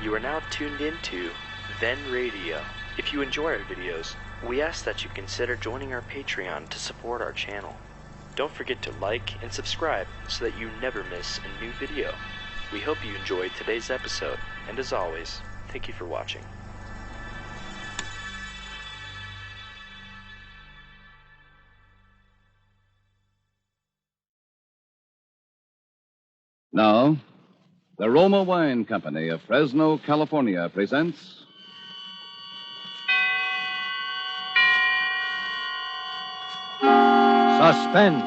You are now tuned into Then Radio. If you enjoy our videos, we ask that you consider joining our Patreon to support our channel. Don't forget to like and subscribe so that you never miss a new video. We hope you enjoyed today's episode, and as always, thank you for watching. Now, the Roma Wine Company of Fresno, California presents Suspense.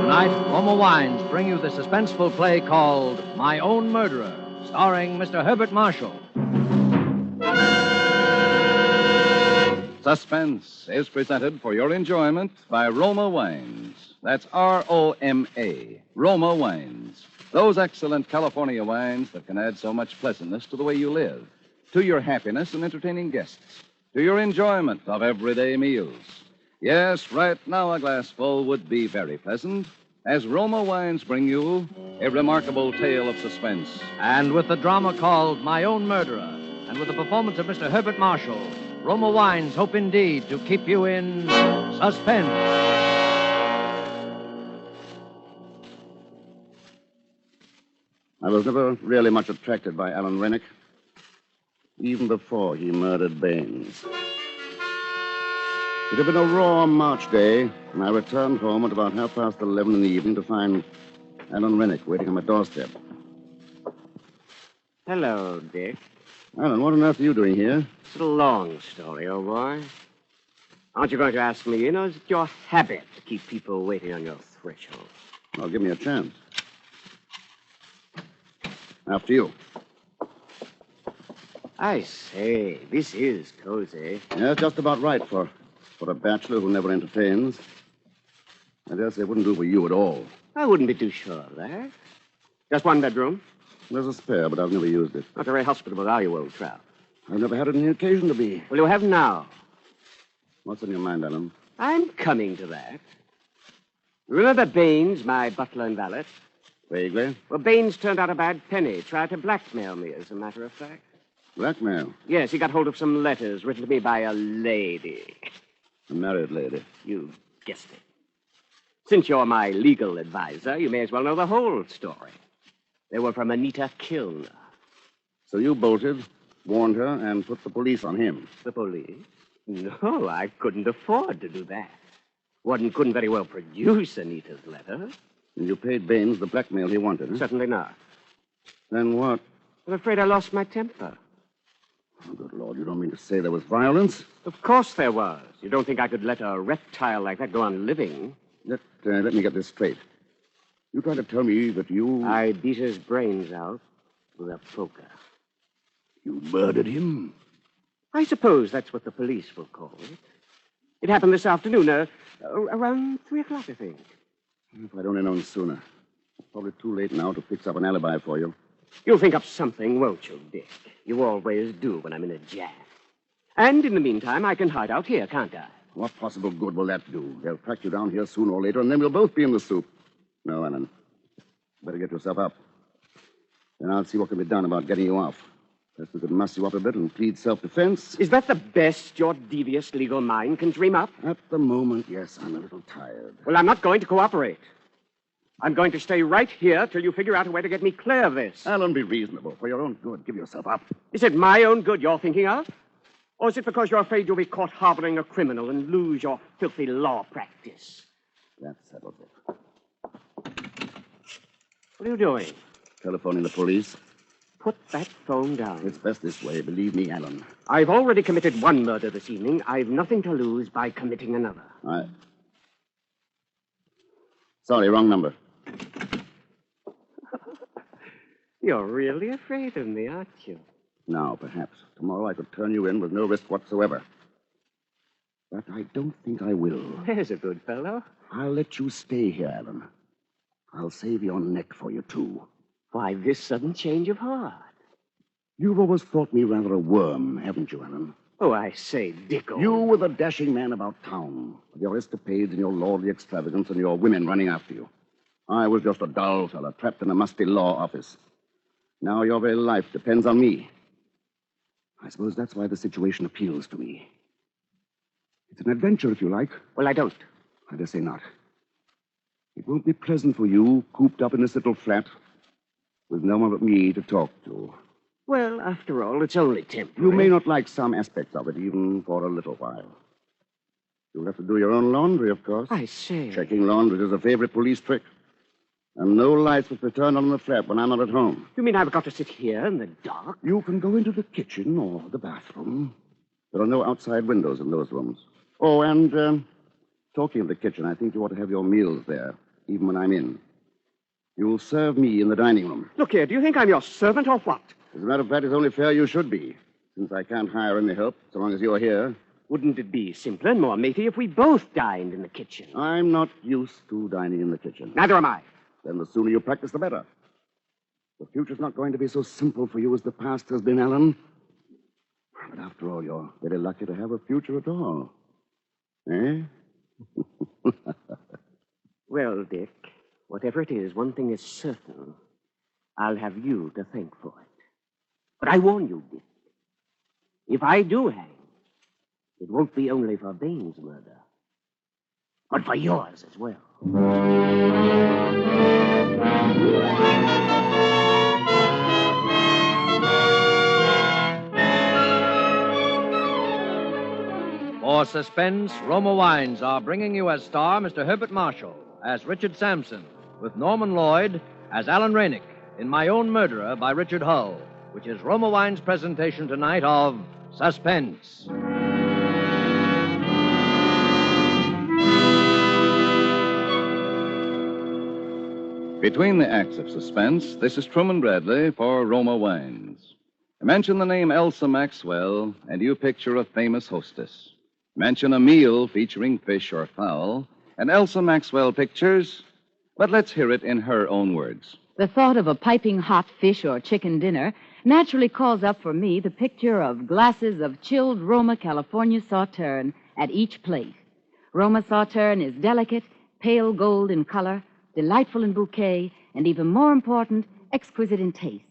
Tonight, Roma Wines bring you the suspenseful play called My Own Murderer, starring Mr. Herbert Marshall. Suspense is presented for your enjoyment by Roma Wines. That's R-O-M-A, Roma Wines. Those excellent California wines that can add so much pleasantness to the way you live, to your happiness in entertaining guests, to your enjoyment of everyday meals. Yes, right now a glassful would be very pleasant, as Roma Wines bring you a remarkable tale of suspense. And with the drama called My Own Murderer, and with the performance of Mr. Herbert Marshall, Roma Wines hope indeed to keep you in suspense. I was never really much attracted by Alan Rennick, even before he murdered Baines. It had been a raw March day, and I returned home at about 11:30 in the evening to find Alan Rennick waiting on my doorstep. Hello, Dick. Alan, what on earth are you doing here? It's a long story, old boy. Aren't you going to ask me in, or is it your habit to keep people waiting on your threshold? Well, give me a chance. After you. I say, this is cozy. Yeah, just about right for a bachelor who never entertains. I guess it wouldn't do for you at all. I wouldn't be too sure of that. Just one bedroom. There's a spare, but I've never used it. Not very hospitable, are you, old chap? I've never had any occasion to be. Well, you have now. What's on your mind, Alan? I'm coming to that. Remember Baines, my butler and valet? Vaguely. Well, Baines turned out a bad penny. Tried to blackmail me, as a matter of fact. Blackmail? Yes, he got hold of some letters written to me by a lady. A married lady. You guessed it. Since you're my legal advisor, you may as well know the whole story. They were from Anita Kilner. So you bolted, warned her, and put the police on him. The police? No, I couldn't afford to do that. One couldn't very well produce Anita's letter. And you paid Baines the blackmail he wanted, huh? Certainly not. Then what? I'm afraid I lost my temper. Oh, good Lord, you don't mean to say there was violence? Of course there was. You don't think I could let a reptile like that go on living? Let me get this straight. You trying to tell me that you... I beat his brains out with a poker. You murdered him? I suppose that's what the police will call it. It happened this afternoon, around 3 o'clock, I think. If I'd only known sooner. It's probably too late now to fix up an alibi for you. You'll think up something, won't you, Dick? You always do when I'm in a jam. And in the meantime, I can hide out here, can't I? What possible good will that do? They'll track you down here sooner or later, and then we'll both be in the soup. No, Alan. Better get yourself up. Then I'll see what can be done about getting you off. Perhaps we could muss you up a bit and plead self-defense. Is that the best your devious legal mind can dream up? At the moment, yes. I'm a little tired. Well, I'm not going to cooperate. I'm going to stay right here till you figure out a way to get me clear of this. Alan, be reasonable. For your own good, give yourself up. Is it my own good you're thinking of? Or is it because you're afraid you'll be caught harboring a criminal and lose your filthy law practice? That settles it. What are you doing? Telephoning the police. Put that phone down. It's best this way. Believe me, Alan. I've already committed one murder this evening. I've nothing to lose by committing another. Sorry, wrong number. You're really afraid of me, aren't you? Now, perhaps. Tomorrow I could turn you in with no risk whatsoever. But I don't think I will. There's a good fellow. I'll let you stay here, Alan. I'll save your neck for you, too. Why this sudden change of heart? You've always thought me rather a worm, haven't you, Alan? Oh, I say, Dicko. You were the dashing man about town, with your escapades and your lordly extravagance and your women running after you. I was just a dull fellow trapped in a musty law office. Now your very life depends on me. I suppose that's why the situation appeals to me. It's an adventure, if you like. Well, I don't. I dare say not. It won't be pleasant for you, cooped up in this little flat, with no one but me to talk to. Well, after all, it's only temporary. You may not like some aspects of it, even for a little while. You'll have to do your own laundry, of course. I see. Checking laundry is a favorite police trick. And no lights will be turned on in the flat when I'm not at home. You mean I've got to sit here in the dark? You can go into the kitchen or the bathroom. There are no outside windows in those rooms. Oh, and talking of the kitchen, I think you ought to have your meals there, even when I'm in. You'll serve me in the dining room. Look here, do you think I'm your servant or what? As a matter of fact, it's only fair you should be, since I can't hire any help so long as you're here. Wouldn't it be simpler and more matey if we both dined in the kitchen? I'm not used to dining in the kitchen. Neither am I. Then the sooner you practice, the better. The future's not going to be so simple for you as the past has been, Alan. But after all, you're very lucky to have a future at all. Eh? Well, Dick, whatever it is, one thing is certain. I'll have you to thank for it. But I warn you, Dick, if I do hang, it won't be only for Bain's murder, but for yours as well. For Suspense, Roma Wines are bringing you as star Mr. Herbert Marshall, as Richard Sampson, with Norman Lloyd as Alan Rainick in My Own Murderer by Richard Hull, which is Roma Wines' presentation tonight of Suspense. Between the acts of Suspense, this is Truman Bradley for Roma Wines. Mention the name Elsa Maxwell, and you picture a famous hostess. Mention a meal featuring fish or fowl, and Elsa Maxwell pictures, but let's hear it in her own words. The thought of a piping hot fish or chicken dinner naturally calls up for me the picture of glasses of chilled Roma California Sauterne at each plate. Roma Sauterne is delicate, pale gold in color, delightful in bouquet, and even more important, exquisite in taste.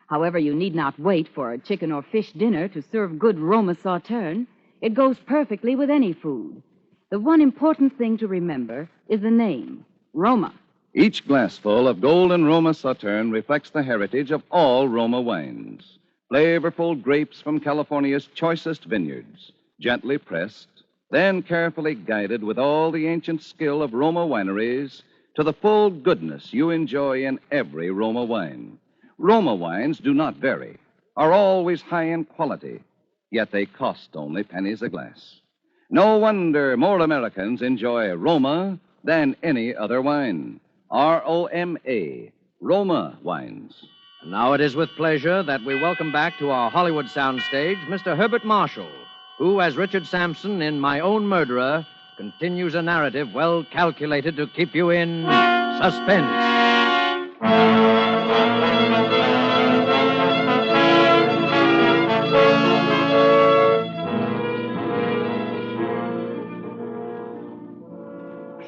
However, you need not wait for a chicken or fish dinner to serve good Roma Sauterne. It goes perfectly with any food. The one important thing to remember is the name, Roma. Each glassful of golden Roma Sauterne reflects the heritage of all Roma wines. Flavorful grapes from California's choicest vineyards, gently pressed, then carefully guided with all the ancient skill of Roma wineries to the full goodness you enjoy in every Roma wine. Roma wines do not vary, are always high in quality, yet they cost only pennies a glass. No wonder more Americans enjoy Roma than any other wine. R-O-M-A, Roma wines. And now it is with pleasure that we welcome back to our Hollywood soundstage Mr. Herbert Marshall, who, as Richard Sampson in My Own Murderer, continues a narrative well calculated to keep you in suspense.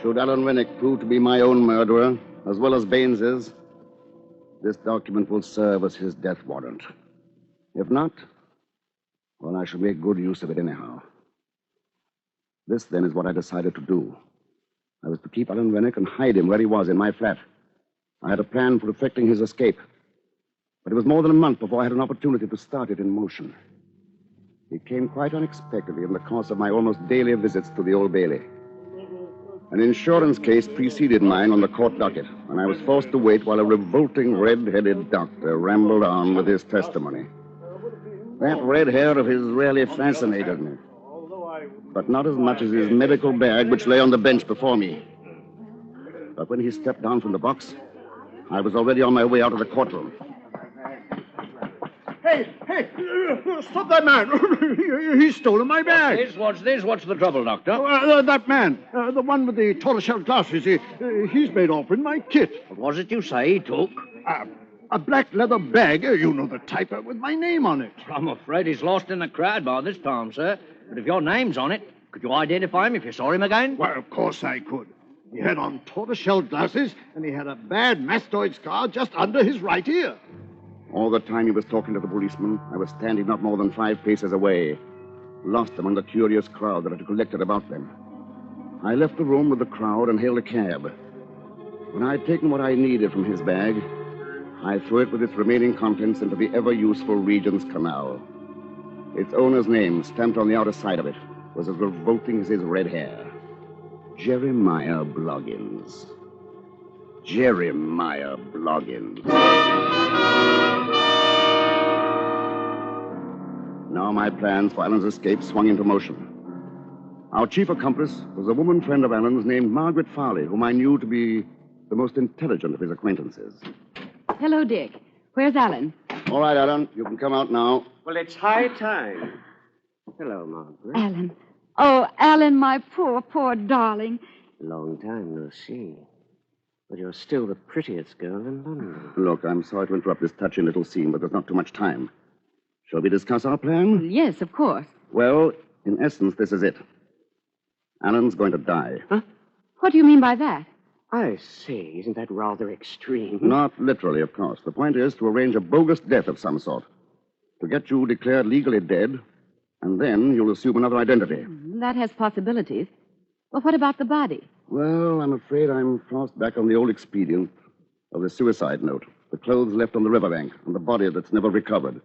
Should Alan Rennick prove to be my own murderer, as well as Baines's, this document will serve as his death warrant. If not, well, I shall make good use of it anyhow. This, then, is what I decided to do. I was to keep Alan Rennick and hide him where he was in my flat. I had a plan for effecting his escape. But it was more than a month before I had an opportunity to start it in motion. It came quite unexpectedly in the course of my almost daily visits to the Old Bailey. An insurance case preceded mine on the court docket, and I was forced to wait while a revolting red-headed doctor rambled on with his testimony. That red hair of his really fascinated me, but not as much as his medical bag, which lay on the bench before me. But when he stepped down from the box, I was already on my way out of the courtroom. Hey, stop that man. He's stolen my bag. What's this? What's the trouble, Doctor? That man, the one with the tortoiseshell glasses, he's made off with my kit. What was it you say he took? A black leather bag, you know the type, with my name on it. I'm afraid he's lost in the crowd by this time, sir. But if your name's on it, could you identify him if you saw him again? Well, of course I could. He had on tortoise-shell glasses, and he had a bad mastoid scar just under his right ear. All the time he was talking to the policeman, I was standing not more than 5 paces away, lost among the curious crowd that had collected about them. I left the room with the crowd and hailed a cab. When I had taken what I needed from his bag, I threw it with its remaining contents into the ever-useful Regent's Canal. Its owner's name, stamped on the outer side of it, was as revolting as his red hair. Jeremiah Bloggins. Jeremiah Bloggins. Now my plans for Alan's escape swung into motion. Our chief accomplice was a woman friend of Alan's named Margaret Farley, whom I knew to be the most intelligent of his acquaintances. Hello, Dick. Where's Alan? All right, Alan, you can come out now. Well, it's high time. Hello, Margaret. Alan. Oh, Alan, my poor, poor darling. Long time no see. But you're still the prettiest girl in London. Look, I'm sorry to interrupt this touching little scene, but there's not too much time. Shall we discuss our plan? Yes, of course. Well, in essence, this is it. Alan's going to die. Huh? What do you mean by that? I see. Isn't that rather extreme? Not literally, of course. The point is to arrange a bogus death of some sort. To get you declared legally dead, and then you'll assume another identity. That has possibilities. Well, what about the body? Well, I'm afraid I'm forced back on the old expedient of the suicide note. The clothes left on the riverbank, and the body that's never recovered.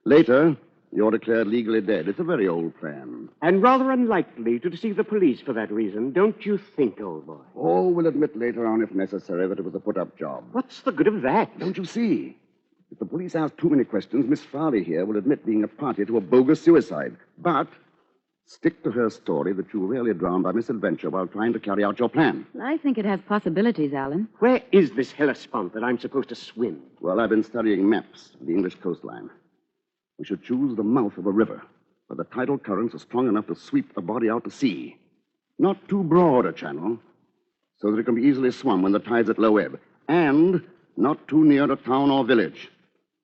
Later, you're declared legally dead. It's a very old plan. And rather unlikely to deceive the police for that reason, don't you think, old boy? Oh, we'll admit later on, if necessary, that it was a put-up job. What's the good of that? Don't you see? If the police ask too many questions, Miss Farley here will admit being a party to a bogus suicide. But stick to her story that you were really drowned by misadventure while trying to carry out your plan. I think it has possibilities, Alan. Where is this Hellespont that I'm supposed to swim? Well, I've been studying maps of the English coastline. We should choose the mouth of a river where the tidal currents are strong enough to sweep the body out to sea. Not too broad a channel, so that it can be easily swum when the tide's at low ebb. And not too near to town or village,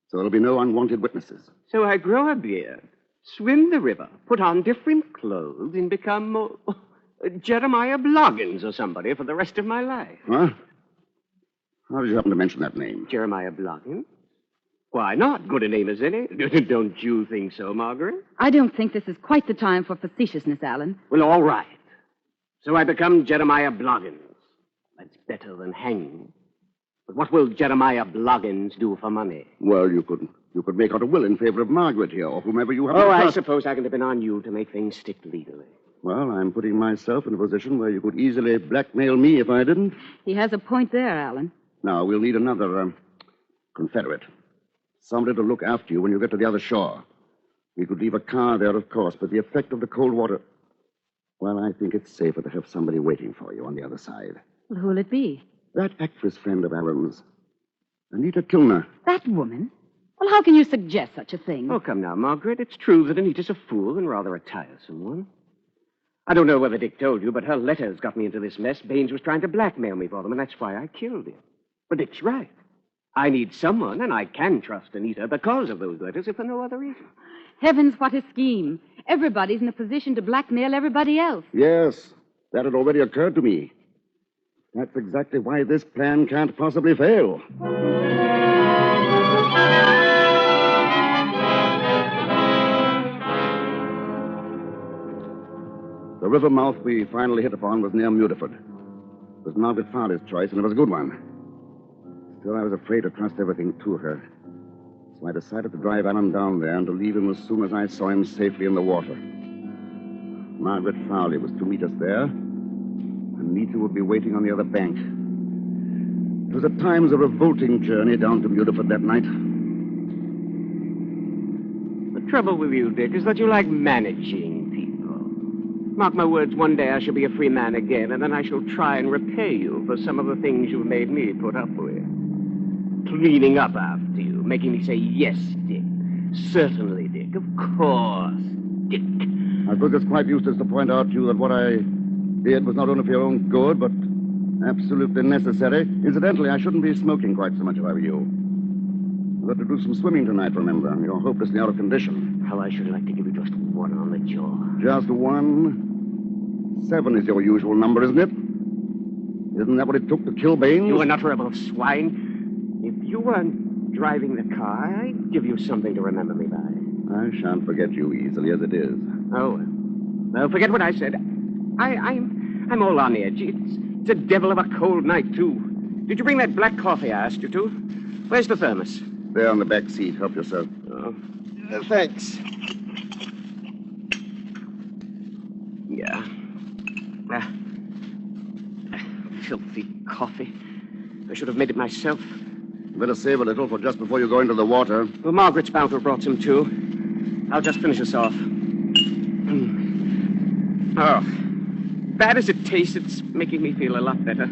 so there'll be no unwanted witnesses. So I grow a beard, swim the river, put on different clothes, and become Jeremiah Bloggins or somebody for the rest of my life. Huh? How did you happen to mention that name? Jeremiah Bloggins? Why not? Good a name as any. Don't you think so, Margaret? I don't think this is quite the time for facetiousness, Alan. Well, all right. So I become Jeremiah Bloggins. That's better than hanging. But what will Jeremiah Bloggins do for money? Well, you could make out a will in favor of Margaret here, or whomever you have. Oh, I suppose I can depend on you to make things stick legally. Well, I'm putting myself in a position where you could easily blackmail me if I didn't. He has a point there, Alan. Now, we'll need another confederate. Somebody to look after you when you get to the other shore. We could leave a car there, of course, but the effect of the cold water... Well, I think it's safer to have somebody waiting for you on the other side. Well, who'll it be? That actress friend of Alan's, Anita Kilner. That woman? Well, how can you suggest such a thing? Oh, come now, Margaret. It's true that Anita's a fool and rather a tiresome one. I don't know whether Dick told you, but her letters got me into this mess. Baines was trying to blackmail me for them, and that's why I killed him. But Dick's right. I need someone, and I can trust Anita because of those letters, if for no other reason. Heavens, what a scheme. Everybody's in a position to blackmail everybody else. Yes, that had already occurred to me. That's exactly why this plan can't possibly fail. The river mouth we finally hit upon was near Mudeford. It was Margaret Farley's choice, and it was a good one. Still, I was afraid to trust everything to her. So I decided to drive Alan down there and to leave him as soon as I saw him safely in the water. Margaret Farley was to meet us there. Anita would be waiting on the other bank. It was at times a revolting journey down to Mudeford that night. The trouble with you, Dick, is that you like managing people. Mark my words, one day I shall be a free man again, and then I shall try and repay you for some of the things you've made me put up with. Cleaning up after you, making me say, yes, Dick. Certainly, Dick. Of course, Dick. I suppose it's quite useless to point out to you that what I did was not only for your own good, but absolutely necessary. Incidentally, I shouldn't be smoking quite so much if I were you. You've got to do some swimming tonight, remember. You're hopelessly out of condition. How I should like to give you just one on the jaw. Just one? 7 is your usual number, isn't it? Isn't that what it took to kill Baines? You unutterable swine. If you weren't driving the car, I'd give you something to remember me by. I shan't forget you easily as it is. Oh, well, forget what I said. I'm all on edge. It's a devil of a cold night, too. Did you bring that black coffee I asked you to? Where's the thermos? There on the back seat. Help yourself. Oh, thanks. Yeah. Filthy coffee. I should have made it myself. Better save a little for just before you go into the water. Well, Margaret's bound to have brought some, too. I'll just finish this off. Oh, bad as it tastes, it's making me feel a lot better.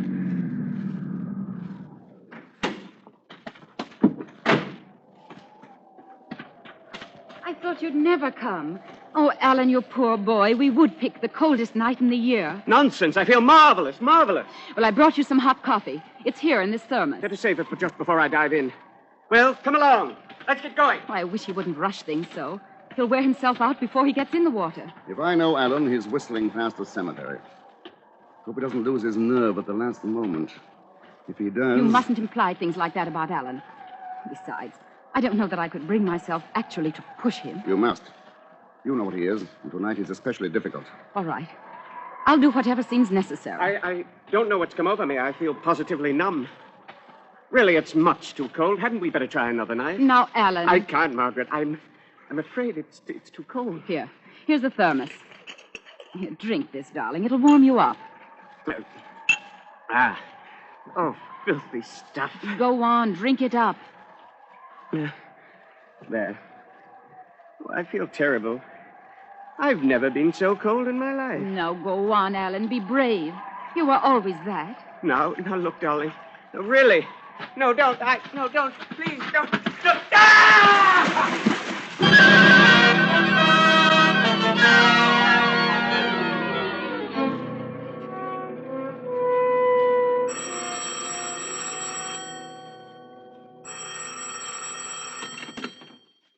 I thought you'd never come. Oh, Alan, you poor boy. We would pick the coldest night in the year. Nonsense. I feel marvelous, marvelous. Well, I brought you some hot coffee. It's here in this thermos. Better save it for just before I dive in. Well, come along. Let's get going. Oh, I wish he wouldn't rush things so. He'll wear himself out before he gets in the water. If I know Alan, he's whistling past the cemetery. Hope he doesn't lose his nerve at the last moment. If he does... You mustn't imply things like that about Alan. Besides, I don't know that I could bring myself actually to push him. You must. You know what he is, and tonight he's especially difficult. All right. I'll do whatever seems necessary. I don't know what's come over me. I feel positively numb. Really, it's much too cold. Hadn't we better try another night? Now, Alan... I can't, Margaret. I'm afraid it's too cold. Here's the thermos. Here, drink this, darling. It'll warm you up. Oh, filthy stuff. Go on, drink it up. There. Oh, I feel terrible. I've never been so cold in my life. Now, go on, Alan. Be brave. You were always that. Now, look, darling. No, really. No, don't. No, don't. Please, don't. Ah!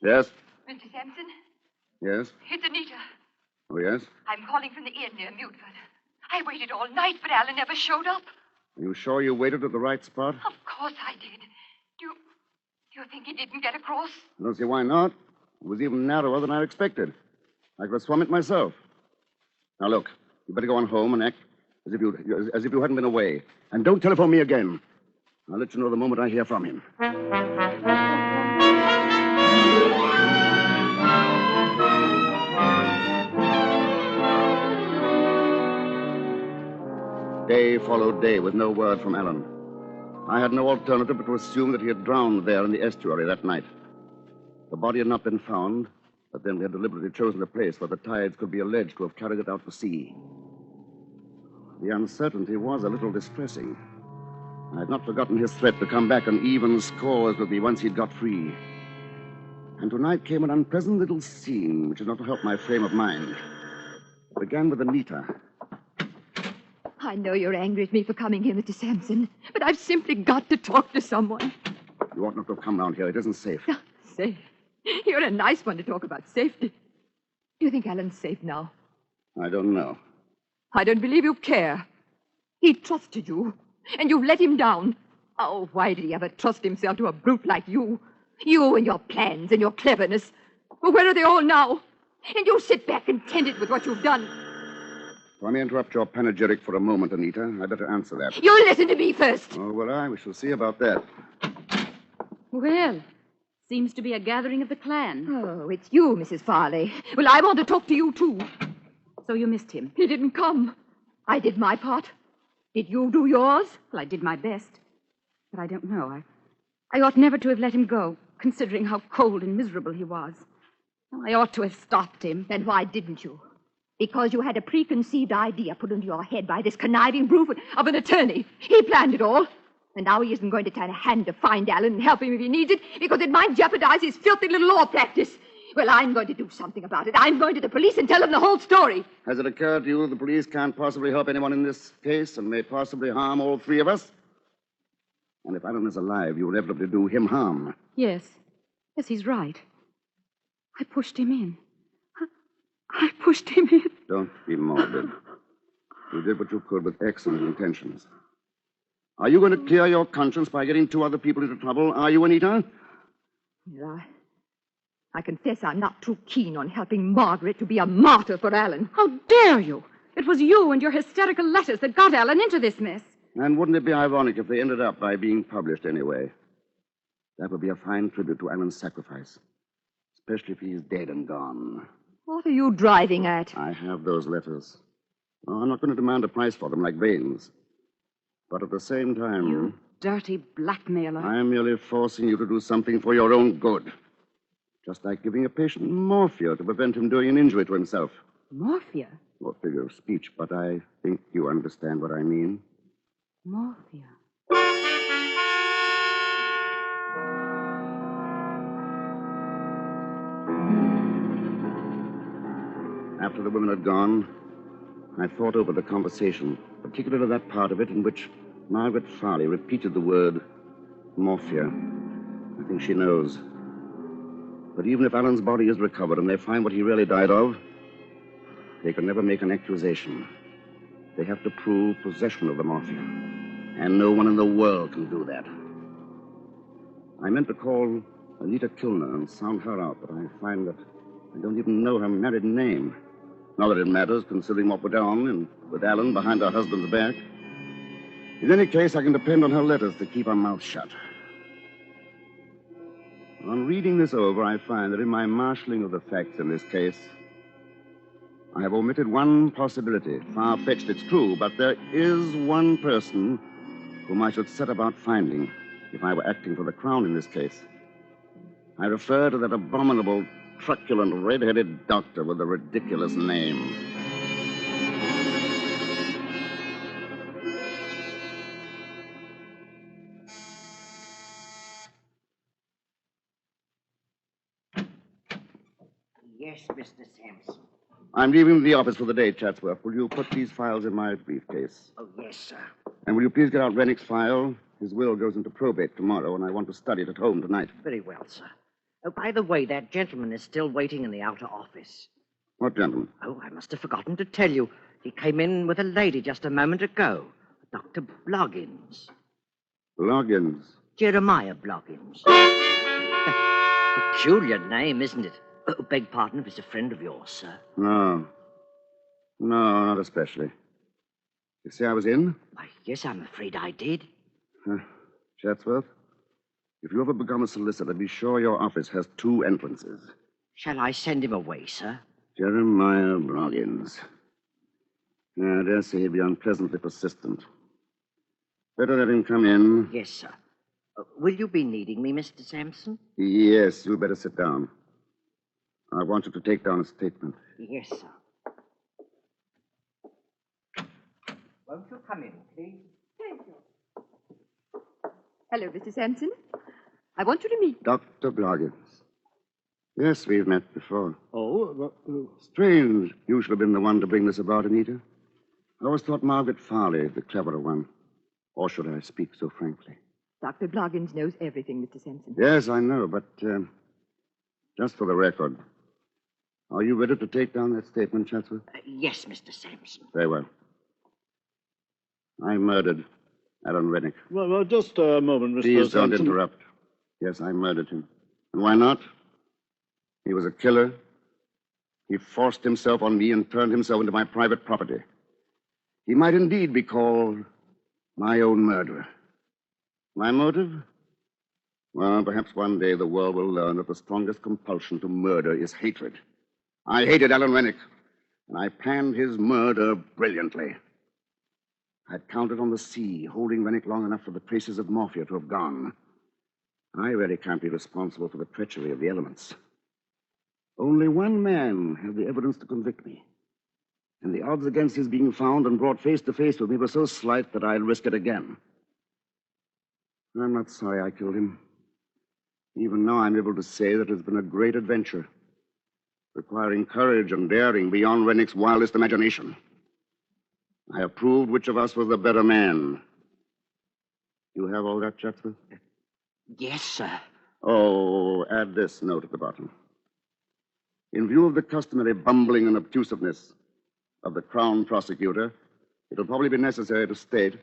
Yes? Mr. Sampson, Yes? it's Anita. Oh, yes? I'm calling from the inn near Mutford. I waited all night, but Alan never showed up. Are you sure you waited at the right spot? Of course I did. Do you think he didn't get across? I don't see why not. It was even narrower than I expected. I could have swum it myself. Now, look, you better go on home and act as if you hadn't been away. And don't telephone me again. I'll let you know the moment I hear from him. Day followed day with no word from Alan. I had no alternative but to assume that he had drowned there in the estuary that night. The body had not been found, but then we had deliberately chosen a place where the tides could be alleged to have carried it out to sea. The uncertainty was a little distressing. I had not forgotten his threat to come back on even scores with me once he'd got free. And tonight came an unpleasant little scene which did not help my frame of mind. It began with Anita. I know you're angry at me for coming here, Mr. Sampson, but I've simply got to talk to someone. You ought not to have come round here. It isn't safe. Safe? You're a nice one to talk about safety. Do you think Alan's safe now? I don't know. I don't believe you care. He trusted you, and you've let him down. Oh, why did he ever trust himself to a brute like you? You and your plans and your cleverness. Well, where are they all now? And you sit back contented with what you've done. Let me interrupt your panegyric for a moment, Anita. I'd better answer that. You listen to me first. Oh, will I? We shall see about that. Well, seems to be a gathering of the clan. Oh, it's you, Mrs. Farley. Well, I want to talk to you, too. So you missed him? He didn't come. I did my part. Did you do yours? Well, I did my best. But I don't know. I ought never to have let him go, considering how cold and miserable he was. I ought to have stopped him. Then why didn't you? Because you had a preconceived idea put into your head by this conniving brute of an attorney. He planned it all. And now he isn't going to turn a hand to find Alan and help him if he needs it, because it might jeopardize his filthy little law practice. Well, I'm going to do something about it. I'm going to the police and tell them the whole story. Has it occurred to you the police can't possibly help anyone in this case and may possibly harm all three of us? And if Alan is alive, you will inevitably do him harm. Yes. Yes, he's right. I pushed him in. I pushed him in. Don't be morbid. You did what you could with excellent intentions. Are you going to clear your conscience by getting two other people into trouble? Are you, Anita? Well, I confess I'm not too keen on helping Margaret to be a martyr for Alan. How dare you? It was you and your hysterical letters that got Alan into this mess. And wouldn't it be ironic if they ended up by being published anyway? That would be a fine tribute to Alan's sacrifice, especially if he's dead and gone. What are you driving at? I have those letters. Oh, I'm not going to demand a price for them like Baines. But at the same time... You dirty blackmailer. I'm merely forcing you to do something for your own good. Just like giving a patient morphia to prevent him doing an injury to himself. Morphia? Or figure of speech, but I think you understand what I mean. Morphia. After the women had gone, I thought over the conversation, particularly that part of it in which Margaret Farley repeated the word morphia. I think she knows. But even if Alan's body is recovered and they find what he really died of, they can never make an accusation. They have to prove possession of the morphia. And no one in the world can do that. I meant to call Anita Kilner and sound her out, but I find that I don't even know her married name. Not that it matters, considering what went on and with Alan behind her husband's back. In any case, I can depend on her letters to keep her mouth shut. On reading this over, I find that in my marshalling of the facts in this case, I have omitted one possibility. Far-fetched, it's true, but there is one person whom I should set about finding if I were acting for the Crown in this case. I refer to that abominable, truculent, red-headed doctor with the ridiculous name. Yes, Mr. Sampson. I'm leaving the office for the day, Chatsworth. Will you put these files in my briefcase? Oh, yes, sir. And will you please get out Rennick's file? His will goes into probate tomorrow, and I want to study it at home tonight. Very well, sir. Oh, by the way, that gentleman is still waiting in the outer office. What gentleman? Oh, I must have forgotten to tell you. He came in with a lady just a moment ago. Dr. Bloggins. Bloggins? Jeremiah Bloggins. Peculiar name, isn't it? Oh, beg pardon if it's a friend of yours, sir. No, not especially. You say I was in? Why, yes, I'm afraid I did. Chatsworth, if you ever become a solicitor, be sure your office has two entrances. Shall I send him away, sir? Jeremiah Bloggins. Yeah, I dare say he'd be unpleasantly persistent. Better let him come in. Yes, sir. Will you be needing me, Mr. Sampson? Yes, you'd better sit down. I want you to take down a statement. Yes, sir. Won't you come in, please? Thank you. Hello, Mr. Sampson. I want you to meet... Dr. Bloggins. Yes, we've met before. Oh, Strange you should have been the one to bring this about, Anita. I always thought Margaret Farley the cleverer one. Or should I speak so frankly? Dr. Bloggins knows everything, Mr. Sampson. Yes, I know, but just for the record, are you ready to take down that statement, Chatsworth? Yes, Mr. Sampson. Very well. I murdered Alan Rennick. well, just a moment, Mr. Please don't Sampson. interrupt. Yes, I murdered him. And why not? He was a killer. He forced himself on me and turned himself into my private property. He might indeed be called my own murderer. My motive? Well, perhaps one day the world will learn that the strongest compulsion to murder is hatred. I hated Alan Rennick, and I planned his murder brilliantly. I'd counted on the sea, holding Rennick long enough for the traces of morphia to have gone. I really can't be responsible for the treachery of the elements. Only one man had the evidence to convict me. And the odds against his being found and brought face to face with me were so slight that I'd risk it again. I'm not sorry I killed him. Even now I'm able to say that it's been a great adventure, requiring courage and daring beyond Rennick's wildest imagination. I have proved which of us was the better man. You have all that, Chatsworth? Yes, sir. Oh, add this note at the bottom. In view of the customary bumbling and obtusiveness of the Crown prosecutor, it'll probably be necessary to state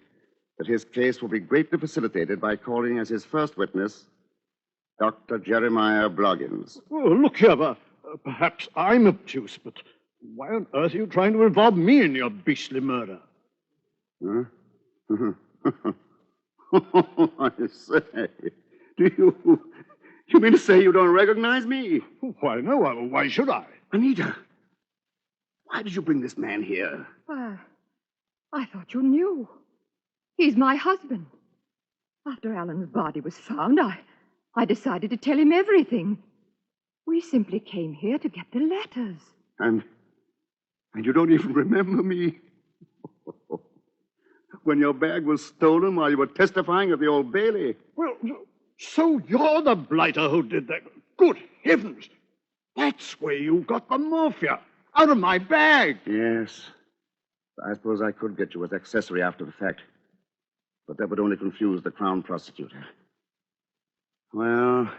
that his case will be greatly facilitated by calling as his first witness Dr. Jeremiah Bloggins. Oh, look here, perhaps I'm obtuse, but why on earth are you trying to involve me in your beastly murder? Huh? I say, you mean to say you don't recognize me? Why, no, why should I? Anita, why did you bring this man here? I thought you knew. He's my husband. After Alan's body was found, I decided to tell him everything. We simply came here to get the letters. And you don't even remember me? When your bag was stolen while you were testifying at the Old Bailey. Well, so you're the blighter who did that. Good heavens. That's where you got the morphia. Out of my bag. Yes. I suppose I could get you as accessory after the fact. But that would only confuse the Crown prosecutor. Well,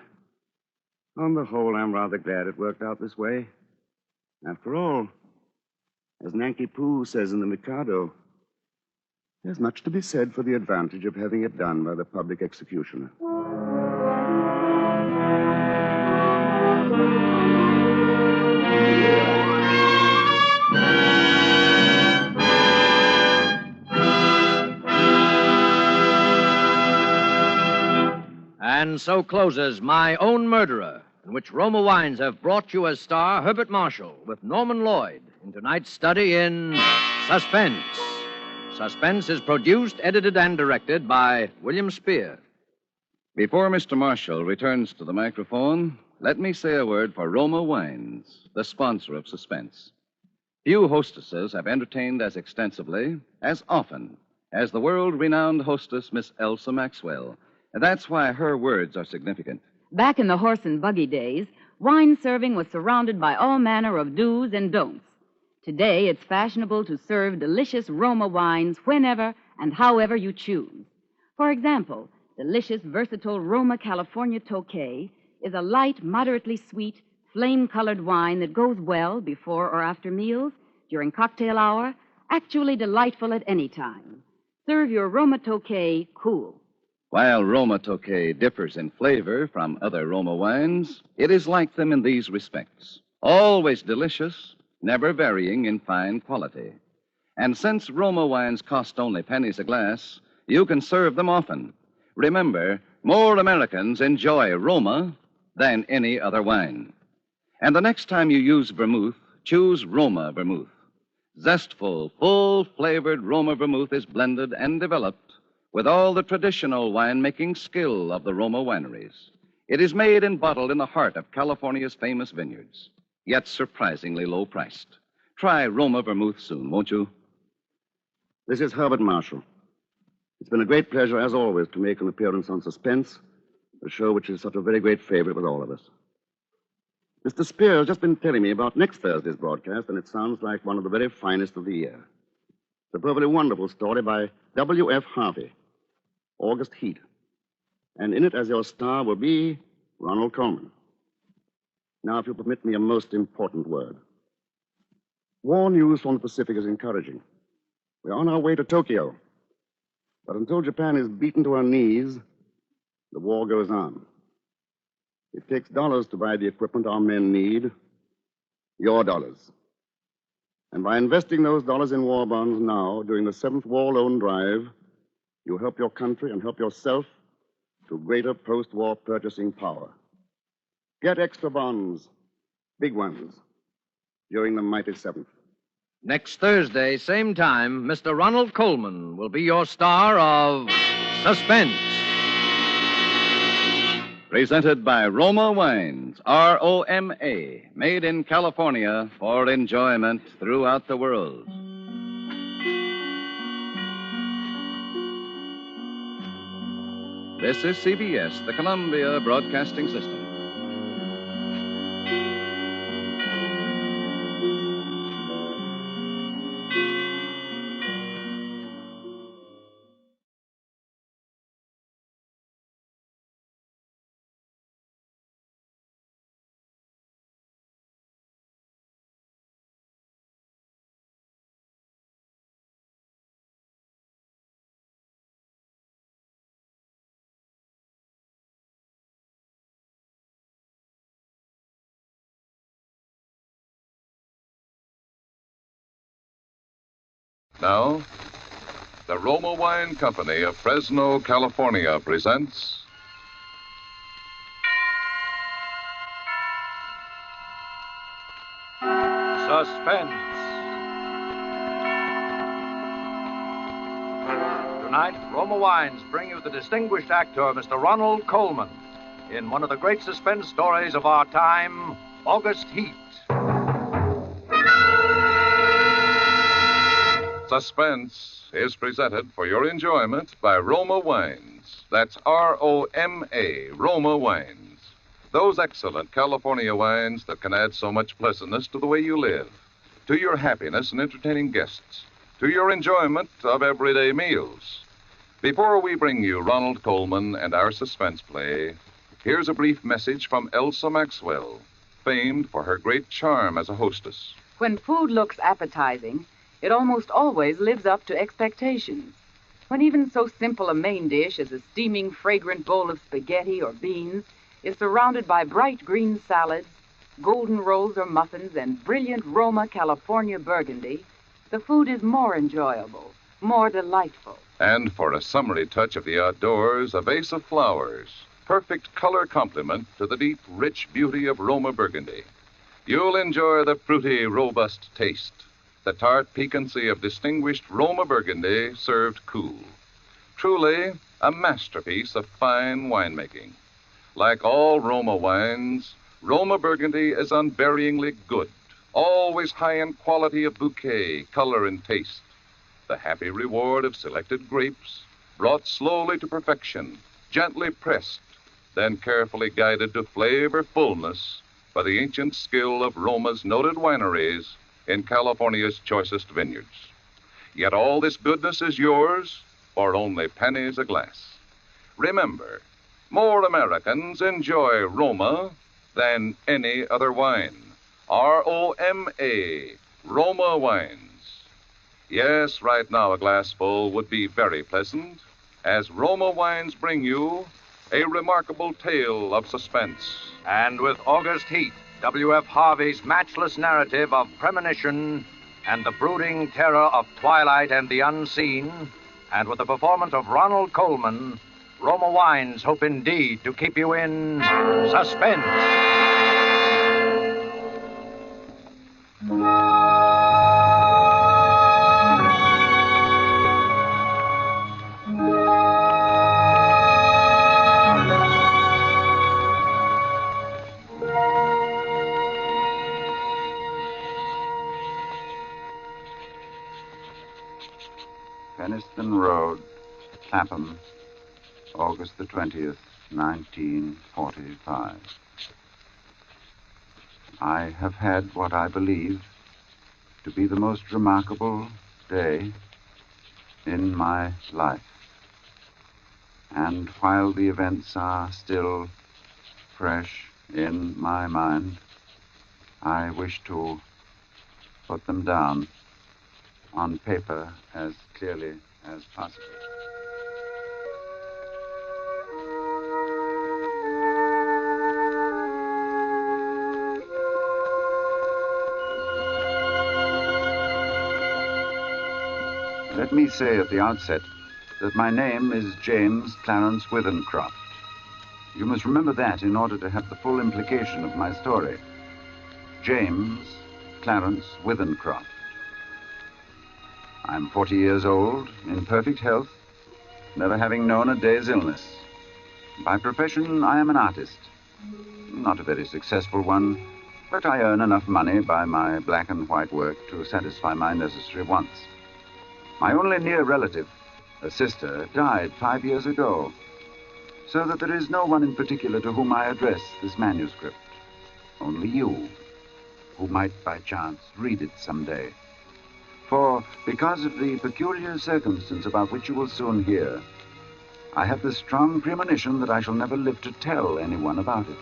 on the whole, I'm rather glad it worked out this way. After all, as Nanky Poo says in the Mikado, there's much to be said for the advantage of having it done by the public executioner. And so closes My Own Murderer, in which Roma Wines have brought you as star Herbert Marshall with Norman Lloyd in tonight's study in Suspense. Suspense is produced, edited, and directed by William Spear. Before Mr. Marshall returns to the microphone, let me say a word for Roma Wines, the sponsor of Suspense. Few hostesses have entertained as extensively, as often, as the world-renowned hostess, Miss Elsa Maxwell. And that's why her words are significant. Back in the horse and buggy days, wine serving was surrounded by all manner of do's and don'ts. Today, it's fashionable to serve delicious Roma wines whenever and however you choose. For example, delicious, versatile Roma California Tokay is a light, moderately sweet, flame-colored wine that goes well before or after meals, during cocktail hour, actually delightful at any time. Serve your Roma Tokay cool. While Roma Tokay differs in flavor from other Roma wines, it is like them in these respects. Always delicious, never varying in fine quality. And since Roma wines cost only pennies a glass, you can serve them often. Remember, more Americans enjoy Roma than any other wine. And the next time you use vermouth, choose Roma vermouth. Zestful, full-flavored Roma vermouth is blended and developed with all the traditional winemaking skill of the Roma wineries. It is made and bottled in the heart of California's famous vineyards, yet surprisingly low-priced. Try Roma vermouth soon, won't you? This is Herbert Marshall. It's been a great pleasure, as always, to make an appearance on Suspense, a show which is such a very great favorite with all of us. Mr. Spear has just been telling me about next Thursday's broadcast, and it sounds like one of the very finest of the year. It's a perfectly wonderful story by W.F. Harvey, August Heat. And in it as your star will be Ronald Colman. Now, if you'll permit me a most important word. War news from the Pacific is encouraging. We're on our way to Tokyo. But until Japan is beaten to her knees, the war goes on. It takes dollars to buy the equipment our men need. Your dollars. And by investing those dollars in war bonds now, during the 7th War Loan Drive, you help your country and help yourself to greater post-war purchasing power. Get extra bonds, big ones, during the mighty 7th. Next Thursday, same time, Mr. Ronald Colman will be your star of Suspense. Presented by Roma Wines, R-O-M-A, made in California for enjoyment throughout the world. This is CBS, the Columbia Broadcasting System. Now, the Roma Wine Company of Fresno, California presents Suspense. Tonight, Roma Wines bring you the distinguished actor, Mr. Ronald Colman, in one of the great suspense stories of our time, August Heat. Suspense is presented for your enjoyment by Roma Wines. That's R-O-M-A, Roma Wines. Those excellent California wines that can add so much pleasantness to the way you live, to your happiness in entertaining guests, to your enjoyment of everyday meals. Before we bring you Ronald Colman and our suspense play, here's a brief message from Elsa Maxwell, famed for her great charm as a hostess. When food looks appetizing, it almost always lives up to expectations. When even so simple a main dish as a steaming, fragrant bowl of spaghetti or beans is surrounded by bright green salads, golden rolls or muffins, and brilliant Roma California burgundy, the food is more enjoyable, more delightful. And for a summery touch of the outdoors, a vase of flowers, perfect color complement to the deep, rich beauty of Roma burgundy. You'll enjoy the fruity, robust taste, the tart piquancy of distinguished Roma burgundy served cool. Truly a masterpiece of fine winemaking. Like all Roma wines, Roma burgundy is unvaryingly good, always high in quality of bouquet, color, and taste. The happy reward of selected grapes, brought slowly to perfection, gently pressed, then carefully guided to flavor fullness by the ancient skill of Roma's noted wineries in California's choicest vineyards. Yet all this goodness is yours for only pennies a glass. Remember, more Americans enjoy Roma than any other wine. R-O-M-A, Roma Wines. Yes, right now a glassful would be very pleasant, as Roma Wines bring you a remarkable tale of suspense. And with August Heat, W.F. Harvey's matchless narrative of premonition and the brooding terror of twilight and the unseen, and with the performance of Ronald Colman, Roma Wines hope indeed to keep you in suspense. Penniston Road, Clapham, August the 20th, 1945. I have had what I believe to be the most remarkable day in my life. And while the events are still fresh in my mind, I wish to put them down on paper as clearly as possible. Let me say at the outset that my name is James Clarence Withencroft. You must remember that in order to have the full implication of my story. James Clarence Withencroft. I'm 40 years old, in perfect health, never having known a day's illness. By profession, I am an artist. Not a very successful one, but I earn enough money by my black and white work to satisfy my necessary wants. My only near relative, a sister, died 5 years ago, so that there is no one in particular to whom I address this manuscript. Only you, who might by chance read it someday. For, because of the peculiar circumstance about which you will soon hear, I have the strong premonition that I shall never live to tell anyone about it.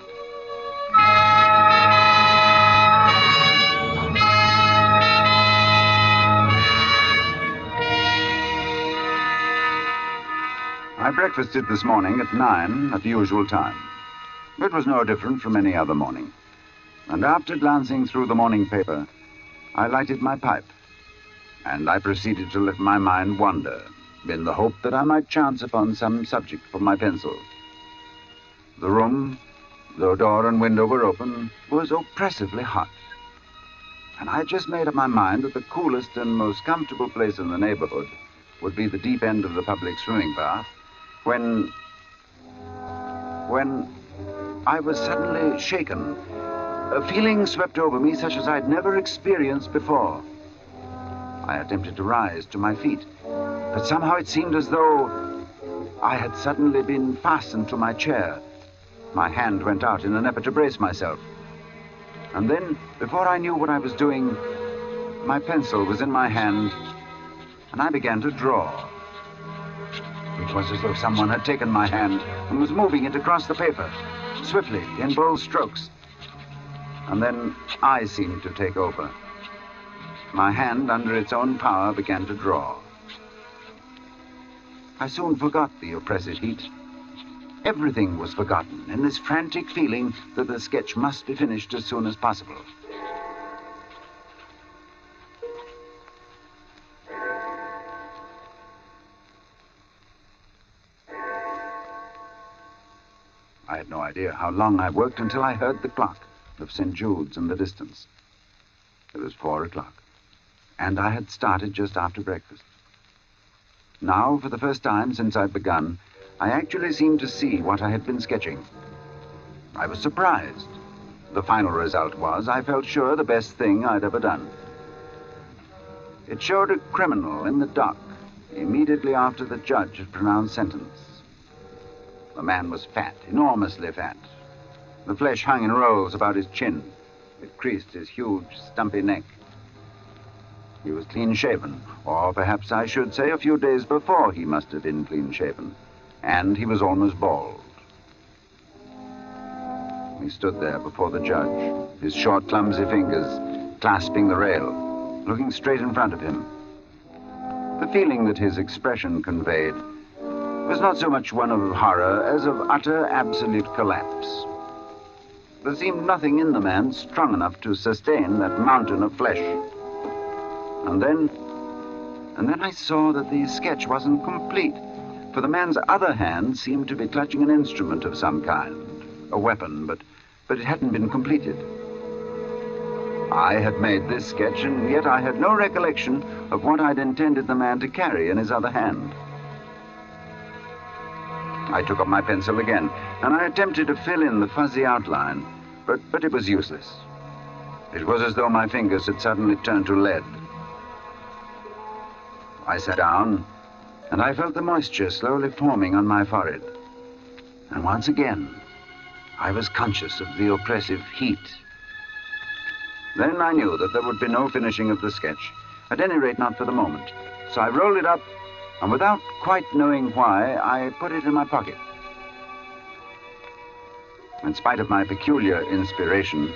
I breakfasted this morning at 9 at the usual time. It was no different from any other morning. And after glancing through the morning paper, I lighted my pipe and I proceeded to let my mind wander, in the hope that I might chance upon some subject for my pencil. The room, though door and window were open, was oppressively hot. And I had just made up my mind that the coolest and most comfortable place in the neighborhood would be the deep end of the public swimming bath, when I was suddenly shaken. A feeling swept over me such as I'd never experienced before. I attempted to rise to my feet, but somehow it seemed as though I had suddenly been fastened to my chair. My hand went out in an effort to brace myself. And then, before I knew what I was doing, my pencil was in my hand, and I began to draw. It was as though someone had taken my hand and was moving it across the paper, swiftly, in bold strokes. And then I seemed to take over. My hand, under its own power, began to draw. I soon forgot the oppressive heat. Everything was forgotten in this frantic feeling that the sketch must be finished as soon as possible. I had no idea how long I worked until I heard the clock of St. Jude's in the distance. It was 4 o'clock, and I had started just after breakfast. Now, for the first time since I'd begun, I actually seemed to see what I had been sketching. I was surprised. The final result was, I felt sure, the best thing I'd ever done. It showed a criminal in the dock immediately after the judge had pronounced sentence. The man was fat, enormously fat. The flesh hung in rolls about his chin. It creased his huge, stumpy neck. He was clean-shaven, or perhaps I should say a few days before he must have been clean-shaven. And he was almost bald. He stood there before the judge, his short, clumsy fingers clasping the rail, looking straight in front of him. The feeling that his expression conveyed was not so much one of horror as of utter, absolute collapse. There seemed nothing in the man strong enough to sustain that mountain of flesh. And then I saw that the sketch wasn't complete, for the man's other hand seemed to be clutching an instrument of some kind, a weapon, but it hadn't been completed. I had made this sketch, and yet I had no recollection of what I'd intended the man to carry in his other hand. I took up my pencil again, and I attempted to fill in the fuzzy outline, but it was useless. It was as though my fingers had suddenly turned to lead. I sat down, and I felt the moisture slowly forming on my forehead. And once again, I was conscious of the oppressive heat. Then I knew that there would be no finishing of the sketch, at any rate not for the moment. So I rolled it up, and without quite knowing why, I put it in my pocket. In spite of my peculiar inspiration,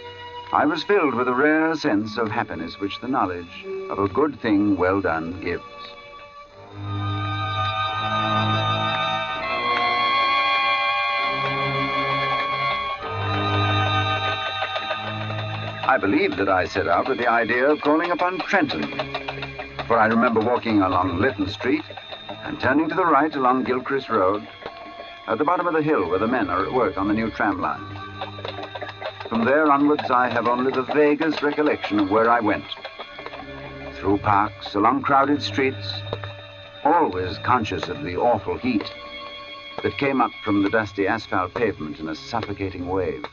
I was filled with a rare sense of happiness which the knowledge of a good thing well done gives. I believe that I set out with the idea of calling upon Trenton, for I remember walking along Lytton Street and turning to the right along Gilchrist Road, at the bottom of the hill where the men are at work on the new tram line. From there onwards, I have only the vaguest recollection of where I went. Through parks, along crowded streets, always conscious of the awful heat that came up from the dusty asphalt pavement in a suffocating wave.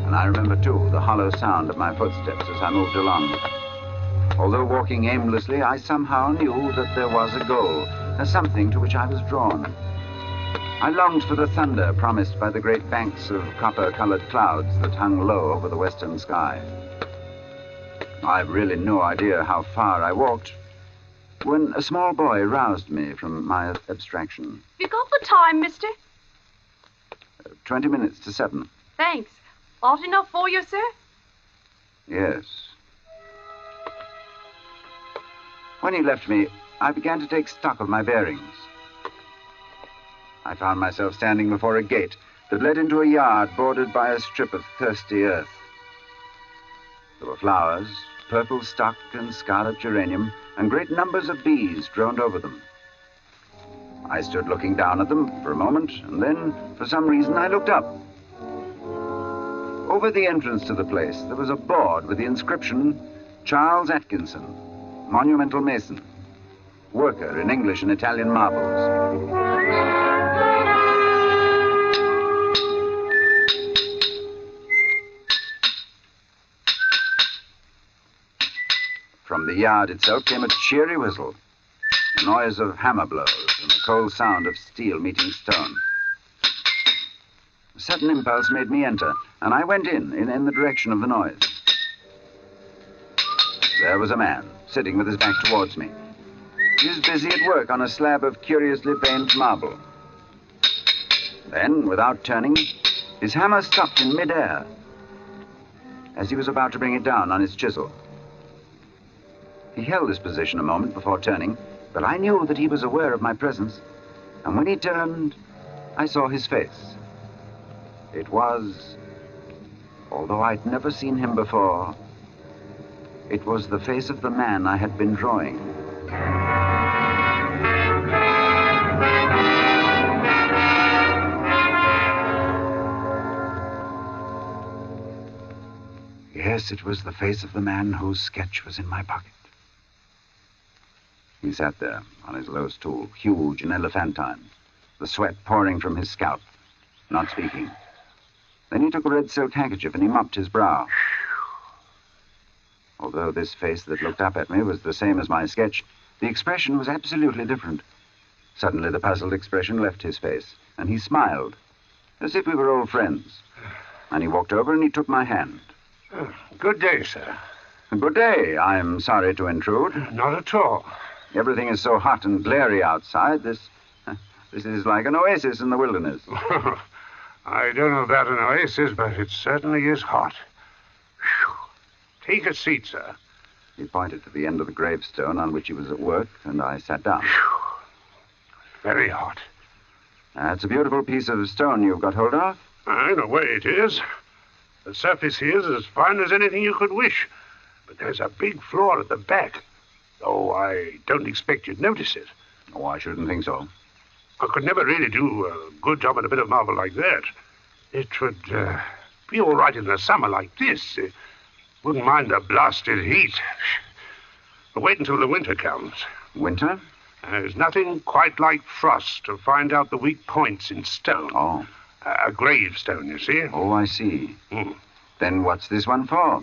I remember, too, the hollow sound of my footsteps as I moved along. Although walking aimlessly, I somehow knew that there was a goal, a something to which I was drawn. I longed for the thunder promised by the great banks of copper-colored clouds that hung low over the western sky. I've really no idea how far I walked when a small boy roused me from my abstraction. You got the time, mister? 20 minutes to 7. Thanks. Hot enough for you, sir? Yes. When he left me, I began to take stock of my bearings. I found myself standing before a gate that led into a yard bordered by a strip of thirsty earth. There were flowers, purple stock and scarlet geranium, and great numbers of bees droned over them. I stood looking down at them for a moment, and then, for some reason, I looked up. Over the entrance to the place, there was a board with the inscription, Charles Atkinson, Monumental Mason, worker in English and Italian marbles. From the yard itself came a cheery whistle, the noise of hammer blows and the cold sound of steel meeting stone. A sudden impulse made me enter, and I went in the direction of the noise. There was a man, sitting with his back towards me. He was busy at work on a slab of curiously veined marble. Then, without turning, his hammer stopped in midair as he was about to bring it down on his chisel. He held this position a moment before turning, but I knew that he was aware of my presence, and when he turned, I saw his face. It was, although I'd never seen him before, it was the face of the man I had been drawing. Yes, it was the face of the man whose sketch was in my pocket. He sat there on his low stool, huge and elephantine, the sweat pouring from his scalp, not speaking. Then he took a red silk handkerchief and he mopped his brow. Although this face that looked up at me was the same as my sketch, the expression was absolutely different. Suddenly the puzzled expression left his face, and he smiled, as if we were old friends. And he walked over and he took my hand. Good day, sir. Good day. I'm sorry to intrude. Not at all. Everything is so hot and glary outside. This is like an oasis in the wilderness. I don't know about an oasis, but it certainly is hot. Whew. Take a seat, sir. He pointed to the end of the gravestone on which he was at work, and I sat down. Whew. Very hot. That's a beautiful piece of stone you've got hold of. In a way it is. The surface here is as fine as anything you could wish. But there's a big flaw at the back. Oh, I don't expect you'd notice it. Oh, I shouldn't think so. I could never really do a good job on a bit of marble like that. It would be all right in the summer like this. Wouldn't mind the blasted heat. But wait until the winter comes. Winter? There's nothing quite like frost to find out the weak points in stone. Oh. A gravestone, you see. Oh, I see. Then what's this one for?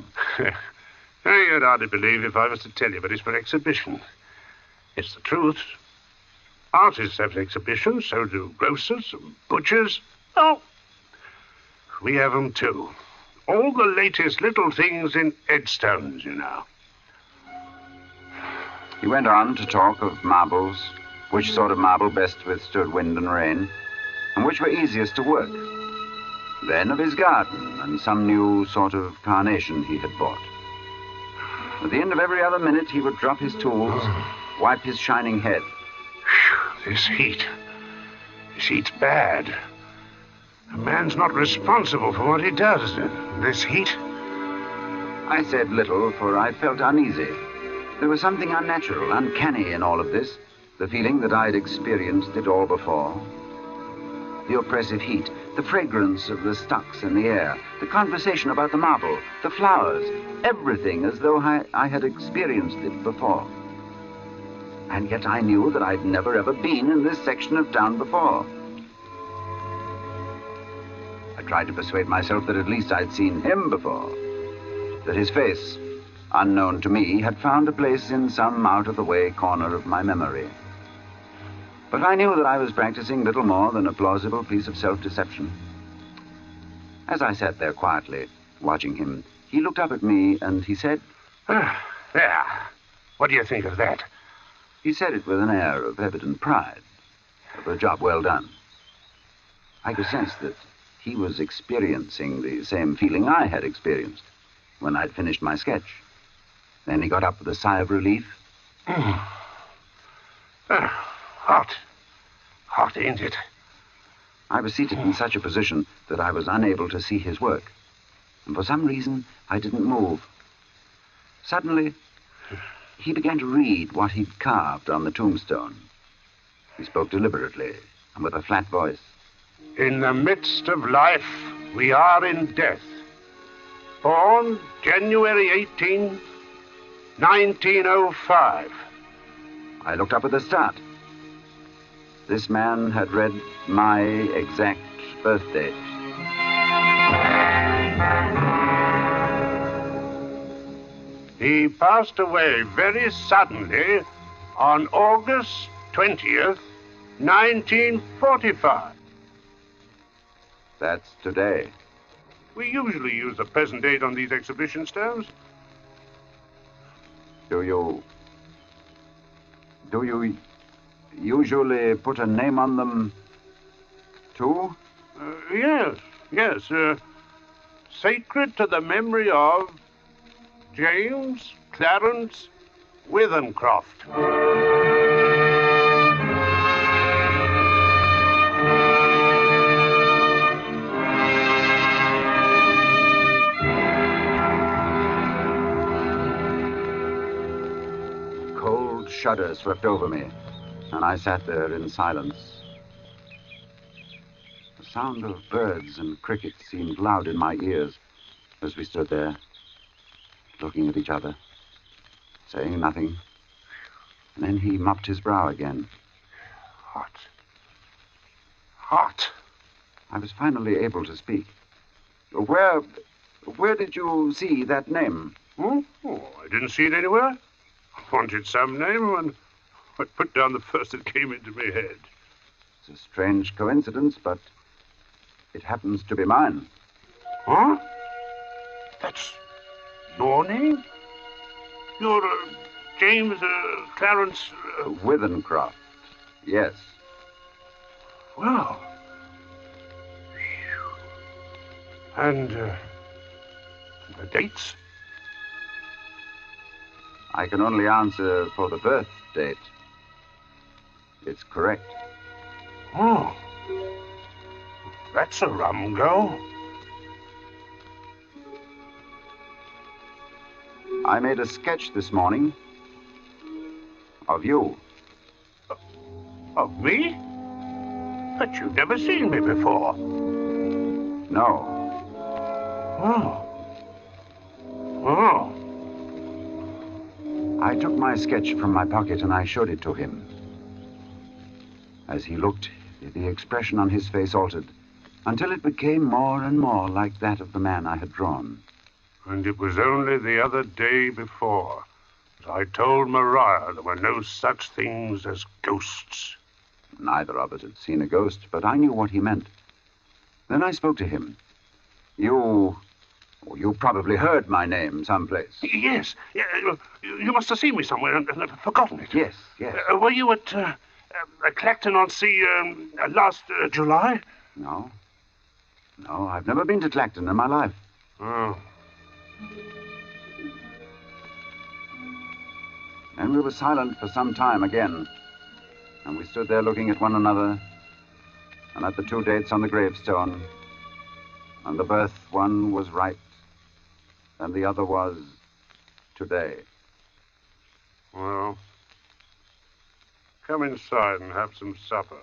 You'd hardly believe if I was to tell you, but it's for exhibition. It's the truth. Artists have exhibitions, so do grocers and butchers. Oh, we have them too. All the latest little things in headstones, you know. He went on to talk of marbles, which sort of marble best withstood wind and rain, and which were easiest to work. Then of his garden and some new sort of carnation he had bought. At the end of every other minute, he would drop his tools, wipe his shining head. This heat's bad. A man's not responsible for what he does. This heat. I said little, for I felt uneasy. There was something unnatural, uncanny in all of this, the feeling that I'd experienced it all before. The oppressive heat, the fragrance of the stocks in the air, the conversation about the marble, the flowers, everything as though I had experienced it before. And yet I knew that I'd never ever been in this section of town before. I tried to persuade myself that at least I'd seen him before, that his face, unknown to me, had found a place in some out-of-the-way corner of my memory. But I knew that I was practicing little more than a plausible piece of self-deception. As I sat there quietly, watching him, he looked up at me and he said, There. What do you think of that? He said it with an air of evident pride, of a job well done. I could sense that he was experiencing the same feeling I had experienced when I'd finished my sketch. Then he got up with a sigh of relief. Hot. Hot, ain't it? I was seated in such a position that I was unable to see his work. And for some reason, I didn't move. Suddenly, he began to read what he'd carved on the tombstone. He spoke deliberately and with a flat voice. In the midst of life, we are in death. Born January 18th, 1905. I looked up with a start. This man had read my exact birthday. He passed away very suddenly on August 20th, 1945. That's today. We usually use the present date on these exhibition stones. Do you usually put a name on them, too? Yes. Sacred to the memory of James Clarence Withencroft. Cold shudder swept over me, and I sat there in silence. The sound of birds and crickets seemed loud in my ears as we stood there, looking at each other, saying nothing. And then he mopped his brow again. Hot. I was finally able to speak. Where did you see that name? Oh, I didn't see it anywhere. I wanted some name, and I put down the first that came into my head. It's a strange coincidence, but it happens to be mine. Huh? That's your name? You're James Clarence... Withencroft, yes. Well... And the dates? I can only answer for the birth date. It's correct. Oh. That's a rum go. I made a sketch this morning of you. Of me? But you've never seen me before. No. Oh. I took my sketch from my pocket and I showed it to him. As he looked, the expression on his face altered until it became more and more like that of the man I had drawn. And it was only the other day before that I told Myra there were no such things as ghosts. Neither of us had seen a ghost, but I knew what he meant. Then I spoke to him. You probably heard my name someplace. Yes. You must have seen me somewhere and forgotten it. Yes. Were you at Clacton-on-Sea last July? No, I've never been to Clacton in my life. Oh. And we were silent for some time again. And we stood there looking at one another and at the two dates on the gravestone. And the birth one was right, and the other was today. Well, come inside and have some supper.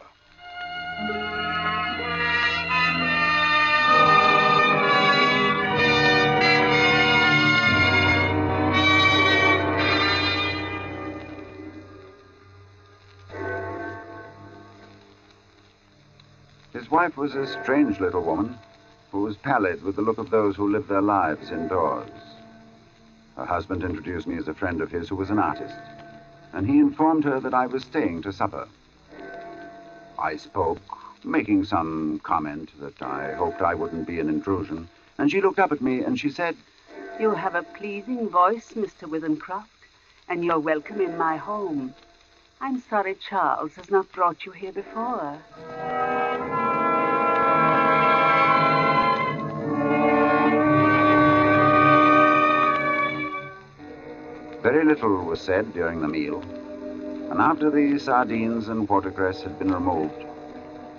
His wife was a strange little woman who was pallid with the look of those who live their lives indoors. Her husband introduced me as a friend of his who was an artist, and he informed her that I was staying to supper. I spoke, making some comment that I hoped I wouldn't be an intrusion, and she looked up at me and she said, "You have a pleasing voice, Mr. Withencroft, and you're welcome in my home. I'm sorry Charles has not brought you here before." Very little was said during the meal, and after the sardines and watercress had been removed,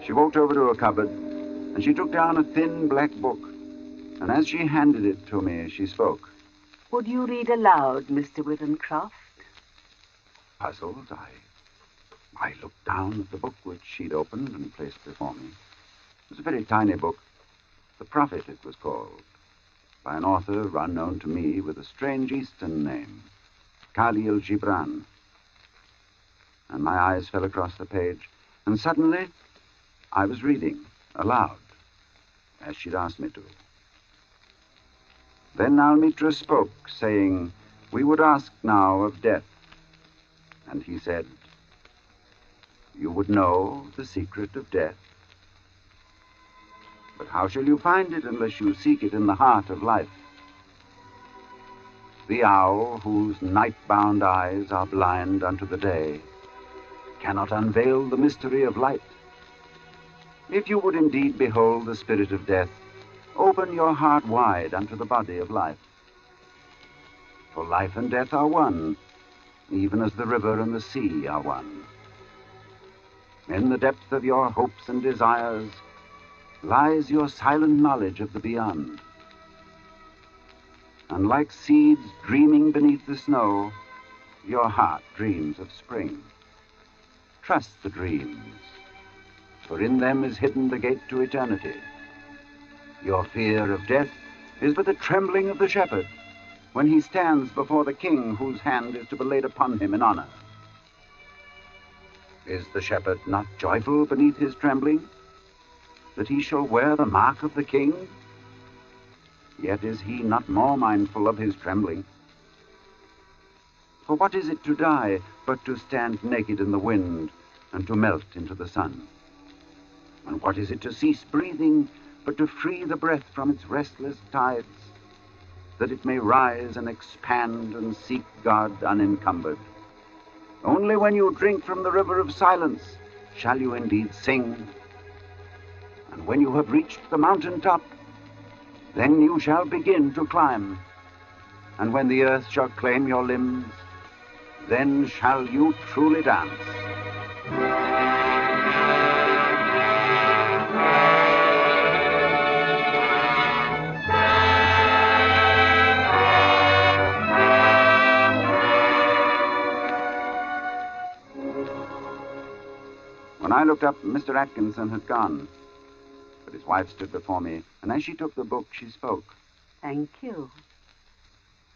she walked over to a cupboard and she took down a thin black book. And as she handed it to me, she spoke. Would you read aloud, Mr. Withenscroft? Puzzled, I looked down at the book which she'd opened and placed before me. It was a very tiny book. The Prophet, it was called, by an author unknown to me with a strange Eastern name, Khalil Gibran. And my eyes fell across the page, and suddenly I was reading aloud, as she'd asked me to. Then Almitra spoke, saying, we would ask now of death. And he said, you would know the secret of death. But how shall you find it unless you seek it in the heart of life? The owl, whose night-bound eyes are blind unto the day, cannot unveil the mystery of light. If you would indeed behold the spirit of death, open your heart wide unto the body of life. For life and death are one, even as the river and the sea are one. In the depth of your hopes and desires lies your silent knowledge of the beyond. And like seeds dreaming beneath the snow, your heart dreams of spring. Trust the dreams, for in them is hidden the gate to eternity. Your fear of death is but the trembling of the shepherd when he stands before the king whose hand is to be laid upon him in honor. Is the shepherd not joyful beneath his trembling, that he shall wear the mark of the king? Yet is he not more mindful of his trembling. For what is it to die but to stand naked in the wind and to melt into the sun? And what is it to cease breathing but to free the breath from its restless tides, that it may rise and expand and seek God unencumbered? Only when you drink from the river of silence shall you indeed sing. And when you have reached the mountain top, then you shall begin to climb. And when the earth shall claim your limbs, then shall you truly dance. When I looked up, Mr. Atkinson had gone. But his wife stood before me, and as she took the book, she spoke. Thank you.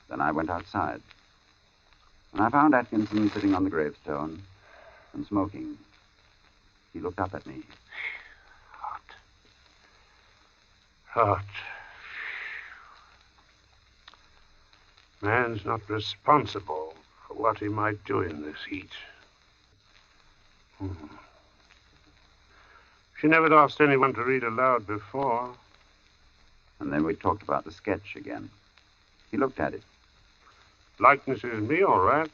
Then I went outside. And I found Atkinson sitting on the gravestone and smoking. He looked up at me. Hot. Man's not responsible for what he might do in this heat. She never asked anyone to read aloud before. And then we talked about the sketch again. He looked at it. Likeness is me, all right.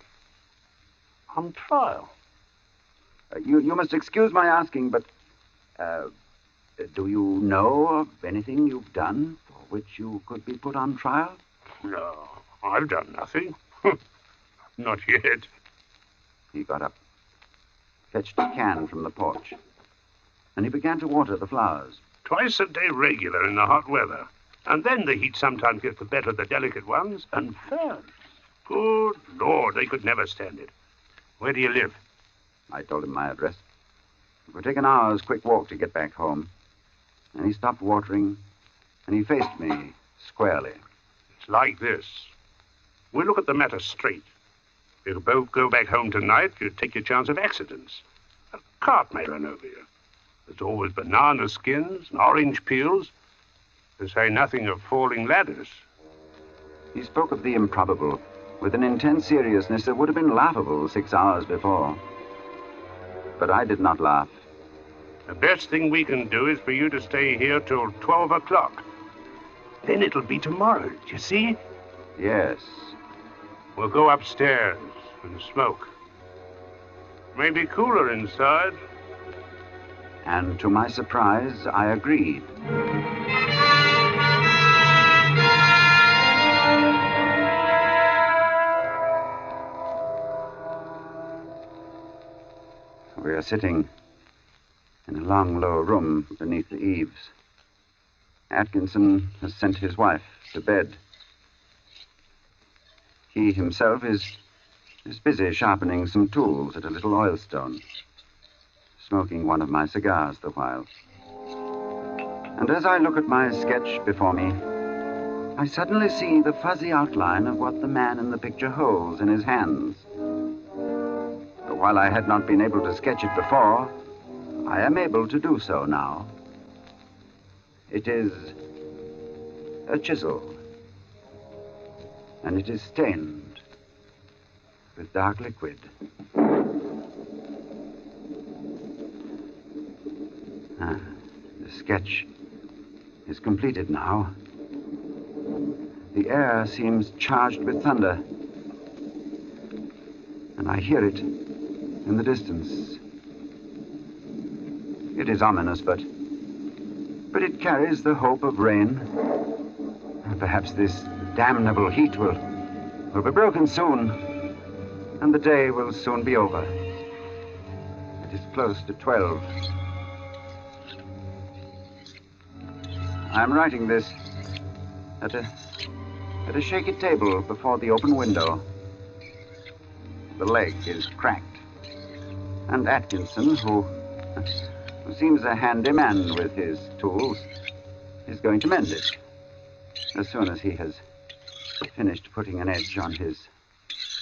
On trial. You must excuse my asking, but do you know of anything you've done for which you could be put on trial? No, I've done nothing. Not yet. He got up, fetched a can from the porch, and he began to water the flowers. Twice a day regular in the hot weather. And then the heat sometimes gets the better of the delicate ones, and ferns. Good Lord, they could never stand it. Where do you live? I told him my address. It would take an hour's quick walk to get back home. And he stopped watering, and he faced me squarely. It's like this. We'll look at the matter straight. If you'll both go back home tonight, you take your chance of accidents. A cart may run over you. There's always banana skins and orange peels, to say nothing of falling ladders. He spoke of the improbable with an intense seriousness that would have been laughable 6 hours before. But I did not laugh. The best thing we can do is for you to stay here till 12 o'clock. Then it'll be tomorrow, do you see? Yes. We'll go upstairs and smoke. Maybe cooler inside. And to my surprise, I agreed. We are sitting in a long, low room beneath the eaves. Atkinson has sent his wife to bed. He himself is busy sharpening some tools at a little oilstone, smoking one of my cigars the while. And as I look at my sketch before me, I suddenly see the fuzzy outline of what the man in the picture holds in his hands. But while I had not been able to sketch it before, I am able to do so now. It is a chisel, and it is stained with dark liquid. The sketch is completed now. The air seems charged with thunder, and I hear it in the distance. It is ominous, but it carries the hope of rain. Perhaps this damnable heat will be broken soon, and the day will soon be over. It is close to 12. I'm writing this at a shaky table before the open window. The leg is cracked, and Atkinson, who seems a handy man with his tools, is going to mend it as soon as he has finished putting an edge on his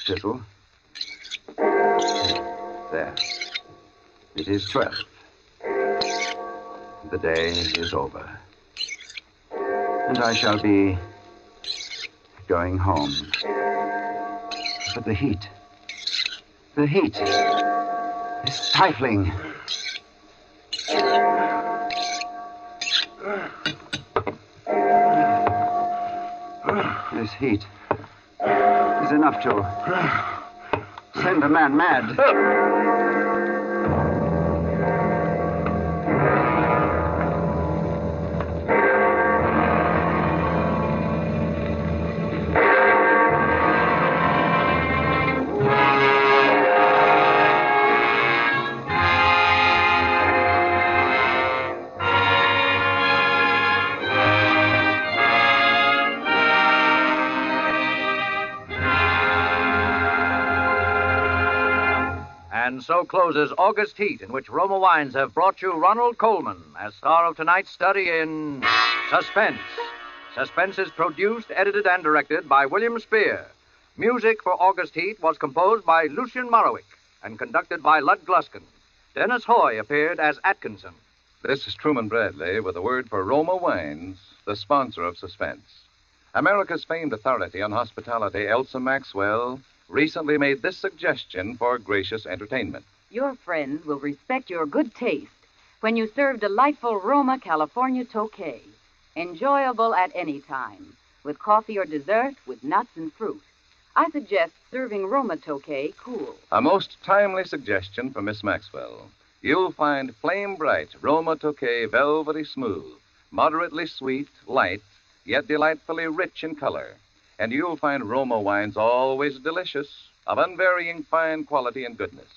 chisel. There. It is 12. The day is over, and I shall be going home. But the heat is stifling. This heat is enough to send a man mad. And so closes August Heat, in which Roma Wines have brought you Ronald Colman as star of tonight's study in Suspense. Suspense is produced, edited, and directed by William Spear. Music for August Heat was composed by Lucien Morawick and conducted by Lud Gluskin. Dennis Hoy appeared as Atkinson. This is Truman Bradley with a word for Roma Wines, the sponsor of Suspense. America's famed authority on hospitality, Elsa Maxwell, recently made this suggestion for gracious entertainment. Your friends will respect your good taste when you serve delightful Roma California Tokay, enjoyable at any time, with coffee or dessert, with nuts and fruit. I suggest serving Roma Tokay cool. A most timely suggestion from Miss Maxwell. You'll find flame bright Roma Tokay velvety smooth, moderately sweet, light, yet delightfully rich in color. And you'll find Roma wines always delicious, of unvarying fine quality and goodness.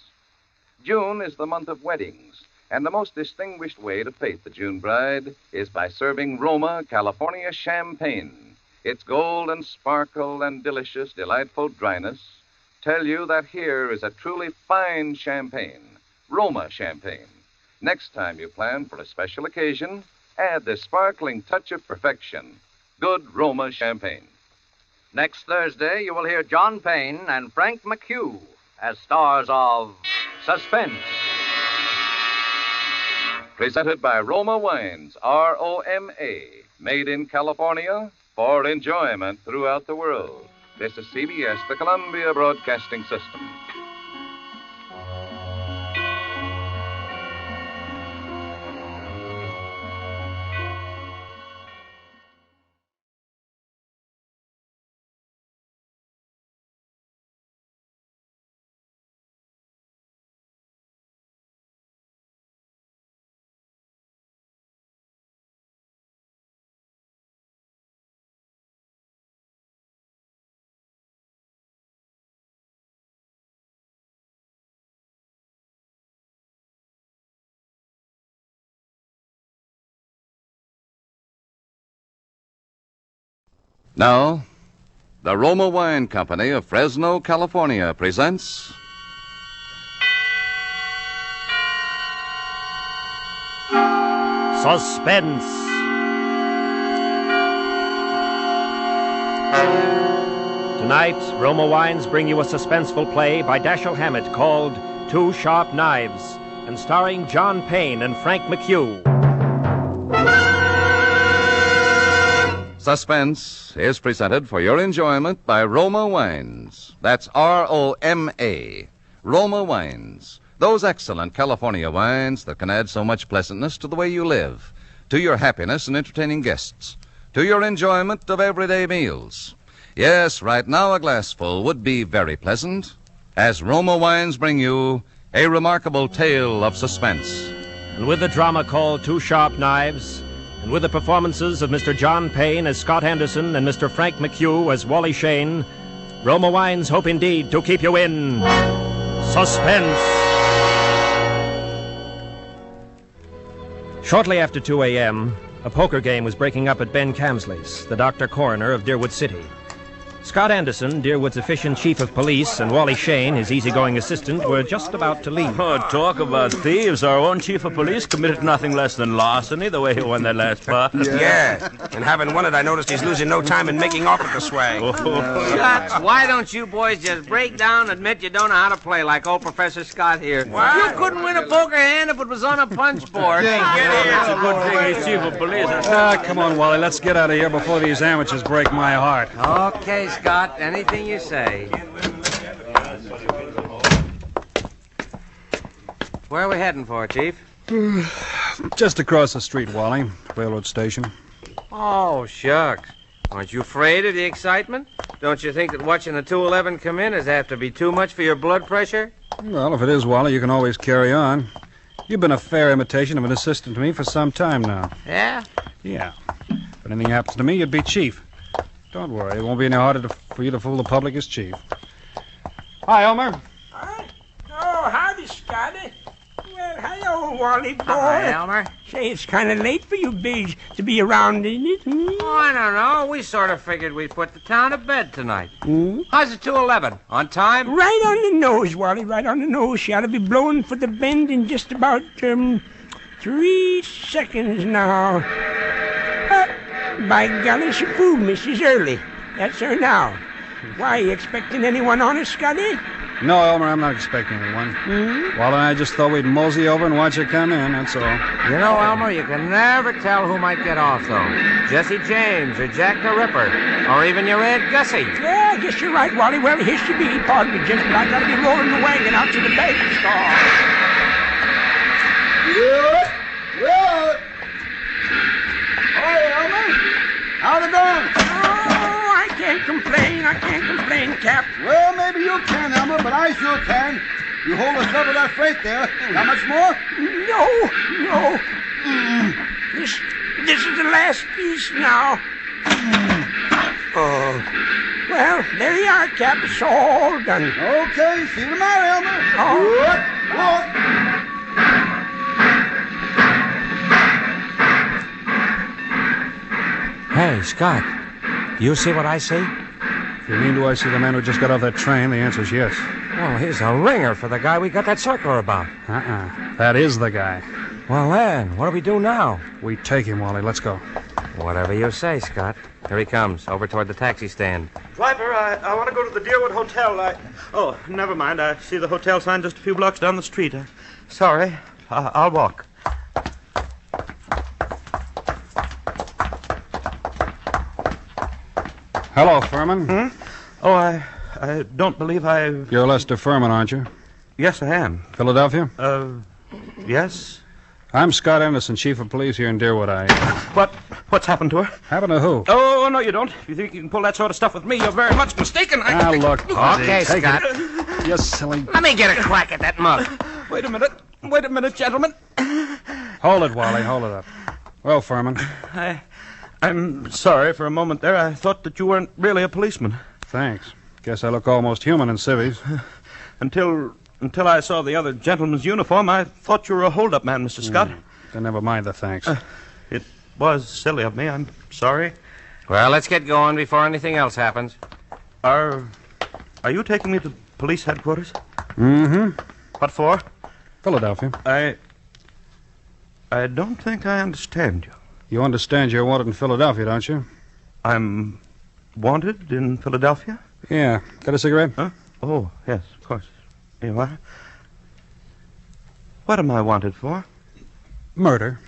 June is the month of weddings, and the most distinguished way to fate the June bride is by serving Roma California champagne. Its gold and sparkle and delicious, delightful dryness tell you that here is a truly fine champagne, Roma champagne. Next time you plan for a special occasion, add this sparkling touch of perfection, good Roma champagne. Next Thursday, you will hear John Payne and Frank McHugh as stars of Suspense. Presented by Roma Wines, R-O-M-A, made in California for enjoyment throughout the world. This is CBS, the Columbia Broadcasting System. Now, the Roma Wine Company of Fresno, California presents Suspense. Tonight, Roma Wines bring you a suspenseful play by Dashiell Hammett called Two Sharp Knives, and starring John Payne and Frank McHugh. Suspense is presented for your enjoyment by Roma Wines. That's R-O-M-A. Roma Wines. Those excellent California wines that can add so much pleasantness to the way you live, to your happiness in entertaining guests, to your enjoyment of everyday meals. Yes, right now a glassful would be very pleasant, as Roma Wines bring you a remarkable tale of suspense. And with the drama called Two Sharp Knives, and with the performances of Mr. John Payne as Scott Henderson and Mr. Frank McHugh as Wally Shane, Roma Wines hope indeed to keep you in suspense. Shortly after 2 a.m., a poker game was breaking up at Ben Camsley's, the doctor coroner of Deerwood City. Scott Anderson, Deerwood's efficient chief of police, and Wally Shane, his easygoing assistant, were just about to leave. Oh, talk about thieves. Our own chief of police committed nothing less than larceny the way he won that last pot. Yeah. And having won it, I noticed he's losing no time in making off with the swag. Shucks, why don't you boys just break down and admit you don't know how to play like old Professor Scott here? What? You couldn't win a poker hand if it was on a punch board. Get here. It's a good thing he's chief of police. Come on, Wally. Let's get out of here before these amateurs break my heart. Okay, Scott. Anything you say. Where are we heading for, Chief? Just across the street, Wally. Railroad station. Oh, shucks. Aren't you afraid of the excitement? Don't you think that watching the 211 come in is apt to be too much for your blood pressure? Well, if it is, Wally, you can always carry on. You've been a fair imitation of an assistant to me for some time now. Yeah? Yeah. If anything happens to me, you'd be chief. Don't worry. It won't be any harder for you to fool the public as chief. Hi, Elmer. Huh? Oh, howdy, Scotty. Well, hello, Wally boy. Hi, Elmer. Say, it's kind of late for you bigs to be around, isn't it? Oh, I don't know. We sort of figured we'd put the town to bed tonight. How's the 211? On time? Right on the nose, Wally, right on the nose. She ought to be blowing for the bend in just about 3 seconds now. By golly, she fooled me. She's early. That's her now. Why, you expecting anyone on us, Scotty? No, Elmer, I'm not expecting anyone. Wally and I just thought we'd mosey over and watch her come in, that's all. You know, Elmer, you can never tell who might get off, though. Jesse James or Jack the Ripper, or even your Aunt Gussie. Yeah, I guess you're right, Wally. Well, here she be. Pardon me, Jess, but I gotta be rolling the wagon out to the baby store. Good. Hey, Elmer. How's it going? Oh, I can't complain, Cap. Well, maybe you can, Elmer, but I sure can. You hold us up with that freight there. How much more? No. This is the last piece now. Oh. Well, there you are, Cap. It's all done. Okay, see you tomorrow, Elmer. Oh. Hey, Scott, do you see what I see? If you mean do I see the man who just got off that train, the answer's yes. Well, he's a ringer for the guy we got that circler about. That is the guy. Well, then, what do we do now? We take him, Wally. Let's go. Whatever you say, Scott. Here he comes, over toward the taxi stand. Driver, I want to go to the Deerwood Hotel. Oh, never mind. I see the hotel sign just a few blocks down the street. Sorry. I'll walk. Hello, Furman. Oh, I don't believe I've... You're Lester Furman, aren't you? Yes, I am. Philadelphia? Yes. I'm Scott Anderson, chief of police here in Deerwood. What's happened to her? Happened to who? Oh, no, you don't. If you think you can pull that sort of stuff with me, you're very much mistaken. Look. Okay, Scott. You silly... Let me get a crack at that mug. Wait a minute, gentlemen. Hold it, Wally. Hold it up. Well, Furman. I'm sorry for a moment there. I thought that you weren't really a policeman. Thanks. Guess I look almost human in civvies. Until I saw the other gentleman's uniform, I thought you were a hold-up man, Mr. Scott. Then never mind the thanks. It was silly of me. I'm sorry. Well, let's get going before anything else happens. Are you taking me to police headquarters? Mm-hmm. What for? Philadelphia. I don't think I understand you. You understand you're wanted in Philadelphia, don't you? I'm wanted in Philadelphia? Yeah. Got a cigarette? Huh? Oh, yes, of course. Here you are. What am I wanted for? Murder.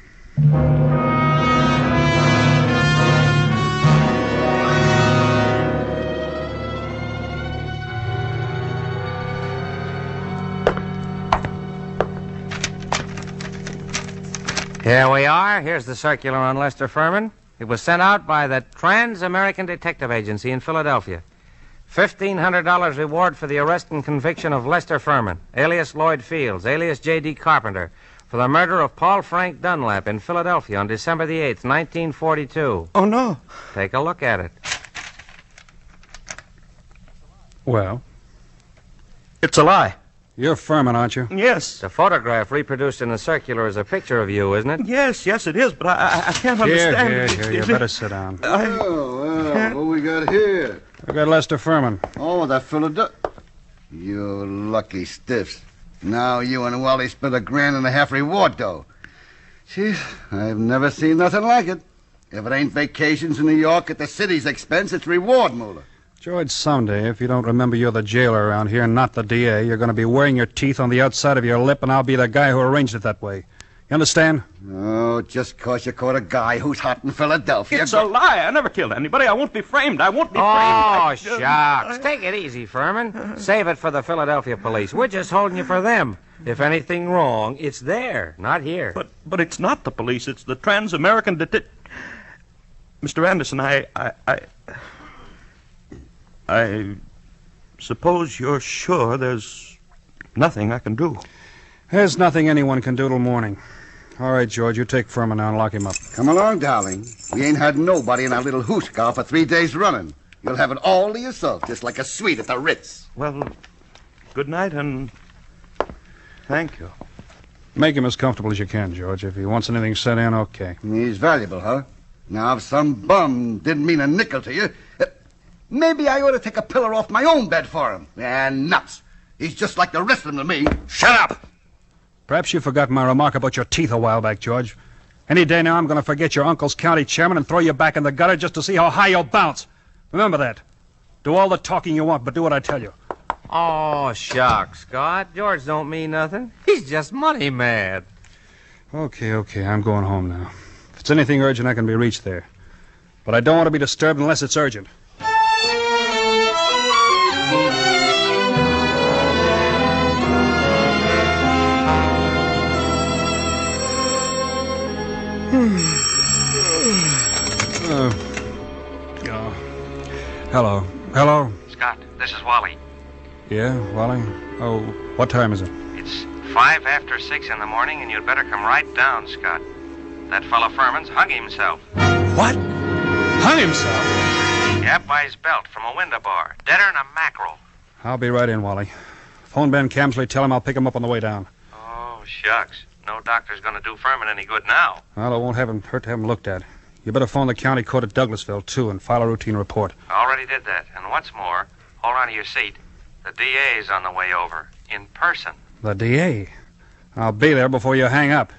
Here we are. Here's the circular on Lester Furman. It was sent out by the Trans-American Detective Agency in Philadelphia. $1,500 reward for the arrest and conviction of Lester Furman, alias Lloyd Fields, alias J.D. Carpenter, for the murder of Paul Frank Dunlap in Philadelphia on December the 8th, 1942. Oh, no. Take a look at it. Well? It's a lie. You're Furman, aren't you? Yes. The photograph reproduced in the circular is a picture of you, isn't it? Yes, it is, but I can't understand. Here, you better sit down. Well, what we got here? We got Lester Furman. Oh, that Philadelphia. You lucky stiffs. Now you and Wally spent $1.50 reward, though. Jeez, I've never seen nothing like it. If it ain't vacations in New York at the city's expense, it's reward, Moolah. George, someday, if you don't remember you're the jailer around here and not the DA, you're going to be wearing your teeth on the outside of your lip, and I'll be the guy who arranged it that way. You understand? Oh, just 'cause you caught a guy who's hot in Philadelphia. It's a lie. I never killed anybody. I won't be framed. I won't be framed. Oh, shucks. Take it easy, Furman. Save it for the Philadelphia police. We're just holding you for them. If anything wrong, it's there, not here. But it's not the police. It's the Trans-American Detective... Mr. Anderson, I suppose you're sure there's nothing I can do. There's nothing anyone can do till morning. All right, George, you take Furman now and lock him up. Come along, darling. We ain't had nobody in our little hoosh-car for 3 days running. You'll have it all to yourself, just like a suite at the Ritz. Well, good night, and thank you. Make him as comfortable as you can, George. If he wants anything sent in, okay. He's valuable, huh? Now, if some bum didn't mean a nickel to you, maybe I ought to take a pillar off my own bed for him. And nuts. He's just like the rest of them to me. Shut up! Perhaps you forgot my remark about your teeth a while back, George. Any day now I'm going to forget your uncle's county chairman and throw you back in the gutter just to see how high you'll bounce. Remember that. Do all the talking you want, but do what I tell you. Oh, shucks, Scott. George don't mean nothing. He's just money mad. Okay, I'm going home now. If it's anything urgent, I can be reached there. But I don't want to be disturbed unless it's urgent. Hello? Scott, this is Wally. Yeah, Wally? Oh, what time is it? It's 5 after 6 in the morning, and you'd better come right down, Scott. That fellow Furman's hung himself. What? Hung himself? Yep, by his belt from a window bar. Deader than a mackerel. I'll be right in, Wally. Phone Ben Camsley, tell him I'll pick him up on the way down. Oh, shucks. No doctor's going to do Furman any good now. Well, it won't hurt to have him looked at. You better phone the county court at Douglasville, too, and file a routine report. I already did that. And what's more, hold on to your seat. The DA's on the way over, in person. The DA? I'll be there before you hang up.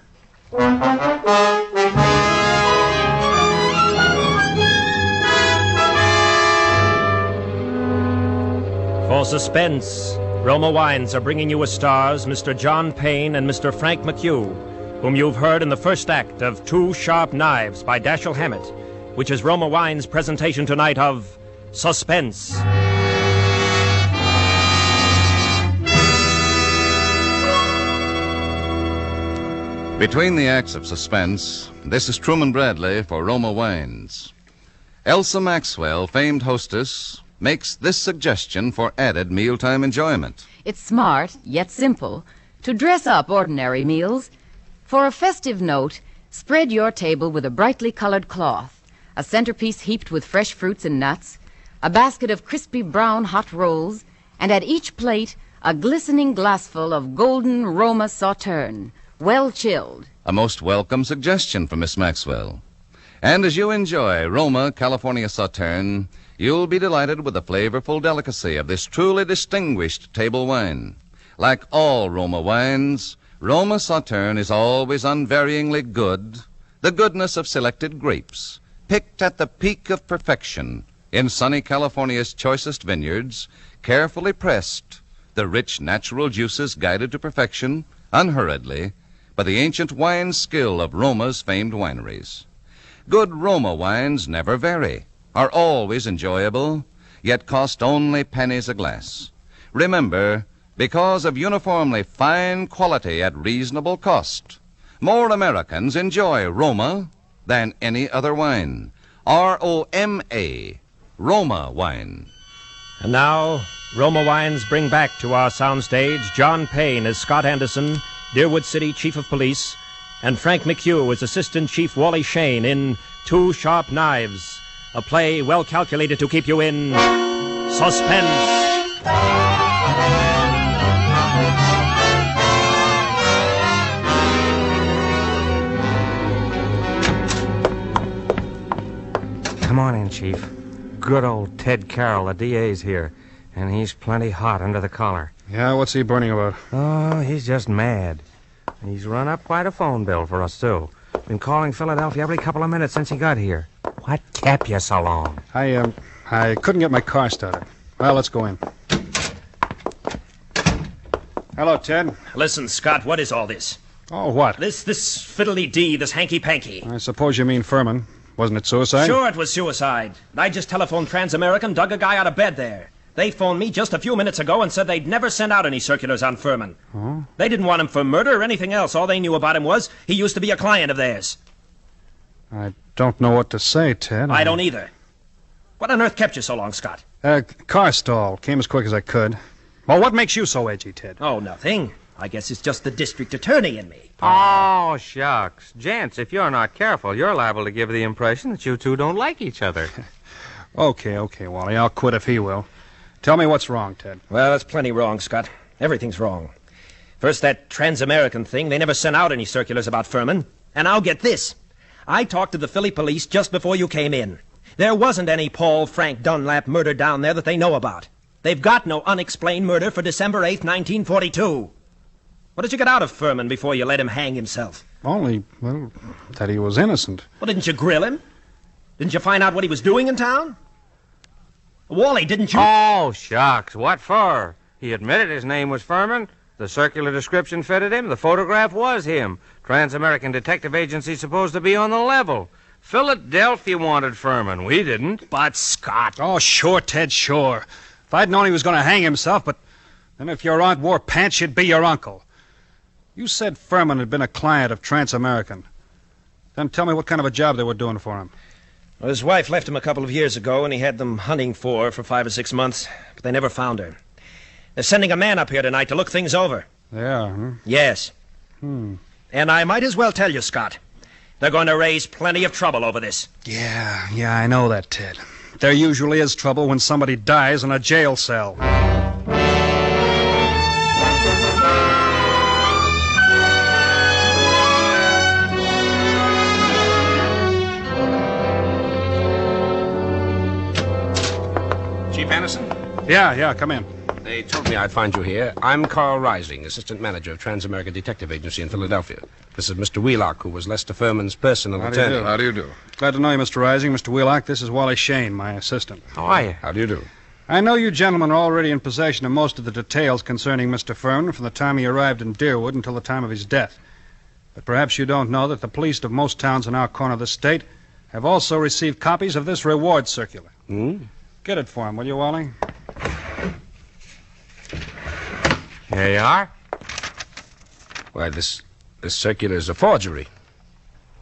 For Suspense, Roma Wines are bringing you as stars Mr. John Payne and Mr. Frank McHugh, whom you've heard in the first act of Two Sharp Knives by Dashiell Hammett, which is Roma Wines' presentation tonight of Suspense. Between the acts of Suspense, this is Truman Bradley for Roma Wines. Elsa Maxwell, famed hostess, makes this suggestion for added mealtime enjoyment. It's smart, yet simple, to dress up ordinary meals. For a festive note, spread your table with a brightly colored cloth, a centerpiece heaped with fresh fruits and nuts, a basket of crispy brown hot rolls, and at each plate a glistening glassful of golden Roma Sauterne, well chilled. A most welcome suggestion from Miss Maxwell. And as you enjoy Roma California Sauterne, you'll be delighted with the flavorful delicacy of this truly distinguished table wine. Like all Roma wines, Roma Sauterne is always unvaryingly good, the goodness of selected grapes, picked at the peak of perfection in sunny California's choicest vineyards, carefully pressed, the rich natural juices guided to perfection, unhurriedly, by the ancient wine skill of Roma's famed wineries. Good Roma wines never vary, are always enjoyable, yet cost only pennies a glass. Remember, because of uniformly fine quality at reasonable cost, more Americans enjoy Roma than any other wine. R-O-M-A, Roma wine. And now, Roma Wines bring back to our soundstage John Payne as Scott Anderson, Deerwood City Chief of Police, and Frank McHugh as Assistant Chief Wally Shane in Two Sharp Knives, a play well calculated to keep you in suspense. Come on in, Chief. Good old Ted Carroll, the DA's here, and he's plenty hot under the collar. Yeah, what's he burning about? Oh, he's just mad. He's run up quite a phone bill for us, too. Been calling Philadelphia every couple of minutes since he got here. What kept you so long? I couldn't get my car started. Well, let's go in. Hello, Ted. Listen, Scott, what is all this? Oh, what? This fiddly-dee, this hanky-panky. I suppose you mean Furman. Wasn't it suicide? Sure, it was suicide. I just telephoned Trans-American, dug a guy out of bed there. They phoned me just a few minutes ago and said they'd never sent out any circulars on Furman. Oh? They didn't want him for murder or anything else. All they knew about him was he used to be a client of theirs. I don't know what to say, Ted. I don't either. What on earth kept you so long, Scott? Car stall. Came as quick as I could. Well, what makes you so edgy, Ted? Oh, nothing. I guess it's just the district attorney in me. Oh, shucks. Gents, if you're not careful, you're liable to give the impression that you two don't like each other. Okay, Wally. I'll quit if he will. Tell me what's wrong, Ted. Well, that's plenty wrong, Scott. Everything's wrong. First, that Trans-American thing. They never sent out any circulars about Furman. And now get this. I talked to the Philly police just before you came in. There wasn't any Paul Frank Dunlap murder down there that they know about. They've got no unexplained murder for December 8th, 1942. What did you get out of Furman before you let him hang himself? Only, that he was innocent. Well, didn't you grill him? Didn't you find out what he was doing in town? Wally, didn't you? Oh, shucks. What for? He admitted his name was Furman. The circular description fitted him. The photograph was him. Trans-American Detective Agency supposed to be on the level. Philadelphia wanted Furman. We didn't. But, Scott... Oh, sure, Ted, sure. If I'd known he was going to hang himself, but then if your aunt wore pants, she'd be your uncle. You said Furman had been a client of Trans-American. Then tell me what kind of a job they were doing for him. Well, his wife left him a couple of years ago, and he had them hunting for her for 5 or 6 months, but they never found her. They're sending a man up here tonight to look things over. They are, huh? Yes. And I might as well tell you, Scott, they're going to raise plenty of trouble over this. Yeah, I know that, Ted. There usually is trouble when somebody dies in a jail cell. Chief Anderson? Yeah, come in. They told me I'd find you here. I'm Carl Rising, Assistant Manager of Trans-American Detective Agency in Philadelphia. This is Mr. Wheelock, who was Lester Furman's personal attorney. How do you do? Glad to know you, Mr. Rising. Mr. Wheelock, this is Wally Shane, my assistant. How are you? How do you do? I know you gentlemen are already in possession of most of the details concerning Mr. Furman from the time he arrived in Deerwood until the time of his death. But perhaps you don't know that the police of most towns in our corner of the state have also received copies of this reward circular. Get it for him, will you, Wally? Here you are. Why, this circular is a forgery.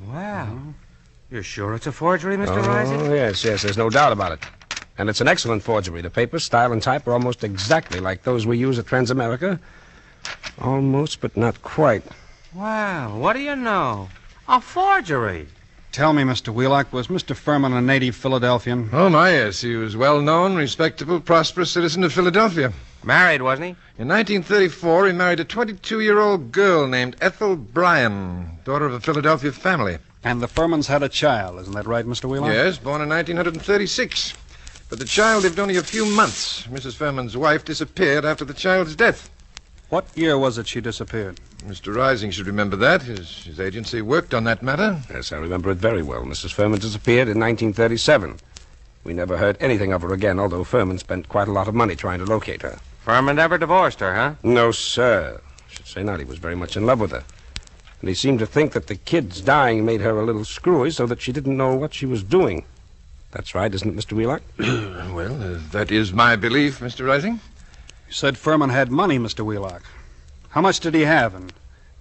Wow. You're sure it's a forgery, Mr. Rising? Oh, yes, there's no doubt about it. And it's an excellent forgery. The paper, style, and type are almost exactly like those we use at Transamerica. Almost, but not quite. Wow, what do you know? A forgery. Tell me, Mr. Wheelock, was Mr. Furman a native Philadelphian? Oh, my, yes. He was well-known, respectable, prosperous citizen of Philadelphia. Married, wasn't he? In 1934, he married a 22-year-old girl named Ethel Bryan, daughter of a Philadelphia family. And the Furmans had a child, isn't that right, Mr. Wheelock? Yes, born in 1936. But the child lived only a few months. Mrs. Furman's wife disappeared after the child's death. What year was it she disappeared? Mr. Rising should remember that. His agency worked on that matter. Yes, I remember it very well. Mrs. Furman disappeared in 1937. We never heard anything of her again, although Furman spent quite a lot of money trying to locate her. Furman never divorced her, huh? No, sir. I should say not. He was very much in love with her. And he seemed to think that the kid's dying made her a little screwy so that she didn't know what she was doing. That's right, isn't it, Mr. Wheelock? Well, that is my belief, Mr. Rising. You said Furman had money, Mr. Wheelock. How much did he have, and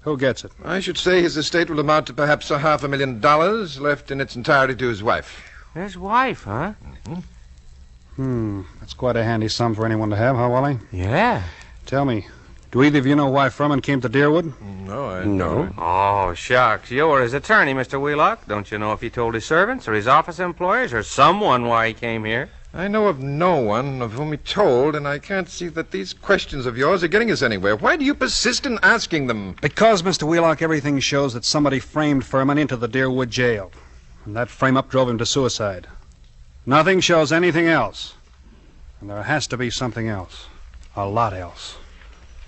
who gets it? I should say his estate will amount to perhaps $500,000 left in its entirety to his wife. His wife, huh? That's quite a handy sum for anyone to have, huh, Wally? Yeah. Tell me, do either of you know why Furman came to Deerwood? No, Oh, shucks. You were his attorney, Mr. Wheelock. Don't you know if he told his servants or his office employees or someone why he came here? I know of no one of whom he told, and I can't see that these questions of yours are getting us anywhere. Why do you persist in asking them? Because, Mr. Wheelock, everything shows that somebody framed Furman into the Deerwood jail. And that frame-up drove him to suicide. Nothing shows anything else. And there has to be something else. A lot else.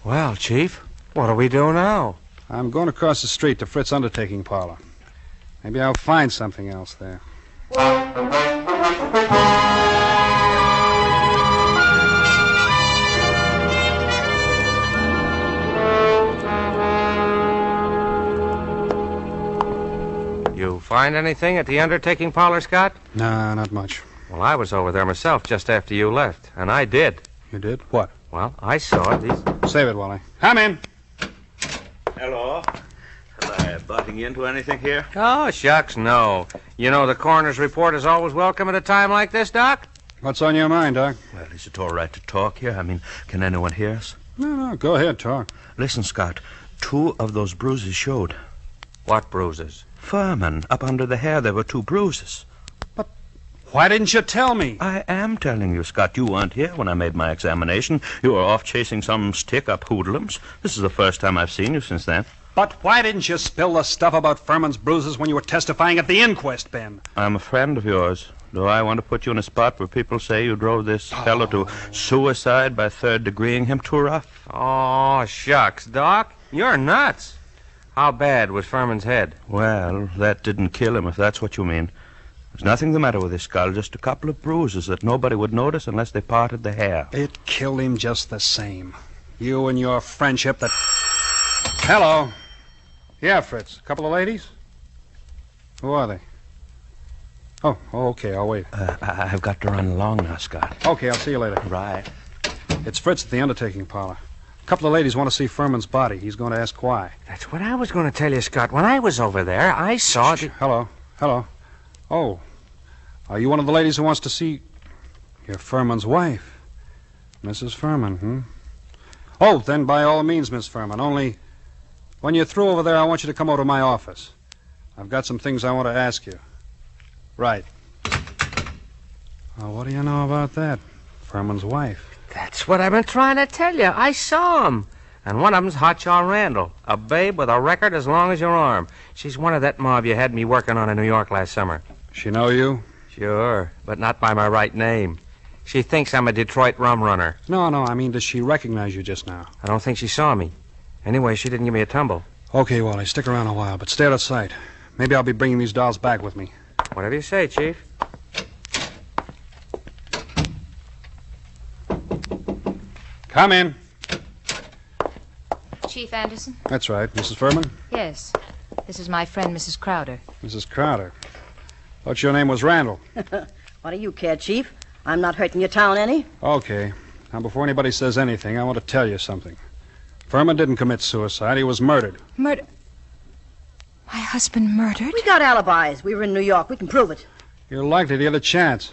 Well, Chief, what do we do now? I'm going across the street to Fritz's undertaking parlor. Maybe I'll find something else there. You find anything at the undertaking parlor, Scott? No, not much. Well, I was over there myself just after you left, and I did. You did? What? Well, I saw it. Save it, Wally. Come in. Hello. Am I butting into anything here? Oh, shucks, no. You know the coroner's report is always welcome at a time like this, Doc? What's on your mind, Doc? Well, is it all right to talk here? I mean, can anyone hear us? No, go ahead, talk. Listen, Scott, 2 of those bruises showed. What bruises? Furman, up under the hair, there were 2 bruises. But why didn't you tell me? I am telling you, Scott. You weren't here when I made my examination. You were off chasing some stick-up hoodlums. This is the first time I've seen you since then. But why didn't you spill the stuff about Furman's bruises when you were testifying at the inquest, Ben? I'm a friend of yours. Do I want to put you in a spot where people say you drove this fellow to suicide by third-degreeing him too rough? Oh, shucks, Doc. You're nuts. How bad was Furman's head? Well, that didn't kill him, if that's what you mean. There's nothing the matter with his skull, just a couple of bruises that nobody would notice unless they parted the hair. It killed him just the same. You and your friendship that... Hello. Yeah, Fritz. A couple of ladies? Who are they? Oh, okay, I'll wait. I've got to run along now, Scott. Okay, I'll see you later. Right. It's Fritz at the undertaking parlor. A couple of ladies want to see Furman's body. He's going to ask why. That's what I was going to tell you, Scott. When I was over there, I saw... Hello. Oh, are you one of the ladies who wants to see... You're Furman's wife. Mrs. Furman, Oh, then by all means, Miss Furman. Only when you're through over there, I want you to come over to my office. I've got some things I want to ask you. Right. Well, what do you know about that? Furman's wife. That's what I've been trying to tell you. I saw him. And one of them's Hotshot Randall, a babe with a record as long as your arm. She's one of that mob you had me working on in New York last summer. She know you? Sure, but not by my right name. She thinks I'm a Detroit rum runner. No, I mean, does she recognize you just now? I don't think she saw me. Anyway, she didn't give me a tumble. Okay, Wally, stick around a while, but stay out of sight. Maybe I'll be bringing these dolls back with me. Whatever you say, Chief. Come in. Chief Anderson? That's right. Mrs. Furman? Yes. This is my friend, Mrs. Crowder. Mrs. Crowder. Thought your name was Randall. What do you care, Chief? I'm not hurting your town any. Okay. Now, before anybody says anything, I want to tell you something. Furman didn't commit suicide. He was murdered. Murder? My husband murdered? We got alibis. We were in New York. We can prove it. You're likely to get a chance.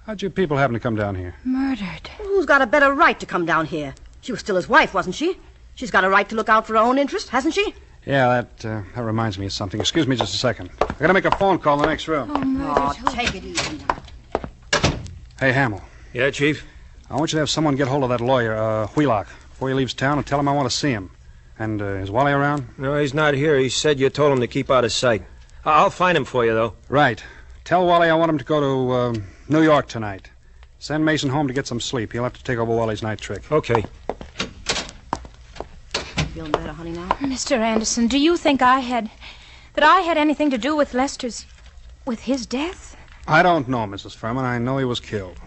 How'd you people happen to come down here? Murdered. Who's got a better right to come down here? She was still his wife, wasn't she? She's got a right to look out for her own interest, hasn't she? Yeah, that reminds me of something. Excuse me just a second. I gotta make a phone call in the next room. Oh, take it easy now. Hey, Hamill. Yeah, Chief? I want you to have someone get hold of that lawyer, Wheelock, before he leaves town and tell him I want to see him. And is Wally around? No, he's not here. He said you told him to keep out of sight. I'll find him for you, though. Right. Tell Wally I want him to go to New York tonight. Send Mason home to get some sleep. He'll have to take over Wally's night trick. Okay. Feeling better, honey, now? Mr. Anderson, do you think I had anything to do with with his death? I don't know, Mrs. Furman. I know he was killed.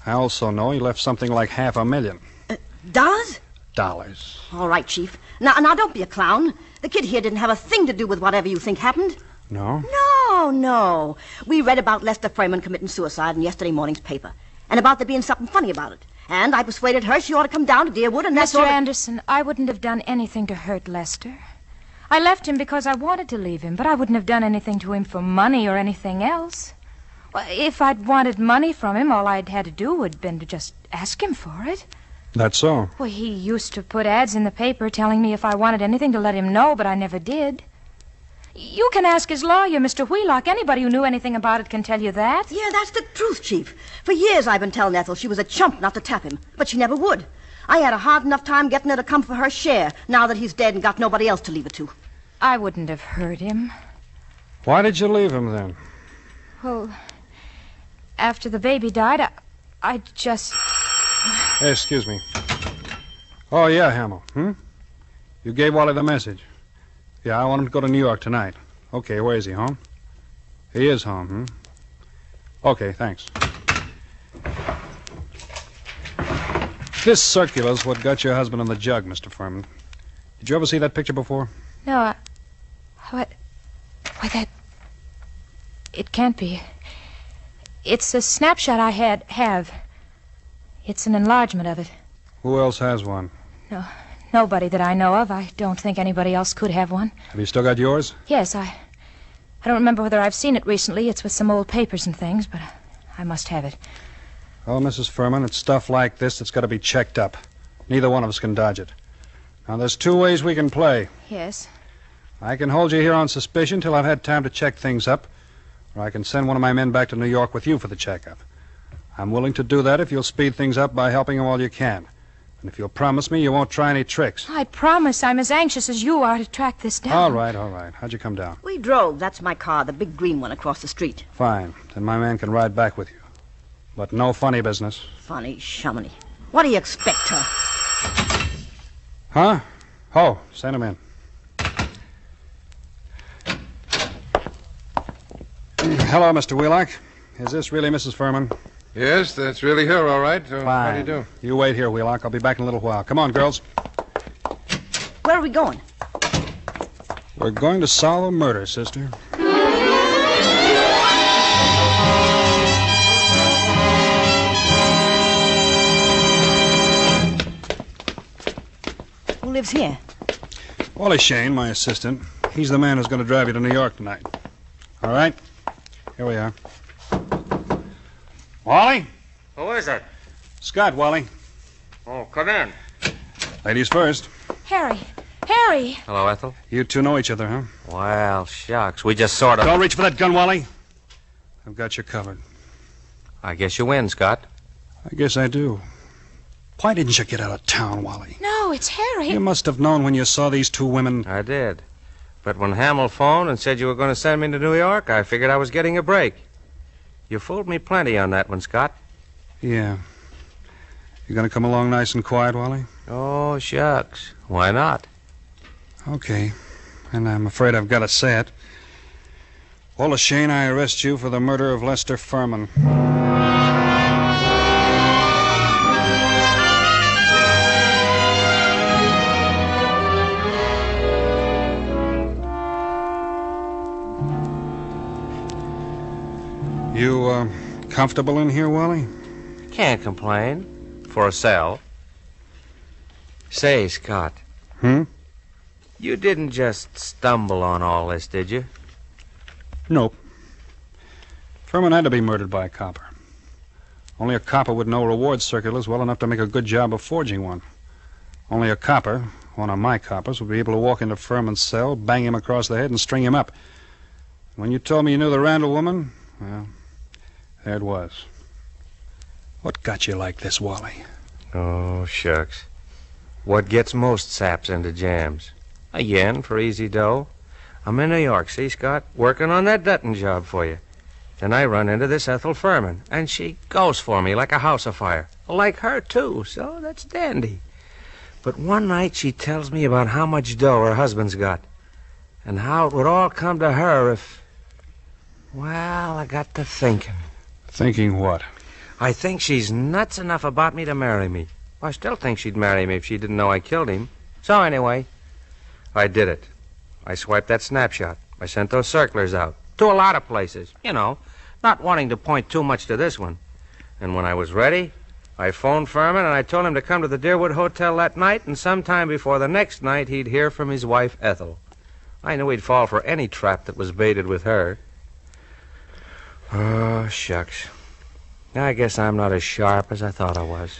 I also know he left something like $500,000. Dollars? Dollars. All right, Chief. Now, don't be a clown. The kid here didn't have a thing to do with whatever you think happened. No? No. We read about Lester Furman committing suicide in yesterday morning's paper, and about there being something funny about it. And I persuaded her she ought to come down to Deerwood, and that's all. Mr. Anderson, I wouldn't have done anything to hurt Lester. I left him because I wanted to leave him, but I wouldn't have done anything to him for money or anything else. Well, if I'd wanted money from him, all I'd had to do would have been to just ask him for it. That's so. Well, he used to put ads in the paper telling me if I wanted anything to let him know, but I never did. You can ask his lawyer, Mr. Wheelock. Anybody who knew anything about it can tell you that. Yeah, that's the truth, Chief. For years I've been telling Ethel she was a chump not to tap him, but she never would. I had a hard enough time getting her to come for her share, now that he's dead and got nobody else to leave it to. I wouldn't have hurt him. Why did you leave him, then? Well, after the baby died, I just... Hey, excuse me. Oh, yeah, Hamill. You gave Wally the message. Yeah, I want him to go to New York tonight. Okay, where is he, home? He is home, Okay, thanks. This circular's what got your husband in the jug, Mr. Furman. Did you ever see that picture before? No, Why, that... It can't be. It's a snapshot I have. It's an enlargement of it. Who else has one? No, nobody that I know of. I don't think anybody else could have one. Have you still got yours? Yes, I don't remember whether I've seen it recently. It's with some old papers and things, but I must have it. Oh, Mrs. Furman, it's stuff like this that's got to be checked up. Neither one of us can dodge it. Now, there's two ways we can play. Yes. I can hold you here on suspicion till I've had time to check things up, or I can send one of my men back to New York with you for the checkup. I'm willing to do that if you'll speed things up by helping him all you can. And if you'll promise me you won't try any tricks. I promise. I'm as anxious as you are to track this down. All right. How'd you come down? We drove. That's my car, the big green one across the street. Fine. Then my man can ride back with you. But no funny business. Funny shumminy. What do you expect, her? Huh? Oh, send him in. Hello, Mr. Wheelock. Is this really Mrs. Furman? Yes, that's really her, all right. Fine. How do you do? You wait here, Wheelock. I'll be back in a little while. Come on, girls. Where are we going? We're going to solve a murder, sister. Who lives here? Wally Shane, my assistant. He's the man who's going to drive you to New York tonight. All right? Here we are. Wally? Who is it? Scott, Wally. Oh, come in. Ladies first. Harry! Hello, Ethel. You two know each other, huh? Well, shucks. We just sort of... Don't reach for that gun, Wally. I've got you covered. I guess you win, Scott. I guess I do. Why didn't you get out of town, Wally? No, it's Harry. You must have known when you saw these two women. I did. But when Hamill phoned and said you were going to send me to New York, I figured I was getting a break. You fooled me plenty on that one, Scott. Yeah. You going to come along nice and quiet, Wally? Oh, shucks. Why not? Okay. And I'm afraid I've got to say it. Wally Shane, I arrest you for the murder of Lester Furman. You, comfortable in here, Wally? Can't complain. For a cell. Say, Scott. You didn't just stumble on all this, did you? Nope. Furman had to be murdered by a copper. Only a copper would know reward circulars well enough to make a good job of forging one. Only a copper, one of my coppers, would be able to walk into Furman's cell, bang him across the head, and string him up. When you told me you knew the Randall woman, well, there it was. What got you like this, Wally? Oh, shucks. What gets most saps into jams? A yen for easy dough. I'm in New York, see, Scott? Working on that Dutton job for you. Then I run into this Ethel Furman, and she goes for me like a house afire. Like her, too, so that's dandy. But one night she tells me about how much dough her husband's got, and how it would all come to her if... Well, I got to thinking. Thinking what? I think she's nuts enough about me to marry me. I still think she'd marry me if she didn't know I killed him. So anyway, I did it. I swiped that snapshot. I sent those circulars out to a lot of places, you know, not wanting to point too much to this one. And when I was ready, I phoned Furman and I told him to come to the Deerwood Hotel that night, and sometime before the next night he'd hear from his wife, Ethel. I knew he'd fall for any trap that was baited with her. Oh, shucks. I guess I'm not as sharp as I thought I was.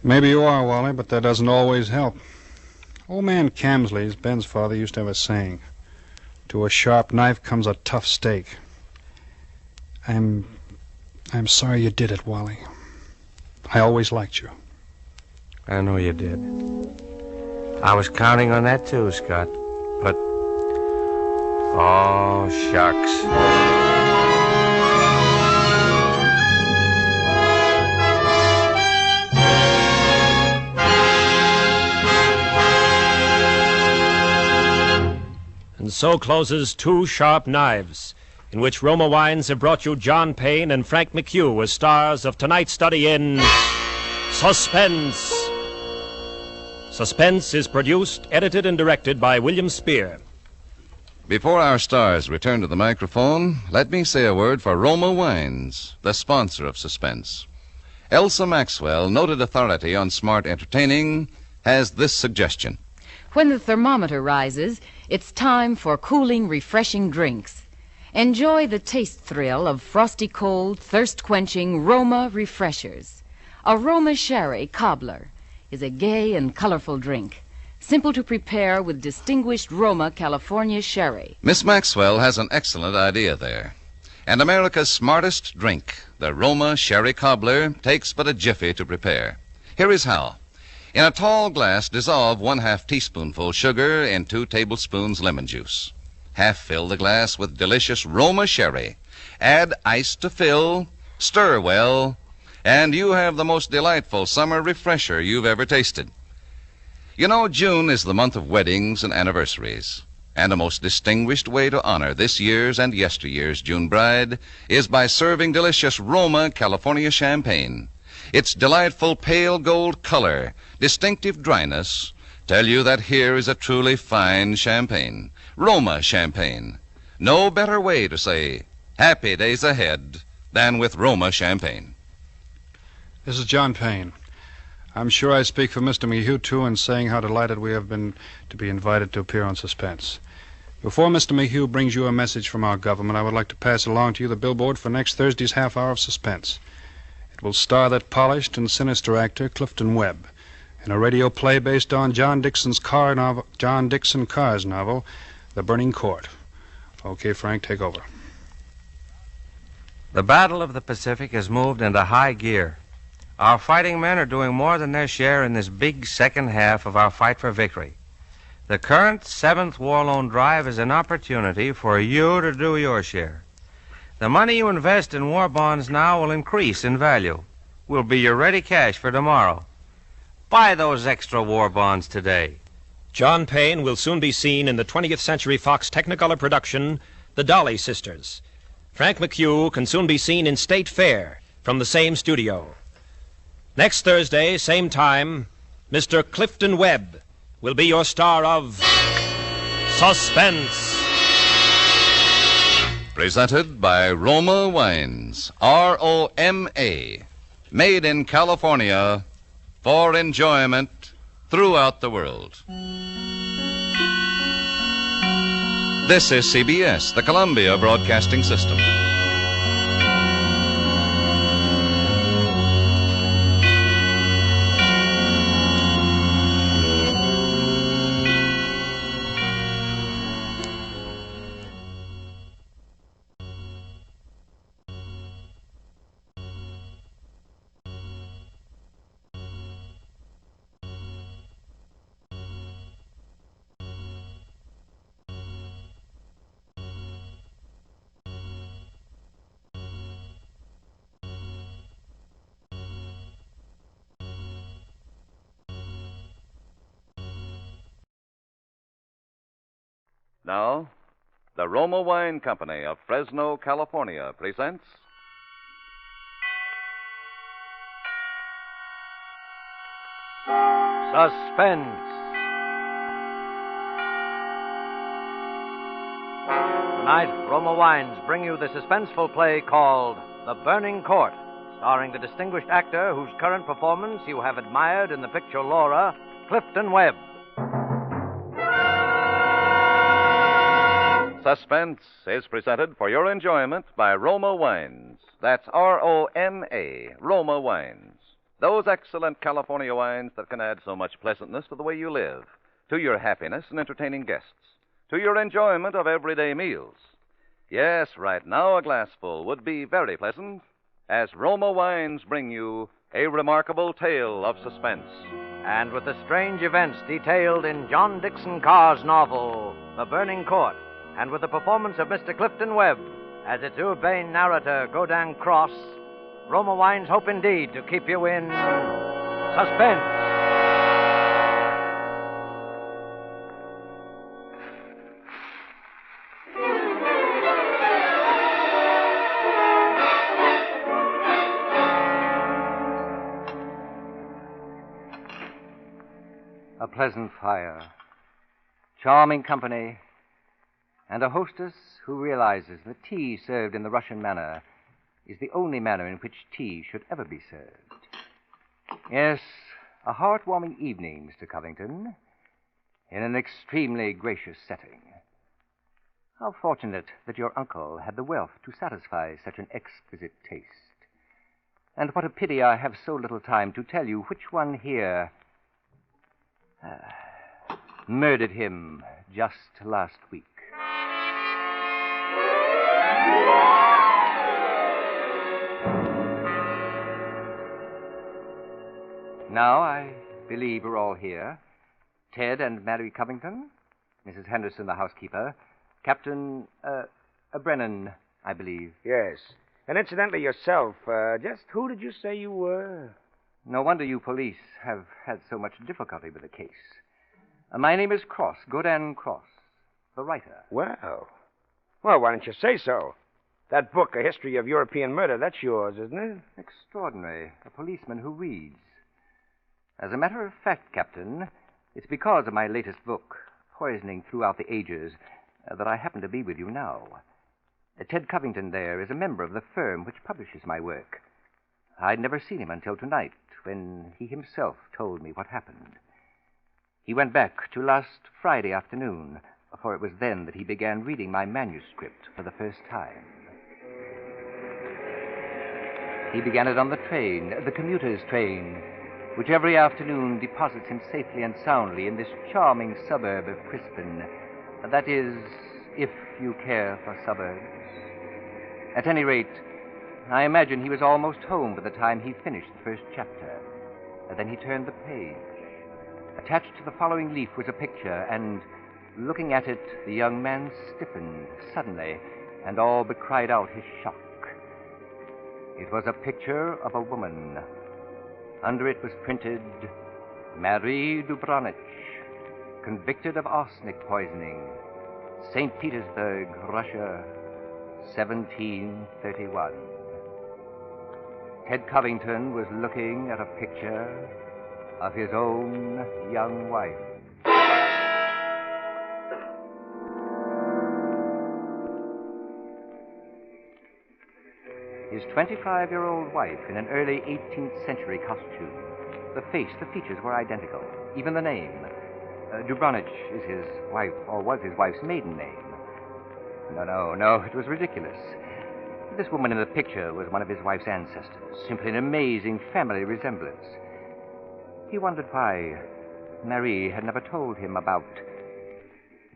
Maybe you are, Wally, but that doesn't always help. Old man Camsley's, Ben's father, used to have a saying. To a sharp knife comes a tough steak. I'm sorry you did it, Wally. I always liked you. I know you did. I was counting on that too, Scott. But... oh, shucks. And so closes Two Sharp Knives, in which Roma Wines have brought you John Payne and Frank McHugh as stars of tonight's study in Suspense. Suspense is produced, edited, and directed by William Spear. Before our stars return to the microphone, let me say a word for Roma Wines, the sponsor of Suspense. Elsa Maxwell, noted authority on smart entertaining, has this suggestion. When the thermometer rises, it's time for cooling, refreshing drinks. Enjoy the taste thrill of frosty cold, thirst-quenching Roma refreshers. A Roma Sherry Cobbler is a gay and colorful drink, simple to prepare with distinguished Roma California Sherry. Miss Maxwell has an excellent idea there. And America's smartest drink, the Roma Sherry Cobbler, takes but a jiffy to prepare. Here is how. In a tall glass, dissolve 1/2 teaspoonful sugar in 2 tablespoons lemon juice. Half fill the glass with delicious Roma Sherry. Add ice to fill, stir well, and you have the most delightful summer refresher you've ever tasted. You know, June is the month of weddings and anniversaries, and a most distinguished way to honor this year's and yesteryear's June bride is by serving delicious Roma California champagne. Its delightful pale gold color, distinctive dryness, tell you that here is a truly fine champagne. Roma champagne. No better way to say happy days ahead than with Roma champagne. This is John Payne. I'm sure I speak for Mr. McHugh, too, in saying how delighted we have been to be invited to appear on Suspense. Before Mr. McHugh brings you a message from our government, I would like to pass along to you the billboard for next Thursday's half hour of Suspense. It will star that polished and sinister actor, Clifton Webb, in a radio play based on John Dixon Carr's novel, The Burning Court. Okay, Frank, take over. The Battle of the Pacific has moved into high gear. Our fighting men are doing more than their share in this big second half of our fight for victory. The current 7th War Loan Drive is an opportunity for you to do your share. The money you invest in war bonds now will increase in value. Will be your ready cash for tomorrow. Buy those extra war bonds today. John Payne will soon be seen in the 20th Century Fox Technicolor production, The Dolly Sisters. Frank McHugh can soon be seen in State Fair from the same studio. Next Thursday, same time, Mr. Clifton Webb will be your star of Suspense. Presented by Roma Wines, R-O-M-A, made in California for enjoyment throughout the world. This is CBS, the Columbia Broadcasting System. Now, the Roma Wine Company of Fresno, California presents Suspense. Tonight, Roma Wines bring you the suspenseful play called The Burning Court, starring the distinguished actor whose current performance you have admired in the picture Laura, Clifton Webb. Suspense is presented for your enjoyment by Roma Wines. That's Roma, Roma Wines. Those excellent California wines that can add so much pleasantness to the way you live, to your happiness in entertaining guests, to your enjoyment of everyday meals. Yes, right now a glassful would be very pleasant, as Roma Wines bring you a remarkable tale of suspense. And with the strange events detailed in John Dixon Carr's novel, The Burning Court, and with the performance of Mr. Clifton Webb as its urbane narrator, Godin Cross, Roma Wines hope indeed to keep you in suspense. A pleasant fire, charming company, and a hostess who realizes that tea served in the Russian manner is the only manner in which tea should ever be served. Yes, a heartwarming evening, Mr. Covington, in an extremely gracious setting. How fortunate that your uncle had the wealth to satisfy such an exquisite taste. And what a pity I have so little time to tell you which one here murdered him just last week. Now, I believe we're all here. Ted and Mary Covington, Mrs. Henderson, the housekeeper, Captain, Brennan, I believe. Yes. And incidentally, yourself, just who did you say you were? No wonder you police have had so much difficulty with the case. My name is Cross, Godin Cross, the writer. Well, why don't you say so? That book, A History of European Murder, that's yours, isn't it? Extraordinary. A policeman who reads. As a matter of fact, Captain, it's because of my latest book, Poisoning Throughout the Ages, that I happen to be with you now. Ted Covington there is a member of the firm which publishes my work. I'd never seen him until tonight, when he himself told me what happened. He went back to last Friday afternoon, for it was then that he began reading my manuscript for the first time. He began it on the train, the commuter's train, which every afternoon deposits him safely and soundly in this charming suburb of Crispin. That is, if you care for suburbs. At any rate, I imagine he was almost home by the time he finished the first chapter. Then he turned the page. Attached to the following leaf was a picture, and looking at it, the young man stiffened suddenly and all but cried out his shock. It was a picture of a woman. Under it was printed, Marie Dubranich, convicted of arsenic poisoning, St. Petersburg, Russia, 1731. Ted Covington was looking at a picture of his own young wife. His 25-year-old wife in an early 18th century costume. The face, the features were identical. Even the name. Dubranich is his wife, or was his wife's maiden name. No, it was ridiculous. This woman in the picture was one of his wife's ancestors. Simply an amazing family resemblance. He wondered why Marie had never told him about.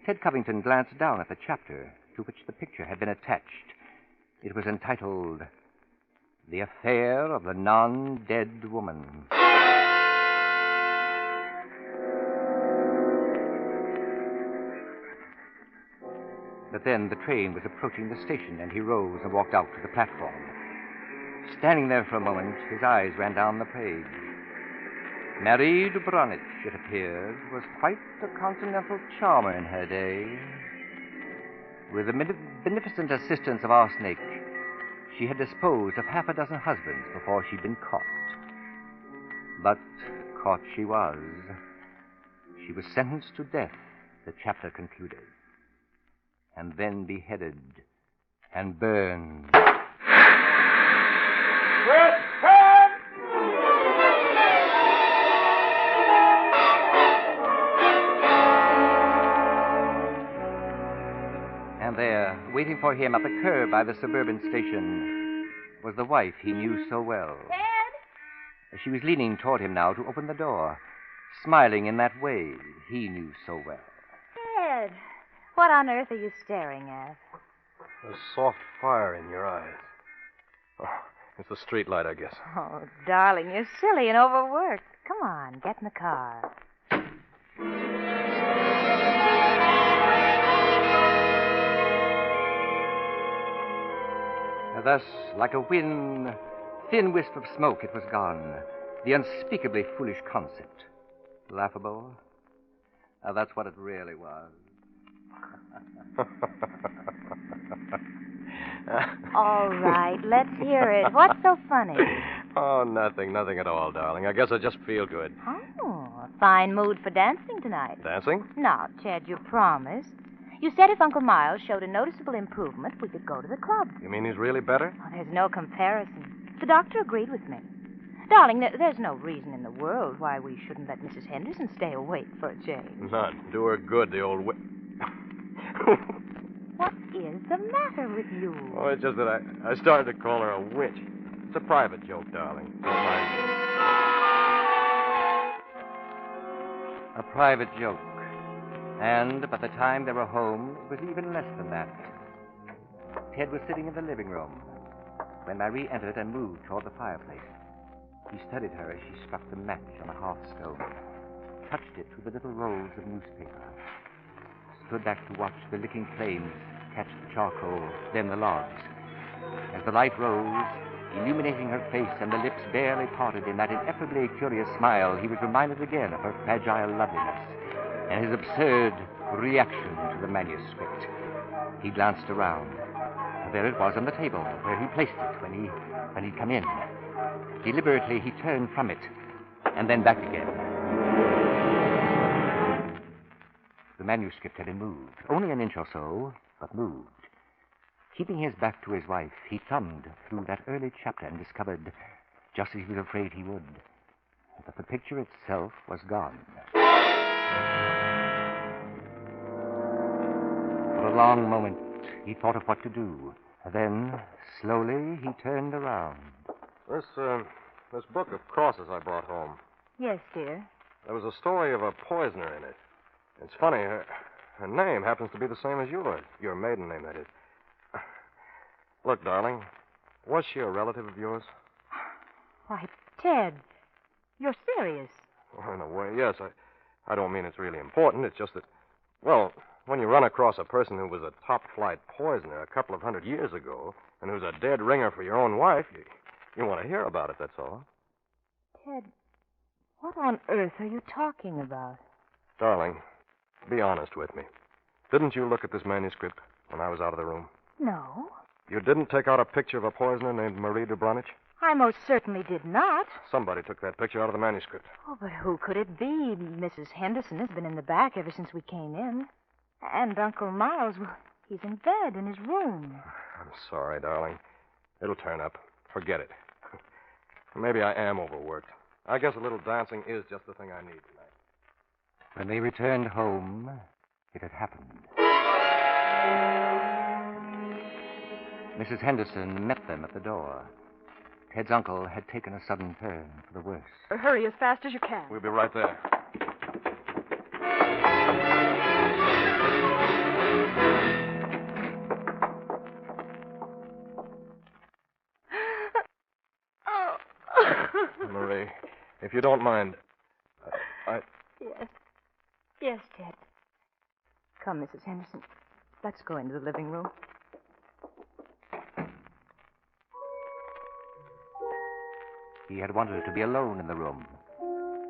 Ted Covington glanced down at the chapter to which the picture had been attached. It was entitled, The Affair of the Non-Dead Woman. But then the train was approaching the station, and he rose and walked out to the platform. Standing there for a moment, his eyes ran down the page. Marie Dubranich, it appeared, was quite a continental charmer in her day. With the beneficent assistance of our snake, she had disposed of half a dozen husbands before she'd been caught. But caught she was. She was sentenced to death, the chapter concluded, and then beheaded and burned. And there, waiting for him at the curb by the suburban station, was the wife he knew so well. Ted! She was leaning toward him now to open the door, smiling in that way he knew so well. Ted, what on earth are you staring at? There's soft fire in your eyes. Oh, it's the street light, I guess. Oh, darling, you're silly and overworked. Come on, get in the car. Thus, like a thin wisp of smoke, it was gone. The unspeakably foolish concept. Laughable? That's what it really was. All right, let's hear it. What's so funny? Oh, nothing at all, darling. I guess I just feel good. Oh, a fine mood for dancing tonight. Dancing? Now, Ted, you promised. You said if Uncle Miles showed a noticeable improvement, we could go to the club. You mean he's really better? Oh, there's no comparison. The doctor agreed with me. Darling, there's no reason in the world why we shouldn't let Mrs. Henderson stay awake for a change. None. Do her good, the old What is the matter with you? Oh, it's just that I started to call her a witch. It's a private joke, darling. Don't mind me. A private joke. And by the time they were home, it was even less than that. Ted was sitting in the living room when Marie entered and moved toward the fireplace. He studied her as she struck the match on the hearthstone, touched it through the little rolls of newspaper, stood back to watch the licking flames catch the charcoal, then the logs. As the light rose, illuminating her face and the lips barely parted in that ineffably curious smile, he was reminded again of her fragile loveliness and his absurd reaction to the manuscript. He glanced around. There it was on the table, where he placed it when he'd come in. Deliberately, he turned from it, and then back again. The manuscript had been moved, only an inch or so, but moved. Keeping his back to his wife, he thumbed through that early chapter and discovered, just as he was afraid he would, that the picture itself was gone. For a long moment, he thought of what to do. Then, slowly, he turned around. This book of crosses I brought home. Yes, dear. There was a story of a poisoner in it. It's funny, her name happens to be the same as yours. Your maiden name, that is. Look, darling, was she a relative of yours? Why, Ted, you're serious. Well, in a way, yes. I don't mean it's really important. It's just that, well, when you run across a person who was a top-flight poisoner a couple of 100 years ago and who's a dead ringer for your own wife, you want to hear about it, that's all. Ted, what on earth are you talking about? Darling, be honest with me. Didn't you look at this manuscript when I was out of the room? No. You didn't take out a picture of a poisoner named Marie Dubronich? I most certainly did not. Somebody took that picture out of the manuscript. Oh, but who could it be? Mrs. Henderson has been in the back ever since we came in. And Uncle Miles, well, he's in bed in his room. I'm sorry, darling. It'll turn up. Forget it. Maybe I am overworked. I guess a little dancing is just the thing I need tonight. When they returned home, it had happened. Mrs. Henderson met them at the door. Ted's uncle had taken a sudden turn for the worse. Hurry as fast as you can. We'll be right there. Marie, if you don't mind, Yes. Yes, Ted. Come, Mrs. Henderson. Let's go into the living room. He had wanted to be alone in the room.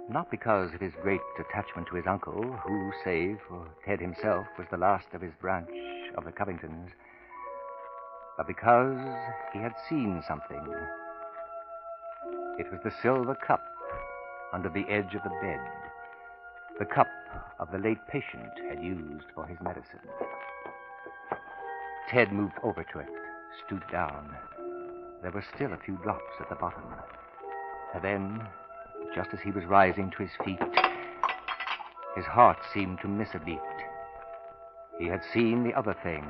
Not because of his great attachment to his uncle, who, save for Ted himself, was the last of his branch of the Covingtons, but because he had seen something. It was the silver cup under the edge of the bed, the cup of the late patient had used for his medicine. Ted moved over to it, stooped down. There were still a few drops at the bottom. And then, just as he was rising to his feet, his heart seemed to miss a beat. He had seen the other thing,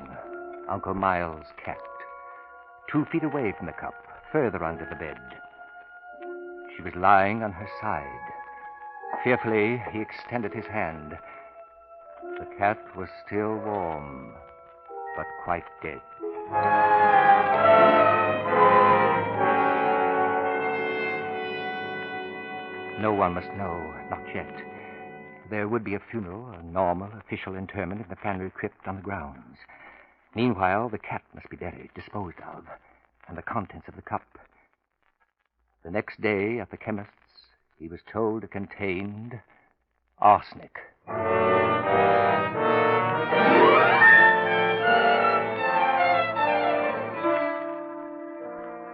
Uncle Miles' cat, 2 feet away from the cup, further under the bed. She was lying on her side. Fearfully, he extended his hand. The cat was still warm, but quite dead. No one must know, not yet. There would be a funeral, a normal, official interment in the family crypt on the grounds. Meanwhile, the cat must be buried, disposed of, and the contents of the cup. The next day, at the chemist's, he was told it contained arsenic.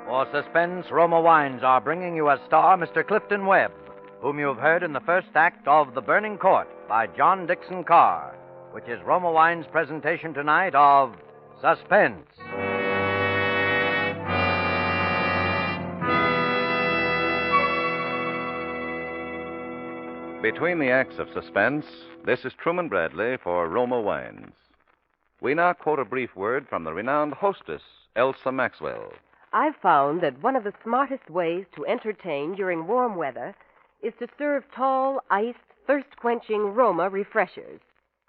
For Suspense, Roma Wines are bringing you as star Mr. Clifton Webb, whom you have heard in the first act of The Burning Court by John Dixon Carr, which is Roma Wine's presentation tonight of Suspense. Between the acts of Suspense, this is Truman Bradley for Roma Wines. We now quote a brief word from the renowned hostess, Elsa Maxwell. I've found that one of the smartest ways to entertain during warm weather is to serve tall, iced, thirst-quenching Roma refreshers,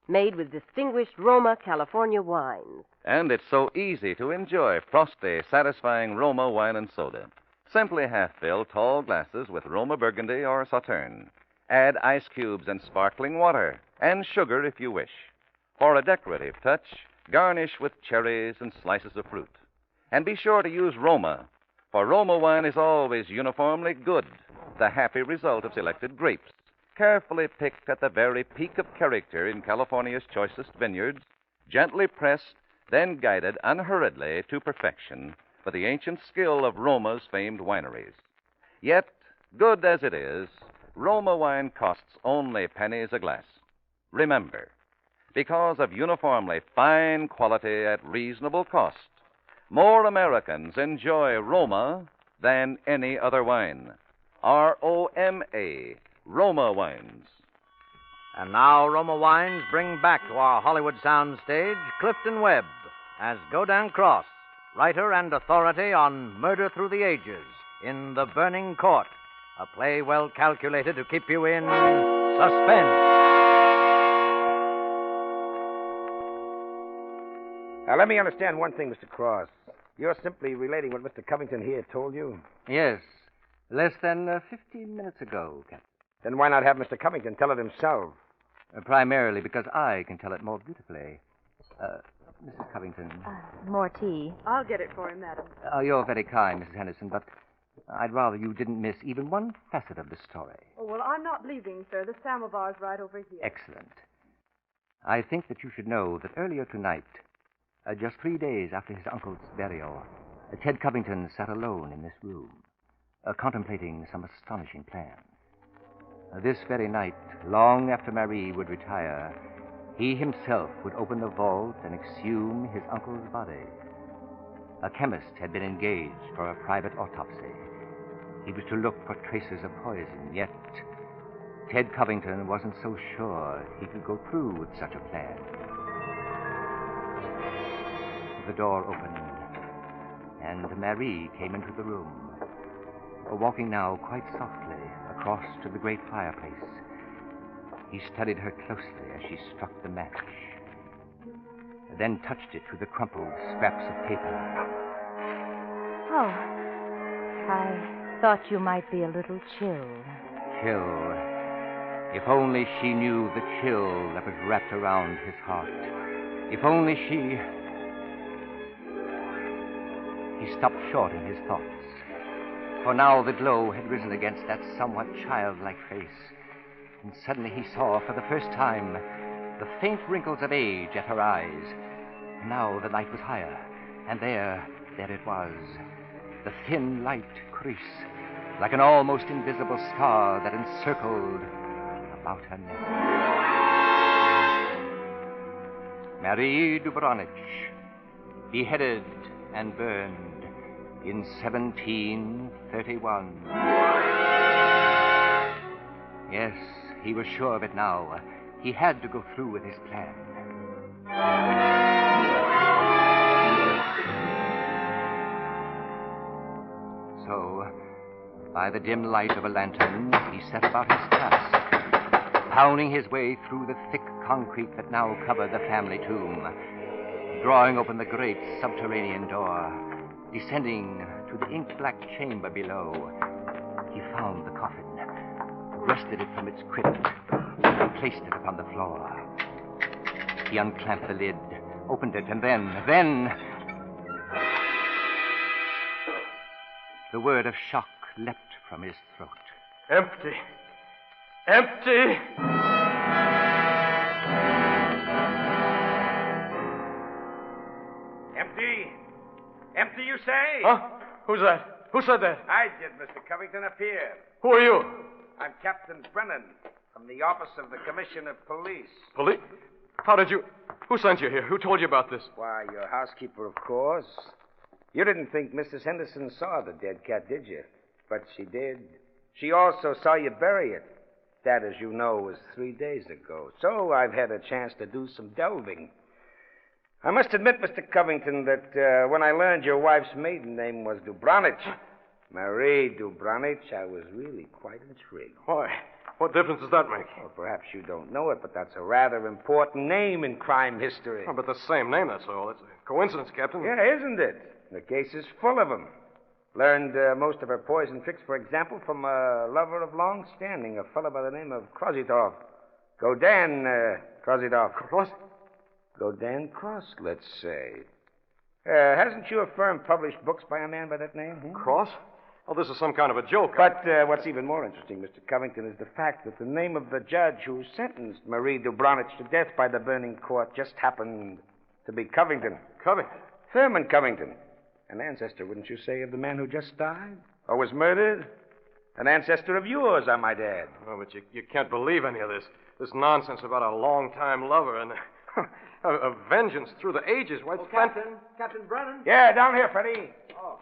made with distinguished Roma California wines. And it's so easy to enjoy frosty, satisfying Roma wine and soda. Simply half-fill tall glasses with Roma Burgundy or Sauterne. Add ice cubes and sparkling water, and sugar if you wish. For a decorative touch, garnish with cherries and slices of fruit. And be sure to use Roma, for Roma wine is always uniformly good, the happy result of selected grapes, carefully picked at the very peak of character in California's choicest vineyards, gently pressed, then guided unhurriedly to perfection by the ancient skill of Roma's famed wineries. Yet, good as it is, Roma wine costs only pennies a glass. Remember, because of uniformly fine quality at reasonable cost, more Americans enjoy Roma than any other wine. R-O-M-A, Roma Wines. And now Roma Wines bring back to our Hollywood soundstage Clifton Webb as Godin Cross, writer and authority on Murder Through the Ages in The Burning Court, a play well calculated to keep you in suspense. Now, let me understand one thing, Mr. Cross. You're simply relating what Mr. Covington here told you? Yes, less than 15 minutes ago, Captain. Then why not have Mr. Covington tell it himself? Primarily because I can tell it more beautifully. Mrs. Covington. More tea. I'll get it for him, madam. You're very kind, Mrs. Henderson, but I'd rather you didn't miss even one facet of the story. Oh, well, I'm not leaving, sir. The samovar's right over here. Excellent. I think that you should know that earlier tonight, just 3 days after his uncle's burial, Ted Covington sat alone in this room, contemplating some astonishing plan. This very night, long after Marie would retire, he himself would open the vault and exhume his uncle's body. A chemist had been engaged for a private autopsy. He was to look for traces of poison, yet Ted Covington wasn't so sure he could go through with such a plan. The door opened, and Marie came into the room, walking now quite softly across to the great fireplace. He studied her closely as she struck the match, then touched it to the crumpled scraps of paper. Oh, I thought you might be a little chilled. Chill. If only she knew the chill that was wrapped around his heart. If only she... He stopped short in his thoughts, for now the glow had risen against that somewhat childlike face, And suddenly he saw, for the first time, the faint wrinkles of age at her eyes. Now the light was higher, and there it was, the thin light crease, like an almost invisible star that encircled about her neck. Marie Dubronich, beheaded and burned in 1731. Yes, he was sure of it now. He had to go through with his plan. So, by the dim light of a lantern, he set about his task, pounding his way through the thick concrete that now covered the family tomb, drawing open the great subterranean door, descending to the ink-black chamber below. He found the coffin, wrested it from its crypt, and placed it upon the floor. He unclamped the lid, opened it, and then... The word of shock leapt from his throat. Empty. Empty! Empty? Empty, you say? Huh? Who's that? Who said that? I did, Mr. Covington. Appear. Who are you? I'm Captain Brennan from the Office of the Commissioner of Police. Police? How did you... Who sent you here? Who told you about this? Why, your housekeeper, of course. You didn't think Mrs. Henderson saw the dead cat, did you? But she did. She also saw you bury it. That, as you know, was 3 days ago. So I've had a chance to do some delving. I must admit, Mr. Covington, that when I learned your wife's maiden name was Dubronich, Marie Dubronich, I was really quite intrigued. Why? What difference does that make? Well, perhaps you don't know it, but that's a rather important name in crime history. Oh, but the same name, that's all. It's a coincidence, Captain. Yeah, isn't it? The case is full of them. Learned most of her poison tricks, for example, from a lover of long standing, a fellow by the name of Krositov. Godan Krositov. Cross? Godan Cross, let's say. Hasn't your firm published books by a man by that name? Cross? Oh, this is some kind of a joke. But what's even more interesting, Mr. Covington, is the fact that the name of the judge who sentenced Marie Dubronich to death by the burning court just happened to be Covington. Covington? Thurman Covington. An ancestor, wouldn't you say, of the man who just died? Or was murdered? An ancestor of yours, I might add. Oh, but you can't believe any of this. This nonsense about a long-time lover and a vengeance through the ages. Why, Oh, Captain Brennan? Yeah, down here, Freddie. Oh.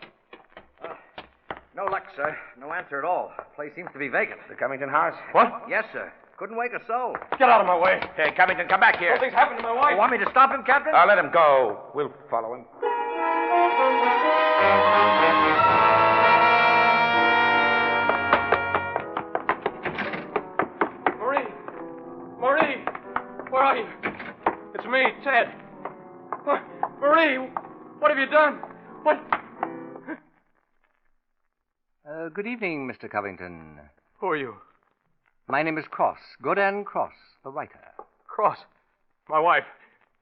No luck, sir. No answer at all. Place seems to be vacant. The Covington house? What? Yes, sir. Couldn't wake a soul. Get out of my way. Hey, Covington, come back here. Something's happened to my wife. You want me to stop him, Captain? Let him go. We'll follow him. Marie! Where are you? It's me, Ted. Marie, what have you done? What? Good evening, Mr. Covington. Who are you? My name is Cross, Godan Cross, the writer. Cross? My wife.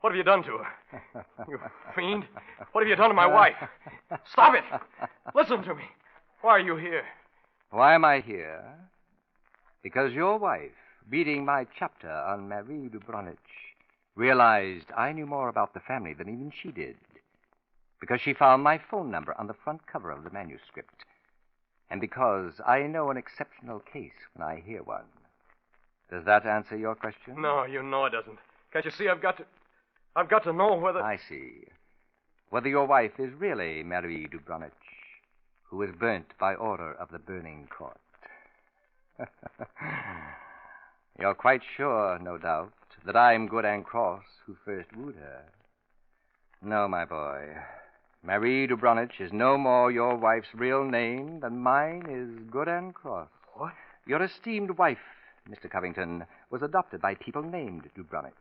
What have you done to her? You fiend. What have you done to my wife? Stop it! Listen to me. Why are you here? Why am I here? Because your wife, reading my chapter on Marie Dubronich, realized I knew more about the family than even she did. Because she found my phone number on the front cover of the manuscript. And because I know an exceptional case when I hear one. Does that answer your question? No, you know it doesn't. Can't you see I've got to know whether... I see. Whether your wife is really Marie Dubronich, who was burnt by order of the burning court. You're quite sure, no doubt, that I'm Godan Cross who first wooed her. No, my boy. Marie Dubronich is no more your wife's real name than mine is Godan Cross. What? Your esteemed wife, Mr. Covington, was adopted by people named Dubronich,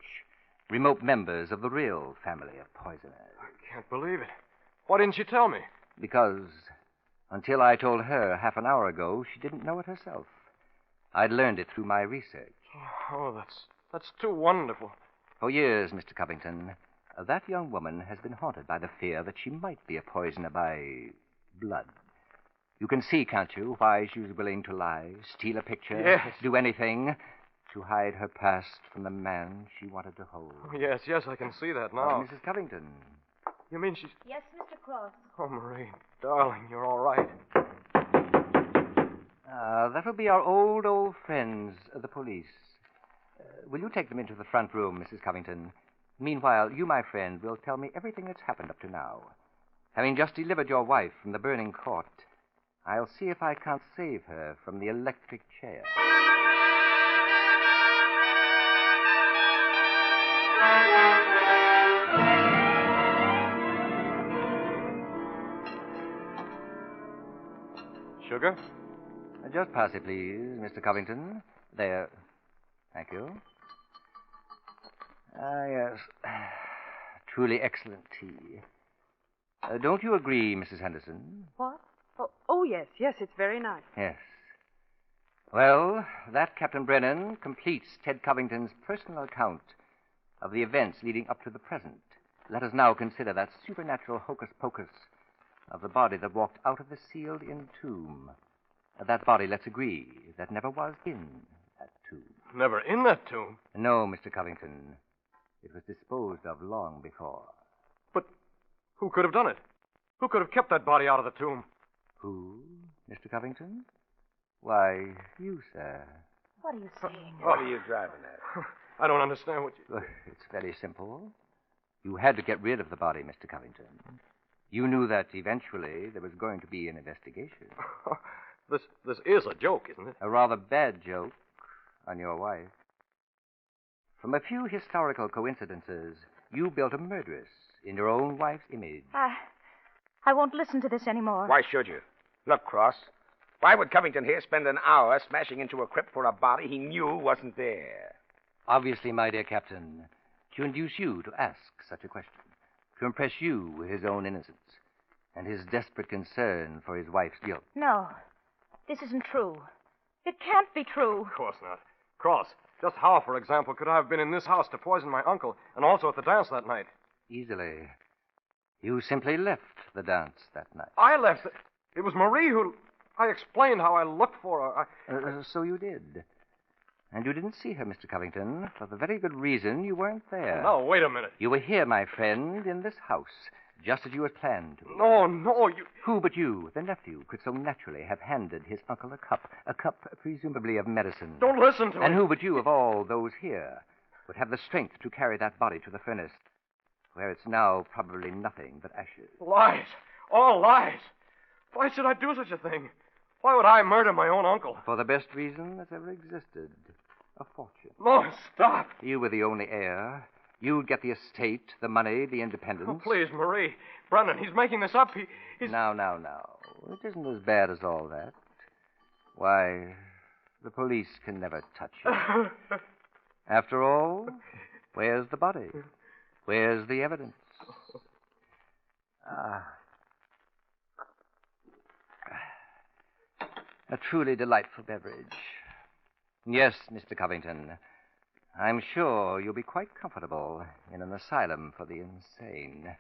remote members of the real family of poisoners. I can't believe it. Why didn't you tell me? Because until I told her half an hour ago, she didn't know it herself. I'd learned it through my research. Oh, that's too wonderful. For years, Mr. Covington, that young woman has been haunted by the fear that she might be a poisoner by blood. You can see, can't you, why she was willing to lie, steal a picture, Yes. do anything, to hide her past from the man she wanted to hold. Yes, I can see that now. Mrs. Covington. You mean she's... Yes, Mr. Cross. Oh, Marie, darling, you're all right. That will be our old friends, the police. Will you take them into the front room, Mrs. Covington? Meanwhile, you, my friend, will tell me everything that's happened up to now. Having just delivered your wife from the burning court, I'll see if I can't save her from the electric chair. Sugar? Just pass it, please, Mr. Covington. There. Thank you. Yes. Truly excellent tea. Don't you agree, Mrs. Henderson? What? Oh, yes, it's very nice. Yes. Well, that, Captain Brennan, completes Ted Covington's personal account of the events leading up to the present. Let us now consider that supernatural hocus-pocus of the body that walked out of the sealed-in tomb. That body, let's agree, that never was in that tomb. Never in that tomb? No, Mr. Covington. It was disposed of long before. But who could have done it? Who could have kept that body out of the tomb? Who, Mr. Covington? Why, you, sir. What are you saying? What are you driving at? I don't understand what you... It's very simple. You had to get rid of the body, Mr. Covington. You knew that eventually there was going to be an investigation. This is a joke, isn't it? A rather bad joke on your wife. From a few historical coincidences, you built a murderess in your own wife's image. I won't listen to this anymore. Why should you? Look, Cross. Why would Covington here spend an hour smashing into a crypt for a body he knew wasn't there? Obviously, my dear Captain, to induce you to ask such a question, to impress you with his own innocence and his desperate concern for his wife's guilt. No, this isn't true. It can't be true. Of course not. Cross, just how, for example, could I have been in this house to poison my uncle and also at the dance that night? Easily. You simply left the dance that night. I left. It was Marie who... I explained how I looked for her. So you did. And you didn't see her, Mr. Covington, for the very good reason you weren't there. No, wait a minute. You were here, my friend, in this house, just as you had planned to. No, you... Who but you, the nephew, could so naturally have handed his uncle a cup presumably of medicine? Don't listen to me. And who but you, of all those here, would have the strength to carry that body to the furnace, where it's now probably nothing but ashes? Lies. All lies. Why should I do such a thing? Why would I murder my own uncle? For the best reason that's ever existed. A fortune. No, stop. You were the only heir. You'd get the estate, the money, the independence. Oh, please, Marie. Brennan, he's making this up. He's... Now. It isn't as bad as all that. Why, the police can never touch you. After all, where's the body? Where's the evidence? A truly delightful beverage. Yes, Mr. Covington. I'm sure you'll be quite comfortable in an asylum for the insane.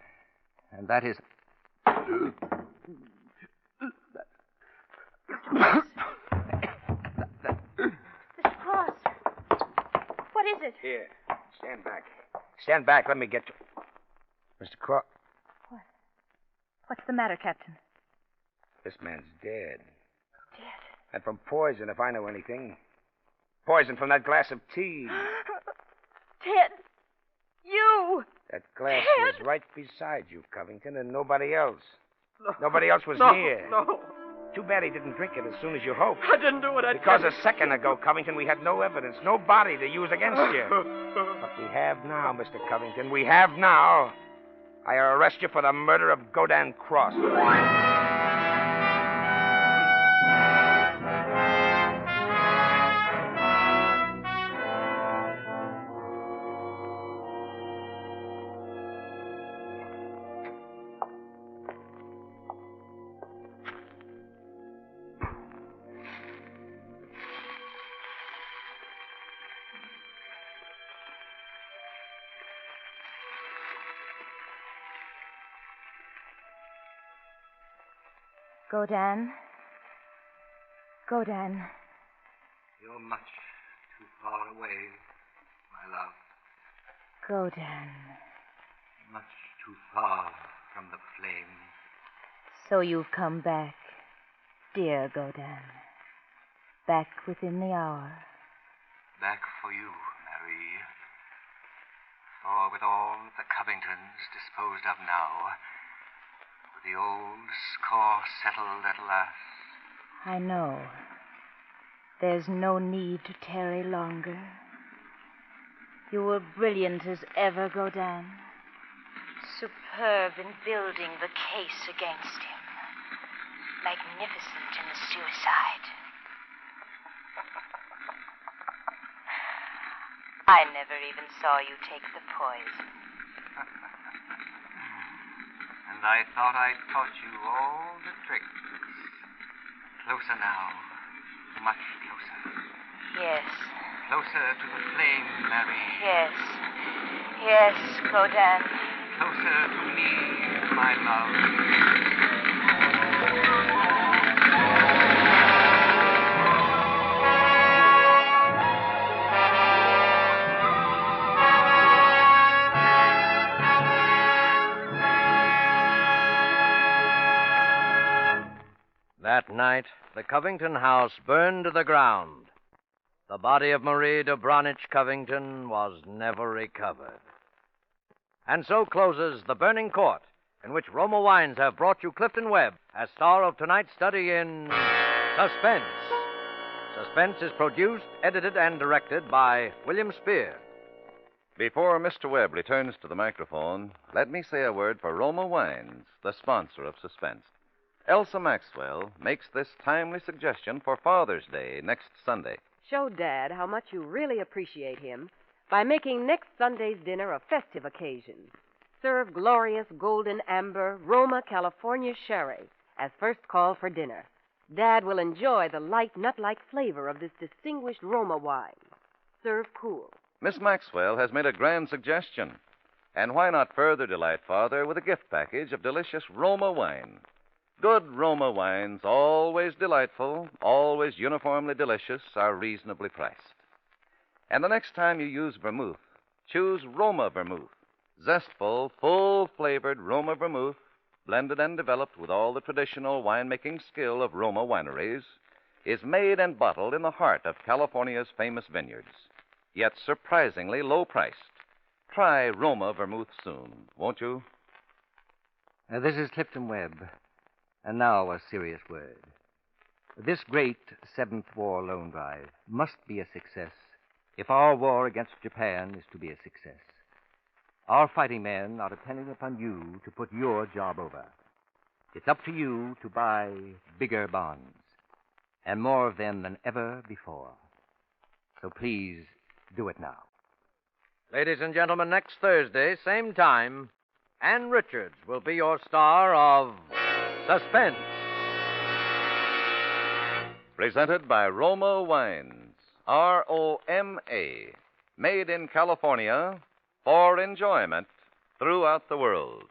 And that is... Mr. Cross. What is it? Here, stand back. Stand back, let me get you. Mr. Cross. What's the matter, Captain? This man's dead. And from poison, if I know anything. Poison from that glass of tea. Ted! You! That glass Ted! was right beside you, Covington, and nobody else. Nobody else was No, near. No. Too bad he didn't drink it as soon as you hoped. I didn't do it. Because a second ago, Covington, we had no evidence, no body to use against you. But we have now, Mr. Covington. We have now. I arrest you for the murder of Godin Cross. Godin. You're much too far away, my love. Godan. Much too far from the flame. So you've come back, dear Godan. Back within the hour. Back for you, Marie. For with all the Covingtons disposed of now, with the old score settled at last. I know. There's no need to tarry longer. You were brilliant as ever, Godan. Superb in building the case against him. Magnificent in the suicide. I never even saw you take the poison. And I thought I'd taught you all the tricks. Closer now. Much closer. Yes. Closer to the flame, Marie. Yes. Yes, Godan. Closer to me, my love. That night, the Covington house burned to the ground. The body of Marie de Branich Covington was never recovered. And so closes The Burning Court, in which Roma Wines have brought you Clifton Webb as star of tonight's study in Suspense. Suspense is produced, edited, and directed by William Spear. Before Mr. Webb returns to the microphone, let me say a word for Roma Wines, the sponsor of Suspense. Elsa Maxwell makes this timely suggestion for Father's Day next Sunday. Show Dad how much you really appreciate him by making next Sunday's dinner a festive occasion. Serve glorious golden amber Roma California sherry as first call for dinner. Dad will enjoy the light nut-like flavor of this distinguished Roma wine. Serve cool. Miss Maxwell has made a grand suggestion. And why not further delight Father with a gift package of delicious Roma wine? Good Roma wines, always delightful, always uniformly delicious, are reasonably priced. And the next time you use vermouth, choose Roma vermouth. Zestful, full-flavored Roma vermouth, blended and developed with all the traditional winemaking skill of Roma wineries, is made and bottled in the heart of California's famous vineyards, yet surprisingly low-priced. Try Roma vermouth soon, won't you? This is Clifton Webb. And now a serious word. This great Seventh War loan drive must be a success if our war against Japan is to be a success. Our fighting men are depending upon you to put your job over. It's up to you to buy bigger bonds, and more of them than ever before. So please do it now. Ladies and gentlemen, next Thursday, same time, Ann Richards will be your star of Suspense. Presented by Roma Wines, R-O-M-A, made in California for enjoyment throughout the world.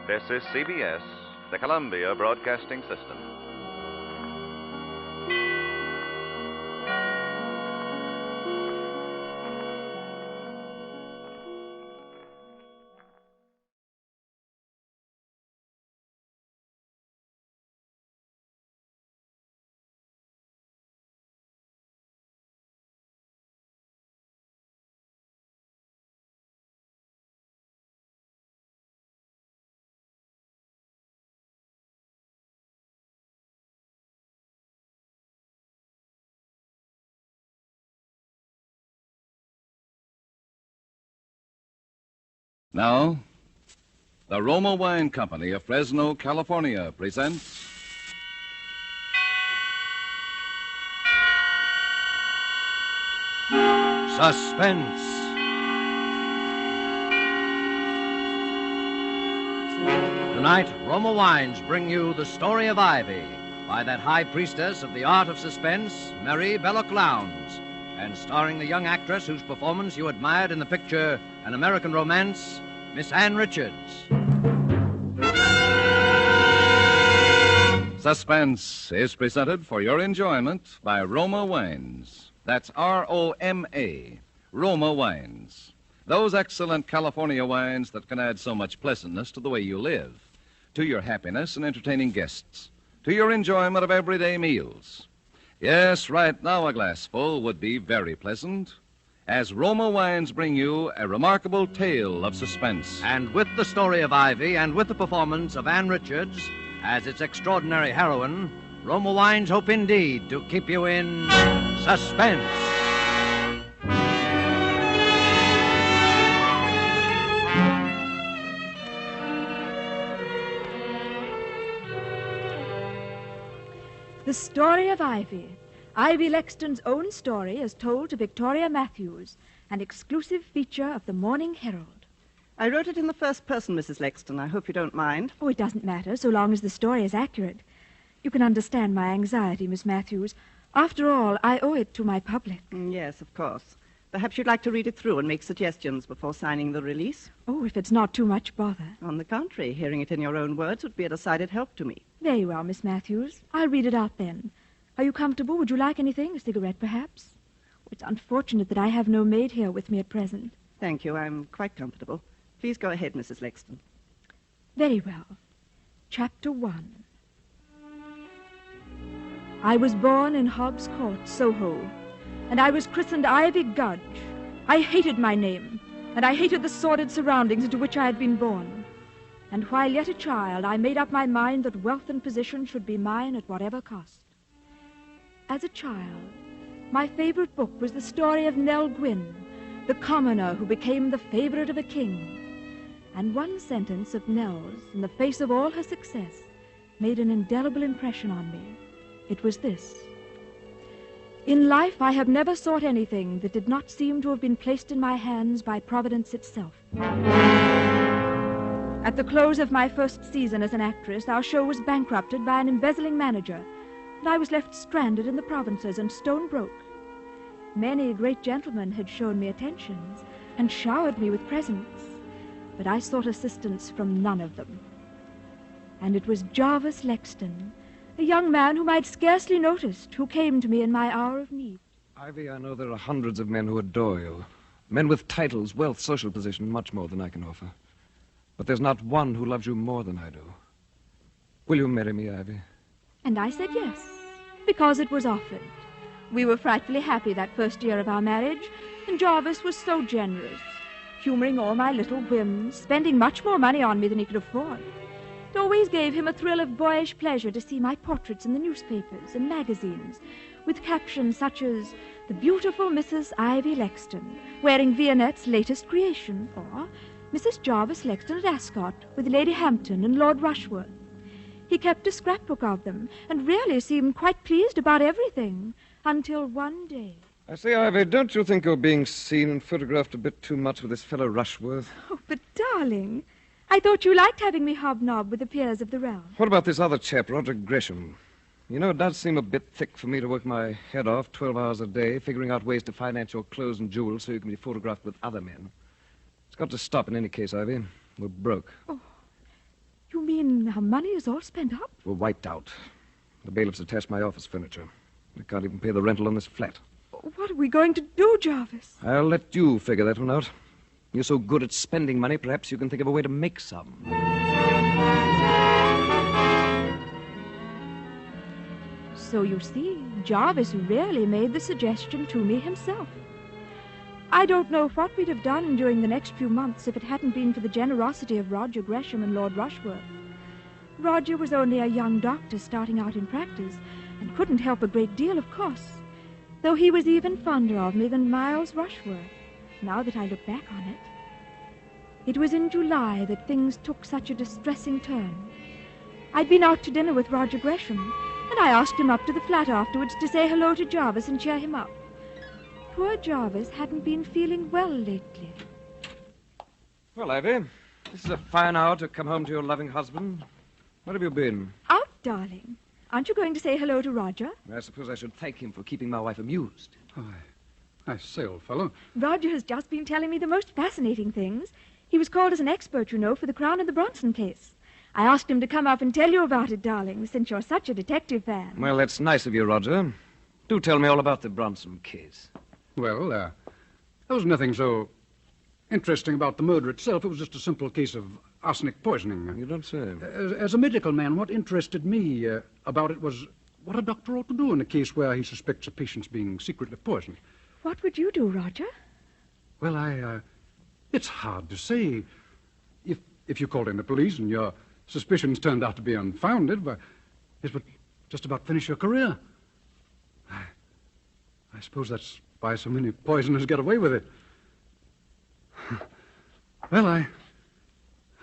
This is CBS, the Columbia Broadcasting System. Now, the Roma Wine Company of Fresno, California presents Suspense. Tonight, Roma Wines bring you The Story of Ivy by that high priestess of the art of suspense, Mary Belloc Lowndes, and starring the young actress whose performance you admired in the picture An American Romance, Miss Ann Richards. Suspense is presented for your enjoyment by Roma Wines. That's R-O-M-A, Roma Wines. Those excellent California wines that can add so much pleasantness to the way you live, to your happiness in entertaining guests, to your enjoyment of everyday meals. Yes, right now a glassful would be very pleasant, as Roma Wines bring you a remarkable tale of suspense. And with The Story of Ivy and with the performance of Ann Richards as its extraordinary heroine, Roma Wines hope indeed to keep you in suspense. The Story of Ivy. Ivy Lexton's own story as told to Victoria Matthews, an exclusive feature of the Morning Herald. I wrote it in the first person, Mrs. Lexton. I hope you don't mind. Oh, it doesn't matter, so long as the story is accurate. You can understand my anxiety, Miss Matthews. After all, I owe it to my public. Yes, of course. Perhaps you'd like to read it through and make suggestions before signing the release? Oh, if it's not too much bother. On the contrary, hearing it in your own words would be a decided help to me. Very well, Miss Matthews. I'll read it out then. Are you comfortable? Would you like anything? A cigarette, perhaps? Oh, it's unfortunate that I have no maid here with me at present. Thank you. I'm quite comfortable. Please go ahead, Mrs. Lexton. Very well. Chapter 1. I was born in Hobbs Court, Soho, and I was christened Ivy Gudge. I hated my name, and I hated the sordid surroundings into which I had been born. And while yet a child, I made up my mind that wealth and position should be mine at whatever cost. As a child, my favorite book was the story of Nell Gwynn, the commoner who became the favorite of a king. And one sentence of Nell's, in the face of all her success, made an indelible impression on me. It was this: in life, I have never sought anything that did not seem to have been placed in my hands by Providence itself. At the close of my first season as an actress, our show was bankrupted by an embezzling manager, and I was left stranded in the provinces and stone broke. Many great gentlemen had shown me attentions and showered me with presents, but I sought assistance from none of them. And it was Jarvis Lexton, a young man whom I'd scarcely noticed, who came to me in my hour of need. Ivy, I know there are hundreds of men who adore you. Men with titles, wealth, social position, much more than I can offer. But there's not one who loves you more than I do. Will you marry me, Ivy? And I said yes, because it was offered. We were frightfully happy that first year of our marriage, and Jarvis was so generous, humoring all my little whims, spending much more money on me than he could afford. It always gave him a thrill of boyish pleasure to see my portraits in the newspapers and magazines, with captions such as, "The beautiful Mrs. Ivy Lexton, wearing Vionette's latest creation," or "Mrs. Jarvis Lexton at Ascot, with Lady Hampton and Lord Rushworth." He kept a scrapbook of them, and really seemed quite pleased about everything, until one day... I say, Ivy, don't you think you're being seen and photographed a bit too much with this fellow Rushworth? Oh, but darling, I thought you liked having me hobnob with the peers of the realm. What about this other chap, Roger Gresham? You know, it does seem a bit thick for me to work my head off 12 hours a day, figuring out ways to finance your clothes and jewels so you can be photographed with other men. It's got to stop in any case, Ivy. We're broke. Oh, you mean our money is all spent up? We're wiped out. The bailiffs attached my office furniture. We can't even pay the rental on this flat. What are we going to do, Jarvis? I'll let you figure that one out. You're so good at spending money, perhaps you can think of a way to make some. So you see, Jarvis really made the suggestion to me himself. I don't know what we'd have done during the next few months if it hadn't been for the generosity of Roger Gresham and Lord Rushworth. Roger was only a young doctor starting out in practice and couldn't help a great deal, of course, though he was even fonder of me than Miles Rushworth, now that I look back on it. It was in July that things took such a distressing turn. I'd been out to dinner with Roger Gresham, and I asked him up to the flat afterwards to say hello to Jarvis and cheer him up. Poor Jarvis hadn't been feeling well lately. Well, Ivy, This is a fine hour to come home to your loving husband. Where have you been? Out, darling. Aren't you going to say hello to Roger? I suppose I should thank him for keeping my wife amused. I say, old fellow. Roger has just been telling me the most fascinating things. He was called as an expert, you know, for the Crown and the Bronson case. I asked him to come up and tell you about it, darling, since you're such a detective fan. Well, that's nice of you, Roger. Do tell me all about the Bronson case. Well, there was nothing so interesting about the murder itself. It was just a simple case of arsenic poisoning. You don't say. As a medical man, what interested me about it was what a doctor ought to do in a case where he suspects a patient's being secretly poisoned. What would you do, Roger? Well, it's hard to say. If you called in the police and your suspicions turned out to be unfounded, well, it would just about finish your career. I suppose that's why so many poisoners get away with it. Well, I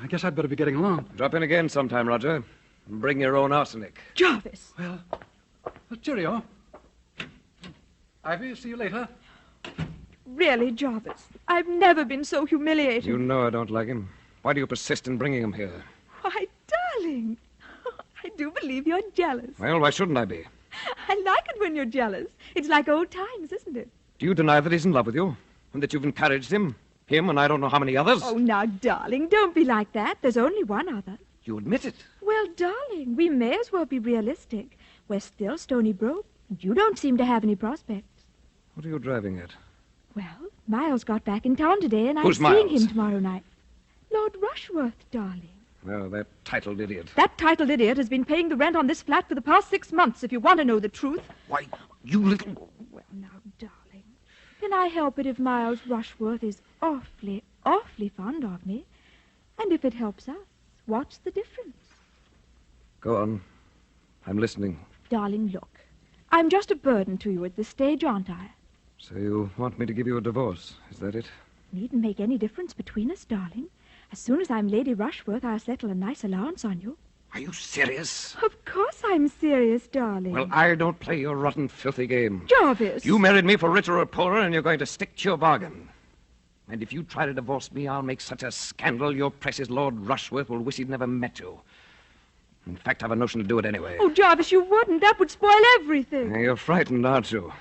guess I'd better be getting along. Drop in again sometime, Roger. And bring your own arsenic. Jarvis! Well, cheerio. Ivy, see you later. Really, Jarvis, I've never been so humiliated. You know I don't like him. Why do you persist in bringing him here? Why, darling, I do believe you're jealous. Well, why shouldn't I be? I like it when you're jealous. It's like old times, isn't it? Do you deny that he's in love with you? And that you've encouraged him? Him and I don't know how many others? Oh, now, darling, don't be like that. There's only one other. You admit it? Well, darling, we may as well be realistic. We're still Stony Brook, and you don't seem to have any prospects. What are you driving at? Well, Miles got back in town today, and I'm Who's seeing Miles? him tomorrow night. Lord Rushworth, darling. Oh, that titled idiot. That titled idiot has been paying the rent on this flat for the past 6 months, if you want to know the truth. Why, you little... Well, now, darling, can I help it if Miles Rushworth is awfully, awfully fond of me? And if it helps us, what's the difference? Go on. I'm listening. Darling, look. I'm just a burden to you at this stage, aren't I? So you want me to give you a divorce, is that it? Needn't make any difference between us, darling. As soon as I'm Lady Rushworth, I'll settle a nice allowance on you. Are you serious? Of course I'm serious, darling. Well, I don't play your rotten, filthy game. Jarvis! You married me for richer or poorer, and you're going to stick to your bargain. And if you try to divorce me, I'll make such a scandal your precious Lord Rushworth will wish he'd never met you. In fact, I've a notion to do it anyway. Oh, Jarvis, you wouldn't. That would spoil everything. Now, you're frightened, aren't you?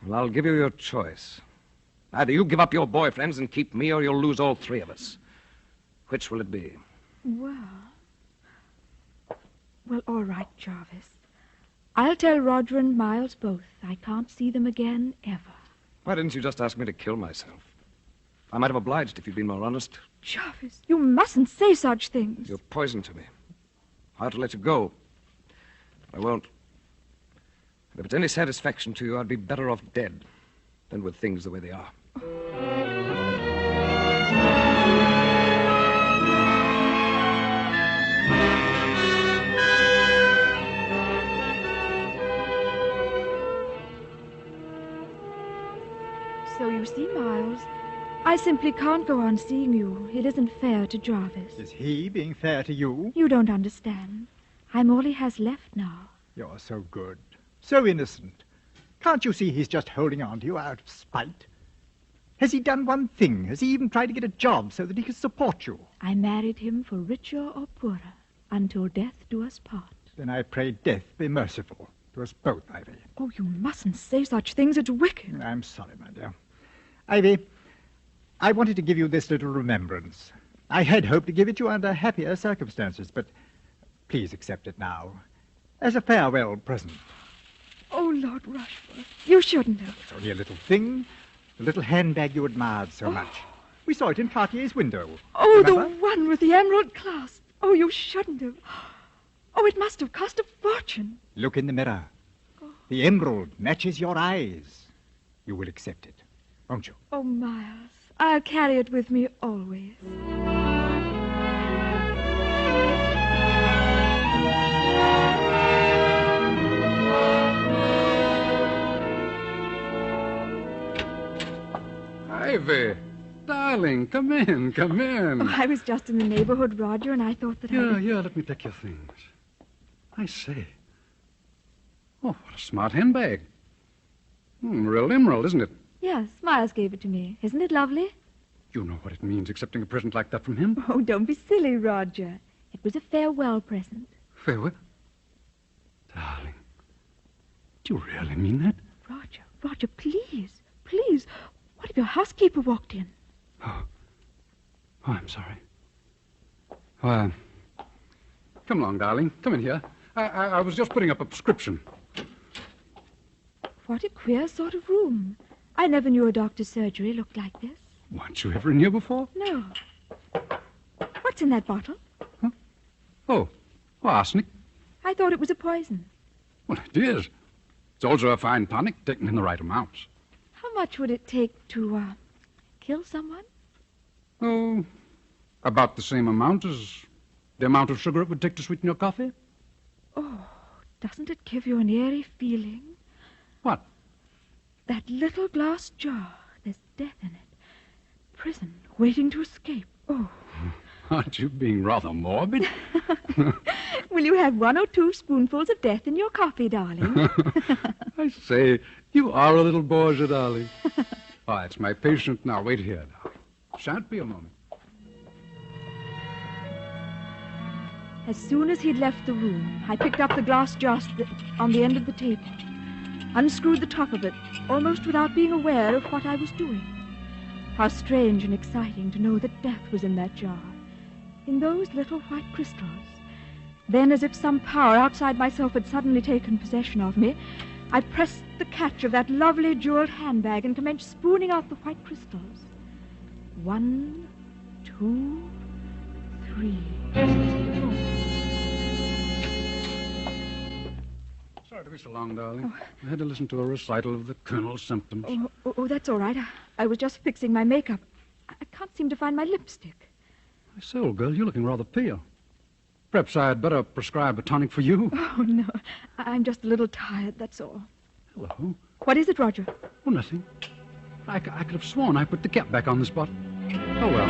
Well, I'll give you your choice. Either you give up your boyfriends and keep me, or you'll lose all three of us. Which will it be? Well, all right, Jarvis. I'll tell Roger and Miles both. I can't see them again, ever. Why didn't you just ask me to kill myself? I might have obliged if you'd been more honest. Jarvis, you mustn't say such things. You're poison to me. I ought to let you go. I won't. And if it's any satisfaction to you, I'd be better off dead than with things the way they are. So you see, Miles, I simply can't go on seeing you. It isn't fair to Jarvis. Is he being fair to you? You don't understand. I'm all he has left now. You're so good, so innocent. Can't you see he's just holding on to you out of spite? Has he done one thing? Has he even tried to get a job so that he could support you? I married him for richer or poorer, until death do us part. Then I pray death be merciful to us both, Ivy. Oh, you mustn't say such things. It's wicked. I'm sorry, my dear. Ivy, I wanted to give you this little remembrance. I had hoped to give it you under happier circumstances, but please accept it now as a farewell present. Oh, Lord Rushworth, you shouldn't have. It's only a little thing, the little handbag you admired so much. We saw it in Cartier's window. Oh, remember? the one with the emerald clasp. Oh, you shouldn't have. Oh, it must have cost a fortune. Look in the mirror. The emerald matches your eyes. You will accept it, won't you? Oh, Miles, I'll carry it with me always. Ivy, darling, come in, come in. Oh, I was just in the neighborhood, Roger, and I thought that Yeah, let me take your things. I say. Oh, what a smart handbag. Real emerald, isn't it? Yes, Miles gave it to me. Isn't it lovely? You know what it means, accepting a present like that from him? Oh, don't be silly, Roger. It was a farewell present. Farewell? Darling, do you really mean that? Roger, please. What if your housekeeper walked in? Oh, I'm sorry. Well, come along, darling. Come in here. I was just putting up a prescription. What a queer sort of room. I never knew a doctor's surgery looked like this. Weren't you ever in here before? No. What's in that bottle? Oh, arsenic. I thought it was a poison. Well, it is. It's also a fine tonic, taken in the right amounts. How much would it take to, kill someone? Oh, about the same amount as the amount of sugar it would take to sweeten your coffee. Oh, doesn't it give you an eerie feeling? What? That little glass jar. There's death in it. Prison, waiting to escape. Oh. Aren't you being rather morbid? Will you have 1 or 2 spoonfuls of death in your coffee, darling? I say, you are a little Borgia, darling. Oh, it's my patient now. Wait here, darling. Shan't be a moment. As soon as he'd left the room, I picked up the glass jar on the end of the table, unscrewed the top of it, almost without being aware of what I was doing. How strange and exciting to know that death was in that jar, in those little white crystals. Then, as if some power outside myself had suddenly taken possession of me, I pressed the catch of that lovely jeweled handbag and commenced spooning out the white crystals. 1, 2, 3, 4. Sorry to be so long, darling. I had to listen to a recital of the Colonel's symptoms. Oh, that's all right. I was just fixing my makeup. I can't seem to find my lipstick. I say, old girl, you're looking rather pale. Perhaps I'd better prescribe a tonic for you. Oh, no. I'm just a little tired, that's all. Hello. What is it, Roger? Oh, nothing. I could have sworn I put the cap back on this bottle. Oh, well.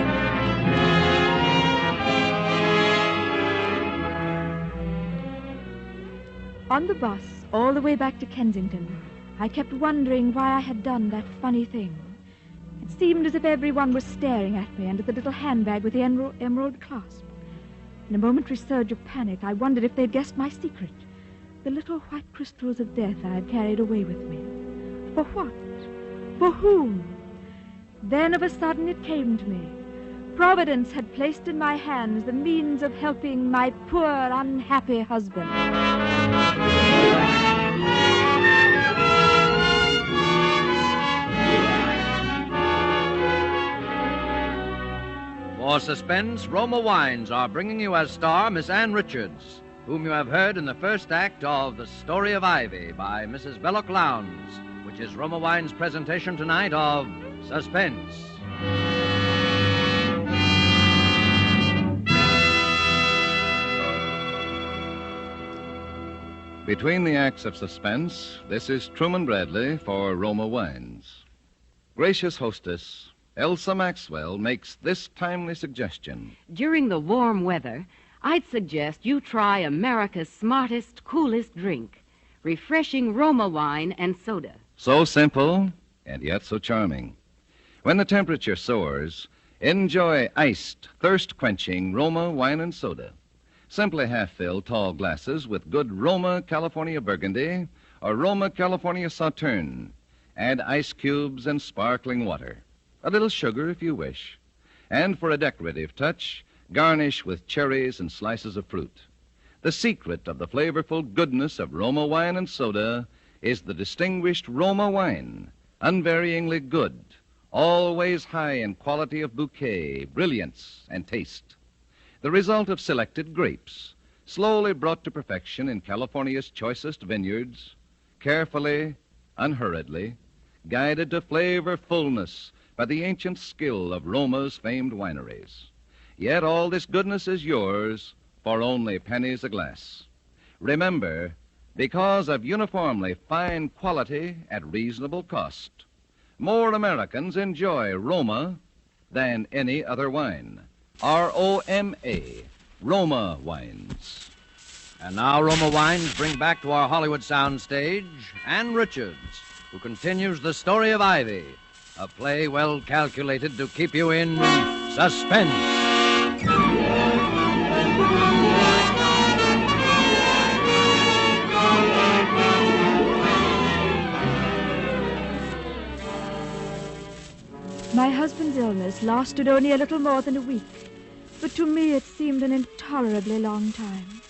On the bus, all the way back to Kensington, I kept wondering why I had done that funny thing. It seemed as if everyone was staring at me and at the little handbag with the emerald clasp. In a momentary surge of panic, I wondered if they'd guessed my secret. The little white crystals of death I had carried away with me. For what? For whom? Then of a sudden it came to me. Providence had placed in my hands the means of helping my poor, unhappy husband. For Suspense, Roma Wines are bringing you as star Miss Ann Richards, whom you have heard in the first act of The Story of Ivy by Mrs. Belloc Lowndes, which is Roma Wines' presentation tonight of Suspense. Between the acts of Suspense, this is Truman Bradley for Roma Wines. Gracious hostess, Elsa Maxwell makes this timely suggestion. During the warm weather, I'd suggest you try America's smartest, coolest drink, refreshing Roma wine and soda. So simple, and yet so charming. When the temperature soars, enjoy iced, thirst-quenching Roma wine and soda. Simply half-fill tall glasses with good Roma California Burgundy or Roma California Sauterne. Add ice cubes and sparkling water. A little sugar if you wish. And for a decorative touch, garnish with cherries and slices of fruit. The secret of the flavorful goodness of Roma wine and soda is the distinguished Roma wine, unvaryingly good, always high in quality of bouquet, brilliance, and taste. The result of selected grapes, slowly brought to perfection in California's choicest vineyards, carefully, unhurriedly, guided to flavor fullness by the ancient skill of Roma's famed wineries. Yet all this goodness is yours for only pennies a glass. Remember, because of uniformly fine quality at reasonable cost, more Americans enjoy Roma than any other wine. R-O-M-A, Roma Wines. And now Roma Wines bring back to our Hollywood soundstage Ann Richards, who continues the story of Ivy A play well calculated to keep you in suspense. My husband's illness lasted only a little more than a week, but to me it seemed an intolerably long time.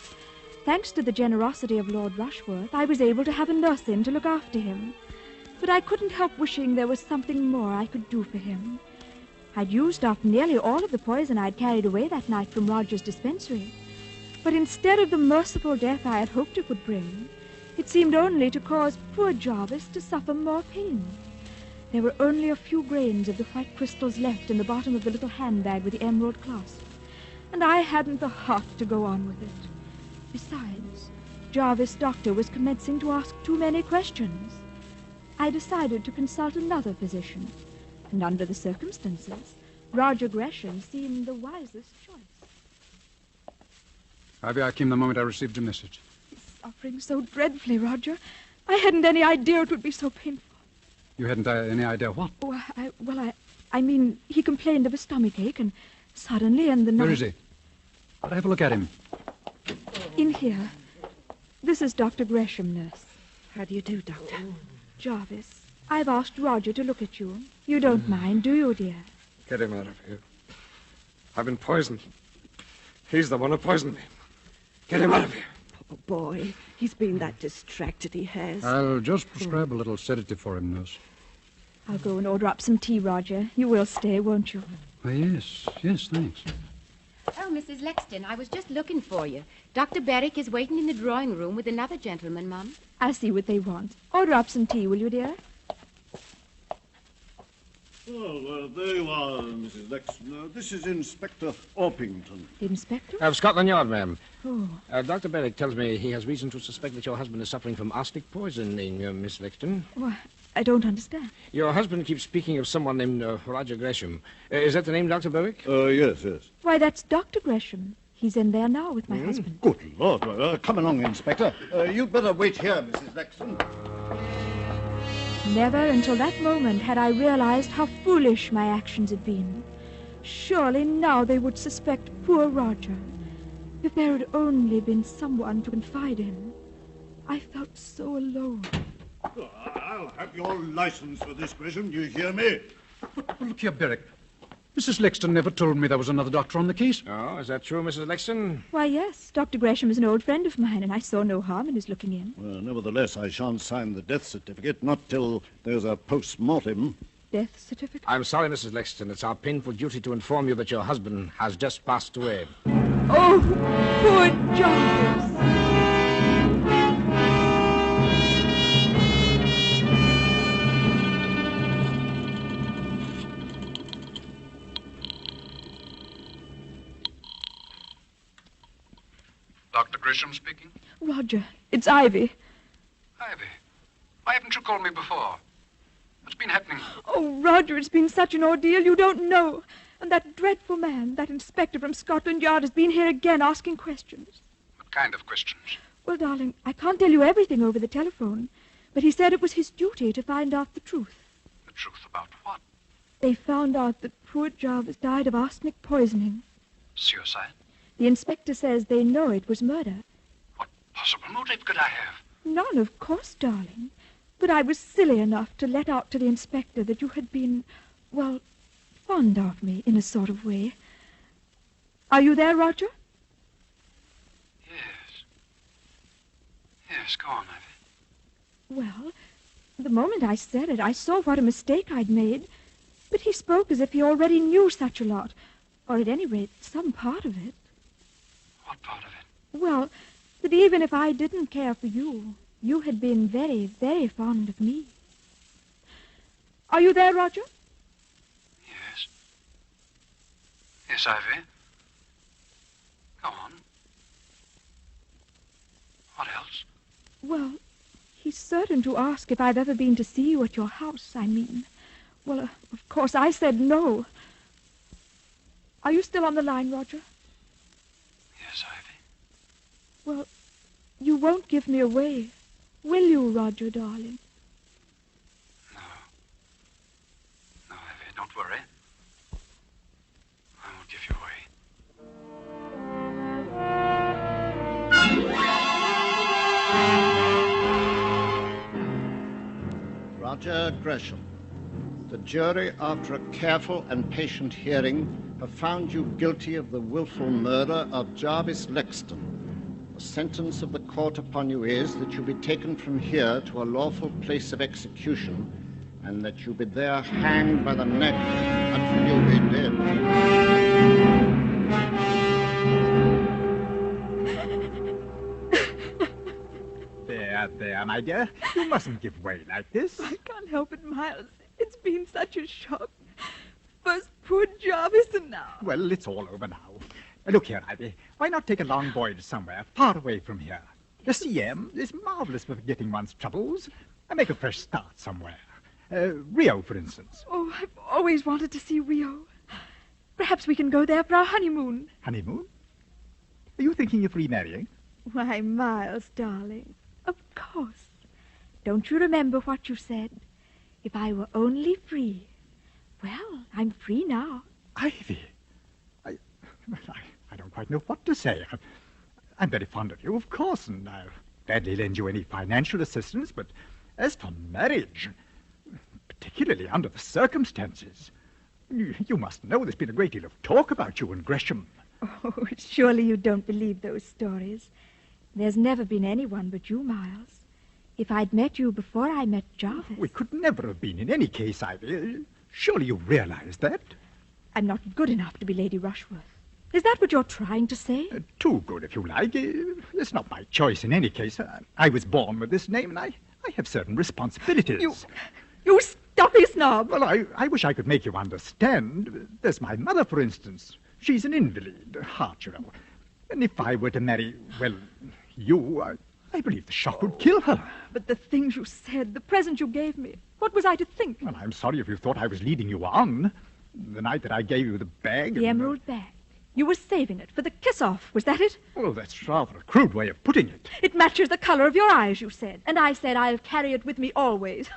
Thanks to the generosity of Lord Rushworth, I was able to have a nurse in to look after him. But I couldn't help wishing there was something more I could do for him. I'd used up nearly all of the poison I'd carried away that night from Roger's dispensary. But instead of the merciful death I had hoped it would bring, it seemed only to cause poor Jarvis to suffer more pain. There were only a few grains of the white crystals left in the bottom of the little handbag with the emerald clasp, and I hadn't the heart to go on with it. Besides, Jarvis' doctor was commencing to ask too many questions. I decided to consult another physician, and under the circumstances, Roger Gresham seemed the wisest choice. Ivy, I came the moment I received your message. He's suffering so dreadfully, Roger. I hadn't any idea it would be so painful. You hadn't any idea what? Oh, I mean, he complained of a stomachache, and suddenly in the night... Where is he? I'll have a look at him. In here. This is Dr. Gresham, nurse. How do you do, Doctor? Jarvis, I've asked Roger to look at you. You don't mind, do you, dear? Get him out of here. I've been poisoned. He's the one who poisoned me. Get him out of here. Poor boy. He's been that distracted, he has. I'll just prescribe a little sedative for him, nurse. I'll go and order up some tea, Roger. You will stay, won't you? Why, yes, thanks. Oh, Mrs. Lexton, I was just looking for you. Dr. Berwick is waiting in the drawing room with another gentleman, Mum. I'll see what they want. Order up some tea, will you, dear? Oh, there you are, Mrs. Lexton. This is Inspector Orpington. Inspector? Of Scotland Yard, ma'am. Oh. Dr. Berwick tells me he has reason to suspect that your husband is suffering from arsenic poisoning, Miss Lexton. Why, I don't understand. Your husband keeps speaking of someone named Roger Gresham. Is that the name, Dr. Berwick? Yes. Why, that's Dr. Gresham. He's in there now with my husband. Good Lord. Come along, Inspector. You'd better wait here, Mrs. Lexton. Never until that moment had I realized how foolish my actions had been. Surely now they would suspect poor Roger. If there had only been someone to confide in. I felt so alone. I'll have your license for this, Gresham. Do you hear me? But look here, Berwick. Mrs. Lexton never told me there was another doctor on the case. Oh, is that true, Mrs. Lexton? Why, yes. Dr. Gresham is an old friend of mine, and I saw no harm in his looking in. Well, nevertheless, I shan't sign the death certificate, not till there's a post-mortem. Death certificate? I'm sorry, Mrs. Lexton. It's our painful duty to inform you that your husband has just passed away. Oh, poor Jarvis. Dr. Gresham speaking? Roger, it's Ivy. Ivy, why haven't you called me before? What's been happening? Oh, Roger, it's been such an ordeal you don't know. And that dreadful man, that inspector from Scotland Yard, has been here again asking questions. What kind of questions? Well, darling, I can't tell you everything over the telephone, but he said it was his duty to find out the truth. The truth about what? They found out that poor Jarvis died of arsenic poisoning. Suicide? The inspector says they know it was murder. What possible motive could I have? None, of course, darling. But I was silly enough to let out to the inspector that you had been, well, fond of me in a sort of way. Are you there, Roger? Yes, go on, Ivy. Well, the moment I said it, I saw what a mistake I'd made. But he spoke as if he already knew such a lot, or at any rate, some part of it. What part of it? Well, that even if I didn't care for you, you had been very, very fond of me. Are you there, Roger? Yes. Yes, Ivy. Go on. What else? Well, he's certain to ask if I've ever been to see you at your house, I mean. Well, of course, I said no. Are you still on the line, Roger? Yes, Ivy. Well, you won't give me away, will you, Roger, darling? Roger Gresham. The jury, after a careful and patient hearing, have found you guilty of the willful murder of Jarvis Lexton. The sentence of the court upon you is that you be taken from here to a lawful place of execution, and that you be there hanged by the neck until you be dead. There, my dear. You mustn't give way like this. I can't help it, Miles. It's been such a shock. First poor Jarvis and now. Well, it's all over now. Look here, Ivy. Why not take a long voyage somewhere, far away from here? The CM is marvelous for forgetting one's troubles and make a fresh start somewhere. Rio, for instance. Oh, I've always wanted to see Rio. Perhaps we can go there for our honeymoon. Honeymoon? Are you thinking of remarrying? Why, Miles, darling, of course. Don't you remember what you said? If I were only free. Well, I'm free now. Ivy, I don't quite know what to say. I'm very fond of you, of course, and I'll gladly lend you any financial assistance, but as for marriage, particularly under the circumstances, you must know there's been a great deal of talk about you and Gresham. Oh, surely you don't believe those stories. There's never been anyone but you, Miles. If I'd met you before I met Jarvis... We could never have been in any case, Ivy. Surely you realize that? I'm not good enough to be Lady Rushworth. Is that what you're trying to say? Too good, if you like. It's not my choice in any case. I was born with this name, and I have certain responsibilities. You stuffy snob! Well, I wish I could make you understand. There's my mother, for instance. She's an invalid, heart, you know. And if I were to marry, well, you, I believe the shock would kill her. But the things you said, the present you gave me, what was I to think? Well, I'm sorry if you thought I was leading you on. The night that I gave you the bag... The emerald bag. You were saving it for the kiss-off, was that it? Oh, that's rather a crude way of putting it. It matches the color of your eyes, you said. And I said I'll carry it with me always.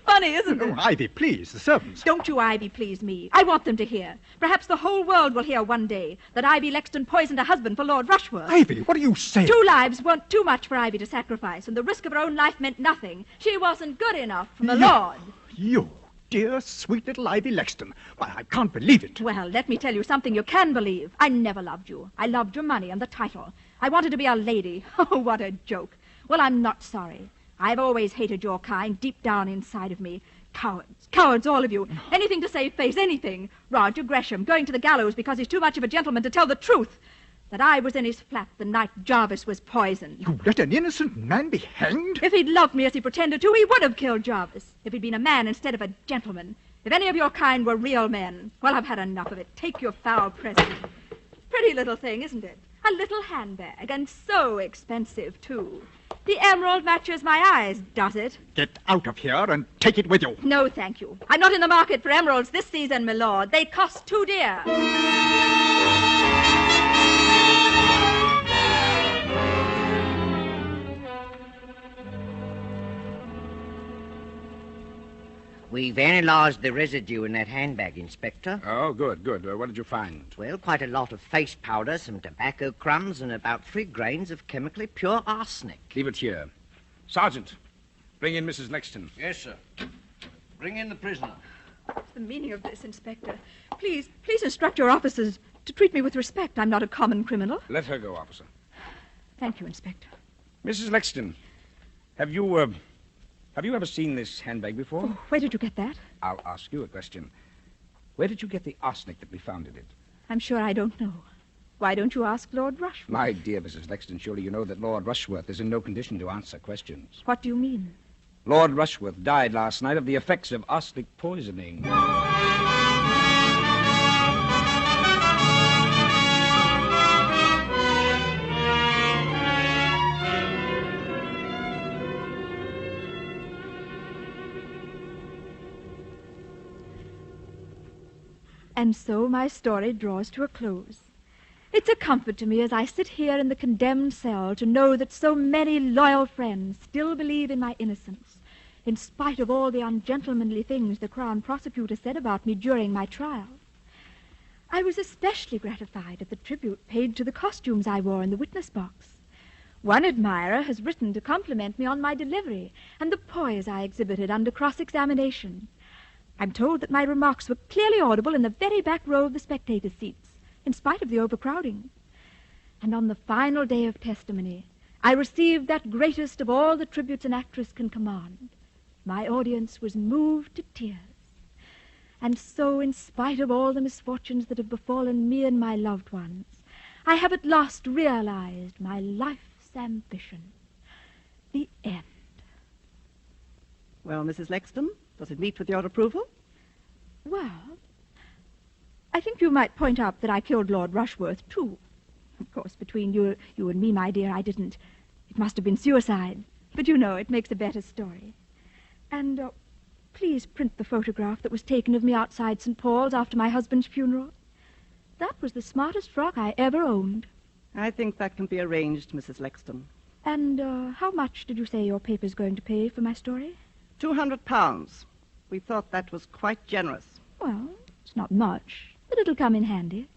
Funny, isn't it? Oh, Ivy, please, the servants. Don't you Ivy please me. I want them to hear. Perhaps the whole world will hear one day that Ivy Lexton poisoned her husband for Lord Rushworth. Ivy, what are you saying? 2 lives weren't too much for Ivy to sacrifice, and the risk of her own life meant nothing. She wasn't good enough for the Lord. You, dear, sweet little Ivy Lexton. Why, I can't believe it. Well, let me tell you something you can believe. I never loved you. I loved your money and the title. I wanted to be a lady. Oh, what a joke. Well, I'm not sorry. I've always hated your kind deep down inside of me. Cowards. Cowards, all of you. Anything to save face, anything. Roger Gresham going to the gallows because he's too much of a gentleman to tell the truth. That I was in his flat the night Jarvis was poisoned. You let an innocent man be hanged? If he'd loved me as he pretended to, he would have killed Jarvis. If he'd been a man instead of a gentleman. If any of your kind were real men. Well, I've had enough of it. Take your foul present. Pretty little thing, isn't it? A little handbag, and so expensive, too. The emerald matches my eyes, does it? Get out of here and take it with you. No, thank you. I'm not in the market for emeralds this season, my lord. They cost too dear. We've analysed the residue in that handbag, Inspector. Oh, good, good. What did you find? Well, quite a lot of face powder, some tobacco crumbs, and about 3 grains of chemically pure arsenic. Leave it here. Sergeant, bring in Mrs. Lexton. Yes, sir. Bring in the prisoner. What's the meaning of this, Inspector? Please instruct your officers to treat me with respect. I'm not a common criminal. Let her go, officer. Thank you, Inspector. Mrs. Lexton, have you ever seen this handbag before? Oh, where did you get that? I'll ask you a question. Where did you get the arsenic that we found in it? I'm sure I don't know. Why don't you ask Lord Rushworth? My dear Mrs. Lexton, surely you know that Lord Rushworth is in no condition to answer questions. What do you mean? Lord Rushworth died last night of the effects of arsenic poisoning. And so my story draws to a close. It's a comfort to me as I sit here in the condemned cell to know that so many loyal friends still believe in my innocence, in spite of all the ungentlemanly things the Crown Prosecutor said about me during my trial. I was especially gratified at the tribute paid to the costumes I wore in the witness box. One admirer has written to compliment me on my delivery and the poise I exhibited under cross-examination. I'm told that my remarks were clearly audible in the very back row of the spectator seats, in spite of the overcrowding. And on the final day of testimony, I received that greatest of all the tributes an actress can command. My audience was moved to tears. And so, in spite of all the misfortunes that have befallen me and my loved ones, I have at last realized my life's ambition. The end. Well, Mrs. Lexton, does it meet with your approval? Well, I think you might point out that I killed Lord Rushworth, too. Of course, between you and me, my dear, I didn't. It must have been suicide. But you know, it makes a better story. And please print the photograph that was taken of me outside St. Paul's after my husband's funeral. That was the smartest frock I ever owned. I think that can be arranged, Mrs. Lexton. And how much did you say your paper's going to pay for my story? £200. We thought that was quite generous. Well, it's not much, but it'll come in handy.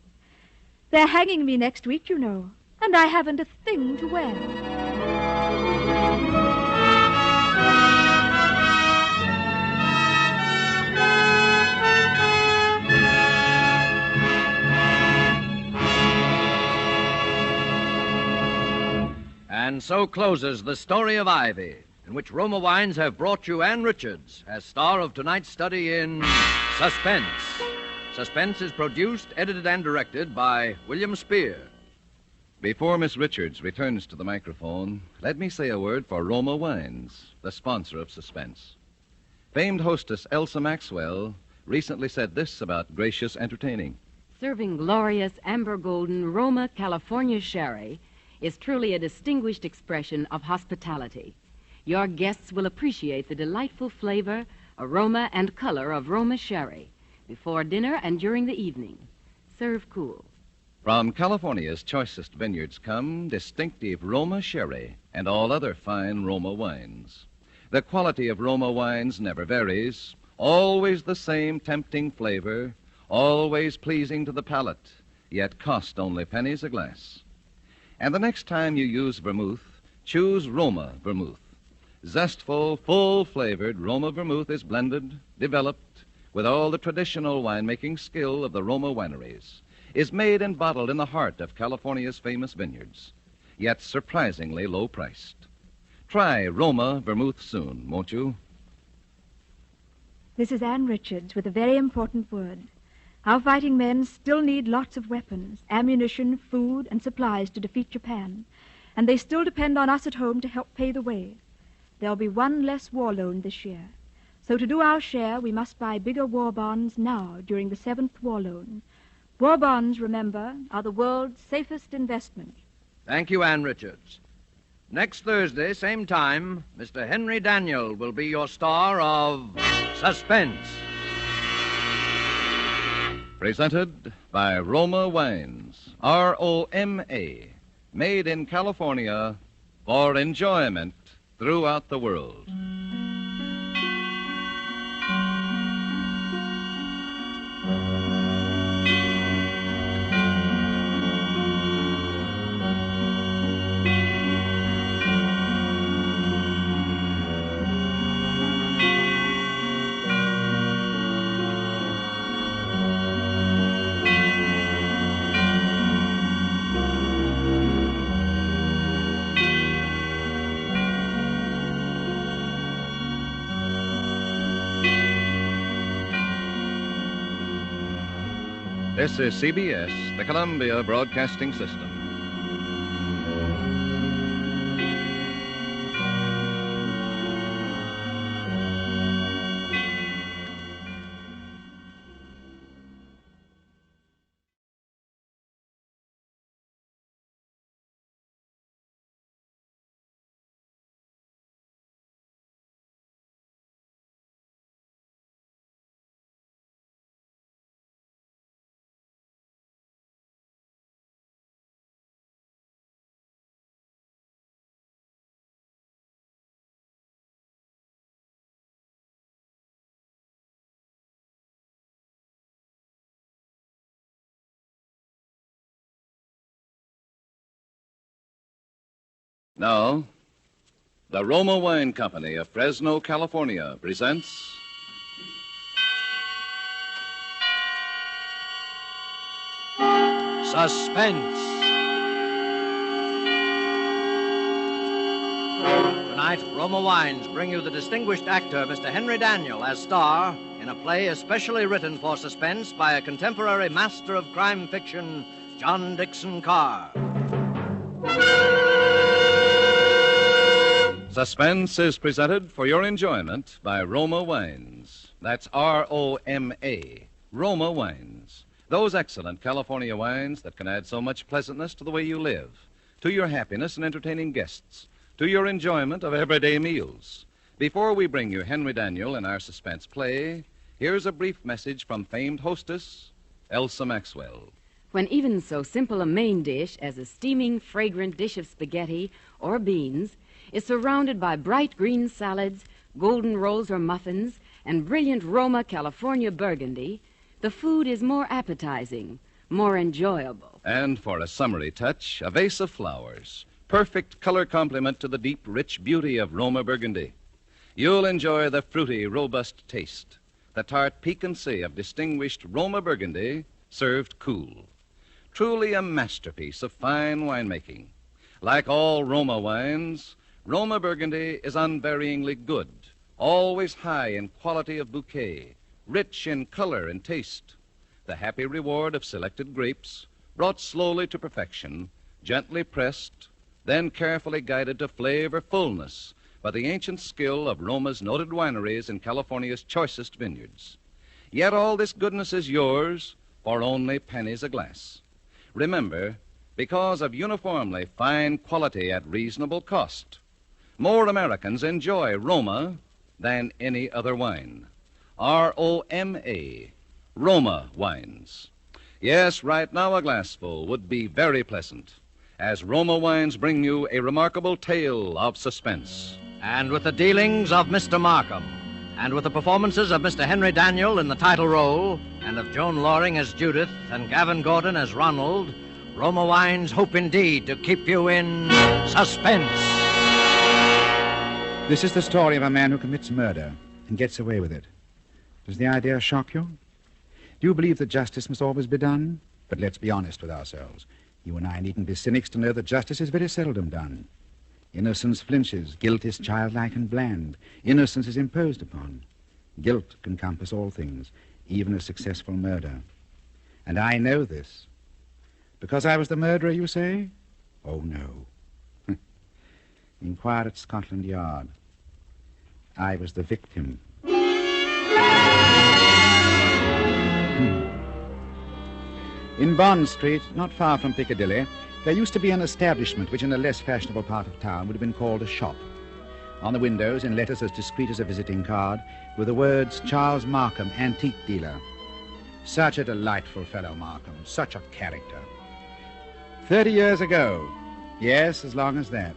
They're hanging me next week, you know, and I haven't a thing to wear. And so closes the story of Ivy, in which Roma Wines have brought you Ann Richards as star of tonight's study in Suspense. Suspense is produced, edited, and directed by William Spear. Before Miss Richards returns to the microphone, let me say a word for Roma Wines, the sponsor of Suspense. Famed hostess Elsa Maxwell recently said this about gracious entertaining. Serving glorious amber golden Roma California sherry is truly a distinguished expression of hospitality. Your guests will appreciate the delightful flavor, aroma, and color of Roma sherry before dinner and during the evening. Serve cool. From California's choicest vineyards come distinctive Roma sherry and all other fine Roma wines. The quality of Roma wines never varies, always the same tempting flavor, always pleasing to the palate, yet cost only pennies a glass. And the next time you use vermouth, choose Roma vermouth. Zestful, full-flavored Roma vermouth is blended, developed, with all the traditional winemaking skill of the Roma wineries, is made and bottled in the heart of California's famous vineyards, yet surprisingly low-priced. Try Roma vermouth soon, won't you? This is Ann Richards with a very important word. Our fighting men still need lots of weapons, ammunition, food, and supplies to defeat Japan, and they still depend on us at home to help pay the way. There'll be one less war loan this year. So to do our share, we must buy bigger war bonds now during the 7th war loan. War bonds, remember, are the world's safest investment. Thank you, Ann Richards. Next Thursday, same time, Mr. Henry Daniel will be your star of Suspense. Presented by Roma Wines, R-O-M-A, made in California for enjoyment throughout the world. This is CBS, the Columbia Broadcasting System. Now, the Roma Wine Company of Fresno, California presents Suspense. Tonight, Roma Wines bring you the distinguished actor, Mr. Henry Daniel, as star in a play especially written for suspense by a contemporary master of crime fiction, John Dixon Carr. Suspense is presented for your enjoyment by Roma Wines. That's R-O-M-A, Roma Wines. Those excellent California wines that can add so much pleasantness to the way you live, to your happiness in entertaining guests, to your enjoyment of everyday meals. Before we bring you Henry Daniel in our suspense play, here's a brief message from famed hostess, Elsa Maxwell. When even so simple a main dish as a steaming, fragrant dish of spaghetti or beans is surrounded by bright green salads, golden rolls or muffins, and brilliant Roma California burgundy, the food is more appetizing, more enjoyable. And for a summery touch, a vase of flowers. Perfect color complement to the deep, rich beauty of Roma burgundy. You'll enjoy the fruity, robust taste, the tart piquancy of distinguished Roma burgundy served cool. Truly a masterpiece of fine winemaking. Like all Roma wines, Roma burgundy is unvaryingly good, always high in quality of bouquet, rich in color and taste. The happy reward of selected grapes, brought slowly to perfection, gently pressed, then carefully guided to flavor fullness by the ancient skill of Roma's noted wineries in California's choicest vineyards. Yet all this goodness is yours for only pennies a glass. Remember, because of uniformly fine quality at reasonable cost, more Americans enjoy Roma than any other wine. R-O-M-A, Roma Wines. Yes, right now a glassful would be very pleasant, as Roma Wines bring you a remarkable tale of suspense. And with the dealings of Mr. Markham, and with the performances of Mr. Henry Daniel in the title role, and of Joan Loring as Judith, and Gavin Gordon as Ronald, Roma Wines hope indeed to keep you in suspense. This is the story of a man who commits murder and gets away with it. Does the idea shock you? Do you believe that justice must always be done? But let's be honest with ourselves. You and I needn't be cynics to know that justice is very seldom done. Innocence flinches. Guilt is childlike and bland. Innocence is imposed upon. Guilt can compass all things, even a successful murder. And I know this. Because I was the murderer, you say? Oh, no. Inquire at Scotland Yard. I was the victim. In Bond Street, not far from Piccadilly, there used to be an establishment which in a less fashionable part of town would have been called a shop. On the windows, in letters as discreet as a visiting card, were the words, Charles Markham, antique dealer. Such a delightful fellow, Markham. Such a character. 30 years ago, yes, as long as that,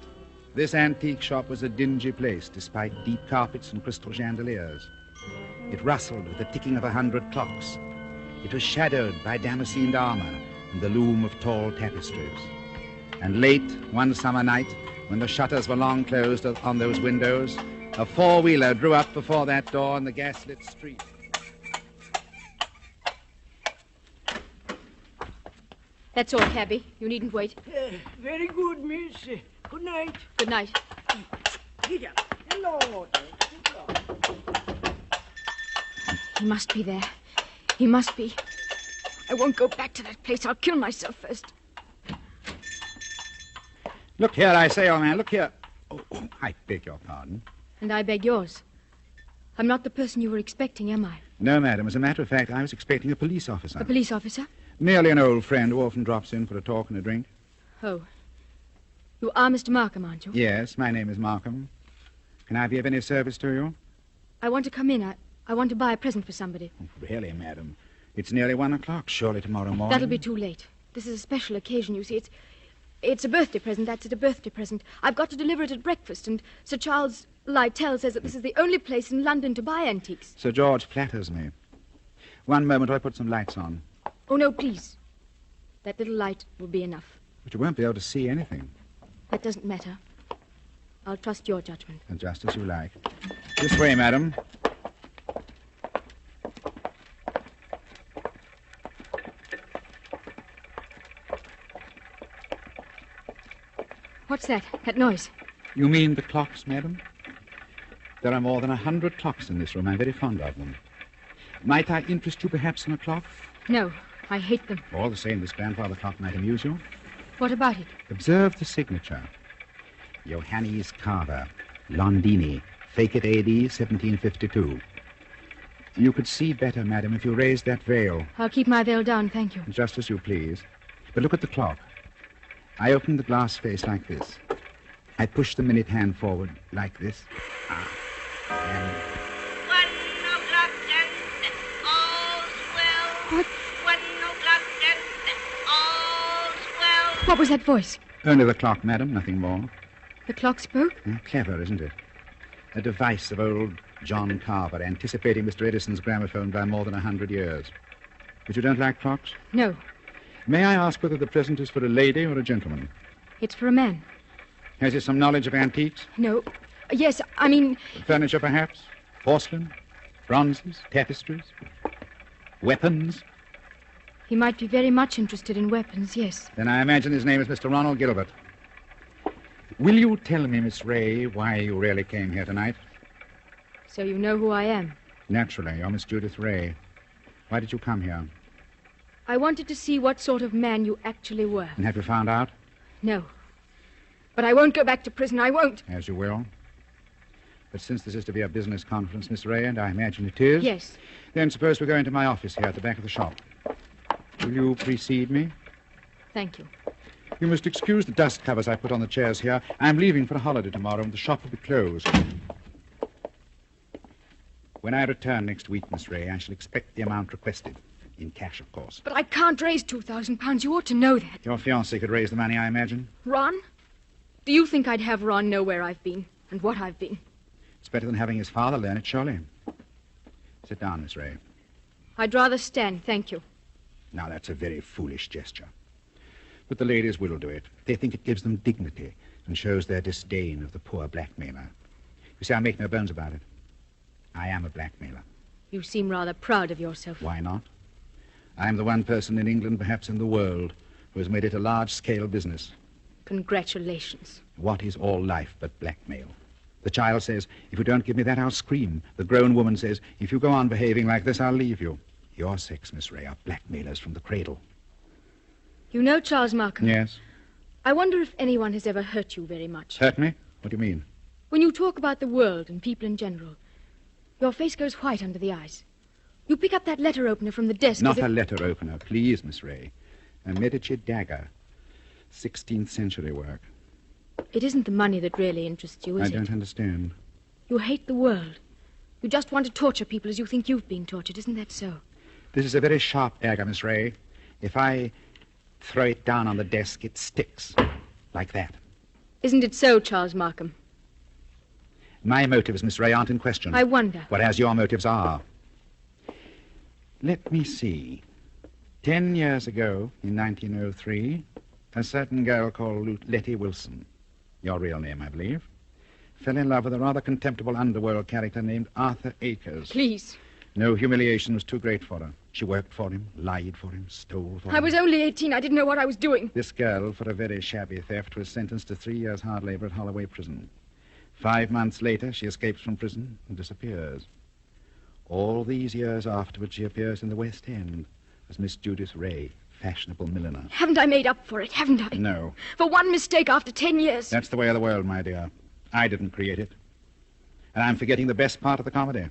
this antique shop was a dingy place, despite deep carpets and crystal chandeliers. It rustled with the ticking of 100 clocks. It was shadowed by damascened armor and the loom of tall tapestries. And late, one summer night, when the shutters were long closed on those windows, a four-wheeler drew up before that door in the gaslit street. That's all, cabby. You needn't wait. Very good, miss. Good night. Good night. Here. Hello. He must be there. He must be. I won't go back to that place. I'll kill myself first. Look here, I say, old man, look here. Oh, I beg your pardon. And I beg yours. I'm not the person you were expecting, am I? No, madam. As a matter of fact, I was expecting a police officer. A police officer? Merely an old friend who often drops in for a talk and a drink. Oh. You are Mr. Markham, aren't you? Yes, my name is Markham. Can I be of any service to you? I want to come in. I want to buy a present for somebody. Oh, really, madam? It's nearly 1 o'clock. Surely tomorrow morning. That'll be too late. This is a special occasion, you see. It's a birthday present. That's it, a birthday present. I've got to deliver it at breakfast, and Sir Charles Lytell says that this is the only place in London to buy antiques. Sir George flatters me. One moment, while I put some lights on. Oh, no, please. That little light will be enough. But you won't be able to see anything. That doesn't matter. I'll trust your judgment. And just as you like. This way, madam. What's that? That noise? You mean the clocks, madam? There are more than 100 clocks in this room. I'm very fond of them. Might I interest you perhaps in a clock? No, I hate them. All the same, this grandfather clock might amuse you. What about it? Observe the signature. Johannes Carver, Londini, Fake it AD 1752. You could see better, madam, if you raised that veil. I'll keep my veil down, thank you. Just as you please. But look at the clock. I opened the glass face like this. I pushed the minute hand forward like this. And... What? What was that voice? Only the clock, madam, nothing more. The clock spoke? Clever, isn't it? A device of old John Carver, anticipating Mr. Edison's gramophone by more than 100 years. But you don't like clocks? No. May I ask whether the present is for a lady or a gentleman? It's for a man. Has he some knowledge of antiques? No. Yes, I mean... Furniture, perhaps? Porcelain? Bronzes? Tapestries? Weapons? He might be very much interested in weapons, yes. Then I imagine his name is Mr. Ronald Gilbert. Will you tell me, Miss Ray, why you really came here tonight? So you know who I am? Naturally. You're Miss Judith Ray. Why did you come here? I wanted to see what sort of man you actually were. And have you found out? No. But I won't go back to prison. I won't. As you will. But since this is to be a business conference, Miss Ray, and I imagine it is... Yes. Then suppose we go into my office here at the back of the shop. Will you precede me? Thank you. You must excuse the dust covers I put on the chairs here. I'm leaving for a holiday tomorrow, and the shop will be closed. When I return next week, Miss Ray, I shall expect the amount requested. In cash, of course. But I can't raise £2,000. You ought to know that. Your fiancé could raise the money, I imagine. Ron? Do you think I'd have Ron know where I've been and what I've been? It's better than having his father learn it, surely. Sit down, Miss Ray. I'd rather stand, thank you. Now, that's a very foolish gesture. But the ladies will do it. They think it gives them dignity and shows their disdain of the poor blackmailer. You see, I make no bones about it. I am a blackmailer. You seem rather proud of yourself. Why not? I'm the one person in England, perhaps in the world, who has made it a large-scale business. Congratulations. What is all life but blackmail? The child says, if you don't give me that, I'll scream. The grown woman says, if you go on behaving like this, I'll leave you. Your sex, Miss Ray, are blackmailers from the cradle. You know Charles Markham? Yes. I wonder if anyone has ever hurt you very much. Hurt me? What do you mean? When you talk about the world and people in general, your face goes white under the eyes. You pick up that letter opener from the desk. Not a letter opener, please, Miss Ray. A Medici dagger. 16th century work. It isn't the money that really interests you, is it? I don't understand. You hate the world. You just want to torture people as you think you've been tortured. Isn't that so? This is a very sharp dagger, Miss Ray. If I throw it down on the desk, it sticks. Like that. Isn't it so, Charles Markham? My motives, Miss Ray, aren't in question. I wonder. Whereas your motives are. Let me see. 10 years ago, in 1903, a certain girl called Letty Wilson, your real name, I believe, fell in love with a rather contemptible underworld character named Arthur Akers. Please. No humiliation was too great for her. She worked for him, lied for him, stole for him. I was only 18. I didn't know what I was doing. This girl, for a very shabby theft, was sentenced to 3 years hard labor at Holloway Prison. 5 months later, she escapes from prison and disappears. All these years afterwards, she appears in the West End as Miss Judith Ray, fashionable milliner. Haven't I made up for it, haven't I? No. For one mistake after 10 years. That's the way of the world, my dear. I didn't create it. And I'm forgetting the best part of the comedy.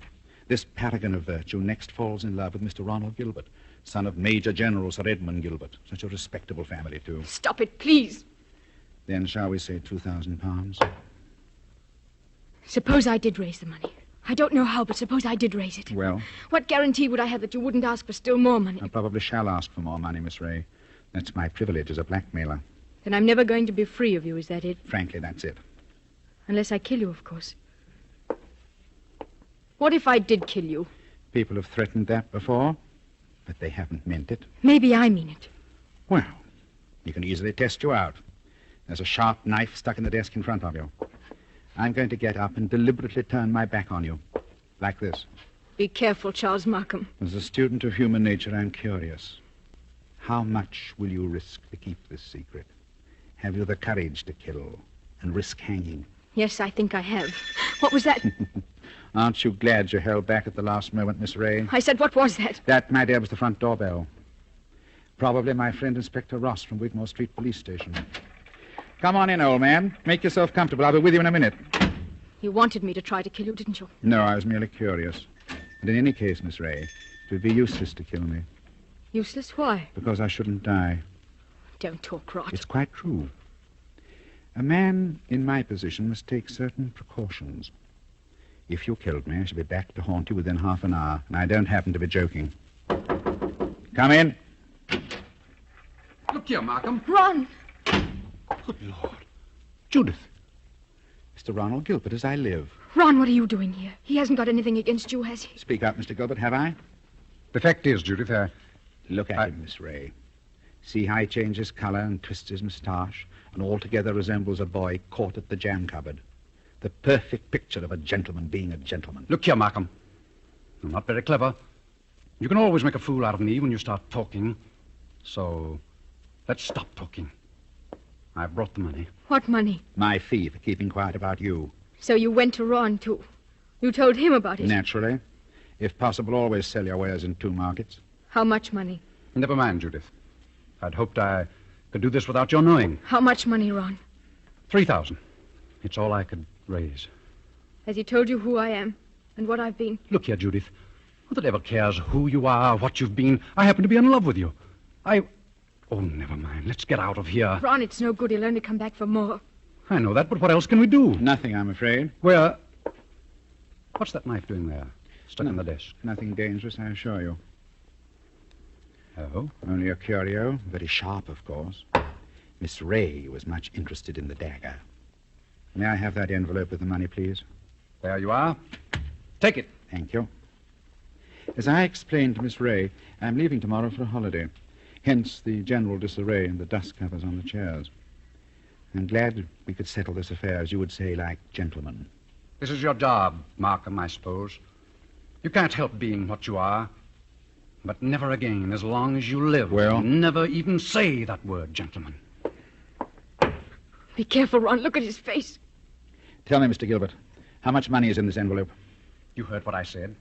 This paragon of virtue next falls in love with Mr. Ronald Gilbert, son of Major General Sir Edmund Gilbert. Such a respectable family, too. Stop it, please. Then shall we say £2,000? Suppose I did raise the money. I don't know how, but suppose I did raise it. Well? What guarantee would I have that you wouldn't ask for still more money? I probably shall ask for more money, Miss Ray. That's my privilege as a blackmailer. Then I'm never going to be free of you, is that it? Frankly, that's it. Unless I kill you, of course. What if I did kill you? People have threatened that before, but they haven't meant it. Maybe I mean it. Well, you can easily test you out. There's a sharp knife stuck in the desk in front of you. I'm going to get up and deliberately turn my back on you. Like this. Be careful, Charles Markham. As a student of human nature, I'm curious. How much will you risk to keep this secret? Have you the courage to kill and risk hanging? Yes, I think I have. What was that? Aren't you glad you held back at the last moment, Miss Ray? I said, what was that? That, my dear, was the front doorbell. Probably my friend Inspector Ross from Wigmore Street Police Station. Come on in, old man. Make yourself comfortable. I'll be with you in a minute. You wanted me to try to kill you, didn't you? No, I was merely curious. And in any case, Miss Ray, it would be useless to kill me. Useless? Why? Because I shouldn't die. Don't talk rot. It's quite true. A man in my position must take certain precautions. If you killed me, I should be back to haunt you within half an hour, and I don't happen to be joking. Come in. Look here, Markham. Ron! Good Lord. Judith. Mr. Ronald Gilbert, as I live. Ron, what are you doing here? He hasn't got anything against you, has he? Speak up, Mr. Gilbert, have I? The fact is, Judith, Look at him, Miss Ray. See how he changes color and twists his moustache, and altogether resembles a boy caught at the jam cupboard. The perfect picture of a gentleman being a gentleman. Look here, Markham. I'm not very clever. You can always make a fool out of me when you start talking. So, let's stop talking. I've brought the money. What money? My fee for keeping quiet about you. So you went to Ron, too. You told him about it. Naturally. If possible, always sell your wares in 2 markets. How much money? Never mind, Judith. I'd hoped I could do this without your knowing. How much money, Ron? 3,000. It's all I could raise. Has he told you who I am and what I've been? Look here, Judith. Who that ever cares who you are, what you've been? I happen to be in love with you. Oh, never mind. Let's get out of here. Ron, it's no good. He'll only come back for more. I know that, but what else can we do? Nothing, I'm afraid. Where? What's that knife doing there? Stuck in the desk. Nothing dangerous, I assure you. Oh? Only a curio. Very sharp, of course. Miss Ray was much interested in the dagger. May I have that envelope with the money, please? There you are. Take it. Thank you. As I explained to Miss Ray, I'm leaving tomorrow for a holiday. Hence the general disarray and the dust covers on the chairs. I'm glad we could settle this affair, as you would say, like gentlemen. This is your job, Markham, I suppose. You can't help being what you are. But never again, as long as you live. Well? Never even say that word, gentlemen. Be careful, Ron. Look at his face. Tell me, Mr. Gilbert, how much money is in this envelope? You heard what I said.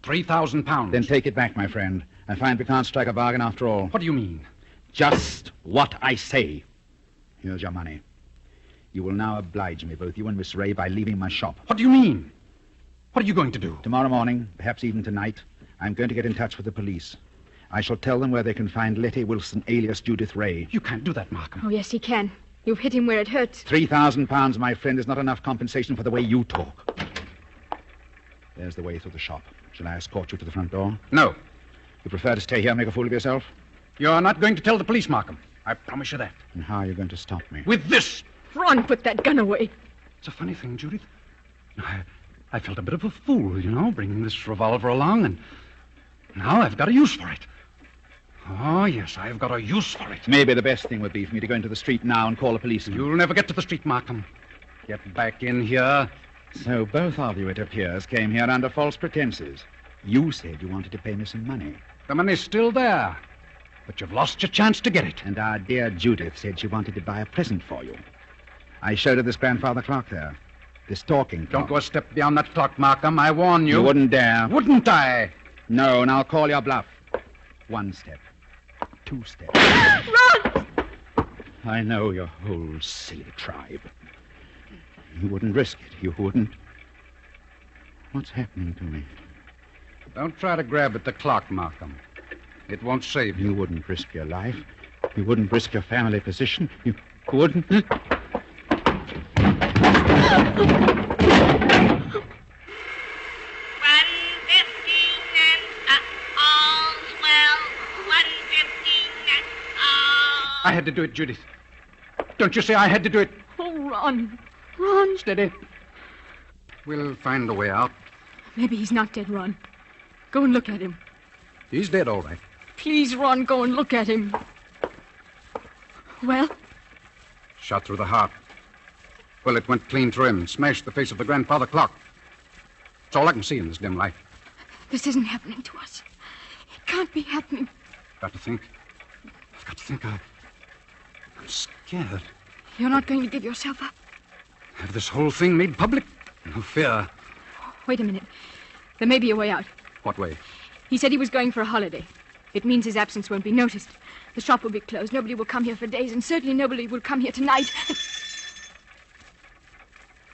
3,000 pounds. Then take it back, my friend. I find we can't strike a bargain after all. What do you mean? Just what I say. Here's your money. You will now oblige me, both you and Miss Ray, by leaving my shop. What do you mean? What are you going to do? Tomorrow morning, perhaps even tonight, I'm going to get in touch with the police. I shall tell them where they can find Letty Wilson, alias Judith Ray. You can't do that, Markham. Oh, yes, he can. You've hit him where it hurts. 3,000 pounds, my friend, is not enough compensation for the way you talk. There's the way through the shop. Shall I escort you to the front door? No. You prefer to stay here and make a fool of yourself? You're not going to tell the police, Markham. I promise you that. And how are you going to stop me? With this. Ron, put that gun away. It's a funny thing, Judith. I felt a bit of a fool, bringing this revolver along, and now I've got a use for it. Oh, yes, I've got a use for it. Maybe the best thing would be for me to go into the street now and call the police. You'll never get to the street, Markham. Get back in here. So both of you, it appears, came here under false pretenses. You said you wanted to pay me some money. The money's still there, but you've lost your chance to get it. And our dear Judith said she wanted to buy a present for you. I showed her this grandfather clock there. This talking clock. Don't go a step beyond that clock, Markham. I warn you. You wouldn't dare. Wouldn't I? No, and I'll call your bluff. 1 step. 2 steps. Run! I know your whole silly tribe. You wouldn't risk it. You wouldn't. What's happening to me? Don't try to grab at the clock, Markham. It won't save you. You wouldn't risk your life. You wouldn't risk your family position. You wouldn't. I had to do it, Judith. Don't you say I had to do it? Oh, Ron. Ron. Steady. We'll find a way out. Maybe he's not dead, Ron. Go and look at him. He's dead, all right. Please, Ron, go and look at him. Well? Shot through the heart. Well, it went clean through him and smashed the face of the grandfather clock. It's all I can see in this dim light. This isn't happening to us. It can't be happening. I've got to think. I'm scared. You're not going to give yourself up. Have this whole thing made public? No fear. Wait a minute. There may be a way out. What way? He said he was going for a holiday. It means his absence won't be noticed. The shop will be closed. Nobody will come here for days, and certainly nobody will come here tonight.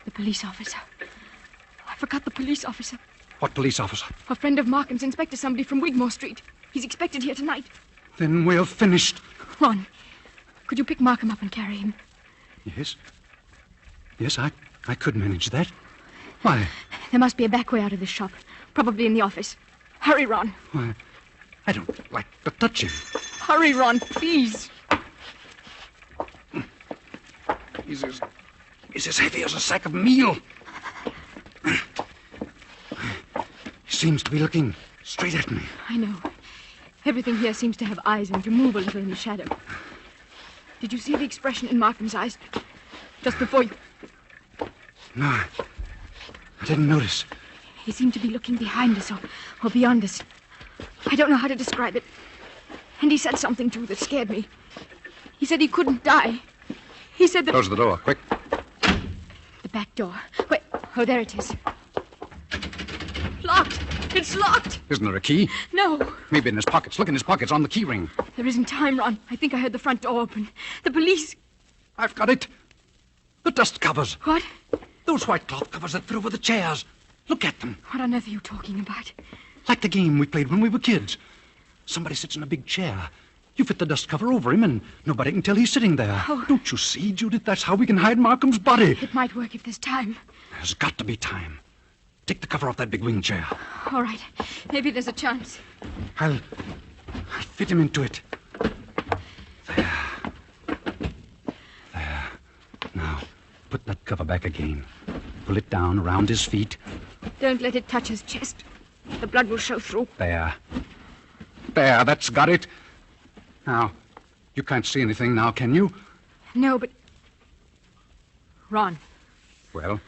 The police officer. I forgot the police officer. What police officer? A friend of Markham's, Inspector somebody from Wigmore Street. He's expected here tonight. Then we're finished. Ron, could you pick Markham up and carry him? Yes. Yes, I could manage that. Why? There must be a back way out of this shop. Probably in the office. Hurry, Ron. Why, I don't like to touch him. Hurry, Ron, please. He's as heavy as a sack of meal. He seems to be looking straight at me. I know. Everything here seems to have eyes and to move a little in the shadow. Did you see the expression in Markham's eyes just before you... No, I didn't notice. He seemed to be looking behind us or beyond us. I don't know how to describe it. And he said something, too, that scared me. He said he couldn't die. He said that... Close the door, quick. The back door. Wait. Oh, there it is. Locked. It's locked. Isn't there a key? No. Maybe in his pockets. Look in his pockets on the key ring. There isn't time, Ron. I think I heard the front door open. The police... I've got it. The dust covers. What? Those white cloth covers that fit over the chairs. Look at them. What on earth are you talking about? Like the game we played when we were kids. Somebody sits in a big chair. You fit the dust cover over him, and nobody can tell he's sitting there. Oh. Don't you see, Judith? That's how we can hide Markham's body. It might work if there's time. There's got to be time. Take the cover off that big wing chair. All right. Maybe there's a chance. I'll fit him into it. There. Now, put that cover back again. Pull it down around his feet. Don't let it touch his chest. The blood will show through. There, that's got it. Now, you can't see anything now, can you? No, but... Ron. Well?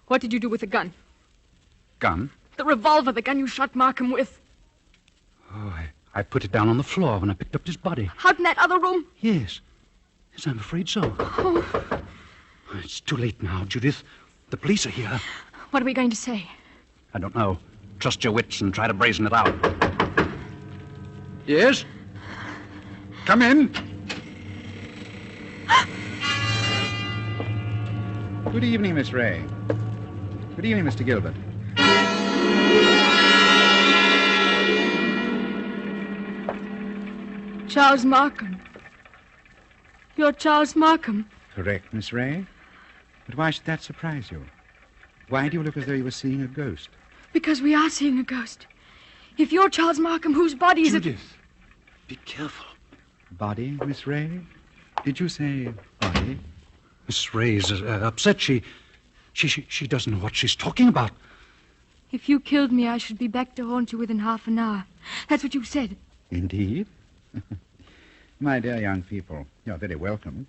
What did you do with the gun? Gun? The revolver, the gun you shot Markham with. Oh, I put it down on the floor when I picked up his body. Out in that other room? Yes, I'm afraid so. Oh. It's too late now, Judith. The police are here. What are we going to say? I don't know. Trust your wits and try to brazen it out. Yes? Come in. Good evening, Miss Ray. Good evening, Mr. Gilbert. Charles Markham. You're Charles Markham. Correct, Miss Ray. But why should that surprise you? Why do you look as though you were seeing a ghost? Because we are seeing a ghost. If you're Charles Markham, whose body is it? Judith, be careful. Body, Miss Ray? Did you say body? Miss Ray's upset. She doesn't know what she's talking about. If you killed me, I should be back to haunt you within half an hour. That's what you said. Indeed? My dear young people, you're very welcome.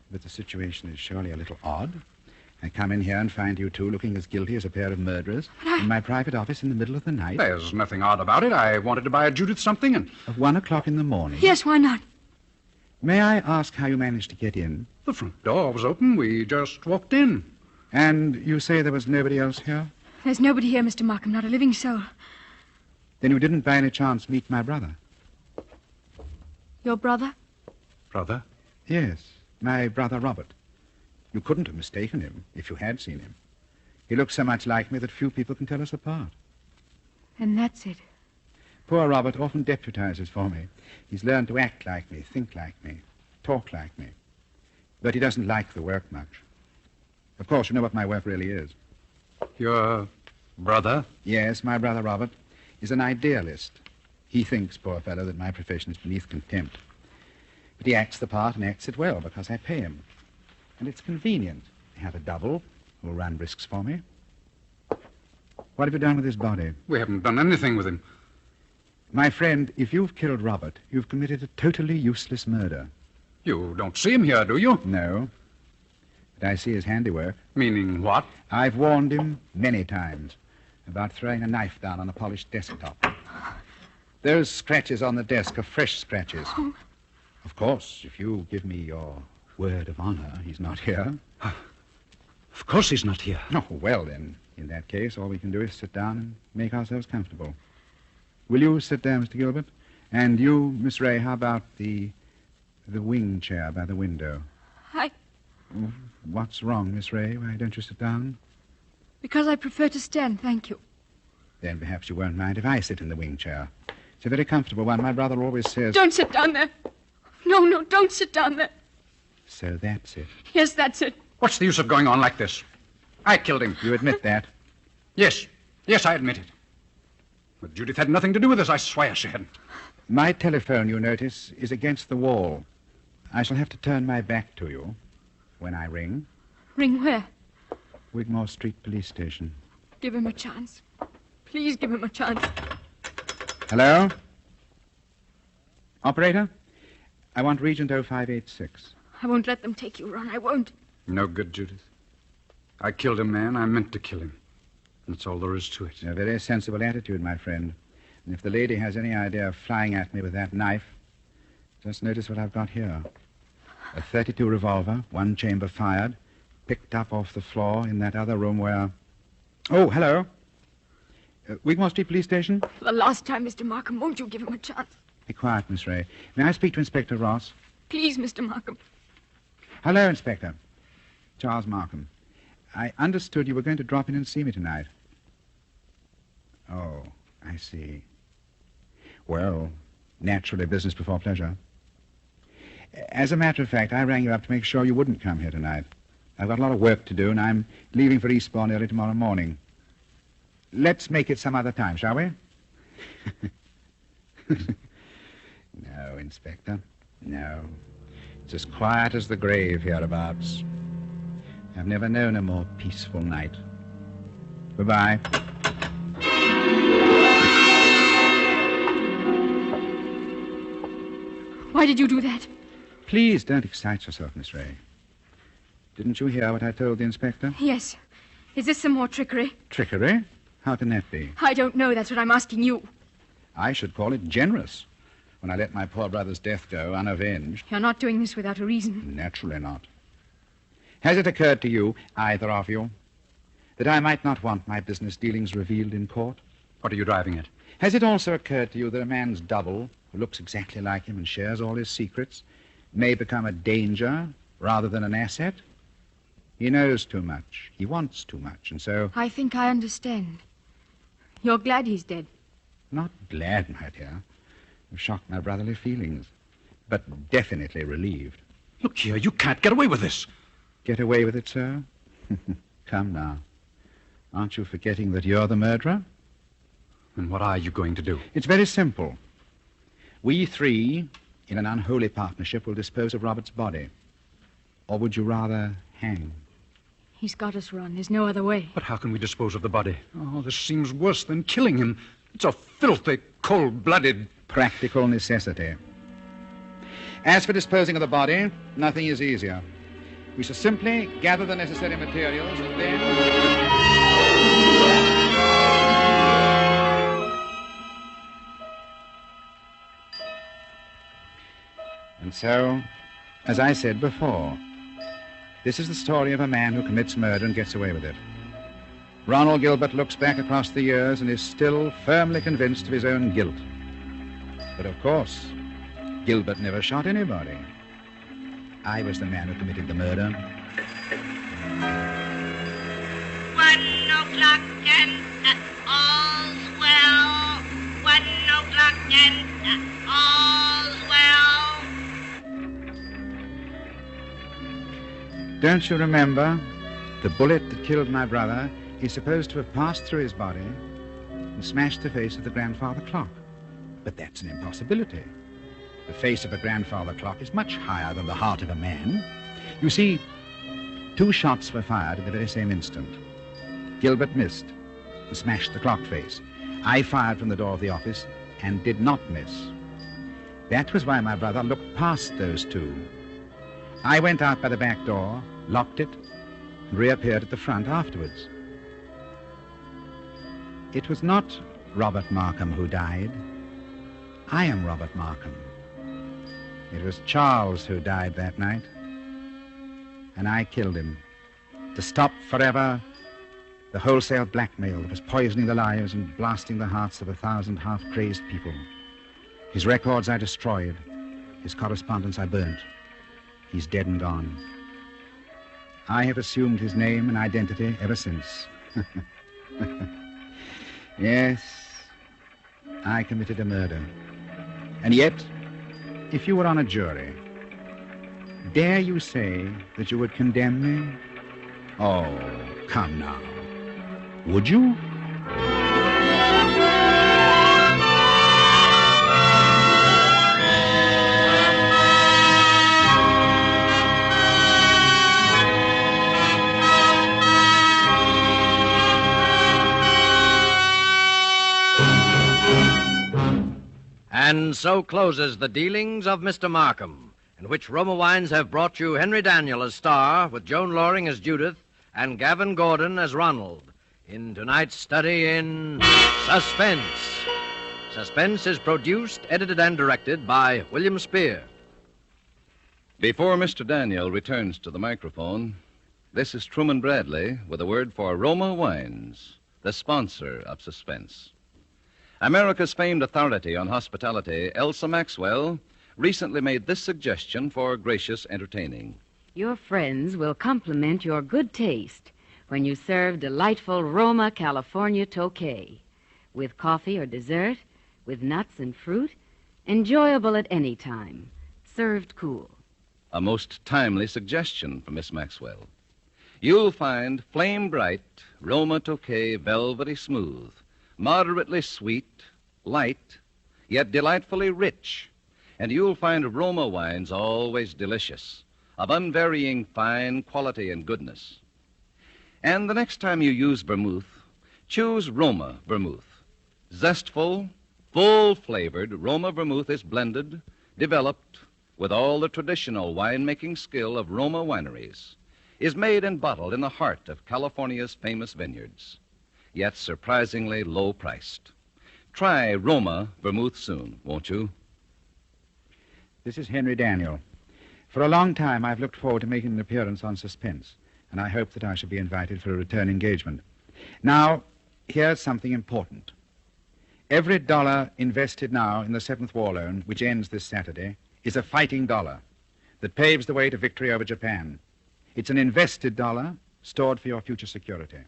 But the situation is surely a little odd. I come in here and find you two looking as guilty as a pair of murderers in my private office in the middle of the night. There's nothing odd about it. I wanted to buy Judith something and... At 1 o'clock in the morning? Yes, why not? May I ask how you managed to get in? The front door was open. We just walked in. And you say there was nobody else here? There's nobody here, Mr. Markham, not a living soul. Then you didn't by any chance meet my brother? Your brother? Brother? Yes, my brother Robert. You couldn't have mistaken him if you had seen him. He looks so much like me that few people can tell us apart. And that's it. Poor Robert often deputizes for me. He's learned to act like me, think like me, talk like me. But he doesn't like the work much. Of course, you know what my work really is. Your brother? Yes, my brother Robert is an idealist. He thinks, poor fellow, that my profession is beneath contempt. But he acts the part and acts it well because I pay him. And it's convenient. I have a double who'll run risks for me. What have you done with his body? We haven't done anything with him. My friend, if you've killed Robert, you've committed a totally useless murder. You don't see him here, do you? No. But I see his handiwork. Meaning what? I've warned him many times about throwing a knife down on a polished desktop. Those scratches on the desk are fresh scratches. Oh. Of course, if you give me your word of honor, he's not here. Of course he's not here. Oh, well, then, in that case, all we can do is sit down and make ourselves comfortable. Will you sit there, Mr. Gilbert? And you, Miss Ray, how about the wing chair by the window? What's wrong, Miss Ray? Why don't you sit down? Because I prefer to stand, thank you. Then perhaps you won't mind if I sit in the wing chair. It's a very comfortable one. My brother always says... Don't sit down there. No, don't sit down there. So that's it. Yes, that's it. What's the use of going on like this? I killed him. You admit that? Yes, I admit it. But Judith had nothing to do with this, I swear she hadn't. My telephone, you notice, is against the wall. I shall have to turn my back to you when I ring. Ring where? Wigmore Street Police Station. Give him a chance. Please give him a chance. Hello? Operator? I want Regent 0586. I won't let them take you, Ron. I won't. No good, Judith. I killed a man. I meant to kill him. That's all there is to it. A very sensible attitude, my friend. And if the lady has any idea of flying at me with that knife, just notice what I've got here. A .32 revolver, one chamber fired, picked up off the floor in that other room where... Oh, hello. Wigmore Street Police Station? For the last time, Mr. Markham, won't you give him a chance? Be quiet, Miss Ray. May I speak to Inspector Ross? Please, Mr. Markham. Hello, Inspector. Charles Markham. I understood you were going to drop in and see me tonight. Oh, I see. Well, naturally, business before pleasure. As a matter of fact, I rang you up to make sure you wouldn't come here tonight. I've got a lot of work to do, and I'm leaving for Eastbourne early tomorrow morning. Let's make it some other time, shall we? No, Inspector. No. It's as quiet as the grave hereabouts. I've never known a more peaceful night. Goodbye. Why did you do that? Please don't excite yourself, Miss Ray. Didn't you hear what I told the inspector? Yes. Is this some more trickery? Trickery? How can that be? I don't know. That's what I'm asking you. I should call it generous when I let my poor brother's death go unavenged. You're not doing this without a reason. Naturally not. Has it occurred to you, either of you, that I might not want my business dealings revealed in court? What are you driving at? Has it also occurred to you that a man's double, who looks exactly like him and shares all his secrets, may become a danger rather than an asset? He knows too much. He wants too much, and so... I think I understand. You're glad he's dead. Not glad, my dear. You've shocked my brotherly feelings, but definitely relieved. Look here, you can't get away with this. Get away with it, sir? Come now. Aren't you forgetting that you're the murderer? And what are you going to do? It's very simple. We three, in an unholy partnership, will dispose of Robert's body. Or would you rather hang? He's got us, Ron. There's no other way. But how can we dispose of the body? Oh, this seems worse than killing him. It's a filthy, cold-blooded... Practical necessity. As for disposing of the body, nothing is easier. We shall simply gather the necessary materials and then... And so, as I said before, this is the story of a man who commits murder and gets away with it. Ronald Gilbert looks back across the years and is still firmly convinced of his own guilt. But of course, Gilbert never shot anybody. I was the man who committed the murder. 1 o'clock and all's well. 1 o'clock and all's well. Don't you remember? The bullet that killed my brother is supposed to have passed through his body and smashed the face of the grandfather clock. But that's an impossibility. The face of a grandfather clock is much higher than the heart of a man. You see, 2 shots were fired at the very same instant. Gilbert missed and smashed the clock face. I fired from the door of the office and did not miss. That was why my brother looked past those 2. I went out by the back door locked it, and reappeared at the front afterwards. It was not Robert Markham who died. I am Robert Markham. It was Charles who died that night, and I killed him to stop forever the wholesale blackmail that was poisoning the lives and blasting the hearts of 1,000 half-crazed people. His records I destroyed. His correspondence I burnt. He's dead and gone. I have assumed his name and identity ever since. Yes, I committed a murder. And yet, if you were on a jury, dare you say that you would condemn me? Oh, come now. Would you? And so closes the Dealings of Mr. Markham, in which Roma Wines have brought you Henry Daniel as Star, with Joan Loring as Judith, and Gavin Gordon as Ronald, in tonight's study in Suspense. Suspense is produced, edited, and directed by William Spear. Before Mr. Daniel returns to the microphone, this is Truman Bradley with a word for Roma Wines, the sponsor of Suspense. America's famed authority on hospitality, Elsa Maxwell, recently made this suggestion for gracious entertaining. Your friends will compliment your good taste when you serve delightful Roma California Tokay, with coffee or dessert, with nuts and fruit, enjoyable at any time, served cool. A most timely suggestion from Miss Maxwell. You'll find flame bright Roma Tokay velvety smooth, moderately sweet, light, yet delightfully rich. And you'll find Roma wines always delicious, of unvarying fine quality and goodness. And the next time you use vermouth, choose Roma vermouth. Zestful, full-flavored Roma vermouth is blended, developed with all the traditional winemaking skill of Roma wineries, is made and bottled in the heart of California's famous vineyards, yet surprisingly low-priced. Try Roma vermouth soon, won't you? This is Henry Daniel. For a long time, I've looked forward to making an appearance on Suspense, and I hope that I shall be invited for a return engagement. Now, here's something important. Every dollar invested now in the 7th War Loan, which ends this Saturday, is a fighting dollar that paves the way to victory over Japan. It's an invested dollar stored for your future security.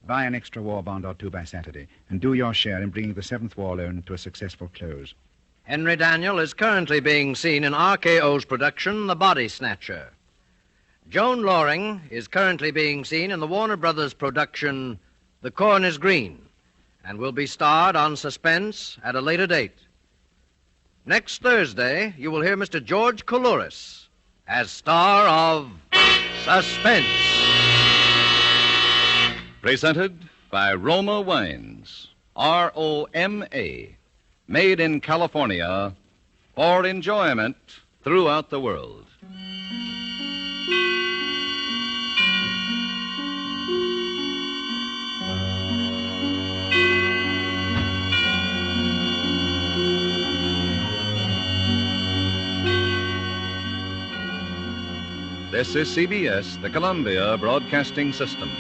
Buy an extra war bond or two by Saturday, and do your share in bringing the 7th War Loan to a successful close. Henry Daniel is currently being seen in RKO's production, The Body Snatcher. Joan Loring is currently being seen in the Warner Brothers production, The Corn is Green, and will be starred on Suspense at a later date. Next Thursday, you will hear Mr. George Coulouris as star of Suspense. Presented by Roma Wines, R-O-M-A, made in California for enjoyment throughout the world. This is CBS, the Columbia Broadcasting System.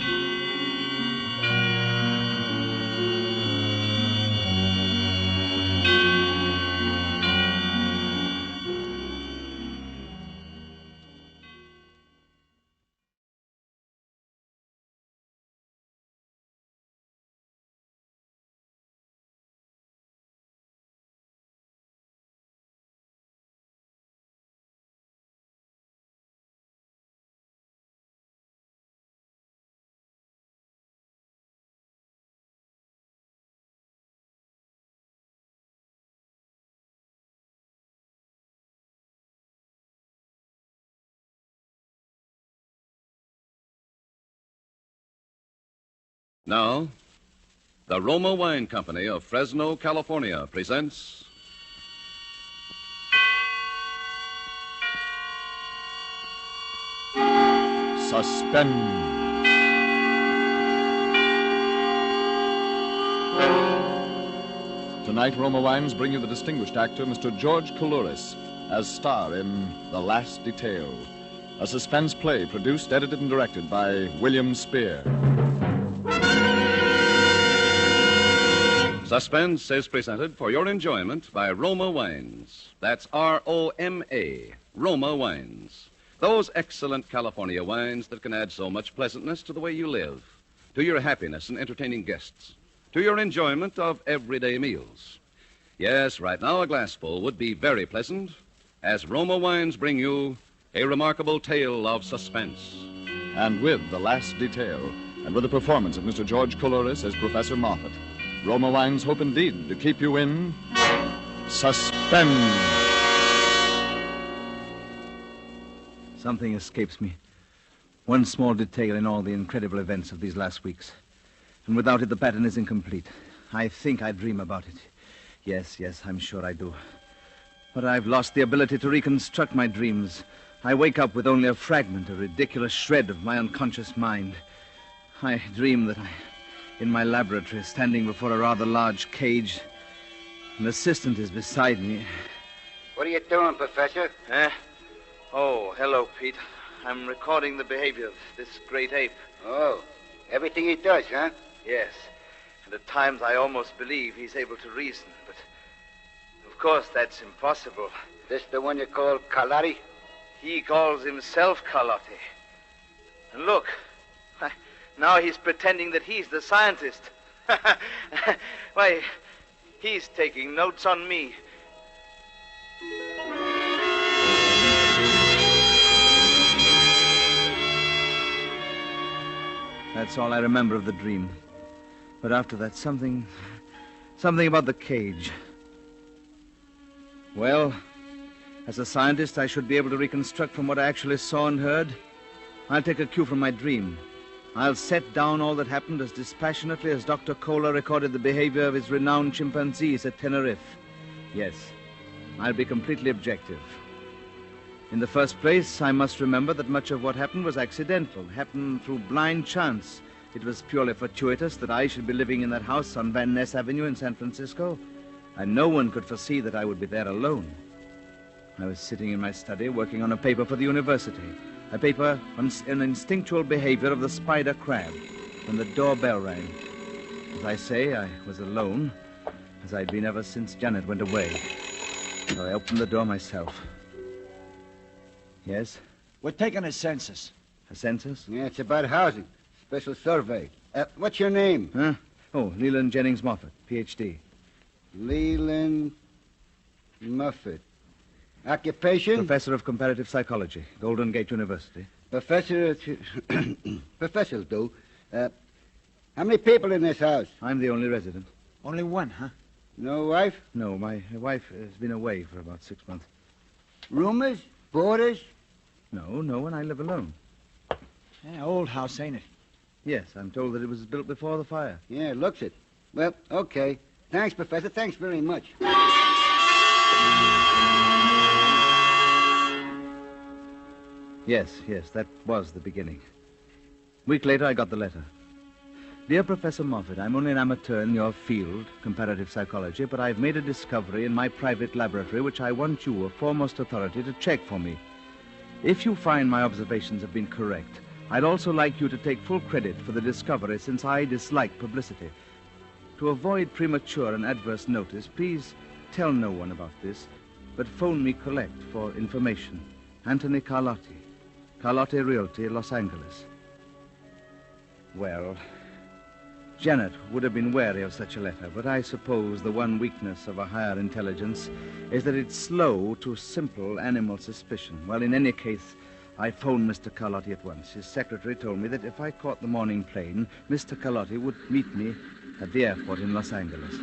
Now, the Roma Wine Company of Fresno, California presents Suspense. Tonight, Roma Wines bring you the distinguished actor, Mr. George Coulouris, as star in The Last Detail, a suspense play produced, edited, and directed by William Spear. Suspense is presented for your enjoyment by Roma Wines. That's R-O-M-A, Roma Wines. Those excellent California wines that can add so much pleasantness to the way you live, to your happiness in entertaining guests, to your enjoyment of everyday meals. Yes, right now a glassful would be very pleasant as Roma Wines bring you a remarkable tale of suspense. And with The Last Detail, and with the performance of Mr. George Coulouris as Professor Moffat, Roma Wines hope indeed to keep you in suspense. Something escapes me. One small detail in all the incredible events of these last weeks. And without it, the pattern is incomplete. I think I dream about it. Yes, I'm sure I do. But I've lost the ability to reconstruct my dreams. I wake up with only a fragment, a ridiculous shred of my unconscious mind. I dream that in my laboratory, standing before a rather large cage. An assistant is beside me. What are you doing, Professor? Oh, hello, Pete. I'm recording the behavior of this great ape. Oh, everything he does, huh? Yes. And at times I almost believe he's able to reason, but of course that's impossible. This the one you call Carlotti? He calls himself Carlotti. And look, now he's pretending that he's the scientist. Why, he's taking notes on me. That's all I remember of the dream. But after that, something about the cage. Well, as a scientist, I should be able to reconstruct from what I actually saw and heard. I'll take a cue from my dream. I'll set down all that happened as dispassionately as Dr. Kohler recorded the behavior of his renowned chimpanzees at Tenerife. Yes, I'll be completely objective. In the first place, I must remember that much of what happened was accidental, happened through blind chance. It was purely fortuitous that I should be living in that house on Van Ness Avenue in San Francisco, and no one could foresee that I would be there alone. I was sitting in my study working on a paper for the university, a paper on an instinctual behavior of the spider crab, when the doorbell rang. As I say, I was alone, as I'd been ever since Janet went away. So I opened the door myself. Yes? We're taking a census. A census? Yeah, it's about housing. Special survey. What's your name? Huh? Oh, Leland Jennings Moffat, Ph.D. Leland Moffat. Occupation? Professor of Comparative Psychology, Golden Gate University. Professor... Professors do. How many people in this house? I'm the only resident. Only one, huh? No wife? No, my wife has been away for about 6 months. Roomers? Boarders? No one. I live alone. Yeah, old house, ain't it? Yes, I'm told that it was built before the fire. Yeah, looks it. Well, okay. Thanks, Professor. Thanks very much. Yes, that was the beginning. A week later, I got the letter. Dear Professor Moffat, I'm only an amateur in your field, comparative psychology, but I've made a discovery in my private laboratory which I want you, a foremost authority, to check for me. If you find my observations have been correct, I'd also like you to take full credit for the discovery, since I dislike publicity. To avoid premature and adverse notice, please tell no one about this, but phone me collect for information. Anthony Carlotti, Carlotti Realty, Los Angeles. Well, Janet would have been wary of such a letter, but I suppose the one weakness of a higher intelligence is that it's slow to simple animal suspicion. Well, in any case, I phoned Mr. Carlotti at once. His secretary told me that if I caught the morning plane, Mr. Carlotti would meet me at the airport in Los Angeles.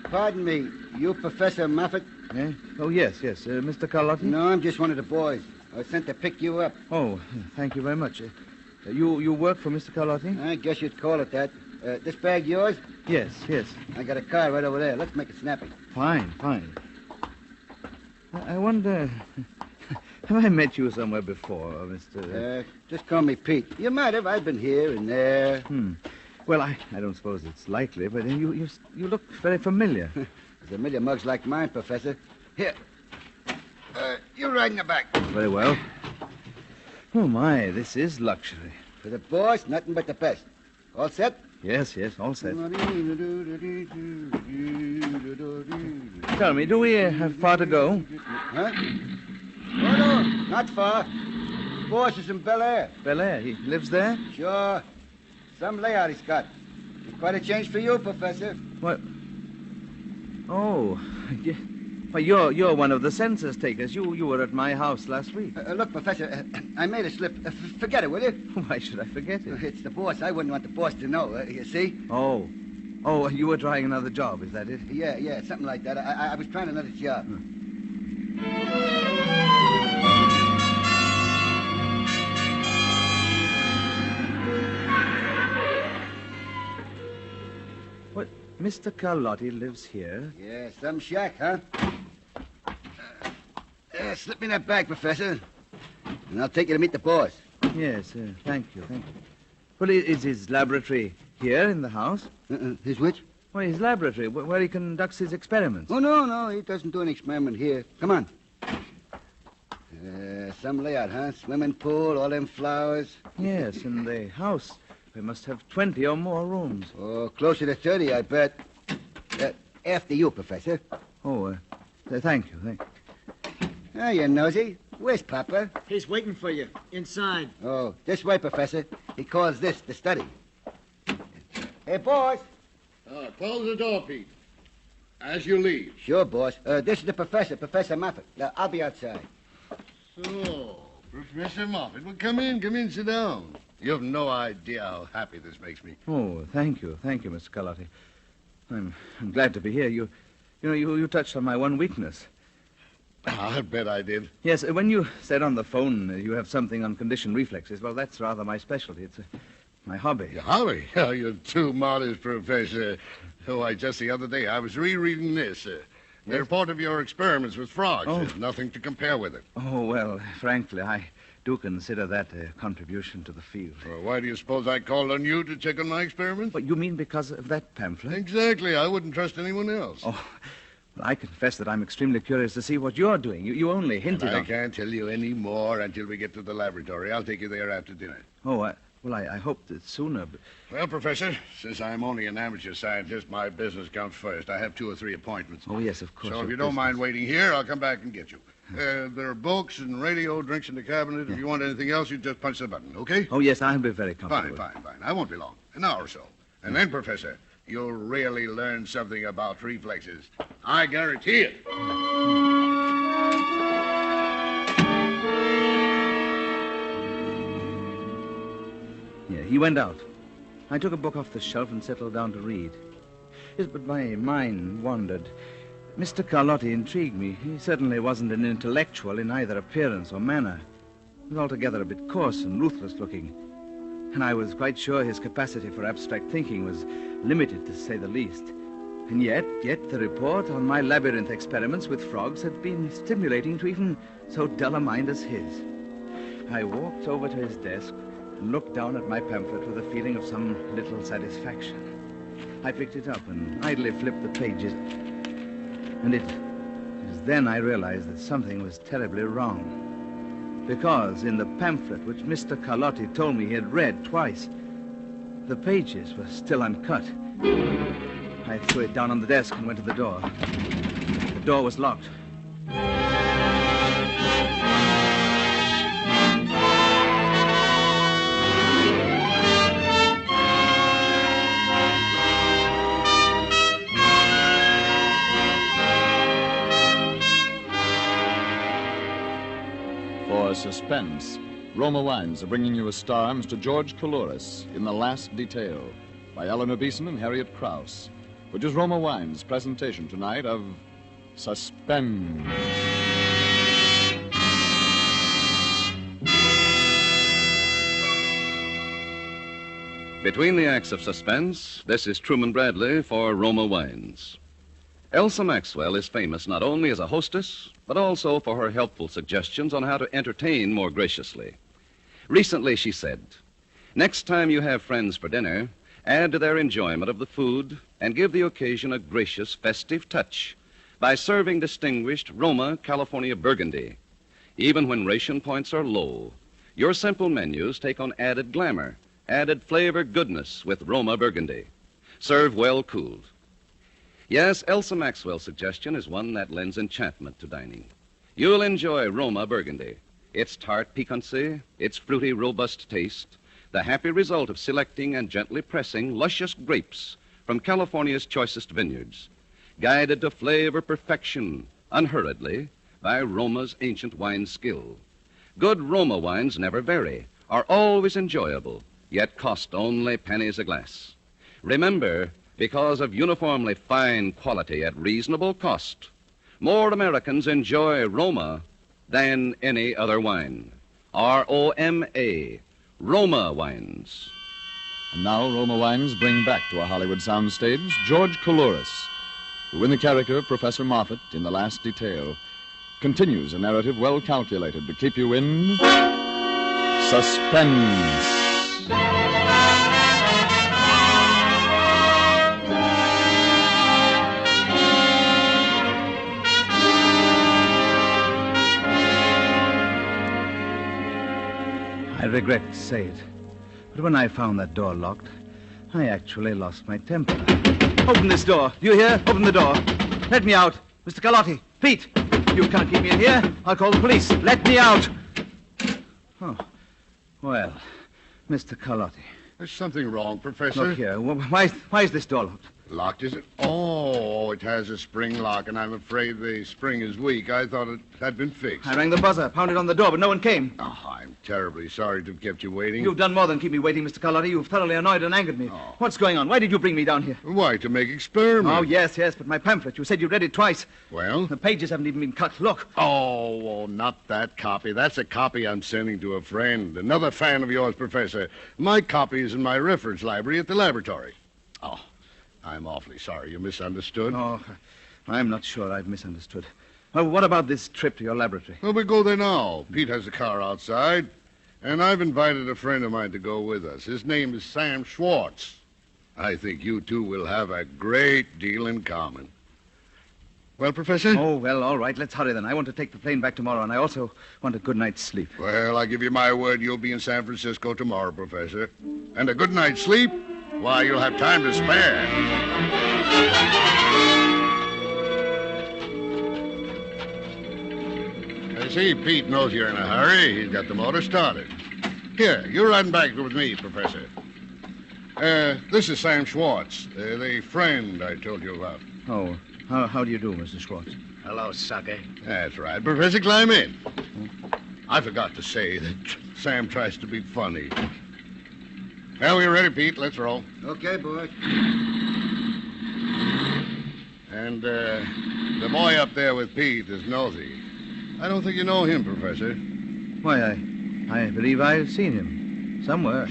Pardon me, you Professor Moffat? Eh? Oh, yes, Mr. Carlotti? No, I'm just one of the boys. I was sent to pick you up. Oh, thank you very much. You work for Mr. Carlotti? I guess you'd call it that. This bag yours? Yes. I got a car right over there. Let's make it snappy. Fine. I wonder... Have I met you somewhere before, Mr. Just call me Pete. You might have. I've been here and there. Well, I don't suppose it's likely, but you look very familiar. There's a million mugs like mine, Professor. Here. You ride in the back. Very well. Oh, my, this is luxury. For the boss, nothing but the best. All set? Yes, all set. Tell me, do we have far to go? Huh? Oh, no, not far. The boss is in Bel Air. Bel Air? He lives there? Sure. Some layout he's got. Quite a change for you, Professor. What? Oh, yeah. Well, you're one of the census takers. You were at my house last week. Look, Professor, I made a slip. Forget it, will you? Why should I forget it? It's the boss. I wouldn't want the boss to know, you see? Oh, you were trying another job, is that it? Yeah, something like that. I was trying another job. What? Mr. Carlotti lives here? Yeah, some shack, huh? Slip me that bag, Professor, and I'll take you to meet the boss. Yes, thank you. Well, is his laboratory here in the house? His which? Well, his laboratory, where he conducts his experiments. Oh, no, he doesn't do an experiment here. Come on. Some layout, huh? Swimming pool, all them flowers. Yes, in the house, we must have 20 or more rooms. Oh, closer to 30, I bet. After you, Professor. Oh, thank you. Oh, you nosy. Where's Papa? He's waiting for you. Inside. Oh, this way, Professor. He calls this the study. Hey, boss. Close the door, Pete. As you leave. Sure, boss. This is the professor, Professor Moffat. I'll be outside. So, Professor Moffat. Well, come in, sit down. You have no idea how happy this makes me. Oh, thank you, Mr. Carlotti. I'm glad to be here. You touched on my one weakness. I bet I did. Yes, when you said on the phone you have something on conditioned reflexes, well, that's rather my specialty. It's my hobby. Your hobby? Oh, you're too modest, Professor. Oh, just the other day I was rereading this. The report of your experiments with frogs. Oh. There's nothing to compare with it. Oh, well, frankly, I do consider that a contribution to the field. Well, why do you suppose I called on you to check on my experiments? But you mean because of that pamphlet? Exactly. I wouldn't trust anyone else. Oh, well, I confess that I'm extremely curious to see what you're doing. You only hinted I on... can't tell you any more until we get to the laboratory. I'll take you there after dinner. Oh, I hoped that sooner, but... Well, Professor, since I'm only an amateur scientist, my business comes first. I have 2 or 3 appointments. Oh, yes, of course. So if you don't mind waiting here, I'll come back and get you. There are books and radio, drinks in the cabinet. If you want anything else, you just punch the button, okay? Oh, yes, I'll be very comfortable. Fine. I won't be long. An hour or so. And then, Professor, you'll really learn something about reflexes. I guarantee it. Yeah, he went out. I took a book off the shelf and settled down to read. Yes, but my mind wandered. Mr. Carlotti intrigued me. He certainly wasn't an intellectual in either appearance or manner. He was altogether a bit coarse and ruthless-looking. And I was quite sure his capacity for abstract thinking was limited, to say the least. And yet the report on my labyrinth experiments with frogs had been stimulating to even so dull a mind as his. I walked over to his desk and looked down at my pamphlet with a feeling of some little satisfaction. I picked it up and idly flipped the pages. And it was then I realized that something was terribly wrong. Because in the pamphlet which Mr. Carlotti told me he had read twice, the pages were still uncut. I threw it down on the desk and went to the door. The door was locked. For Suspense, Roma Wines are bringing you a star, Mr. George Coulouris, in The Last Detail, by Eleanor Beeson and Harriet Krause, which is Roma Wines' presentation tonight of Suspense. Between the acts of Suspense, this is Truman Bradley for Roma Wines. Elsa Maxwell is famous not only as a hostess, but also for her helpful suggestions on how to entertain more graciously. Recently, she said, "Next time you have friends for dinner, add to their enjoyment of the food and give the occasion a gracious, festive touch by serving distinguished Roma California Burgundy. Even when ration points are low, your simple menus take on added glamour, added flavor goodness with Roma Burgundy. Serve well cooled." Yes, Elsa Maxwell's suggestion is one that lends enchantment to dining. You'll enjoy Roma Burgundy. Its tart piquancy, its fruity, robust taste, the happy result of selecting and gently pressing luscious grapes from California's choicest vineyards, guided to flavor perfection unhurriedly by Roma's ancient wine skill. Good Roma wines never vary, are always enjoyable, yet cost only pennies a glass. Remember, because of uniformly fine quality at reasonable cost, more Americans enjoy Roma than any other wine. R-O-M-A, Roma wines. And now Roma Wines bring back to a Hollywood soundstage George Coulouris, who in the character of Professor Moffat in The Last Detail continues a narrative well calculated to keep you in suspense. I regret to say it, but when I found that door locked, I actually lost my temper. Open this door. Do you hear? Open the door. Let me out. Mr. Carlotti. Pete. You can't keep me in here. I'll call the police. Let me out. Oh. Well, Mr. Carlotti. There's something wrong, Professor. Look here. Why is this door locked? Locked, is it? Oh, it has a spring lock, and I'm afraid the spring is weak. I thought it had been fixed. I rang the buzzer, pounded on the door, but no one came. Oh, I'm terribly sorry to have kept you waiting. You've done more than keep me waiting, Mr. Carlotti. You've thoroughly annoyed and angered me. Oh. What's going on? Why did you bring me down here? Why, to make experiments. Oh, yes, but my pamphlet. You said you'd read it twice. Well? The pages haven't even been cut. Look. Oh, not that copy. That's a copy I'm sending to a friend. Another fan of yours, Professor. My copy is in my reference library at the laboratory. Oh, I'm awfully sorry you misunderstood. Oh, I'm not sure I've misunderstood. Well, what about this trip to your laboratory? Well, we go there now. Pete has a car outside, and I've invited a friend of mine to go with us. His name is Sam Schwartz. I think you two will have a great deal in common. Well, Professor? Oh, well, all right. Let's hurry then. I want to take the plane back tomorrow, and I also want a good night's sleep. Well, I give you my word you'll be in San Francisco tomorrow, Professor. And a good night's sleep? Why, you'll have time to spare. I see Pete knows you're in a hurry. He's got the motor started. Here, you're riding back with me, Professor. This is Sam Schwartz, the friend I told you about. Oh, how do you do, Mr. Schwartz? Hello, sucker. That's right. Professor, climb in. I forgot to say that Sam tries to be funny. Well, we're ready, Pete. Let's roll. Okay, boys. And, the boy up there with Pete is Nosy. I don't think you know him, Professor. Why, I believe I've seen him somewhere.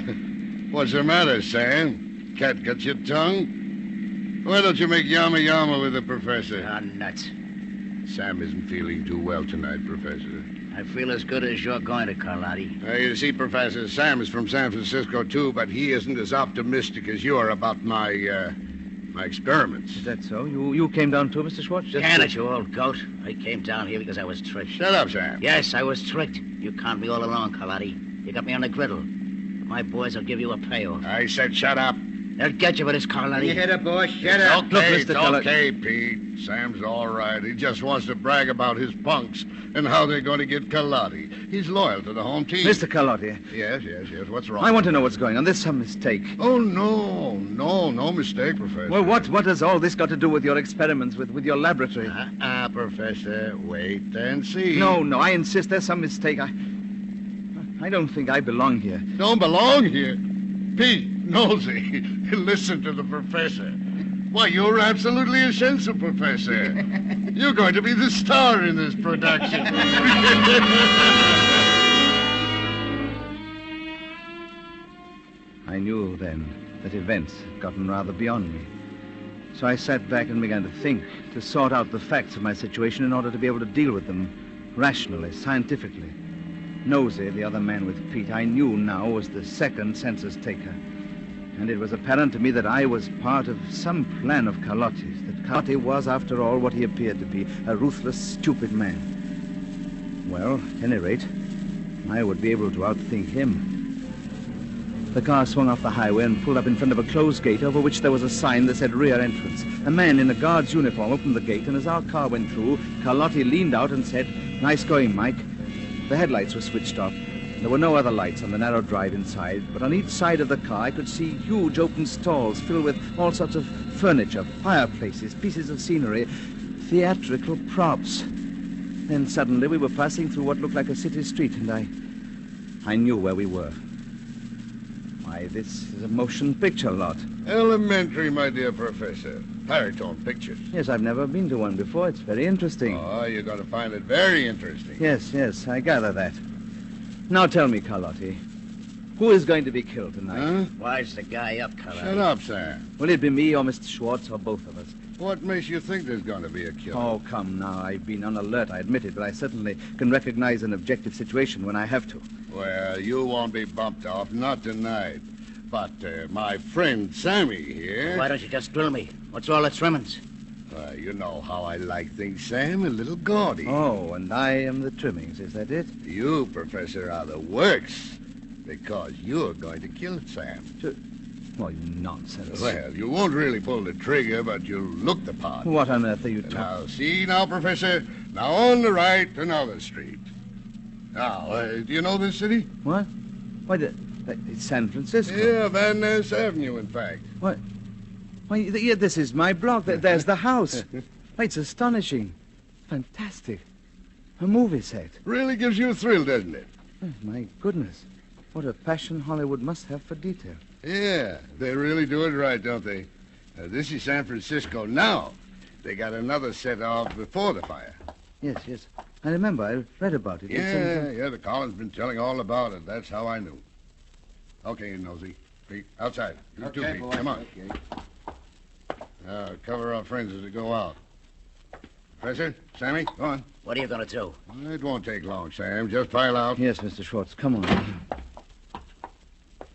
What's the matter, Sam? Cat got your tongue? Why don't you make yama-yama with the Professor? Ah, nuts. Sam isn't feeling too well tonight, Professor. I feel as good as you're going to, Carlotti. You see, Professor, Sam is from San Francisco, too, but he isn't as optimistic as you are about my experiments. Is that so? You came down too, Mr. Schwartz? Can it, you old goat. I came down here because I was tricked. Shut up, Sam. Yes, I was tricked. You conned me all along, Carlotti. You got me on the griddle. My boys will give you a payoff. I said shut up. They'll get you for this, Carlotti. You hit it, boy. Shut up. Okay, Look, Mr. okay, Pete. Sam's all right. He just wants to brag about his punks and how they're going to get Carlotti. He's loyal to the home team. Mr. Carlotti. Yes. What's wrong? I want to know what's going on. There's some mistake. Oh, no mistake, Professor. Well, what has all this got to do with your experiments, with your laboratory? Professor, wait and see. No, I insist there's some mistake. I don't think I belong here. Don't belong here? Pete, Nosy, listen to the Professor. Why, you're absolutely essential, Professor. You're going to be the star in this production. I knew then that events had gotten rather beyond me. So I sat back and began to think, to sort out the facts of my situation in order to be able to deal with them rationally, scientifically. Nosey, the other man with Pete, I knew now was the second census taker. And it was apparent to me that I was part of some plan of Carlotti's, that Carlotti was, after all, what he appeared to be, a ruthless, stupid man. Well, at any rate, I would be able to outthink him. The car swung off the highway and pulled up in front of a closed gate over which there was a sign that said rear entrance. A man in a guard's uniform opened the gate, and as our car went through, Carlotti leaned out and said, "Nice going, Mike." The headlights were switched off. There were no other lights on the narrow drive inside, but on each side of the car I could see huge open stalls filled with all sorts of furniture, fireplaces, pieces of scenery, theatrical props. Then suddenly we were passing through what looked like a city street, and I knew where we were. Why, this is a motion picture lot. Elementary, my dear Professor. Paratone pictures. Yes, I've never been to one before. It's very interesting. Oh, you're going to find it very interesting. Yes, I gather that. Now tell me, Carlotti, who is going to be killed tonight? Huh? Wise the guy up, Carlotti. Shut up, Sam. Will it be me or Mr. Schwartz or both of us? What makes you think there's going to be a killer? Oh, come now. I've been on alert, I admit it, but I certainly can recognize an objective situation when I have to. Well, you won't be bumped off, not tonight. But my friend Sammy here... Why don't you just drill me? What's all the trimmings? You know how I like things, Sam, a little gaudy. Oh, and I am the trimmings, is that it? You, Professor, are the works, because you're going to kill Sam. Well, nonsense. Well, you won't really pull the trigger, but you'll look the part. What on earth are you talking about? Now, see now, Professor. Now, on the right, another street. Now, do you know this city? What? Why, it's San Francisco. Yeah, Van Ness Avenue, in fact. What? Why, yeah, this is my block. There's the house. Why, it's astonishing. Fantastic. A movie set. Really gives you a thrill, doesn't it? Oh, my goodness. What a passion Hollywood must have for detail. Yeah, they really do it right, don't they? This is San Francisco now. They got another set off before the fire. Yes. I remember. I read about it. Yeah, the Collin's been telling all about it. That's how I knew. Okay, Nosey. Pete, outside. You too, Pete. Come on. Okay. Cover our friends as we go out. Professor, Sammy, go on. What are you going to do? It won't take long, Sam. Just pile out. Yes, Mr. Schwartz. Come on.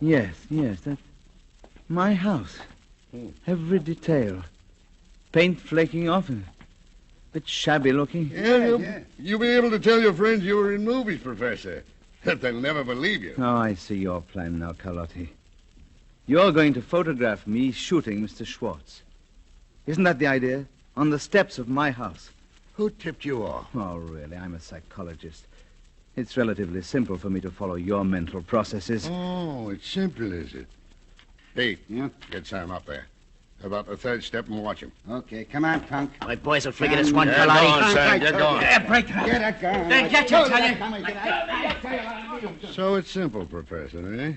Yes, that's my house. Every detail. Paint flaking off and a bit shabby looking. Yeah. You'll be able to tell your friends you were in movies, Professor. They'll never believe you. Oh, I see your plan now, Carlotti. You're going to photograph me shooting Mr. Schwartz. Isn't that the idea? On the steps of my house. Who tipped you off? Oh, really? I'm a psychologist. It's relatively simple for me to follow your mental processes. Oh, it's simple, is it? Pete, get Sam up there. About the third step and watch him. Okay, come on, punk. My boys will figure this one, Get Carlotti. going, Sam, get going. Yeah, break her. Get a gun. Then get you, So it's simple, Professor, eh?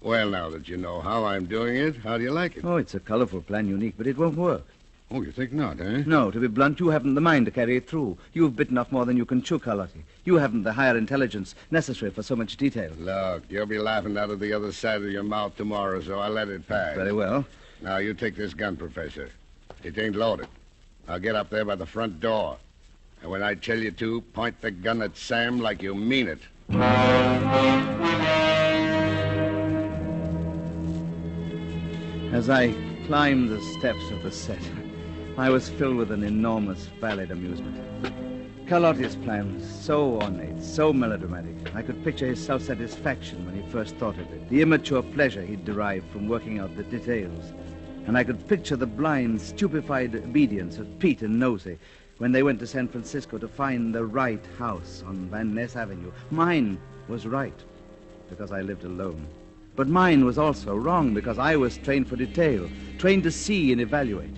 Well, now that you know how I'm doing it, how do you like it? Oh, it's a colorful plan, unique, but it won't work. Oh, you think not, eh? No, to be blunt, you haven't the mind to carry it through. You've bitten off more than you can chew, Carlotti. You haven't the higher intelligence necessary for so much detail. Look, you'll be laughing out of the other side of your mouth tomorrow, so I'll let it pass. Very well. Now, you take this gun, Professor. It ain't loaded. I'll get up there by the front door. And when I tell you to, point the gun at Sam like you mean it. As I climbed the steps of the set, I was filled with an enormous, valid amusement. Carlotti's plan was so ornate, so melodramatic. I could picture his self-satisfaction when he first thought of it, the immature pleasure he'd derived from working out the details. And I could picture the blind, stupefied obedience of Pete and Nosey when they went to San Francisco to find the right house on Van Ness Avenue. Mine was right, because I lived alone. But mine was also wrong, because I was trained for detail, trained to see and evaluate.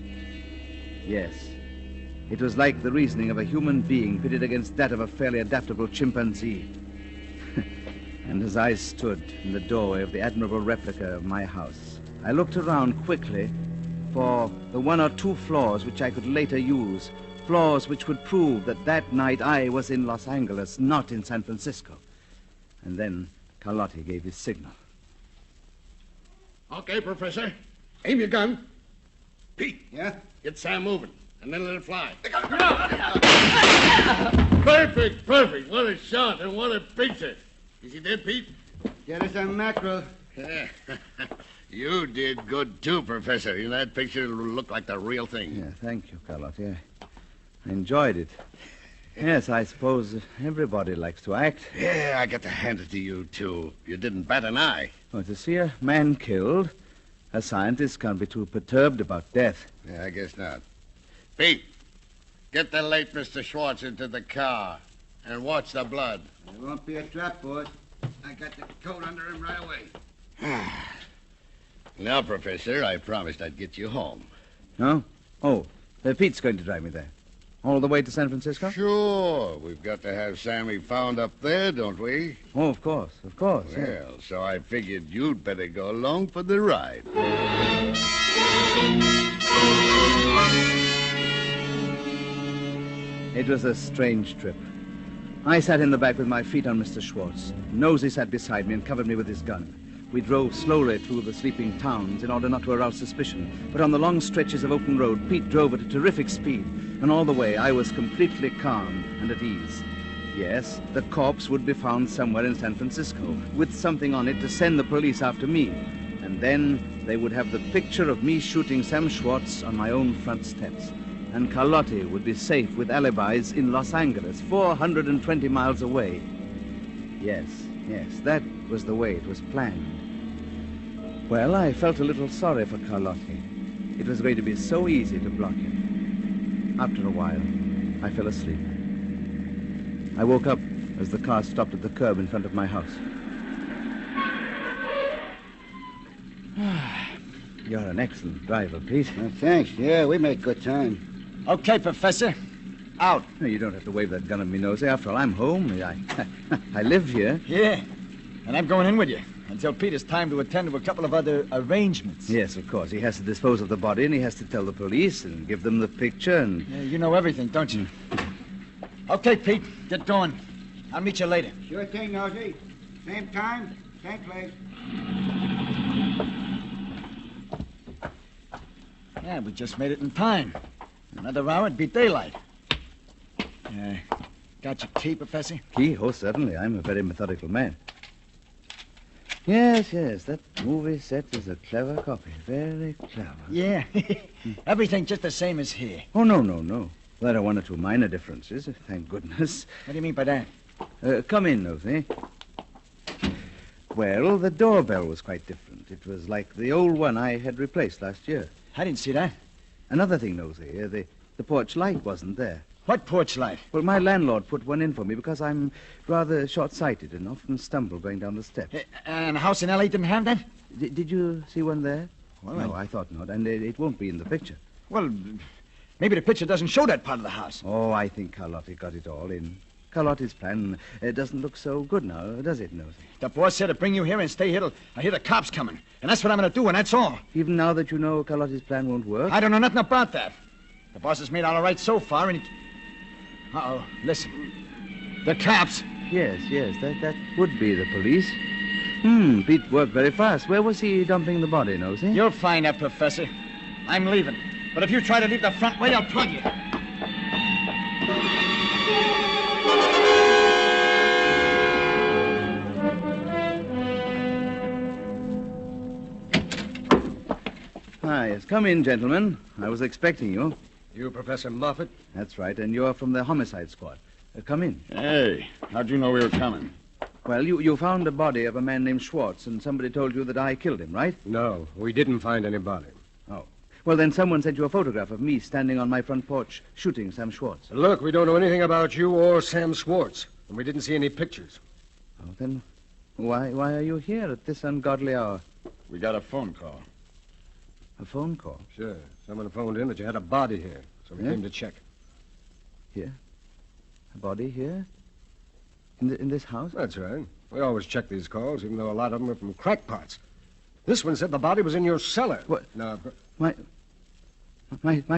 Yes, it was like the reasoning of a human being pitted against that of a fairly adaptable chimpanzee. And as I stood in the doorway of the admirable replica of my house, I looked around quickly for the one or two flaws which I could later use, flaws which would prove that that night I was in Los Angeles, not in San Francisco. And then Carlotti gave his signal. Okay, Professor. Aim your gun. Pete. Yeah? Get Sam moving, and then let it fly. Perfect. What a shot, and what a picture. Is he dead, Pete? Get us some mackerel. Yeah. You did good, too, Professor. In that picture, it'll look like the real thing. Yeah, thank you, Carlotti. I enjoyed it. Yes, I suppose everybody likes to act. Yeah, I got to hand it to you, too. You didn't bat an eye. Well, to see a man killed, a scientist can't be too perturbed about death. Yeah, I guess not. Pete, get the late Mr. Schwartz into the car and watch the blood. There won't be a trap, boss. I got the coat under him right away. Now, Professor, I promised I'd get you home. No? Oh, Pete's going to drive me there. All the way to San Francisco? Sure. We've got to have Sammy found up there, don't we? Oh, of course. Well, so I figured you'd better go along for the ride. It was a strange trip. I sat in the back with my feet on Mr. Schwartz. Nosey sat beside me and covered me with his gun. We drove slowly through the sleeping towns in order not to arouse suspicion. But on the long stretches of open road, Pete drove at a terrific speed. And all the way, I was completely calm and at ease. Yes, the corpse would be found somewhere in San Francisco, with something on it to send the police after me. And then they would have the picture of me shooting Sam Schwartz on my own front steps. And Carlotti would be safe with alibis in Los Angeles, 420 miles away. Yes, that was the way it was planned. Well, I felt a little sorry for Carlotti. It was going to be so easy to block him. After a while, I fell asleep. I woke up as the car stopped at the curb in front of my house. You're an excellent driver, Pete. Thanks. Yeah, we make good time. Okay, Professor. Out. No, you don't have to wave that gun at me, Nosey. After all, I'm home. I live here. Yeah, and I'm going in with you until Pete has time to attend to a couple of other arrangements. Yes, of course. He has to dispose of the body, and he has to tell the police and give them the picture, and... Yeah, you know everything, don't you? Okay, Pete, get going. I'll meet you later. Sure thing, Nosey. Same time, same place. Yeah, we just made it in time. Another hour, it'd be daylight. Got your key, Professor? Key? Oh, certainly. I'm a very methodical man. Yes, that movie set is a clever copy. Very clever. Yeah. Everything just the same as here. Oh, no. There are one or two minor differences, thank goodness. What do you mean by that? Come in, Nosey. Well, the doorbell was quite different. It was like the old one I had replaced last year. I didn't see that. Another thing, Nosey, the porch light wasn't there. What porch light? Well, my landlord put one in for me because I'm rather short-sighted and often stumble going down the steps. And a house in L.A. didn't have that? Did you see one there? Well, no, I thought not, and it won't be in the picture. Well, maybe the picture doesn't show that part of the house. Oh, I think Carlotti got it all in. Carlotti's plan doesn't look so good now, does it, Nosey? The boss said to bring you here and stay here till I hear the cops coming. And that's what I'm going to do, and that's all. Even now that you know Carlotti's plan won't work? I don't know nothing about that. The boss has made all right so far, and he... Uh-oh, listen. The cops. Yes, that would be the police. Pete worked very fast. Where was he dumping the body, Nosey? You'll find out, Professor. I'm leaving. But if you try to leave the front way, I'll plug you. Yes. Come in, gentlemen. I was expecting you. You Professor Moffat? That's right, and you're from the homicide squad. Come in. Hey, how'd you know we were coming? Well, you found the body of a man named Schwartz, and somebody told you that I killed him, right? No, we didn't find any body. Oh. Well, then someone sent you a photograph of me standing on my front porch shooting Sam Schwartz. Look, we don't know anything about you or Sam Schwartz, and we didn't see any pictures. Oh, then why are you here at this ungodly hour? We got a phone call. A phone call? Sure. Someone phoned in that you had a body here, so we came to check. Here? A body here? In this house? That's right. We always check these calls, even though a lot of them are from crackpots. This one said the body was in your cellar. What? No. My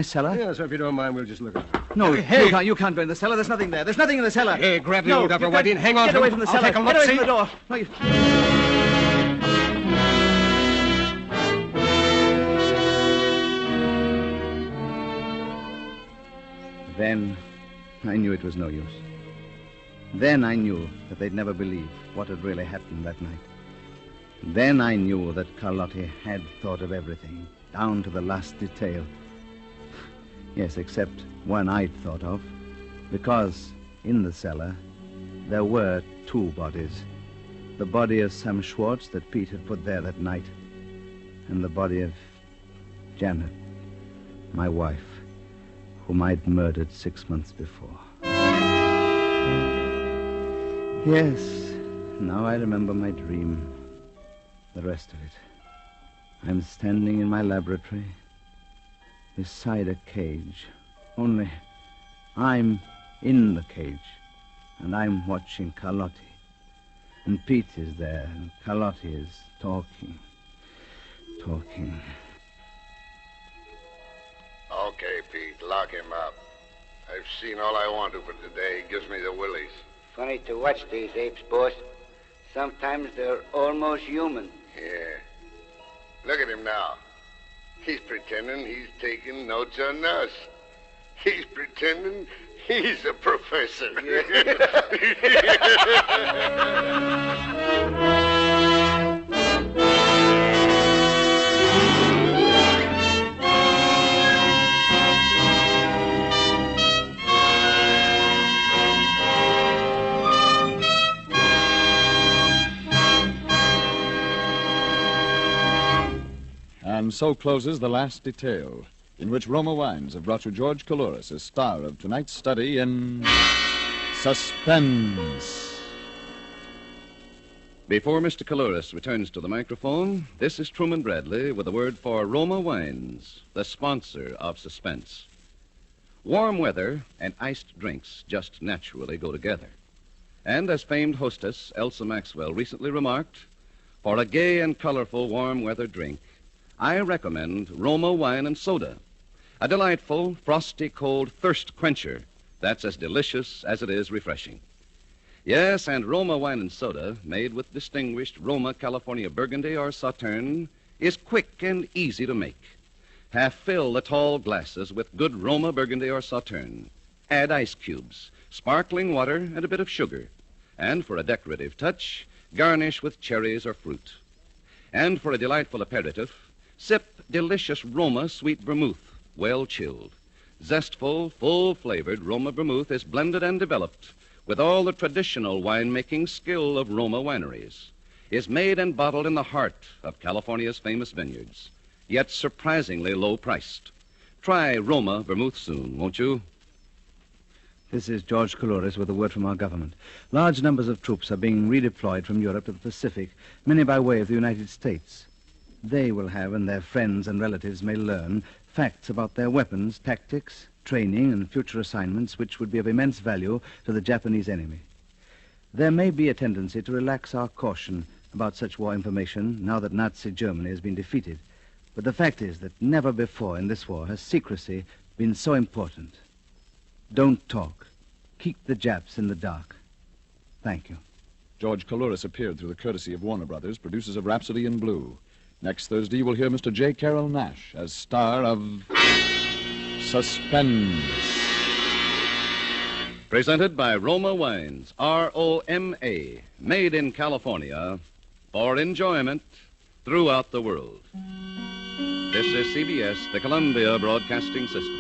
cellar? Yeah, so if you don't mind, we'll just look at it. No, hey. you can't go in the cellar. There's nothing there. There's nothing in the cellar. Hey, grab the old upper whitey and hang on Get to away him. from the I'll cellar. take a look, Get away see? from the door. No, you... Then I knew it was no use. Then I knew that they'd never believe what had really happened that night. Then I knew that Carlotti had thought of everything, down to the last detail. Yes, except one I'd thought of, because in the cellar there were two bodies. The body of Sam Schwartz that Pete had put there that night, and the body of Janet, my wife, whom I'd murdered 6 months before. Yes, now I remember my dream, the rest of it. I'm standing in my laboratory beside a cage, only I'm in the cage, and I'm watching Carlotti. And Pete is there, and Carlotti is talking. Okay, Pete, lock him up. I've seen all I want to for today. Gives me the willies. Funny to watch these apes, boss. Sometimes they're almost human. Yeah. Look at him now. He's pretending he's taking notes on us. He's pretending he's a professor. And so closes the last detail, in which Roma Wines have brought you George Coulouris as star of tonight's study in Suspense. Before Mr. Coulouris returns to the microphone, this is Truman Bradley with a word for Roma Wines, the sponsor of Suspense. Warm weather and iced drinks just naturally go together. And as famed hostess Elsa Maxwell recently remarked, for a gay and colorful warm weather drink, I recommend Roma Wine and Soda, a delightful, frosty, cold thirst quencher that's as delicious as it is refreshing. Yes, and Roma Wine and Soda, made with distinguished Roma California Burgundy or Sauterne, is quick and easy to make. Half fill the tall glasses with good Roma Burgundy or Sauterne. Add ice cubes, sparkling water, and a bit of sugar. And for a decorative touch, garnish with cherries or fruit. And for a delightful aperitif, sip delicious Roma sweet vermouth, well chilled. Zestful, full-flavored Roma vermouth is blended and developed with all the traditional winemaking skill of Roma wineries, is made and bottled in the heart of California's famous vineyards, yet surprisingly low-priced. Try Roma vermouth soon, won't you? This is George Coulouris with a word from our government. Large numbers of troops are being redeployed from Europe to the Pacific, many by way of the United States. They will have, and their friends and relatives may learn, facts about their weapons, tactics, training, and future assignments which would be of immense value to the Japanese enemy. There may be a tendency to relax our caution about such war information now that Nazi Germany has been defeated. But the fact is that never before in this war has secrecy been so important. Don't talk. Keep the Japs in the dark. Thank you. George Coulouris appeared through the courtesy of Warner Brothers, producers of Rhapsody in Blue. Next Thursday, you will hear Mr. J. Carroll Nash as star of Suspense. Presented by Roma Wines, R-O-M-A, made in California for enjoyment throughout the world. This is CBS, the Columbia Broadcasting System.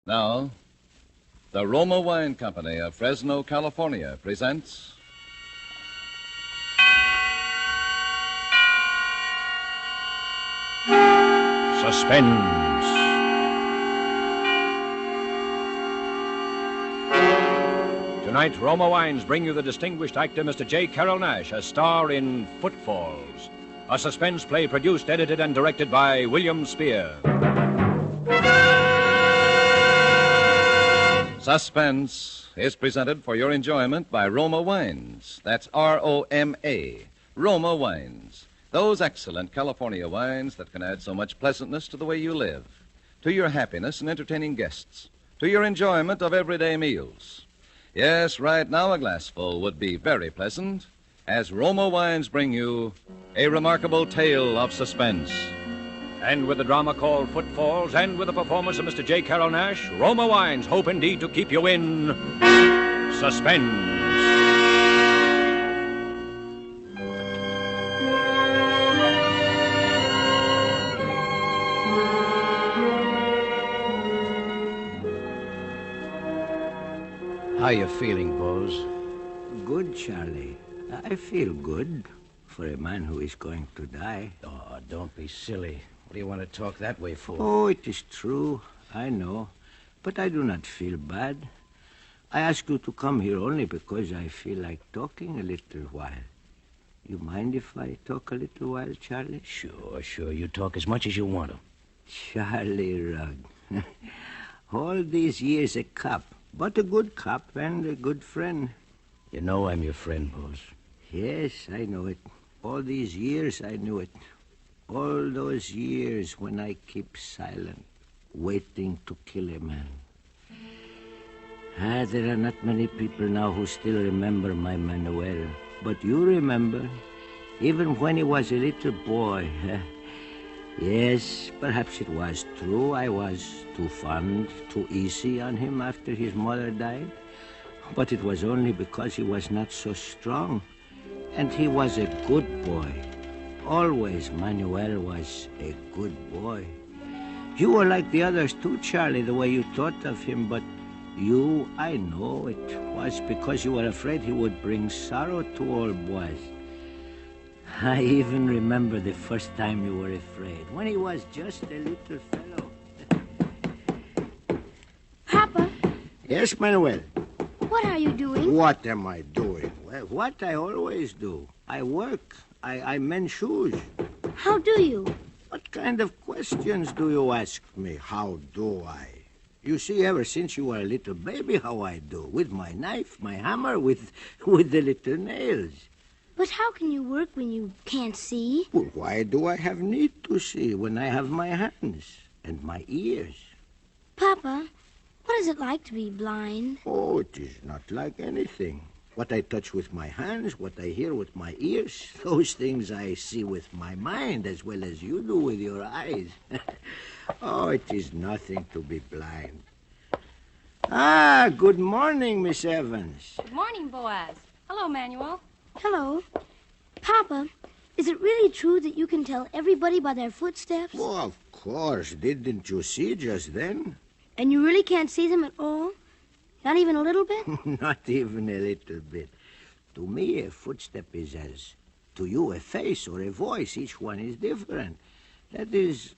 Now, the Roma Wine Company of Fresno, California presents Suspense. Tonight, Roma Wines bring you the distinguished actor Mr. J. Carroll Nash, a star in Footfalls, a suspense play produced, edited, and directed by William Spear. Suspense is presented for your enjoyment by Roma Wines. That's R-O-M-A. Roma Wines. Those excellent California wines that can add so much pleasantness to the way you live, to your happiness in entertaining guests, to your enjoyment of everyday meals. Yes, right now a glassful would be very pleasant as Roma Wines bring you a remarkable tale of suspense. And with the drama called Footfalls and with the performance of Mr. J. Carroll Nash, Roma Wines hope indeed to keep you in suspense. How you feeling, Bose? Good, Charlie. I feel good for a man who is going to die. Oh, don't be silly. What do you want to talk that way for? Oh, it is true. I know. But I do not feel bad. I asked you to come here only because I feel like talking a little while. You mind if I talk a little while, Charlie? Sure. You talk as much as you want to. Charlie Rugg. All these years a cop, but a good cop and a good friend. You know I'm your friend, Bose. Yes, I know it. All these years I knew it. All those years when I keep silent, waiting to kill a man. There are not many people now who still remember my Manuel. But you remember, even when he was a little boy. Yes, perhaps it was true. I was too fond, too easy on him after his mother died. But it was only because he was not so strong. And he was a good boy. Always Manuel was a good boy. You were like the others too, Charlie, the way you thought of him. But you, I know it was because you were afraid he would bring sorrow to all boys. I even remember the first time you were afraid, when he was just a little fellow. Papa, Yes, Manuel. what are you doing? What am I doing? Well, what I always do. I work. I mend shoes. How do you? What kind of questions do you ask me? How do I? You see, ever since you were a little baby, how I do. With my knife, my hammer, with the little nails. But how can you work when you can't see? Well, why do I have need to see when I have my hands and my ears? Papa, what is it like to be blind? Oh, it is not like anything. What I touch with my hands, what I hear with my ears, those things I see with my mind as well as you do with your eyes. Oh, it is nothing to be blind. Good morning, Miss Evans. Good morning, Boaz. Hello, Manuel. Hello. Papa, is it really true that you can tell everybody by their footsteps? Well, of course. Didn't you see just then? And you really can't see them at all? Not even a little bit? Not even a little bit. To me, a footstep is as to you a face or a voice. Each one is different. That is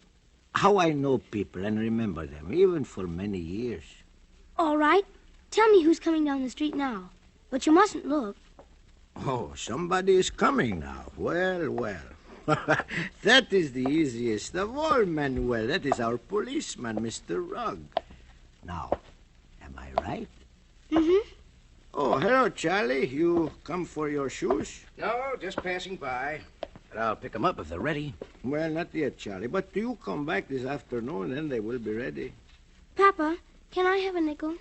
how I know people and remember them, even for many years. All right. Tell me who's coming down the street now. But you mustn't look. Oh, somebody is coming now. Well. That is the easiest of all, Manuel. That is our policeman, Mr. Rugg. Now, am I right? Mm-hmm. Oh, hello, Charlie. You come for your shoes? No, just passing by. But I'll pick them up if they're ready. Well, not yet, Charlie. But do you come back this afternoon, then they will be ready. Papa, can I have a nickel?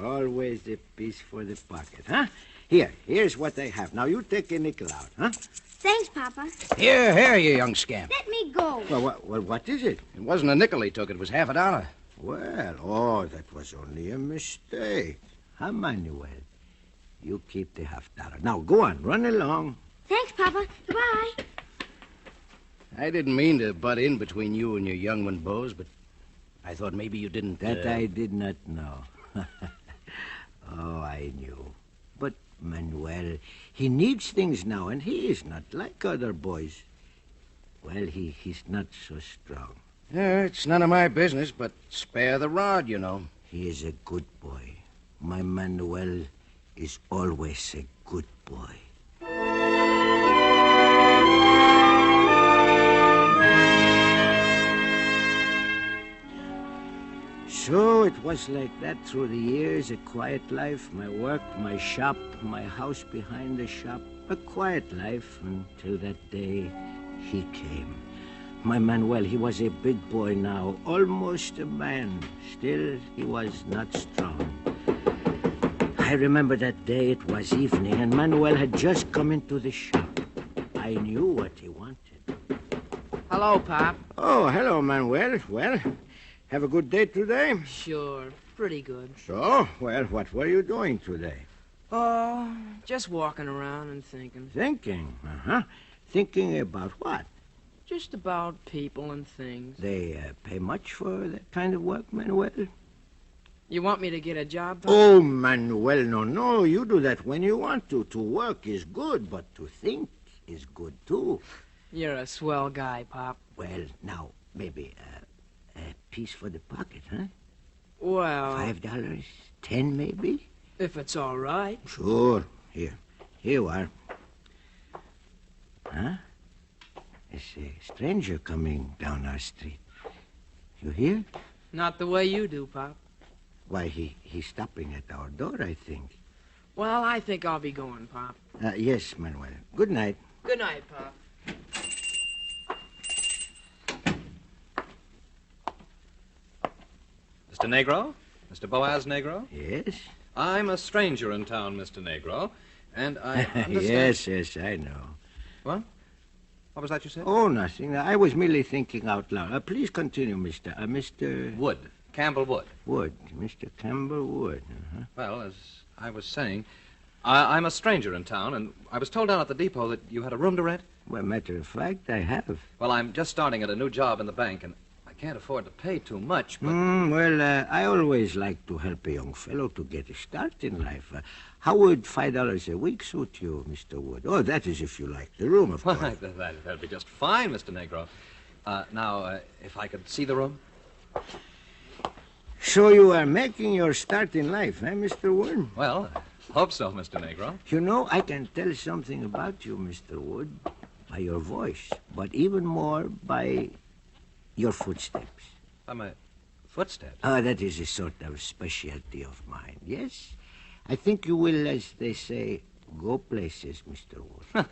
Always a piece for the pocket, huh? Here's what I have. Now, you take a nickel out, huh? Thanks, Papa. Here, you young scamp. Let me go. Well, what is it? It wasn't a nickel he took. It was $50. Well, that was only a mistake. Huh, Manuel? You keep the $50. Now, go on. Run along. Thanks, Papa. Goodbye. I didn't mean to butt in between you and your young one, Bose, but I thought maybe you didn't... That I did not know. Oh, I knew. But Manuel, he needs things now, and he is not like other boys. Well, he's not so strong. It's none of my business, but spare the rod, you know. He is a good boy. My Manuel is always a good boy. So it was like that through the years, a quiet life, my work, my shop, my house behind the shop, a quiet life until that day he came. My Manuel, he was a big boy now, almost a man. Still, he was not strong. I remember that day, it was evening, and Manuel had just come into the shop. I knew what he wanted. Hello, Pop. Oh, hello, Manuel. Well, have a good day today? Sure, pretty good. So, well, what were you doing today? Oh, just walking around and thinking. Thinking? Uh-huh. Thinking about what? Just about people and things. They pay much for that kind of work, Manuel? You want me to get a job, Pop? Oh, Manuel, no. You do that when you want to. To work is good, but to think is good, too. You're a swell guy, Pop. Well, now, maybe a piece for the pocket, huh? Well... $5, 10 maybe? If it's all right. Sure. Here you are. Huh? There's a stranger coming down our street. You hear? Not the way you do, Pop. Why, he's stopping at our door, I think. Well, I think I'll be going, Pop. Yes, Manuel. Good night. Good night, Pop. Mr. Negro? Mr. Boaz Negro? Yes? I'm a stranger in town, Mr. Negro, and I understand... Yes, I know. What? What was that you said? Oh, nothing. I was merely thinking out loud. Please continue, Mr. Wood. Campbell Wood. Wood. Mr. Campbell Wood. Uh-huh. Well, as I was saying, I'm a stranger in town, and I was told down at the depot that you had a room to rent. Well, matter of fact, I have. Well, I'm just starting at a new job in the bank, and I can't afford to pay too much, but... I always like to help a young fellow to get a start in life. How would $5 a week suit you, Mr. Wood? Oh, that is if you like the room, of course. That'd be just fine, Mr. Negro. Now, if I could see the room? So you are making your start in life, Mr. Wood? Well, I hope so, Mr. Negro. You know, I can tell something about you, Mr. Wood, by your voice, but even more by your footsteps. By my footsteps? That is a sort of specialty of mine, yes? I think you will, as they say, go places, Mr. Wood.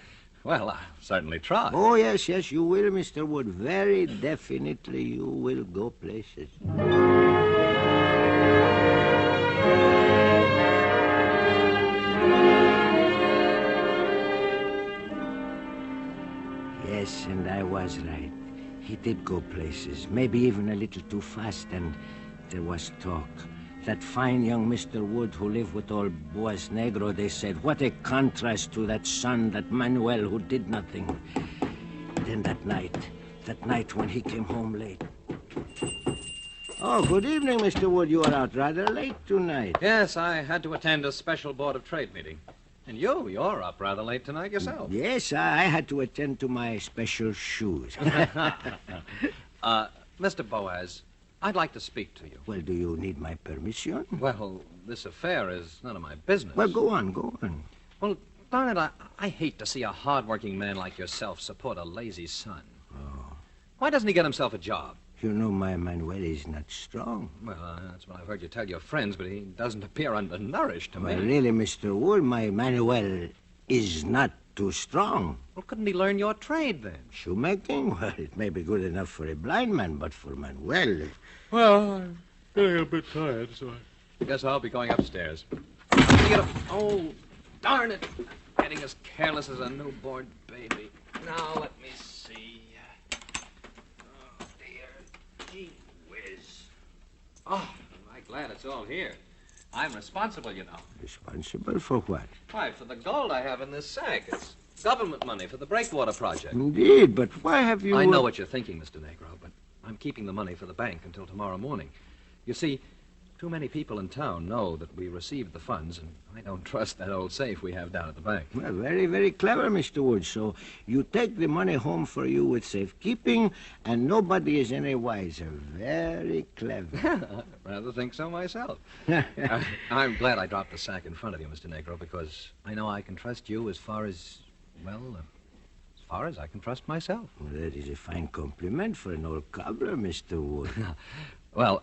Well, I'll certainly try. Oh, yes, you will, Mr. Wood. Very definitely you will go places. Yes, and I was right. He did go places, maybe even a little too fast, and there was talk. That fine young Mr. Wood who lived with old Boaz Negro, they said, what a contrast to that son, that Manuel, who did nothing. Then that night when he came home late. Oh, good evening, Mr. Wood. You are out rather late tonight. Yes, I had to attend a special Board of Trade meeting. And you're up rather late tonight yourself. Yes, I had to attend to my special shoes. Mr. Boaz, I'd like to speak to you. Well, do you need my permission? Well, this affair is none of my business. Well, go on. Well, darn it, I hate to see a hard-working man like yourself support a lazy son. Oh. Why doesn't he get himself a job? You know, my Manuel is not strong. Well, that's what I've heard you tell your friends, but he doesn't appear undernourished to me. Well, really, Mr. Wood, my Manuel is not too strong. Well, couldn't he learn your trade, then? Shoemaking? Well, it may be good enough for a blind man, but for Manuel... Well, I'm getting a bit tired, so I guess I'll be going upstairs. Oh, darn it! Getting as careless as a newborn baby. Now, let me see. Oh, dear. Gee whiz. Oh, am I glad it's all here. I'm responsible, you know. Responsible for what? Why, for the gold I have in this sack. It's government money for the breakwater project. Indeed, but why have you... I know what you're thinking, Mr. Negro, but I'm keeping the money for the bank until tomorrow morning. You see, Too many people in town know that we received the funds, and I don't trust that old safe we have down at the bank. Well, very, very clever, Mr. Wood. So you take the money home for you with safekeeping, and nobody is any wiser. Very clever. I rather think so myself. I'm glad I dropped the sack in front of you, Mr. Negro, because I know I can trust you as far as I can trust myself. Well, that is a fine compliment for an old cobbler, Mr. Wood. Well,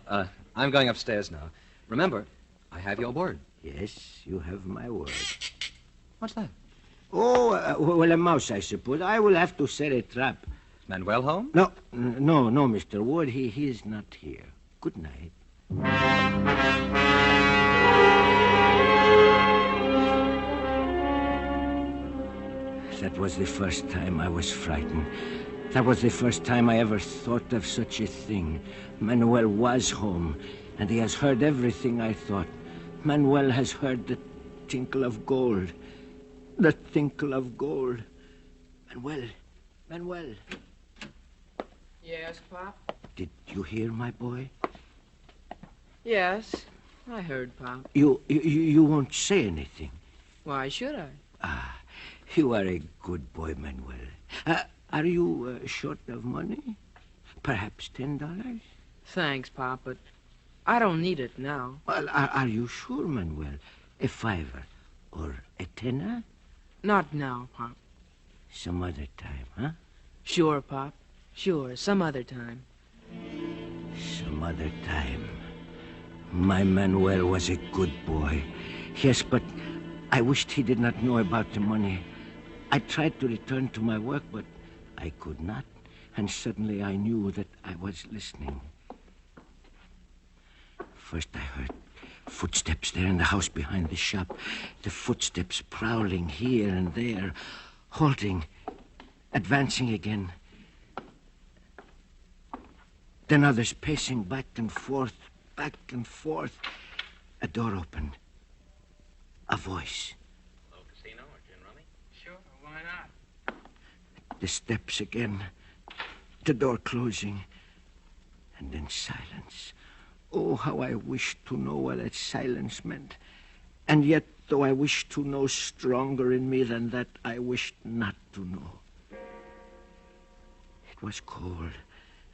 I'm going upstairs now. Remember, I have your word. Yes, you have my word. What's that? Oh, well, a mouse, I suppose. I will have to set a trap. Is Manuel home? No, Mr. Wood. He is not here. Good night. That was the first time I was frightened. That was the first time I ever thought of such a thing. Manuel was home, and he has heard everything I thought. Manuel has heard the tinkle of gold. The tinkle of gold. Manuel. Yes, Pop? Did you hear, my boy? Yes, I heard, Pop. You won't say anything. Why should I? You are a good boy, Manuel. Are you short of money? Perhaps $10? Thanks, Pop, but I don't need it now. Well, are you sure, Manuel? A fiver or a tenner? Not now, Pop. Some other time, huh? Sure, Pop. Sure, some other time. Some other time. My Manuel was a good boy. Yes, but I wished he did not know about the money. I tried to return to my work, but I could not. And suddenly I knew that I was listening. First I heard footsteps there in the house behind the shop. The footsteps prowling here and there, halting, advancing again. Then others pacing back and forth, back and forth. A door opened. A voice. Hello, casino or gin rummy? Sure, why not? The steps again. The door closing. And then silence. Oh, how I wished to know what that silence meant. And yet, though I wished to know stronger in me than that, I wished not to know. It was cold,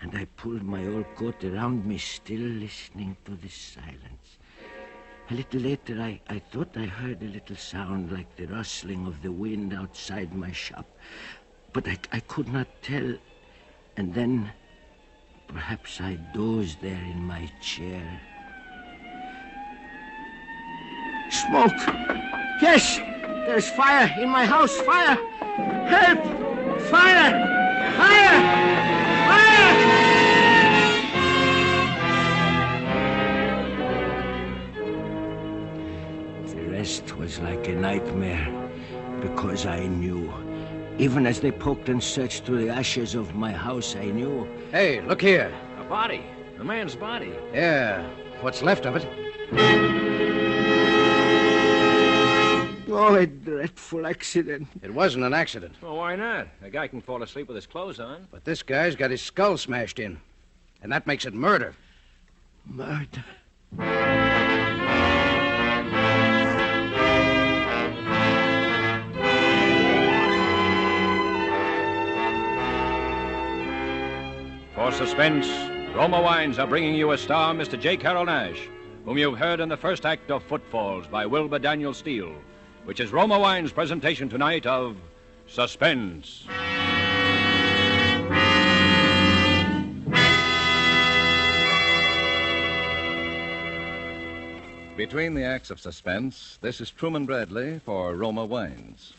and I pulled my old coat around me, still listening to the silence. A little later, I thought I heard a little sound like the rustling of the wind outside my shop. But I could not tell. And then, perhaps I dozed there in my chair. Smoke! Yes! There's fire in my house! Fire! Help! Fire! Fire! Fire! The rest was like a nightmare, because I knew. Even as they poked and searched through the ashes of my house, I knew. Hey, look here. A body. A man's body. Yeah, what's left of it. Oh, a dreadful accident. It wasn't an accident. Well, why not? A guy can fall asleep with his clothes on. But this guy's got his skull smashed in. And that makes it murder. Murder. For Suspense, Roma Wines are bringing you a star, Mr. J. Carroll Nash, whom you've heard in the first act of Footfalls by Wilbur Daniel Steele, which is Roma Wines' presentation tonight of Suspense. Between the acts of Suspense, this is Truman Bradley for Roma Wines.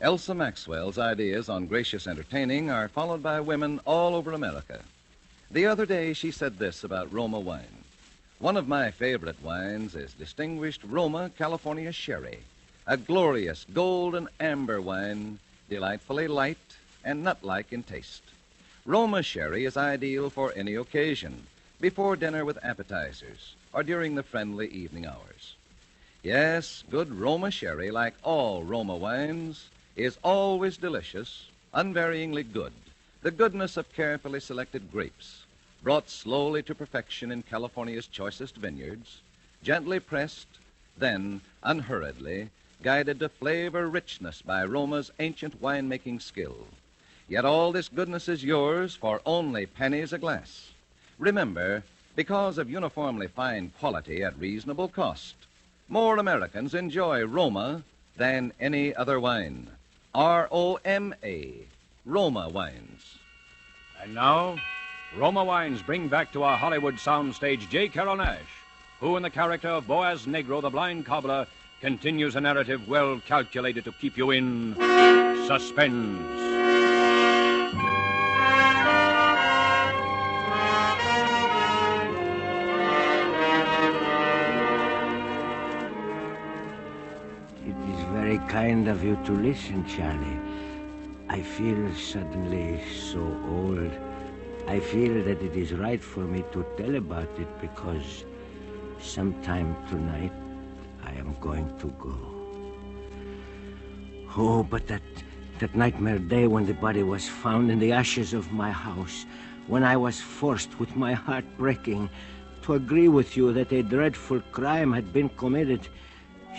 Elsa Maxwell's ideas on gracious entertaining are followed by women all over America. The other day, she said this about Roma wine. One of my favorite wines is distinguished Roma California Sherry, a glorious gold and amber wine, delightfully light and nut-like in taste. Roma Sherry is ideal for any occasion, before dinner with appetizers, or during the friendly evening hours. Yes, good Roma Sherry, like all Roma wines, is always delicious, unvaryingly good, the goodness of carefully selected grapes, brought slowly to perfection in California's choicest vineyards, gently pressed, then unhurriedly guided to flavor richness by Roma's ancient winemaking skill. Yet all this goodness is yours for only pennies a glass. Remember, because of uniformly fine quality at reasonable cost, more Americans enjoy Roma than any other wine. R-O-M-A, Roma Wines. And now, Roma Wines bring back to our Hollywood soundstage J. Carrol Naish, who in the character of Boaz Negro, the blind cobbler, continues a narrative well calculated to keep you in suspense. It is very kind of you to listen, Charlie. I feel suddenly so old. I feel that it is right for me to tell about it because sometime tonight I am going to go. Oh, but that nightmare day when the body was found in the ashes of my house, when I was forced, with my heart breaking, to agree with you that a dreadful crime had been committed.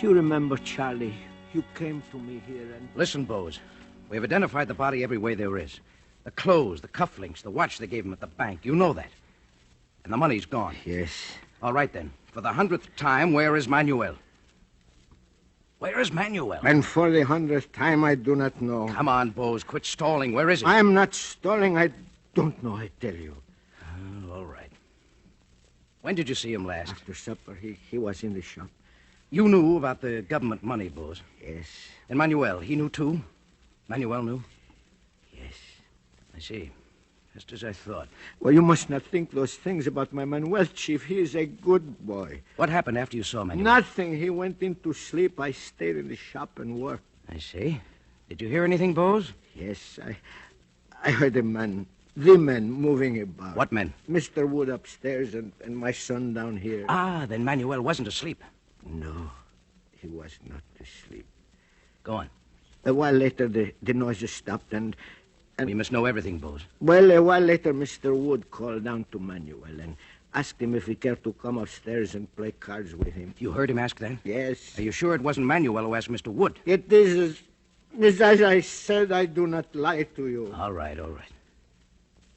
You remember, Charlie, you came to me here and... Listen, Bose. We have identified the body every way there is. The clothes, the cufflinks, the watch they gave him at the bank. You know that. And the money's gone. Yes. All right, then. For the 100th time, where is Manuel? Where is Manuel? And for the 100th time, I do not know. Come on, Bose. Quit stalling. Where is he? I am not stalling. I don't know, I tell you. Oh, all right. When did you see him last? After supper. He was in the shop. You knew about the government money, Bose. Yes. And Manuel, he knew too? Manuel knew? Yes. I see. Just as I thought. Well, you must not think those things about my Manuel, Chief. He is a good boy. What happened after you saw Manuel? Nothing. He went into sleep. I stayed in the shop and worked. I see. Did you hear anything, Bose? Yes, I heard the men moving about. What men? Mr. Wood upstairs and my son down here. Ah, then Manuel wasn't asleep. No, he was not asleep. Go on. A while later, the noises stopped and... We must know everything, Bose. Well, a while later, Mr. Wood called down to Manuel and asked him if he cared to come upstairs and play cards with him. You heard him ask that? Yes. Are you sure it wasn't Manuel who asked Mr. Wood? It is as I said. I do not lie to you. All right, all right.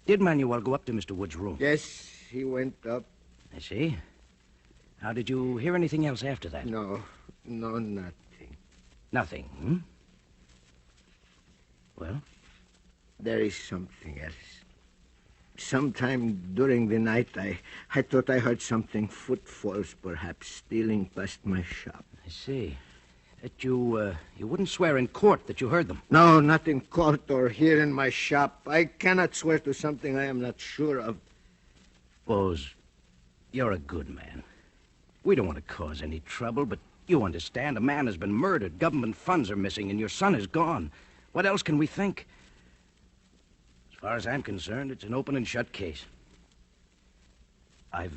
Did Manuel go up to Mr. Wood's room? Yes, he went up. I see. How did you hear anything else after that? No, nothing. Nothing, hmm? Well? There is something else. Sometime during the night, I thought I heard something, footfalls perhaps, stealing past my shop. I see. That you wouldn't swear in court that you heard them? No, not in court or here in my shop. I cannot swear to something I am not sure of. Bose, you're a good man. We don't want to cause any trouble, but you understand, a man has been murdered, government funds are missing, and your son is gone. What else can we think? As far as I'm concerned, it's an open and shut case. I've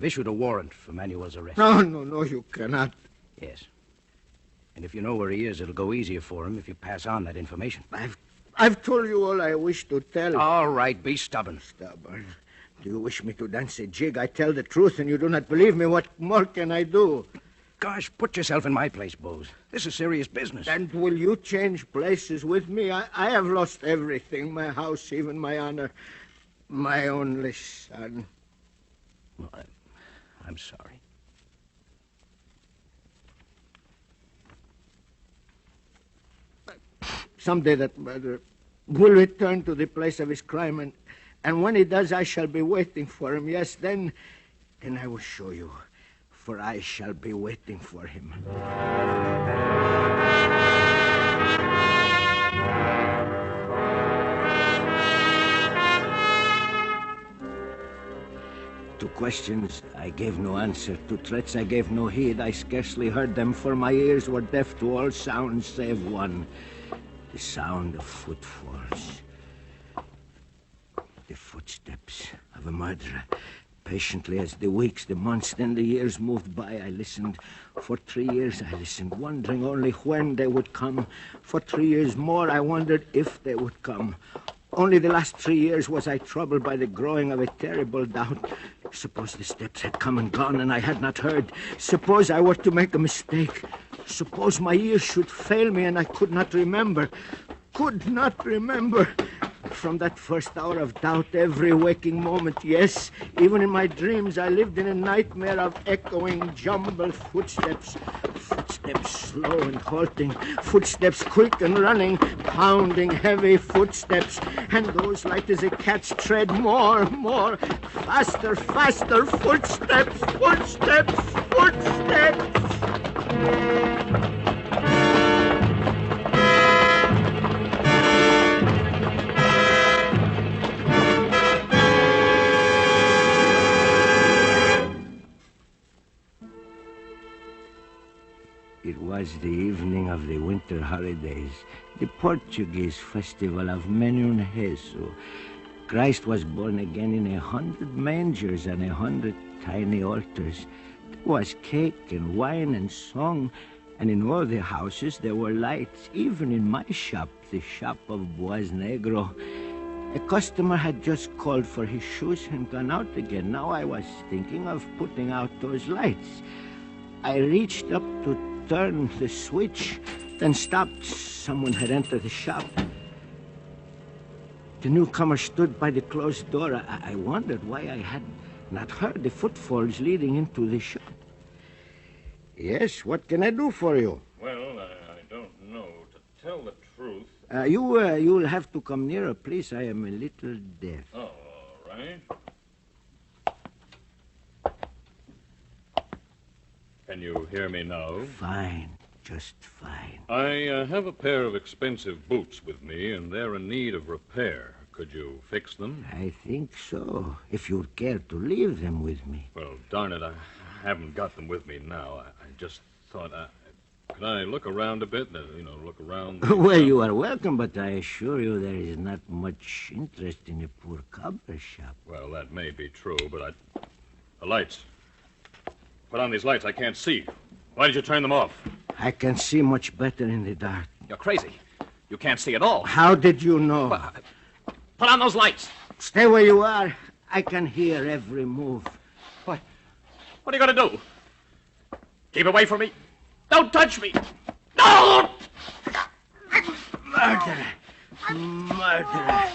issued a warrant for Manuel's arrest. No, you cannot. Yes. And if you know where he is, it'll go easier for him if you pass on that information. I've told you all I wish to tell. All right, be stubborn. Stubborn? Do you wish me to dance a jig? I tell the truth and you do not believe me. What more can I do? Gosh, put yourself in my place, Bose. This is serious business. And will you change places with me? I have lost everything. My house, even my honor. My only son. Well, I'm sorry. Someday that murderer will return to the place of his crime, and when he does, I shall be waiting for him. Yes, then I will show you, for I shall be waiting for him. To questions, I gave no answer. To threats, I gave no heed. I scarcely heard them, for my ears were deaf to all sounds save one. The sound of footfalls. The footsteps of a murderer. Patiently as the weeks, the months, then the years moved by, I listened. For 3 years I listened, wondering only when they would come. For 3 years more I wondered if they would come. Only the last 3 years was I troubled by the growing of a terrible doubt. Suppose the steps had come and gone and I had not heard. Suppose I were to make a mistake. Suppose my ears should fail me and I could not remember. Could not remember. From that first hour of doubt, every waking moment, yes, even in my dreams, I lived in a nightmare of echoing, jumbled footsteps. Footsteps slow and halting, footsteps quick and running, pounding heavy footsteps, and those light as a cat's tread, more, faster, footsteps, footsteps. It was the evening of the winter holidays, the Portuguese festival of Menunheso. Christ was born again in 100 mangers and 100 tiny altars. There was cake and wine and song, and in all the houses there were lights, even in my shop, the shop of Boaz Negro. A customer had just called for his shoes and gone out again. Now I was thinking of putting out those lights. I reached up to turn the switch, then stopped. Someone had entered the shop. The newcomer stood by the closed door. I wondered why I had not heard the footfalls leading into the shop. Yes, what can I do for you? Well, I don't know. To tell the truth... You'll have to come nearer, please. I am a little deaf. Oh, all right. Can you hear me now? Fine, just fine. I have a pair of expensive boots with me, and they're in need of repair. Could you fix them? I think so, if you'd care to leave them with me. Well, darn it, I haven't got them with me now. I just thought could I look around a bit? Look around. Well, you are welcome, but I assure you there is not much interest in a poor cobbler's shop. Well, that may be true, but the lights. Put on these lights. I can't see. Why did you turn them off? I can see much better in the dark. You're crazy. You can't see at all. How did you know? Put on those lights. Stay where you are. I can hear every move. What are you going to do? Keep away from me. Don't touch me. No! Murderer. Murderer.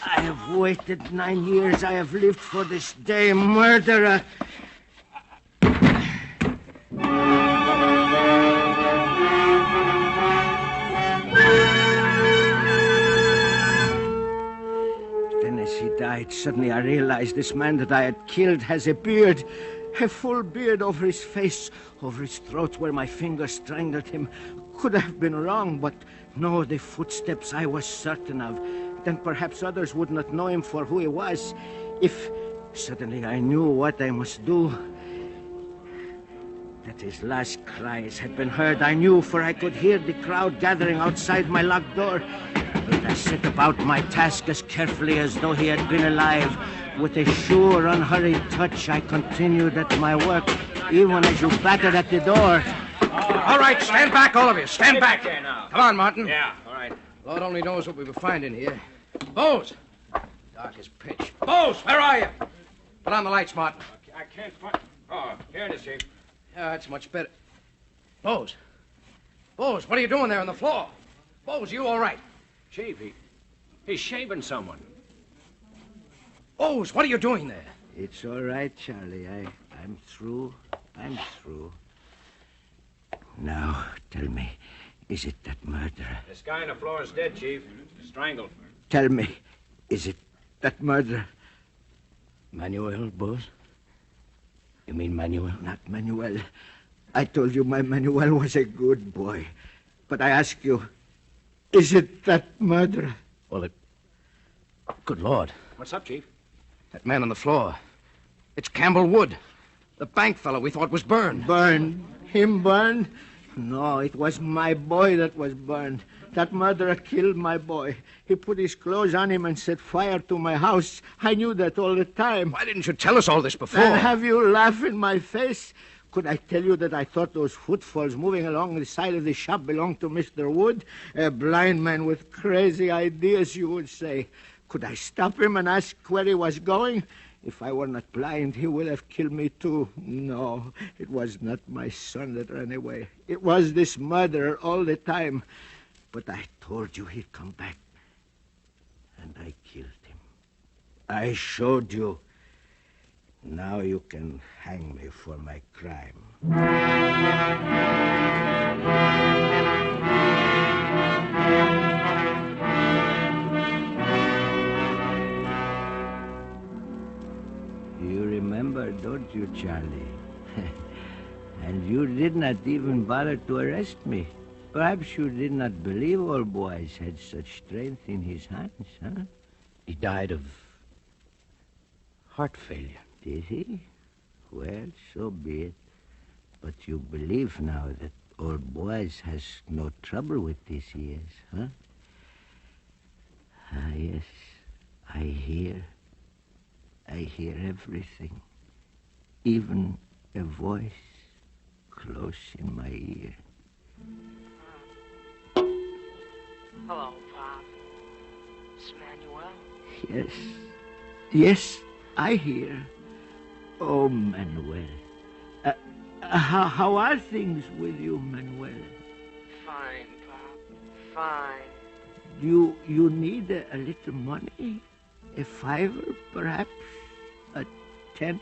I have waited 9 years. I have lived for this day. Murderer. Then as he died, suddenly I realized this man that I had killed has a beard. A full beard over his face, over his throat where my fingers strangled him. Could have been wrong, but no, the footsteps I was certain of. Then perhaps others would not know him for who he was. If suddenly I knew what I must do. That his last cries had been heard, I knew, for I could hear the crowd gathering outside my locked door. But I set about my task as carefully as though he had been alive. With a sure, unhurried touch, I continued at my work, even as you battered at the door. All right, stand back, all of you. Stand back. There now. Come on, Martin. Yeah, all right. Lord only knows what we will find in here. Bose! Dark as pitch. Bose, where are you? Put on the lights, Martin. I can't find... Oh, here it is, Chief. Yeah, that's much better. Bose. Bose, what are you doing there on the floor? Bose, you all right? Chief, he's shaving someone. Bose, what are you doing there? It's all right, Charlie. I'm through. I'm through. Now, tell me, is it that murderer? This guy on the floor is dead, Chief. Strangled. Tell me, is it that murderer? Manuel, Bose? You mean Manuel, not Manuel? I told you my Manuel was a good boy. But I ask you, is it that murderer? Well, good Lord. What's up, Chief? That man on the floor. It's Campbell Wood. The bank fellow we thought was burned. Burned? Him burned? No, it was my boy that was burned. That murderer killed my boy. He put his clothes on him and set fire to my house. I knew that all the time. Why didn't you tell us all this before? And have you laugh in my face? Could I tell you that I thought those footfalls moving along the side of the shop belonged to Mr. Wood? A blind man with crazy ideas, you would say. Could I stop him and ask where he was going? If I were not blind, he would have killed me too. No, it was not my son that ran away. It was this murderer all the time. But I told you he'd come back. And I killed him. I showed you. Now you can hang me for my crime. You remember, don't you, Charlie? And you did not even bother to arrest me. Perhaps you did not believe old boys had such strength in his hands, huh? He died of heart failure. Did he? Well, so be it. But you believe now that old boys has no trouble with these ears, huh? Ah, yes, I hear. I hear everything, even a voice close in my ear. Hello, Pop. It's Manuel. Yes, yes, I hear. Oh, Manuel. How are things with you, Manuel? Fine, Pop. Fine. You need a little money? A $5, perhaps? A $10?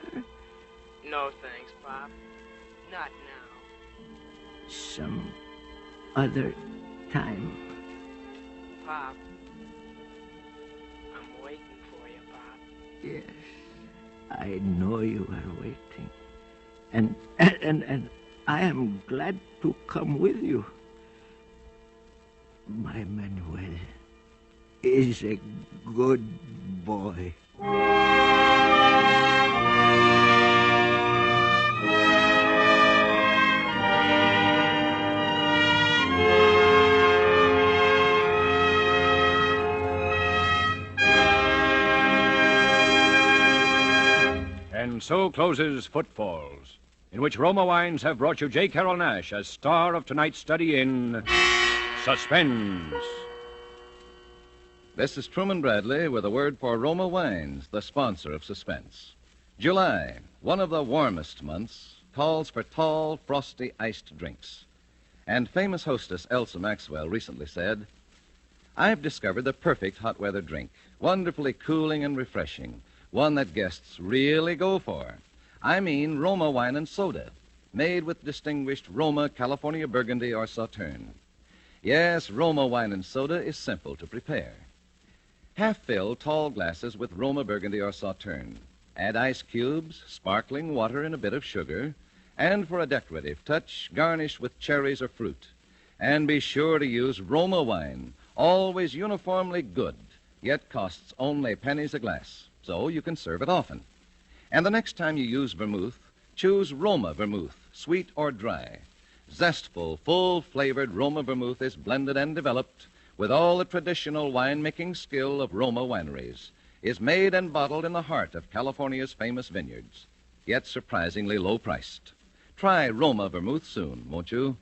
No thanks, Pop. Not now. Some other time. Pop. I'm waiting for you, Pop. Yes, I know you are waiting. And I am glad to come with you. My Manuel is a good boy. And so closes Footfalls, in which Roma Wines have brought you J. Carroll Nash as star of tonight's study in Suspense. This is Truman Bradley with a word for Roma Wines, the sponsor of Suspense. July, one of the warmest months, calls for tall, frosty, iced drinks. And famous hostess Elsa Maxwell recently said, "I've discovered the perfect hot weather drink, wonderfully cooling and refreshing, one that guests really go for. I mean Roma wine and soda, made with distinguished Roma California Burgundy or Sauterne. Yes, Roma wine and soda is simple to prepare. Half-fill tall glasses with Roma Burgundy or Sauterne. Add ice cubes, sparkling water, and a bit of sugar. And for a decorative touch, garnish with cherries or fruit. And be sure to use Roma wine, always uniformly good, yet costs only pennies a glass, so you can serve it often. And the next time you use vermouth, choose Roma vermouth, sweet or dry. Zestful, full-flavored Roma vermouth is blended and developed with all the traditional wine-making skill of Roma wineries, is made and bottled in the heart of California's famous vineyards, yet surprisingly low-priced. Try Roma vermouth soon, won't you?"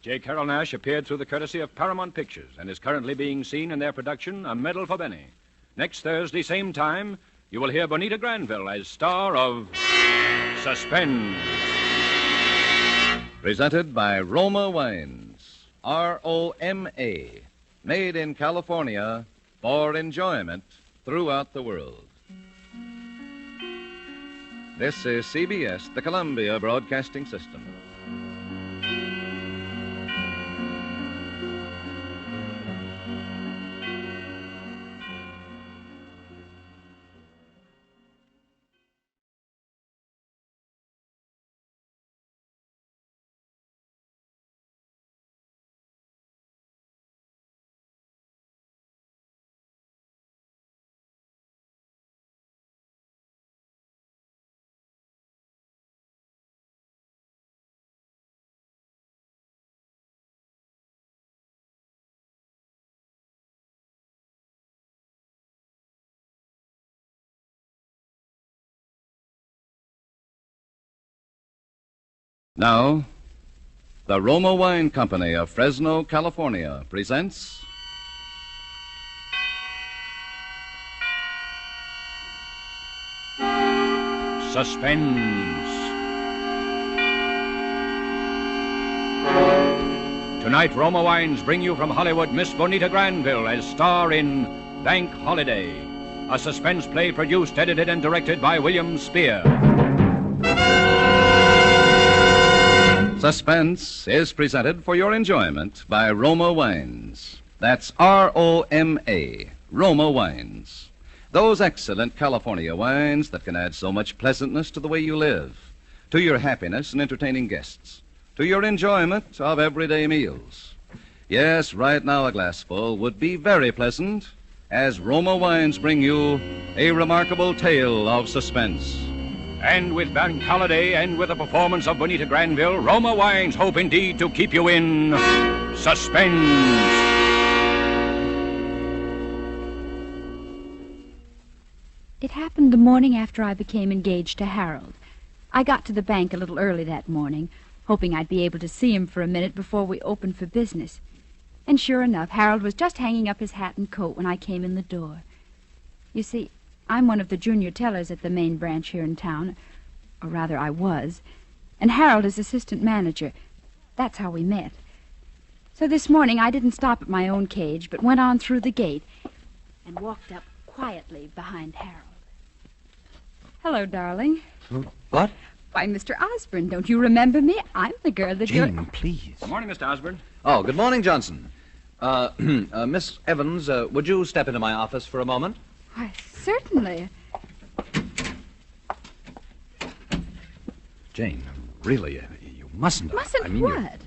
J. Carroll Nash appeared through the courtesy of Paramount Pictures and is currently being seen in their production, A Medal for Benny. Next Thursday, same time, you will hear Bonita Granville as star of Suspense. Presented by Roma Wines, R-O-M-A, made in California for enjoyment throughout the world. This is CBS, the Columbia Broadcasting System. Now, the Roma Wine Company of Fresno, California presents Suspense. Tonight, Roma Wines bring you from Hollywood Miss Bonita Granville as star in Bank Holiday, a suspense play produced, edited, and directed by William Spear. Suspense is presented for your enjoyment by Roma Wines. That's R-O-M-A, Roma Wines. Those excellent California wines that can add so much pleasantness to the way you live, to your happiness in entertaining guests, to your enjoyment of everyday meals. Yes, right now a glassful would be very pleasant as Roma Wines bring you a remarkable tale of suspense. And with Bank Holiday and with a performance of Bonita Granville, Roma Wines hope indeed to keep you in suspense. It happened the morning after I became engaged to Harold. I got to the bank a little early that morning, hoping I'd be able to see him for a minute before we opened for business. And sure enough, Harold was just hanging up his hat and coat when I came in the door. You see, I'm one of the junior tellers at the main branch here in town, or rather I was, and Harold is assistant manager. That's how we met. So this morning I didn't stop at my own cage, but went on through the gate and walked up quietly behind Harold. Hello, darling. What? Why, Mr. Osborne, don't you remember me? I'm the girl that Jane, please. Good morning, Mr. Osborne. Oh, good morning, Johnson. Miss Evans, would you step into my office for a moment? Why, certainly. Jane, really, you mustn't. Mustn't I mean, what?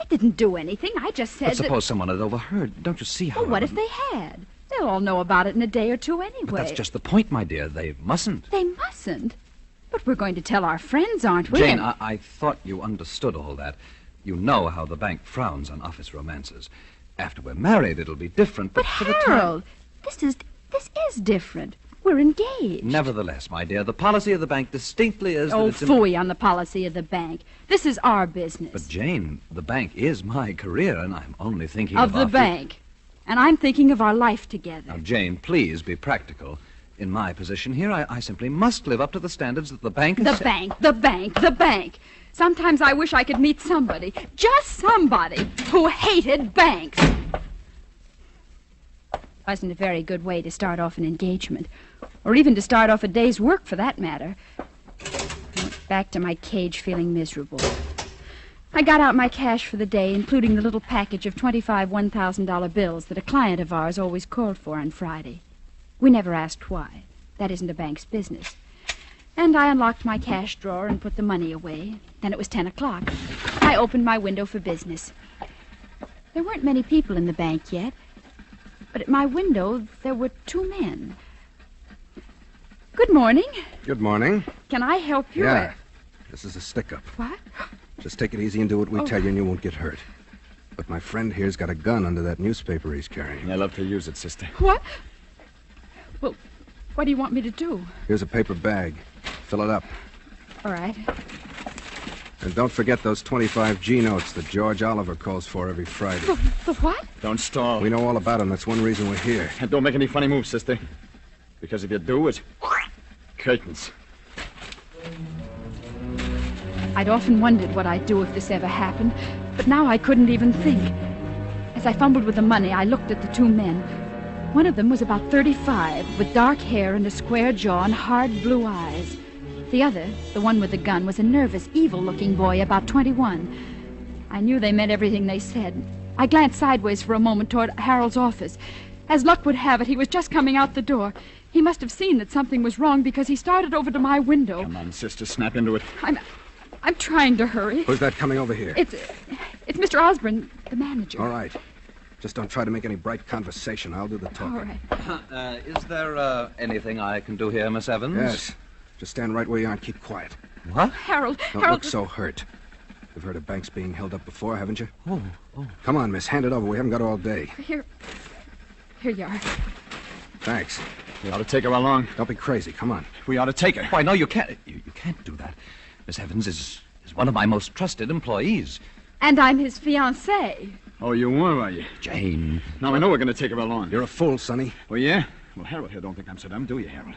I didn't do anything. I just said But suppose someone had overheard. Don't you see how... Well, what if they had? They'll all know about it in a day or two anyway. But that's just the point, my dear. They mustn't. They mustn't? But we're going to tell our friends, aren't we? Jane, I thought you understood all that. You know how the bank frowns on office romances. After we're married, it'll be different. But for Harold, this is different. We're engaged. Nevertheless, my dear, the policy of the bank distinctly is that Oh, it's... phooey on the policy of the bank. This is our business. But, Jane, the bank is my career, and I'm only thinking of the bank. And I'm thinking of our life together. Now, Jane, please be practical. In my position here, I simply must live up to the standards that the bank has... The bank. Sometimes I wish I could meet somebody, just somebody, who hated banks. Wasn't a very good way to start off an engagement, or even to start off a day's work, for that matter. I went back to my cage feeling miserable. I got out my cash for the day, including the little package of 25 $1,000 bills that a client of ours always called for on Friday. We never asked why. That isn't a bank's business. And I unlocked my cash drawer and put the money away. Then it was 10 o'clock. I opened my window for business. There weren't many people in the bank yet, but at my window there were two men. Good morning. Good morning. Can I help you? Yeah. This is a stick-up. What? Just take it easy and do what we tell you and you won't get hurt. But my friend here's got a gun under that newspaper he's carrying. I love to use it, sister. What? Well, what do you want me to do? Here's a paper bag. Fill it up. All right. And don't forget those 25 G notes that George Oliver calls for every Friday. The what? Don't stall. We know all about them. That's one reason we're here. And don't make any funny moves, sister. Because if you do, it's... curtains. I'd often wondered what I'd do if this ever happened, but now I couldn't even think. As I fumbled with the money, I looked at the two men. One of them was about 35, with dark hair and a square jaw and hard blue eyes. The other, the one with the gun, was a nervous, evil-looking boy about 21. I knew they meant everything they said. I glanced sideways for a moment toward Harold's office. As luck would have it, he was just coming out the door. He must have seen that something was wrong because he started over to my window. Come on, sister, snap into it. I'm trying to hurry. Who's that coming over here? It's Mr. Osborne, the manager. All right. Just don't try to make any bright conversation. I'll do the talking. All right. Is there anything I can do here, Miss Evans? Yes. Just stand right where you are and keep quiet. What? Harold. Don't look so hurt. You've heard of banks being held up before, haven't you? Oh. Come on, miss. Hand it over. We haven't got all day. Here you are. Thanks. We ought to take her along. Don't be crazy. Come on. We ought to take her. Why, no, you can't. You can't do that. Miss Evans is He's one of my most trusted employees. And I'm his fiancée. Oh, you were you? Jane. Now, I know we're going to take her along. You're a fool, Sonny. Oh, yeah? Well, Harold here don't think I'm so dumb, do you, Harold?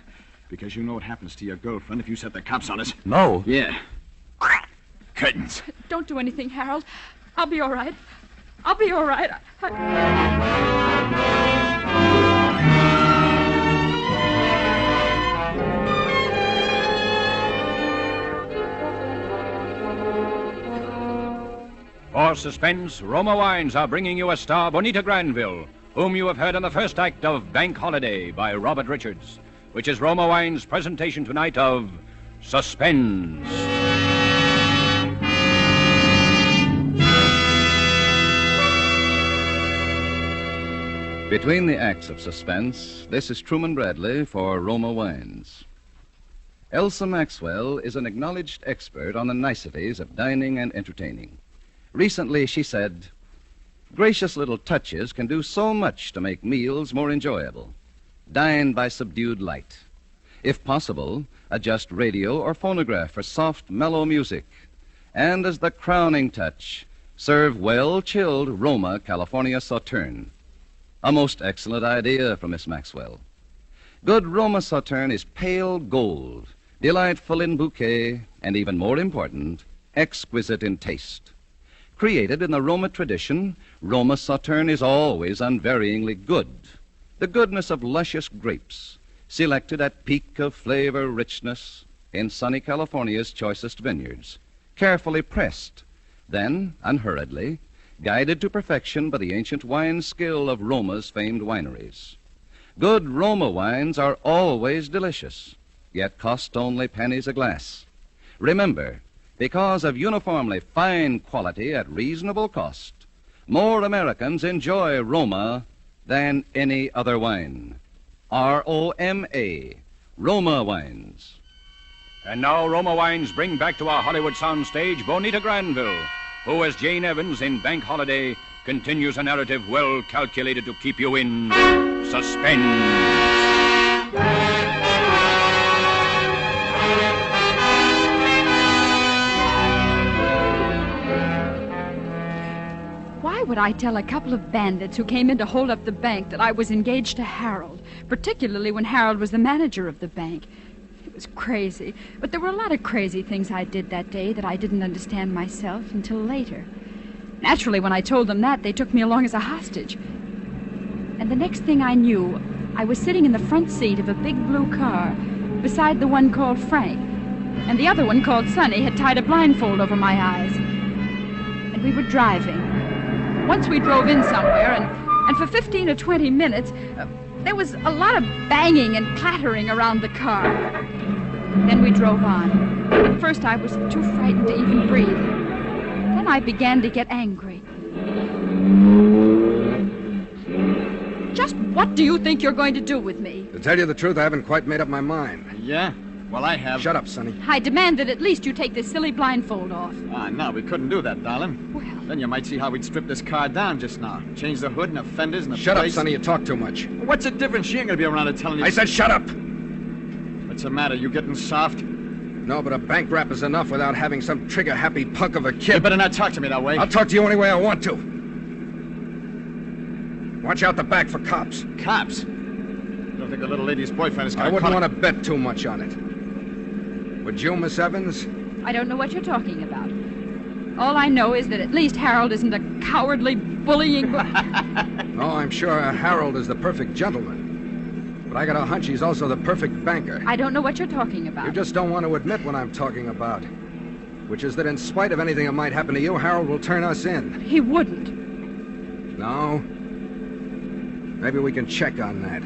Because you know what happens to your girlfriend if you set the cops on us. No. Yeah. Curtains. Don't do anything, Harold. I'll be all right. I'll be all right. For Suspense, Roma Wines are bringing you a star, Bonita Granville, whom you have heard in the first act of Bank Holiday by Robert Richards, which is Roma Wines' presentation tonight of Suspense. Between the acts of Suspense, this is Truman Bradley for Roma Wines. Elsa Maxwell is an acknowledged expert on the niceties of dining and entertaining. Recently, she said, "Gracious little touches can do so much to make meals more enjoyable. Dine by subdued light. If possible, adjust radio or phonograph for soft, mellow music. And as the crowning touch, serve well-chilled Roma California Sauterne." A most excellent idea from Miss Maxwell. Good Roma Sauterne is pale gold, delightful in bouquet, and even more important, exquisite in taste. Created in the Roma tradition, Roma Sauterne is always unvaryingly good. The goodness of luscious grapes, selected at peak of flavor richness in sunny California's choicest vineyards, carefully pressed, then, unhurriedly, guided to perfection by the ancient wine skill of Roma's famed wineries. Good Roma wines are always delicious, yet cost only pennies a glass. Remember, because of uniformly fine quality at reasonable cost, more Americans enjoy Roma than any other wine. R-O-M-A, Roma Wines. And now Roma Wines bring back to our Hollywood soundstage Bonita Granville, who, as Jane Evans in Bank Holiday, continues a narrative well calculated to keep you in suspense. Why would I tell a couple of bandits who came in to hold up the bank that I was engaged to Harold, particularly when Harold was the manager of the bank? It was crazy, but there were a lot of crazy things I did that day that I didn't understand myself until later. Naturally, when I told them that, they took me along as a hostage. And the next thing I knew, I was sitting in the front seat of a big blue car beside the one called Frank, and the other one called Sonny had tied a blindfold over my eyes. And we were driving. Once we drove in somewhere, and for 15 or 20 minutes, there was a lot of banging and clattering around the car. Then we drove on. At first, I was too frightened to even breathe. Then I began to get angry. Just what do you think you're going to do with me? To tell you the truth, I haven't quite made up my mind. Yeah? Well, I have. Shut up, Sonny. I demand that at least you take this silly blindfold off. No, we couldn't do that, darling. Well... Then you might see how we'd strip this car down just now. Change the hood and the fenders and the Shut brakes. up, Sonny. You talk too much. What's the difference? She ain't gonna be around to telling you... I said shut up! What's the matter? You getting soft? No, but a bank rap is enough without having some trigger-happy punk of a kid. You better not talk to me that way. I'll talk to you any way I want to. Watch out the back for cops. Cops? You don't think the little lady's boyfriend is gonna... I wouldn't want to bet too much on it. Would you, Miss Evans? I don't know what you're talking about. All I know is that at least Harold isn't a cowardly, bullying... Oh, I'm sure Harold is the perfect gentleman. But I got a hunch he's also the perfect banker. I don't know what you're talking about. You just don't want to admit what I'm talking about. Which is that in spite of anything that might happen to you, Harold will turn us in. He wouldn't. No? Maybe we can check on that.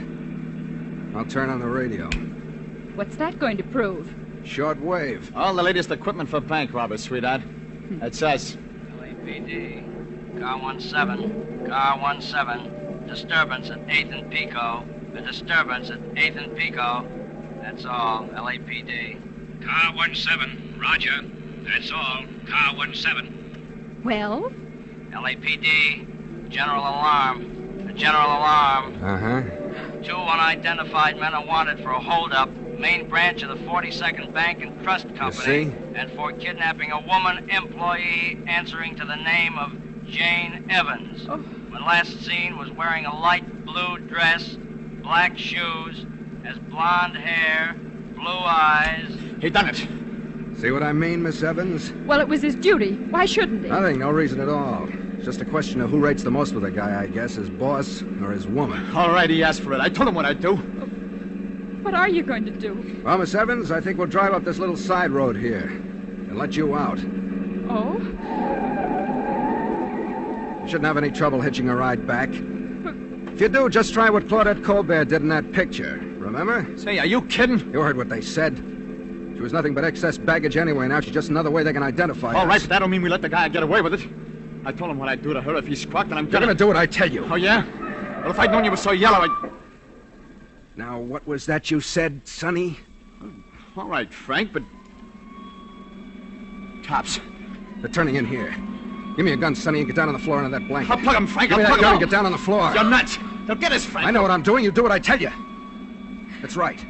I'll turn on the radio. What's that going to prove? Short wave. All the latest equipment for bank robbers, sweetheart. That's us. LAPD. Car 17. Car 17. Disturbance at 8th and Pico. A disturbance at 8th and Pico. That's all. LAPD. Car 17. Roger. That's all. Car 17. Well? LAPD. General alarm. A general alarm. Uh-huh. 2 unidentified men are wanted for a holdup main branch of the 42nd Bank and Trust Company, and for kidnapping a woman employee answering to the name of Jane Evans. When last seen was wearing a light blue dress, black shoes, has blonde hair, blue eyes. He done it. See what I mean, Miss Evans? Well, it was his duty. Why shouldn't he? Nothing, no reason at all. It's just a question of who rates the most with a guy, I guess, his boss or his woman. All right, he asked for it. I told him what I'd do. What are you going to do? Well, Miss Evans, I think we'll drive up this little side road here and let you out. Oh? You shouldn't have any trouble hitching a ride back. If you do, just try what Claudette Colbert did in that picture. Remember? Say, are you kidding? You heard what they said. She was nothing but excess baggage anyway. Now she's just another way they can identify us. All right, but that don't mean we let the guy get away with it. I told him what I'd do to her if he squawked, and I'm You're gonna do what I tell you. Oh, yeah? Well, if I'd known you were so yellow, Now, what was that you said, Sonny? All right, Frank, but... Cops. They're turning in here. Give me a gun, Sonny, and get down on the floor under that blanket. I'll plug him, Frank. Give me I'll that plug gun him. and get down on the floor. You're nuts. They'll get us, Frank. I know what I'm doing. You do what I tell you. That's right.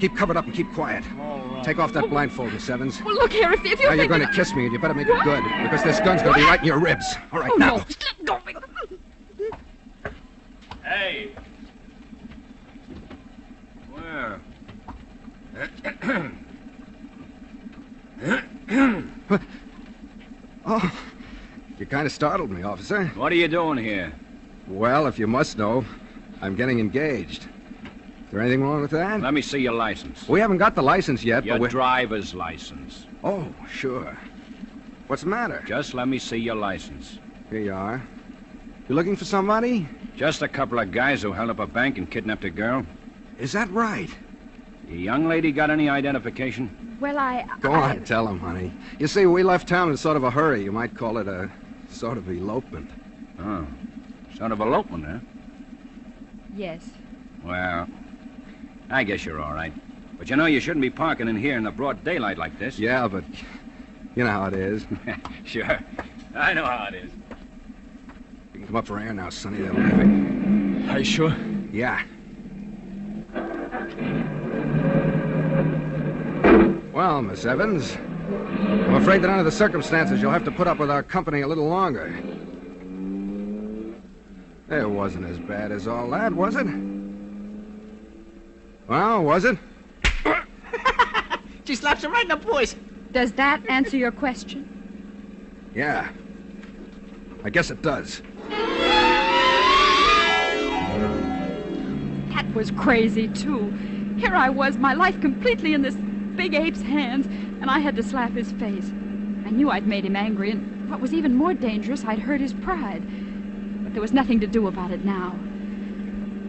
Keep covered up and keep quiet. All right. Take off that blindfold, Miss Evans. Well, look here, if you Now think you're going to that- kiss me, and you better make it good, because this gun's going to be right in your ribs. All right, Oh, now. no. Let go. Hey. Where? Oh, you kind of startled me, officer. What are you doing here? Well, if you must know, I'm getting engaged. Is there anything wrong with that? Let me see your license. We haven't got the license yet, Your but we're... driver's license. Oh, sure. What's the matter? Just let me see your license. Here you are. You looking for somebody? Just a couple of guys who held up a bank and kidnapped a girl. Is that right? The young lady got any identification? Well, Go on, tell him, honey. You see, we left town in sort of a hurry. You might call it a sort of elopement. Oh, sort of elopement, huh? Yes. Well, I guess you're all right. But you know, you shouldn't be parking in here in the broad daylight like this. Yeah, but you know how it is. Sure. I know how it is. You can come up for air now, Sonny. They'll leave it. Are you sure? Yeah. Well, Miss Evans, I'm afraid that under the circumstances, you'll have to put up with our company a little longer. It wasn't as bad as all that, was it? Well, was it? She slaps him right in the voice. Does that answer your question? Yeah. I guess it does. That was crazy, too. Here I was, my life completely in this big ape's hands, and I had to slap his face. I knew I'd made him angry, and what was even more dangerous, I'd hurt his pride. But there was nothing to do about it now.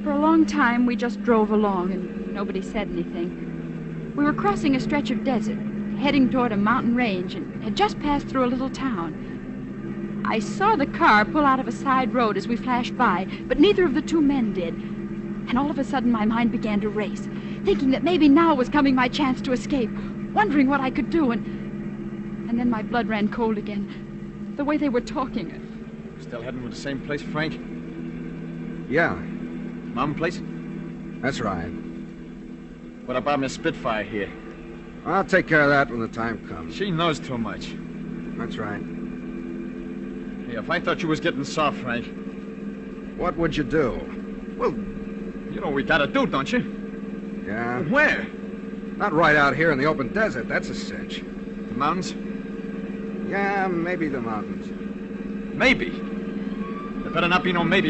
For a long time, we just drove along, and nobody said anything. We were crossing a stretch of desert, heading toward a mountain range, and had just passed through a little town. I saw the car pull out of a side road as we flashed by, but neither of the two men did. And all of a sudden, my mind began to race, thinking that maybe now was coming my chance to escape, wondering what I could do, and then my blood ran cold again. The way they were talking. Still heading for the same place, Frank? Yeah. Mom place? That's right. What about Miss Spitfire here? I'll take care of that when the time comes. She knows too much. That's right. Hey, if I thought you was getting soft, Frank. What would you do? Well, you know what we gotta do, don't you? Yeah? Where? Not right out here in the open desert. That's a cinch. The mountains? Yeah, maybe the mountains. Maybe. There better not be no maybe.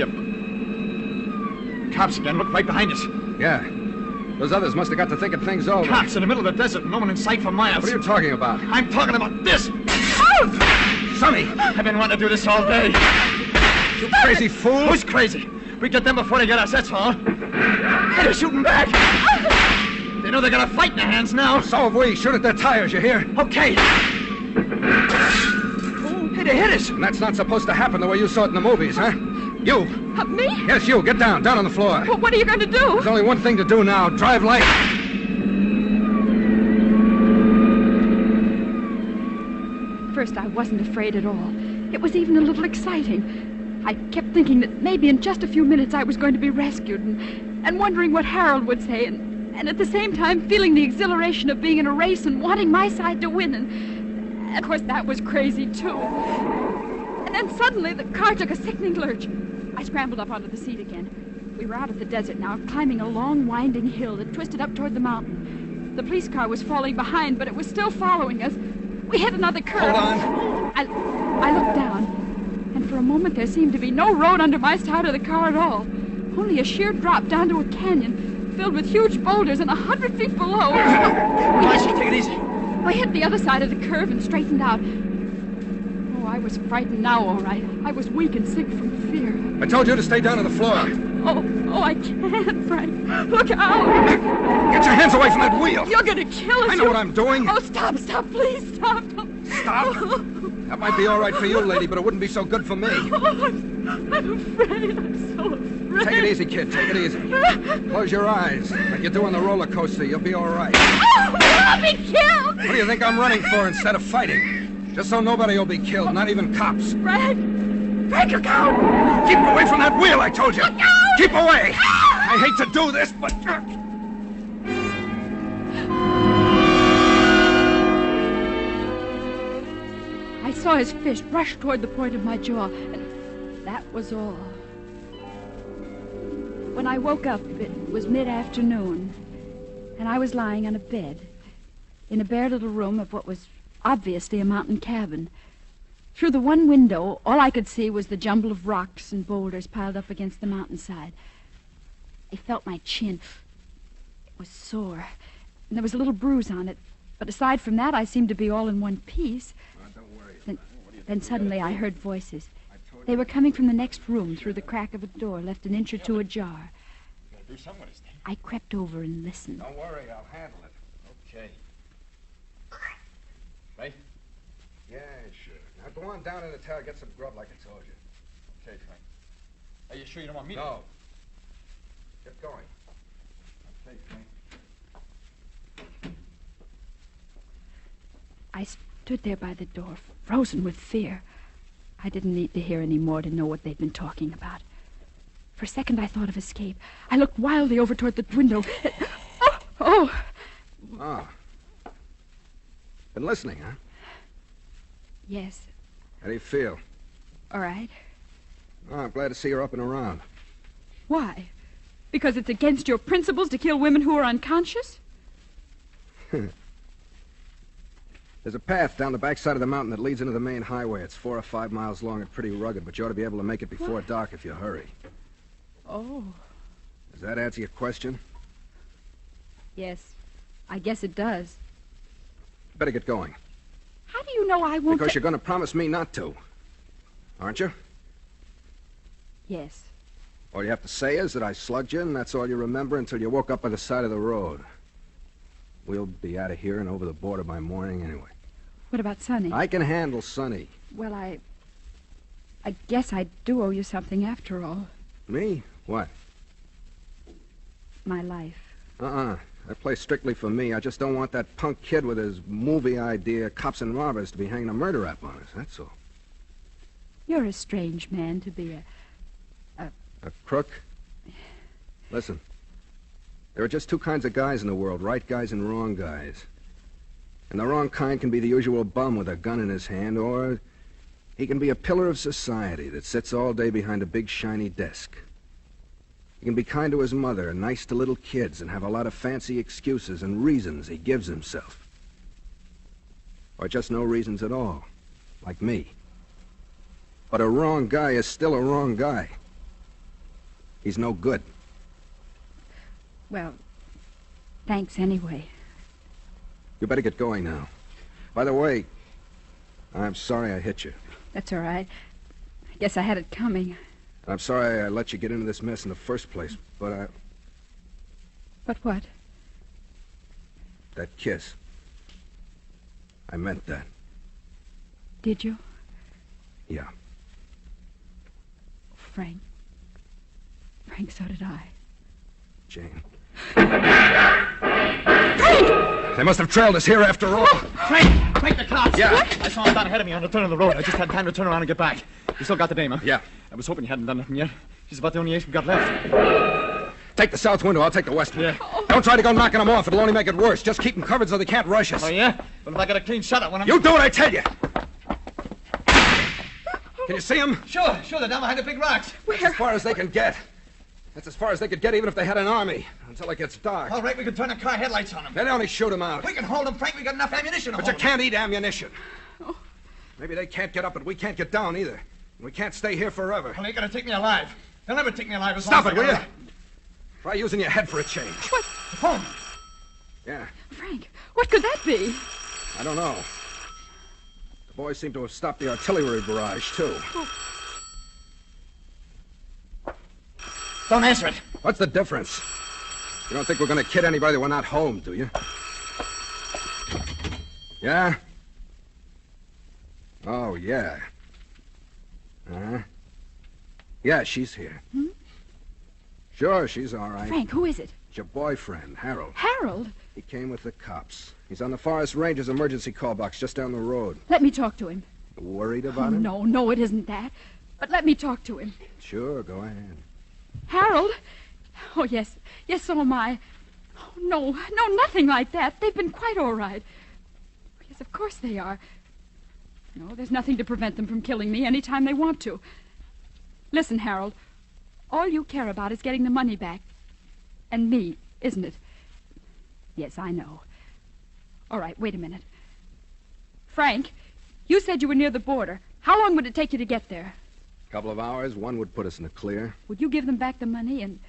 Cops again. Look right behind us. Yeah. Those others must have got to thinking things over. Cops in the middle of the desert. No one in sight for miles. What are you talking about? I'm talking about this. Sonny! I've been wanting to do this all day. You crazy fool! Who's crazy? We get them before they get us, that's all. Hey, they're shooting back. They know they got a fight in their hands now. So have we. Shoot at their tires, you hear? Okay. Oh, hey, they hit us. And that's not supposed to happen the way you saw it in the movies, huh? You. Me? Yes, you. Get down. Down on the floor. Well, what are you going to do? There's only one thing to do now. Drive light. First, I wasn't afraid at all. It was even a little exciting. I kept thinking that maybe in just a few minutes I was going to be rescued and wondering what Harold would say. And and at the same time feeling the exhilaration of being in a race and wanting my side to win. And, of course, that was crazy, too. And then suddenly the car took a sickening lurch. I scrambled up onto the seat again. We were out of the desert now, climbing a long, winding hill that twisted up toward the mountain. The police car was falling behind, but it was still following us. We hit another curve. Hold on. I looked down, and for a moment there seemed to be no road under my side of the car at all. Only a sheer drop down to a canyon filled with huge boulders and 100 feet below. Take it easy. We hit the other side of the curve and straightened out. Oh, I was frightened now, all right. I was weak and sick from fear. I told you to stay down on the floor. Oh, I can't, Frank. Look out. Get your hands away from that wheel. You're going to kill us. I know what I'm doing. Oh, stop, please, stop. Stop? That might be all right for you, lady, but it wouldn't be so good for me. Oh, I'm afraid. I'm so afraid. Take it easy, kid. Take it easy. Close your eyes. Like you do on the roller coaster. You'll be all right. Oh, I'll be killed. What do you think I'm running for instead of fighting? Just so nobody will be killed, not even cops. Frank, look out. Keep away from that wheel, I told you. Look out. Keep away. I hate to do this, but... I saw his fist rush toward the point of my jaw, and that was all. When I woke up, it was mid-afternoon, and I was lying on a bed in a bare little room of what was obviously a mountain cabin. Through the one window, all I could see was the jumble of rocks and boulders piled up against the mountainside. I felt my chin. It was sore, and there was a little bruise on it, but aside from that, I seemed to be all in one piece. Then suddenly I heard voices. They were coming from the next room through the crack of a door left an inch or two ajar. I crept over and listened. Don't worry, I'll handle it. Okay. Right? Yeah, sure. Now go on down in the tower, get some grub like I told you. Okay, Frank. Are you sure you don't want me to? No. Get going. Okay, Frank. I stood there by the door, frozen with fear. I didn't need to hear any more to know what they'd been talking about. For a second, I thought of escape. I looked wildly over toward the window. Oh! Been listening, huh? Yes. How do you feel? All right. Oh, I'm glad to see you're up and around. Why? Because it's against your principles to kill women who are unconscious? There's a path down the backside of the mountain that leads into the main highway. It's 4 or 5 miles long and pretty rugged, but you ought to be able to make it before dark if you hurry. Oh. Does that answer your question? Yes. I guess it does. Better get going. How do you know I won't... Because you're going to promise me not to. Aren't you? Yes. All you have to say is that I slugged you, and that's all you remember until you woke up by the side of the road. We'll be out of here and over the border by morning anyway. What about Sonny? I can handle Sonny. Well, I guess I do owe you something after all. Me? What? My life. That plays strictly for me. I just don't want that punk kid with his movie idea, cops and robbers, to be hanging a murder rap on us, that's all. You're a strange man to be A crook? Listen. There are just two kinds of guys in the world, right guys and wrong guys. And the wrong kind can be the usual bum with a gun in his hand, or he can be a pillar of society that sits all day behind a big shiny desk. He can be kind to his mother and nice to little kids and have a lot of fancy excuses and reasons he gives himself. Or just no reasons at all, like me. But a wrong guy is still a wrong guy. He's no good. Well, thanks anyway. You better get going now. By the way, I'm sorry I hit you. That's all right. I guess I had it coming. I'm sorry I let you get into this mess in the first place, but But what? that kiss. I meant that. Did you? Yeah. Frank, so did I. Jane. Frank! They must have trailed us here after all. Frank, the cops! Yeah. What? I saw him down ahead of me on the turn of the road. I just had time to turn around and get back. You still got the dame, huh? Yeah. I was hoping you hadn't done nothing yet. She's about the only ace we got left. Take the south window. I'll take the west one. Yeah. Oh, Don't try to go knocking them off. It'll only make it worse. Just keep them covered so they can't rush us. Oh, yeah? Well, if I got a clean shot at one of them... You do what I tell you. Can you see them? Sure. They're down behind the big rocks. That's as far as they can get. That's as far as they could get even if they had an army. Until it gets dark. All right, we can turn the car headlights on them. They'd only shoot them out. We can hold them, Frank. We got enough ammunition to But hold you can't eat ammunition. Oh. Maybe they can't get up, but we can't get down either. We can't stay here forever. Well, they ain't gonna take me alive. They'll never take me alive as Stop long it, as will you? Try using your head for a change. What? The phone. Yeah. Frank, what could that be? I don't know. The boys seem to have stopped the artillery barrage, too. Oh. Don't answer it. What's the difference? You don't think we're going to kid anybody we're not home, do you? Yeah? Oh, yeah. Uh-huh. Yeah, she's here. Hmm? Sure, she's all right. Frank, who is it? It's your boyfriend, Harold. Harold? He came with the cops. He's on the Forest Ranger's emergency call box just down the road. Let me talk to him. You worried about him? No, it isn't that. But let me talk to him. Sure, go ahead. Harold? Oh, yes, so am I. Oh, no, nothing like that. They've been quite all right. Yes, of course they are. No, there's nothing to prevent them from killing me any time they want to. Listen, Harold, all you care about is getting the money back. And me, isn't it? Yes, I know. All right, wait a minute. Frank, you said you were near the border. How long would it take you to get there? A couple of hours. One would put us in the clear. Would you give them back the money and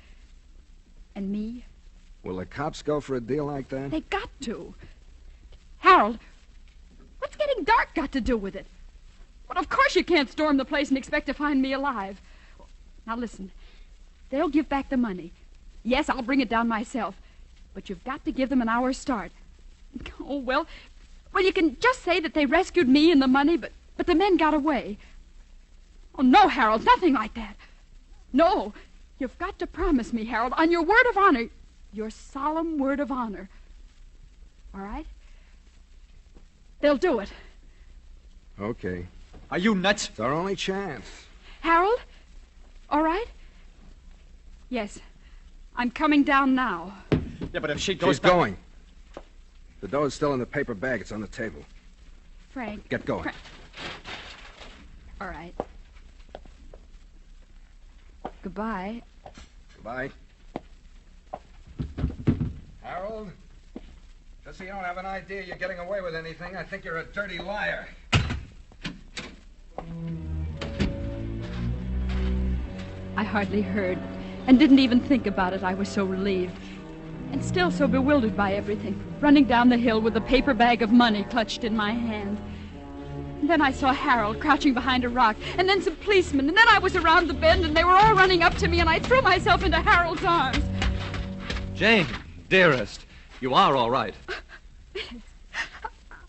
me? Will the cops go for a deal like that? They got to. Harold, what's getting dark got to do with it? Well, of course you can't storm the place and expect to find me alive. Now, listen. They'll give back the money. Yes, I'll bring it down myself. But you've got to give them an hour's start. Oh, well, you can just say that they rescued me and the money, but the men got away. Oh, no, Harold, nothing like that. No, you've got to promise me, Harold, on your word of honor, your solemn word of honor. All right? They'll do it. Okay. Are you nuts? It's our only chance. Harold? All right? Yes. I'm coming down now. Yeah, but if she goes She's going. The dough's still in the paper bag. It's on the table. Frank. Get going. All right. Goodbye. Goodbye. Harold, just so you don't have an idea you're getting away with anything, I think you're a dirty liar. I hardly heard and didn't even think about it. I was so relieved and still so bewildered by everything, running down the hill with a paper bag of money clutched in my hand. And then I saw Harold crouching behind a rock, and then some policemen, and then I was around the bend, and they were all running up to me, and I threw myself into Harold's arms. Jane, dearest, you are all right.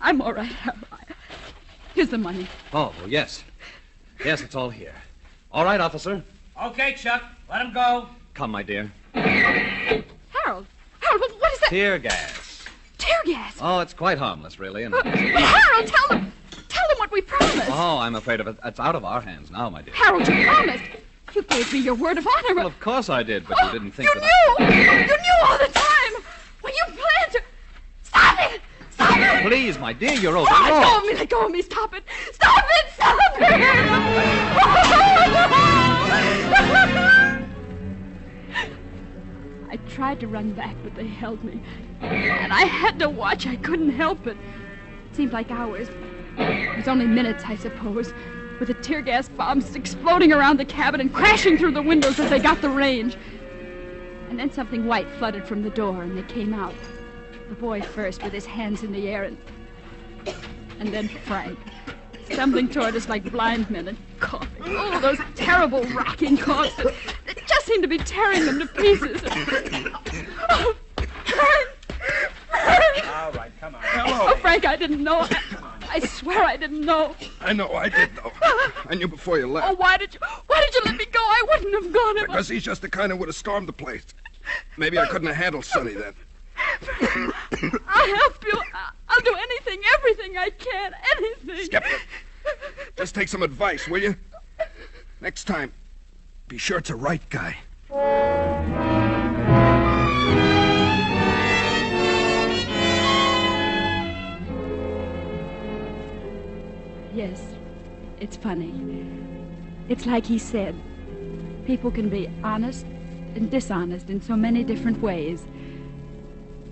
I'm all right, Harold. Here's the money. Oh, yes. Yes, it's all here. All right, officer. Okay, Chuck. Let him go. Come, my dear. Harold, what is that? Tear gas. Tear gas? Oh, it's quite harmless, really. And... But Harold, tell them what we promised. Oh, I'm afraid of it. It's out of our hands now, my dear. Harold, you promised. You gave me your word of honor. Well, of course I did, but you didn't think you knew all the time. Well, you planned to... Stop it! Stop it! Please, my dear, you're over. Let go of me. Stop it. Stop it! I tried to run back, but they held me. And I had to watch. I couldn't help it. It seemed like hours. It was only minutes, I suppose, with the tear gas bombs exploding around the cabin and crashing through the windows as they got the range. And then something white flooded from the door, and they came out. The boy first, with his hands in the air, and then Frank, stumbling toward us like blind men and coughing. Oh, those terrible rocking coughs that just seemed to be tearing them to pieces. Oh, Frank! All right, come on. Hello. Oh, Frank, I didn't know. I swear I didn't know. I know, I did, though. I knew before you left. Oh, why did you let me go? I wouldn't have gone if Because he's just the kind who would have stormed the place. Maybe I couldn't have handled Sonny then. I'll help you. I'll do anything, everything I can, anything. Skip it. Just take some advice, will you? Next time, be sure it's a right guy. It's funny. It's like he said. People can be honest and dishonest in so many different ways.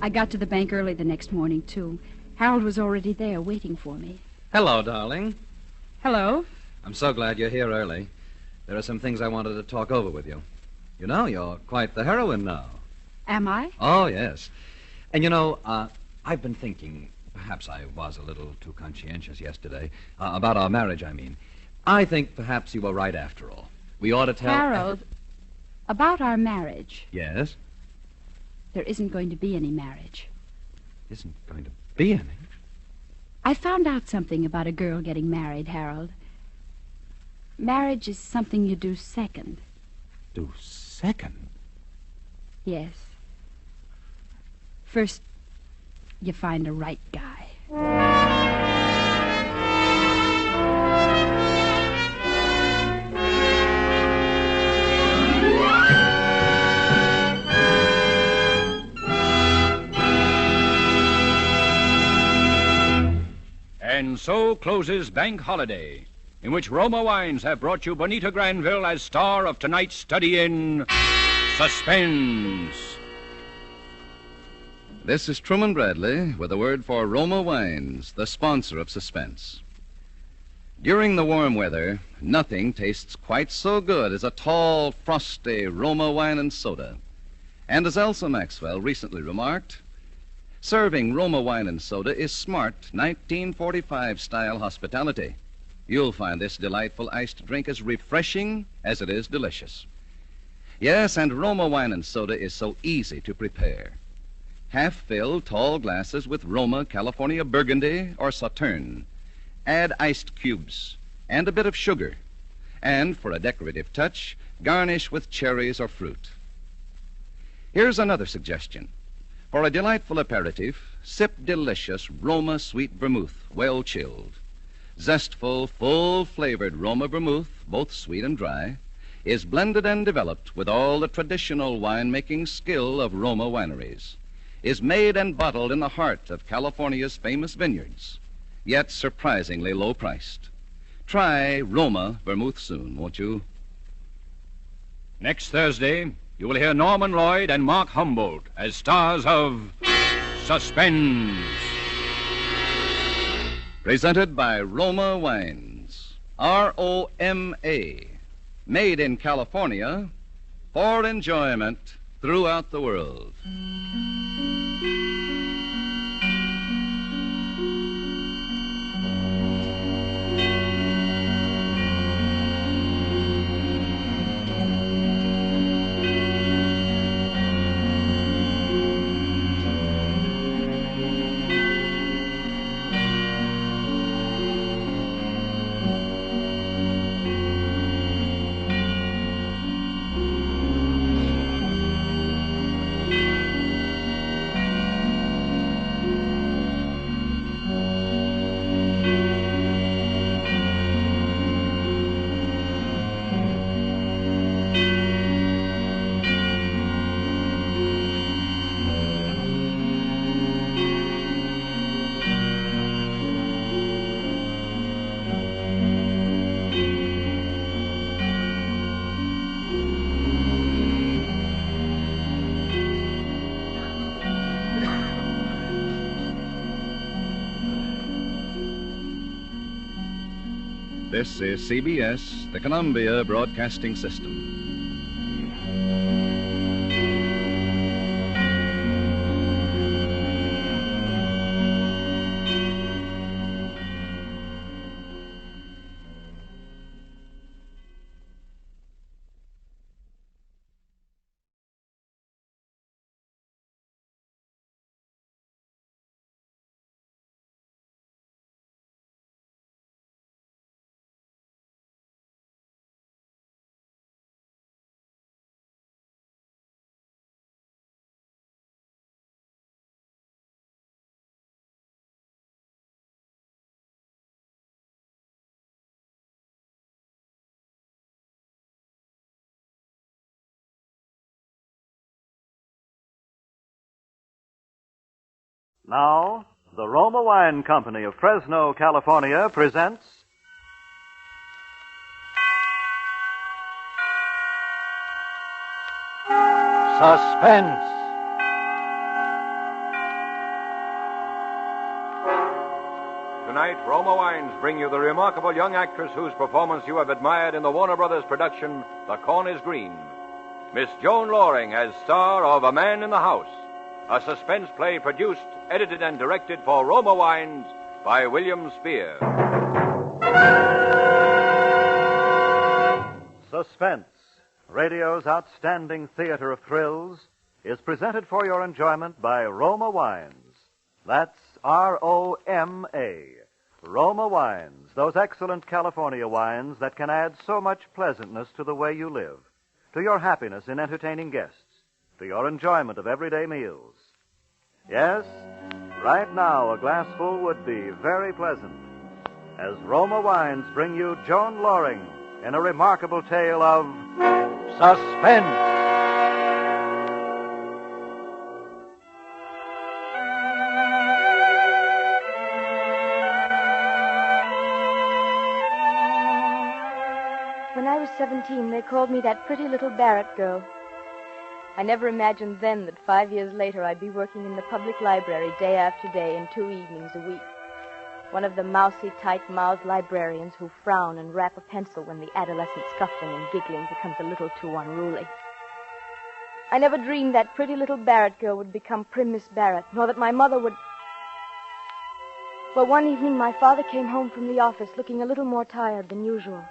I got to the bank early the next morning, too. Harold was already there waiting for me. Hello, darling. Hello? I'm so glad you're here early. There are some things I wanted to talk over with you. You know, you're quite the heroine now. Am I? Oh, yes. And you know, I've been thinking, perhaps I was a little too conscientious yesterday, about our marriage, I mean. I think perhaps you were right after all. We ought to tell... Harold, about our marriage. Yes? There isn't going to be any marriage. Isn't going to be any? I found out something about a girl getting married, Harold. Marriage is something you do second. Do second? Yes. First, you find a right guy. And so closes Bank Holiday, in which Roma Wines have brought you Bonita Granville as star of tonight's study in Suspense. This is Truman Bradley with a word for Roma Wines, the sponsor of Suspense. During the warm weather, nothing tastes quite so good as a tall, frosty Roma wine and soda. And as Elsa Maxwell recently remarked, serving Roma wine and soda is smart 1945-style hospitality. You'll find this delightful iced drink as refreshing as it is delicious. Yes, and Roma wine and soda is so easy to prepare. Half-filled tall glasses with Roma California Burgundy or Sauterne. Add iced cubes and a bit of sugar. And for a decorative touch, garnish with cherries or fruit. Here's another suggestion. For a delightful aperitif, sip delicious Roma sweet vermouth, well chilled. Zestful, full-flavored Roma vermouth, both sweet and dry, is blended and developed with all the traditional wine-making skill of Roma wineries, is made and bottled in the heart of California's famous vineyards, yet surprisingly low-priced. Try Roma vermouth soon, won't you? Next Thursday, you will hear Norman Lloyd and Mark Humboldt as stars of Suspense. Presented by Roma Wines. R-O-M-A. Made in California for enjoyment throughout the world. This is CBS, the Columbia Broadcasting System. Now, the Roma Wine Company of Fresno, California presents Suspense. Tonight, Roma Wines bring you the remarkable young actress whose performance you have admired in the Warner Brothers production, The Corn is Green. Miss Joan Loring as star of A Man in the House, a suspense play produced, edited, and directed for Roma Wines by William Spear. Suspense, radio's outstanding theater of thrills, is presented for your enjoyment by Roma Wines. That's R-O-M-A. Roma Wines, those excellent California wines that can add so much pleasantness to the way you live, to your happiness in entertaining guests, to your enjoyment of everyday meals. Yes, right now a glassful would be very pleasant, as Roma Wines bring you Joan Loring in a remarkable tale of suspense. When I was 17, they called me that pretty little Barrett girl. I never imagined then that 5 years later I'd be working in the public library day after day and 2 evenings a week. One of the mousy, tight-mouthed librarians who frown and rap a pencil when the adolescent scuffling and giggling becomes a little too unruly. I never dreamed that pretty little Barrett girl would become prim Miss Barrett, nor that my mother would... Well, one evening my father came home from the office looking a little more tired than usual.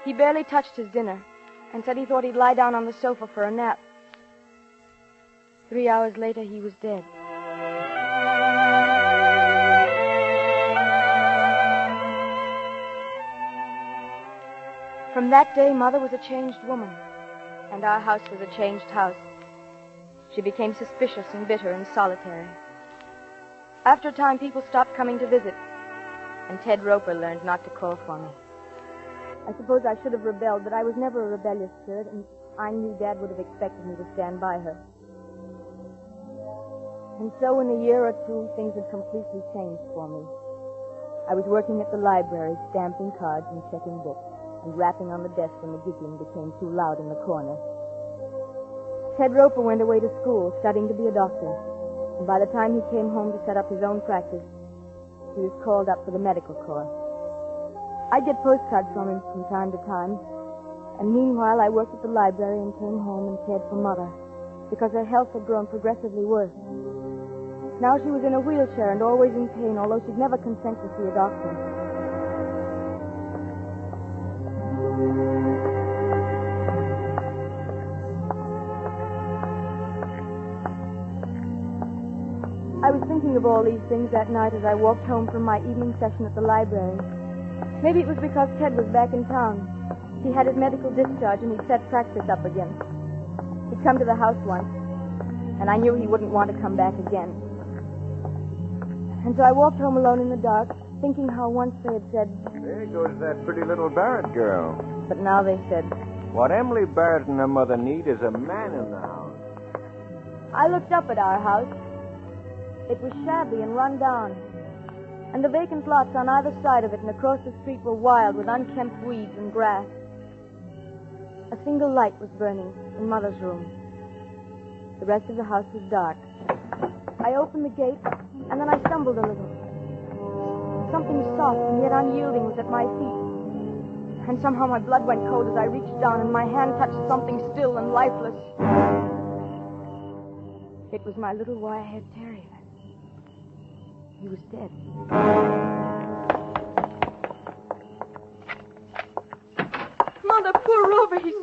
He barely touched his dinner and said he thought he'd lie down on the sofa for a nap. 3 hours later, he was dead. From that day, Mother was a changed woman, and our house was a changed house. She became suspicious and bitter and solitary. After a time, people stopped coming to visit, and Ted Roper learned not to call for me. I suppose I should have rebelled, but I was never a rebellious spirit, and I knew Dad would have expected me to stand by her. And so in a year or two, things had completely changed for me. I was working at the library, stamping cards and checking books, and rapping on the desk when the giggling became too loud in the corner. Ted Roper went away to school, studying to be a doctor, and by the time he came home to set up his own practice, he was called up for the medical corps. I'd get postcards from him from time to time, and meanwhile I worked at the library and came home and cared for Mother, because her health had grown progressively worse. Now she was in a wheelchair and always in pain, although she'd never consent to see a doctor. I was thinking of all these things that night as I walked home from my evening session at the library. Maybe it was because Ted was back in town. He had his medical discharge and he'd set practice up again. He'd come to the house once, and I knew he wouldn't want to come back again. And so I walked home alone in the dark, thinking how once they had said... There goes that pretty little Barrett girl. But now they said... What Emily Barrett and her mother need is a man in the house. I looked up at our house. It was shabby and run down. And the vacant lots on either side of it and across the street were wild with unkempt weeds and grass. A single light was burning in Mother's room. The rest of the house was dark. I opened the gate, and then I stumbled a little. Something soft and yet unyielding was at my feet. And somehow my blood went cold as I reached down, and my hand touched something still and lifeless. It was my little wire-haired terrier. He was dead. Mother, poor Rover, he's...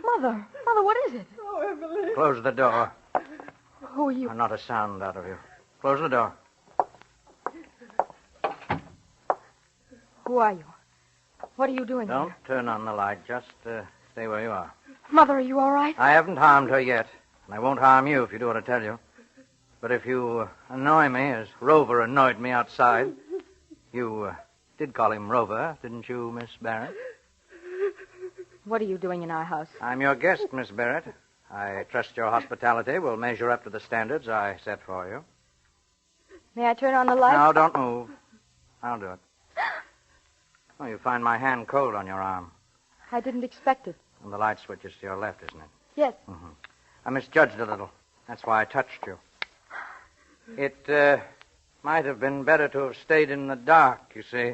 Mother, what is it? Oh, Emily. Close the door. Who are you? Not a sound out of you. Close the door. Who are you? What are you doing Don't here? turn on the light. Just stay where you are. Mother, are you all right? I haven't harmed her yet, and I won't harm you if you do what I tell you. But if you annoy me, as Rover annoyed me outside... You did call him Rover, didn't you, Miss Barrett? What are you doing in our house? I'm your guest, Miss Barrett. I trust your hospitality will measure up to the standards I set for you. May I turn on the light? No, don't move. I'll do it. Oh, you find my hand cold on your arm. I didn't expect it. And the light switch is to your left, isn't it? Yes. I misjudged a little. That's why I touched you. It might have been better to have stayed in the dark, you see.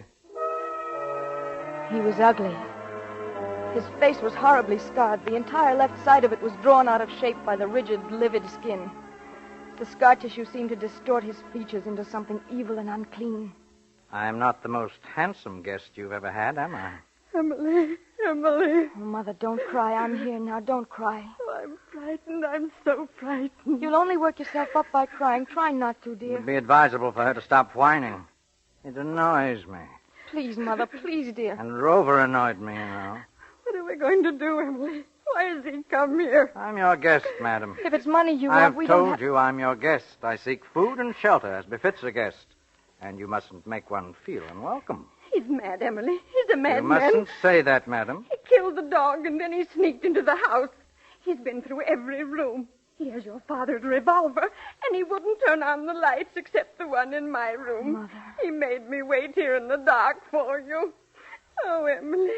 He was ugly. His face was horribly scarred. The entire left side of it was drawn out of shape by the rigid, livid skin. The scar tissue seemed to distort his features into something evil and unclean. I'm not the most handsome guest you've ever had, am I? Emily. Oh, Mother, don't cry. I'm here now. Don't cry. Oh, I'm frightened. I'm so frightened. You'll only work yourself up by crying. Try not to, It dear. would be advisable for her to stop whining. It annoys me. Please, Mother. Please, dear. And Rover annoyed me, you know. What are we going to do, Emily? Why has he come here? I'm your guest, madam. If it's money you want, I've we don't told have... you I'm your guest. I seek food and shelter as befits a guest. And you mustn't make one feel unwelcome. He's mad, Emily. He's a You madman. mustn't say that, madam. He killed the dog, and then he sneaked into the house. He's been through every room. He has your father's revolver, and he wouldn't turn on the lights except the one in my room. Mother. He made me wait here in the dark for you. Oh, Emily.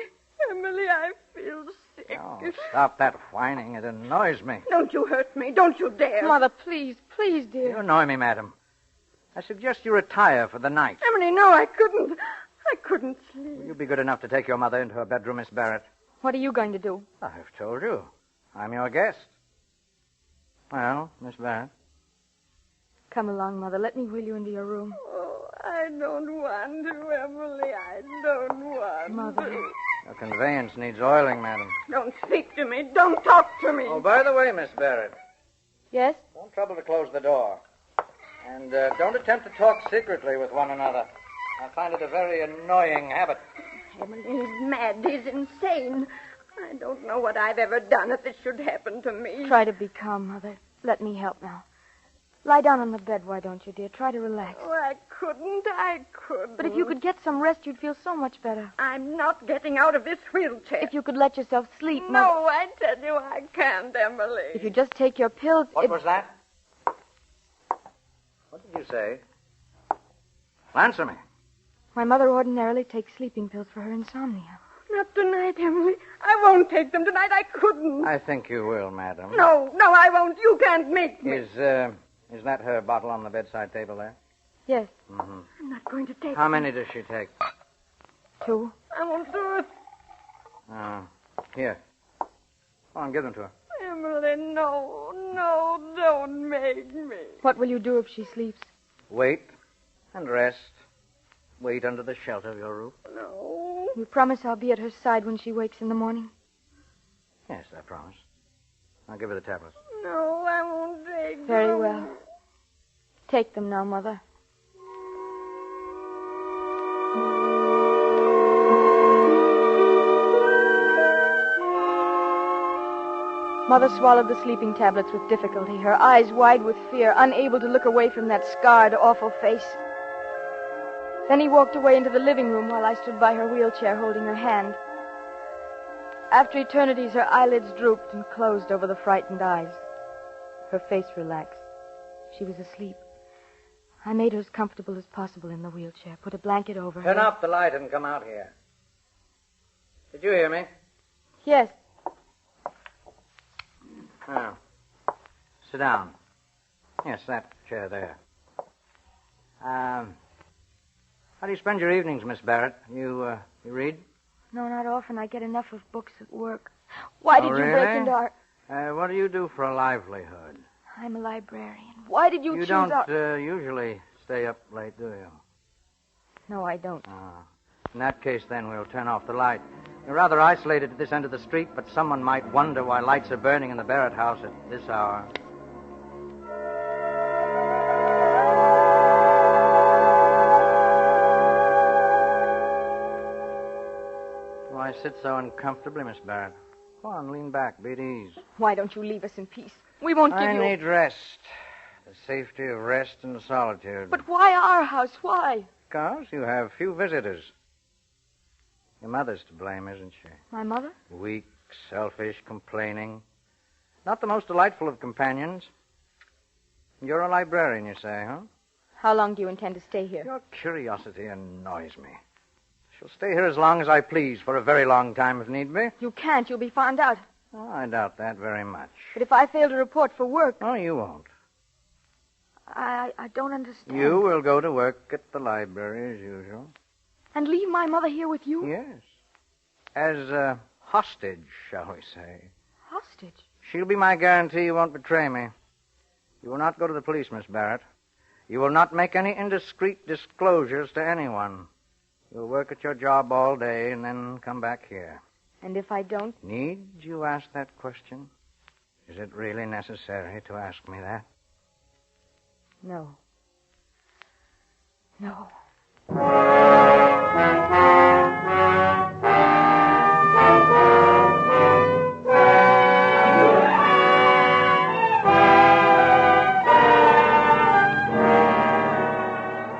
Emily, I feel sick. Oh, stop that whining. It annoys me. Don't you hurt me. Don't you dare. Mother, please, dear. You annoy me, madam. I suggest you retire for the night. Emily, no, I couldn't. I couldn't sleep. Will you be good enough to take your mother into her bedroom, Miss Barrett? What are you going to do? I've told you. I'm your guest. Well, Miss Barrett. Come along, Mother. Let me wheel you into your room. Oh, I don't want to, Emily. I don't want Mother. to. Your conveyance needs oiling, madam. Don't speak to me. Don't talk to me. Oh, by the way, Miss Barrett, Yes? don't trouble to close the door. And don't attempt to talk secretly with one another. I find it a very annoying habit. Emily, he's mad. He's insane. I don't know what I've ever done if it should happen to me. Try to be calm, Mother. Let me help now. Lie down on the bed, why don't you, dear? Try to relax. Oh, I couldn't. But if you could get some rest, you'd feel so much better. I'm not getting out of this wheelchair. If you could let yourself sleep, Mother. No, I tell you I can't, Emily. If you just take your pills... What was that? What did you say? Answer me. My mother ordinarily takes sleeping pills for her insomnia. Not tonight, Emily. I won't take them tonight. I couldn't. I think you will, madam. No, I won't. You can't make me. Is that her bottle on the bedside table there? Yes. Mm-hmm. I'm not going to take How them. many does she take? 2. I won't do it. Here. Go on, give them to her. Emily, no, don't make me. What will you do if she sleeps? Wait and rest. Wait under the shelter of your roof. No. You promise I'll be at her side when she wakes in the morning? Yes, I promise. I'll give her the tablets. No, I won't take them. Very well. Take them now, Mother. Mother swallowed the sleeping tablets with difficulty, her eyes wide with fear, unable to look away from that scarred, awful face. Then he walked away into the living room while I stood by her wheelchair holding her hand. After eternities, her eyelids drooped and closed over the frightened eyes. Her face relaxed. She was asleep. I made her as comfortable as possible in the wheelchair, put a blanket over her. Turn off the light and come out here. Did you hear me? Yes. Oh. Sit down. Yes, that chair there. How do you spend your evenings, Miss Barrett? You read? No, not often. I get enough of books at work. Why did you break really? into our... What do you do for a livelihood? I'm a librarian. Why did you choose don't our... usually stay up late, do you? No, I don't. In that case, then, we'll turn off the light. You're rather isolated at this end of the street, but someone might wonder why lights are burning in the Barrett house at this hour. Why sit so uncomfortably, Miss Barrett? Go on, lean back. Be at ease. Why don't you leave us in peace? We won't give I you... need rest. The safety of rest and solitude. But why our house? Why? Because you have few visitors. Your mother's to blame, isn't she? My mother? Weak, selfish, complaining. Not the most delightful of companions. You're a librarian, you say, huh? How long do you intend to stay here? Your curiosity annoys me. She'll stay here as long as I please, for a very long time if need be. You can't. You'll be found out. Oh, I doubt that very much. But if I fail to report for work... Oh, you won't. I don't understand. You will go to work at the library as usual. And leave my mother here with you? Yes. As a hostage, shall we say. Hostage? She'll be my guarantee you won't betray me. You will not go to the police, Miss Barrett. You will not make any indiscreet disclosures to anyone. You'll work at your job all day and then come back here. And if I don't? Need you ask that question? Is it really necessary to ask me that? No. No.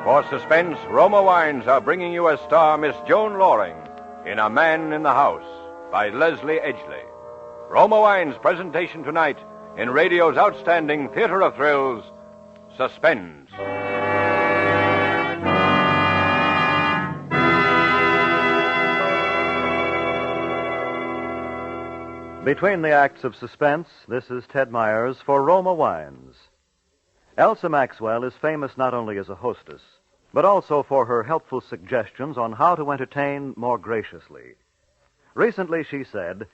For Suspense, Roma Wines are bringing you a star, Miss Joan Loring, in A Man in the House, by Leslie Edgley. Roma Wines' presentation tonight in radio's outstanding theater of thrills, Suspense. Between the acts of suspense, this is Ted Myers for Roma Wines. Elsa Maxwell is famous not only as a hostess, but also for her helpful suggestions on how to entertain more graciously. Recently she said,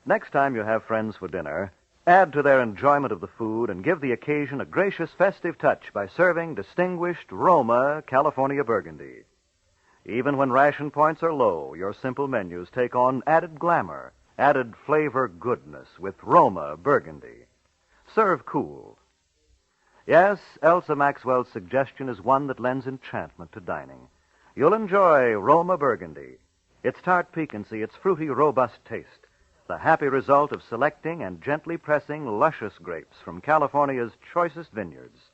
"Next time you have friends for dinner, add to their enjoyment of the food and give the occasion a gracious festive touch by serving distinguished Roma California Burgundy. Even when ration points are low, your simple menus take on added glamour, added flavor goodness with Roma Burgundy. Serve cool." Yes, Elsa Maxwell's suggestion is one that lends enchantment to dining. You'll enjoy Roma Burgundy. Its tart piquancy, its fruity, robust taste, the happy result of selecting and gently pressing luscious grapes from California's choicest vineyards,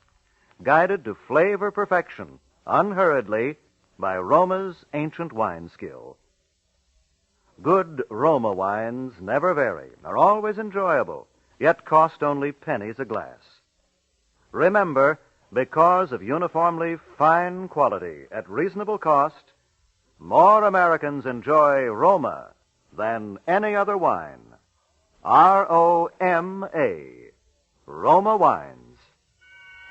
guided to flavor perfection, unhurriedly, by Roma's ancient wine skill. Good Roma wines never vary, are always enjoyable, yet cost only pennies a glass. Remember, because of uniformly fine quality at reasonable cost, more Americans enjoy Roma than any other wine. R-O-M-A. Roma Wines.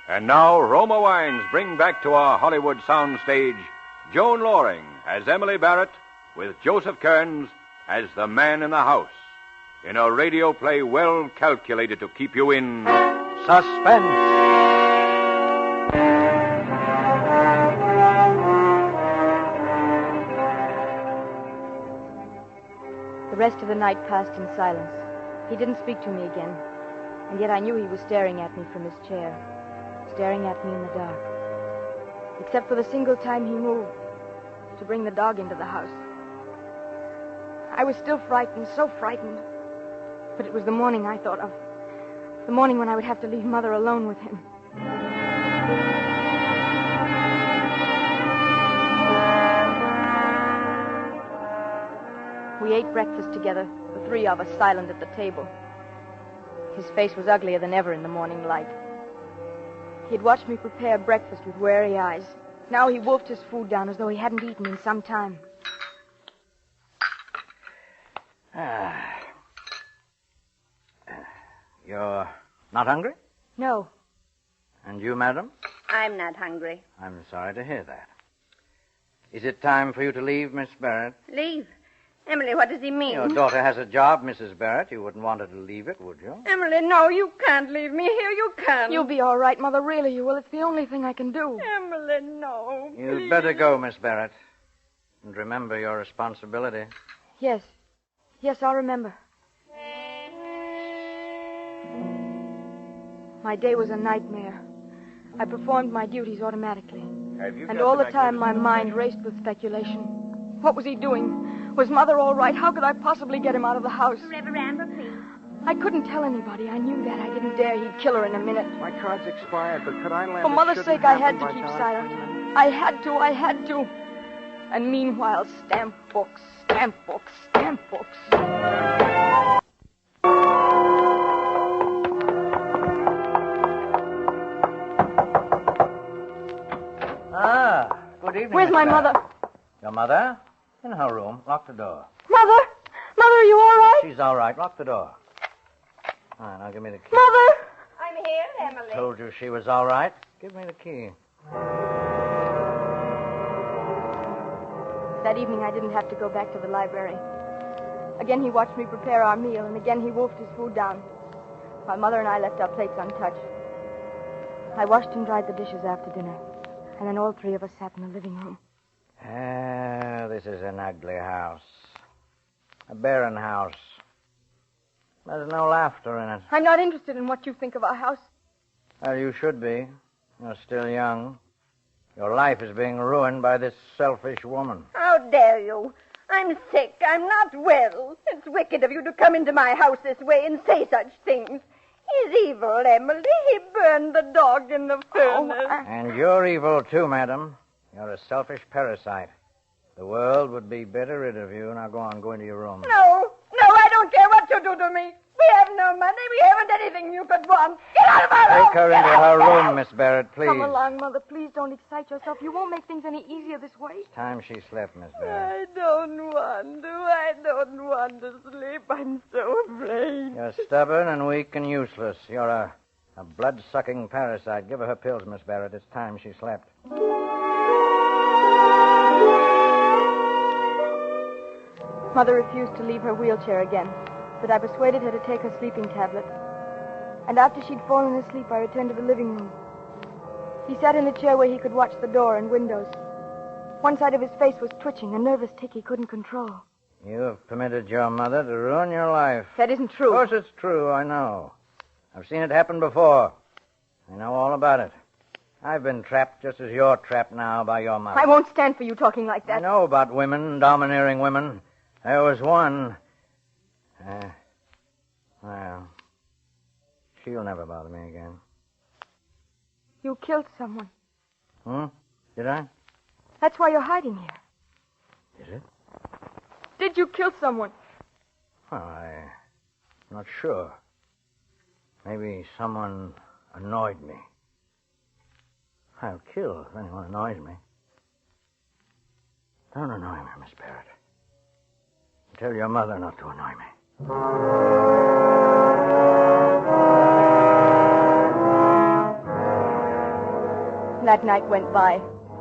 And now, Roma Wines bring back to our Hollywood soundstage Joan Loring as Emily Barrett, with Joseph Kearns as the man in the house, in a radio play well calculated to keep you in suspense. The rest of the night passed in silence. He didn't speak to me again, and yet I knew he was staring at me from his chair, staring at me in the dark. Except for the single time he moved to bring the dog into the house. I was still frightened, so frightened. But it was the morning I thought of. The morning when I would have to leave Mother alone with him. We ate breakfast together, the three of us silent at the table. His face was uglier than ever in the morning light. He had watched me prepare breakfast with wary eyes. Now he wolfed his food down as though he hadn't eaten in some time. You're not hungry? No. And you, madam? I'm not hungry. I'm sorry to hear that. Is it time for you to leave, Miss Barrett? Leave? Emily, what does he mean? Your daughter has a job, Mrs. Barrett. You wouldn't want her to leave it, would you? Emily, no, you can't leave me here. You can't. You'll be all right, Mother. Really, you will. It's the only thing I can do. Emily, no. You'd please. better go, Miss Barrett. And remember your responsibility. Yes. Yes, I'll remember. My day was a nightmare. I performed my duties automatically. And all the time my mind raced with speculation. What was he doing? Was Mother all right? How could I possibly get him out of the house? Reverend Amber, please. I couldn't tell anybody. I knew that. I didn't dare. He'd kill her in a minute. My card's expired, but could I land For Mother's sake, I had to by keep now? silent. I had to. And meanwhile, stamp books. Good evening. Where's Miss my Barrett. mother? Your mother? In her room. Lock the door. Mother, are you all right? right? She's all right. Lock the door. All right, now give me the key. Mother! I'm here, Emily. Told you she was all right. Give me the key. That evening, I didn't have to go back to the library. Again, he watched me prepare our meal, and again, he wolfed his food down, while Mother and I left our plates untouched. I washed and dried the dishes after dinner, and then all three of us sat in the living room. This is an ugly house. A barren house. There's no laughter in it. I'm not interested in what you think of our house. Well, you should be. You're still young. Your life is being ruined by this selfish woman. How dare you? I'm sick. I'm not well. It's wicked of you to come into my house this way and say such things. He's evil, Emily. He burned the dog in the furnace. And you're evil, too, madam. You're a selfish parasite. The world would be better rid of you. Now go on, go into your room. No, I don't care what you do to me. We have no money. We haven't anything you could want. Get out of my room! Take her into her room, Miss Barrett, please. Come along, Mother. Please don't excite yourself. You won't make things any easier this way. Time she slept, Miss Barrett. I don't want to. I don't want to sleep. I'm so afraid. You're stubborn and weak and useless. You're a blood-sucking parasite. Give her her pills, Miss Barrett. It's time she slept. Mother refused to leave her wheelchair again, but I persuaded her to take her sleeping tablet. And after she'd fallen asleep, I returned to the living room. He sat in a chair where he could watch the door and windows. One side of his face was twitching, a nervous tic he couldn't control. You have permitted your mother to ruin your life. That isn't true. Of course it's true, I know. I've seen it happen before. I know all about it. I've been trapped just as you're trapped now by your mother. I won't stand for you talking like that. I know about women, domineering women. There was one. Well, she'll never bother me again. You killed someone. Did I? That's why you're hiding here. Is it? Did you kill someone? Well, I'm not sure. Maybe someone annoyed me. I'll kill if anyone annoys me. Don't annoy me, Miss Barrett. Tell your mother not to annoy me. That night went by,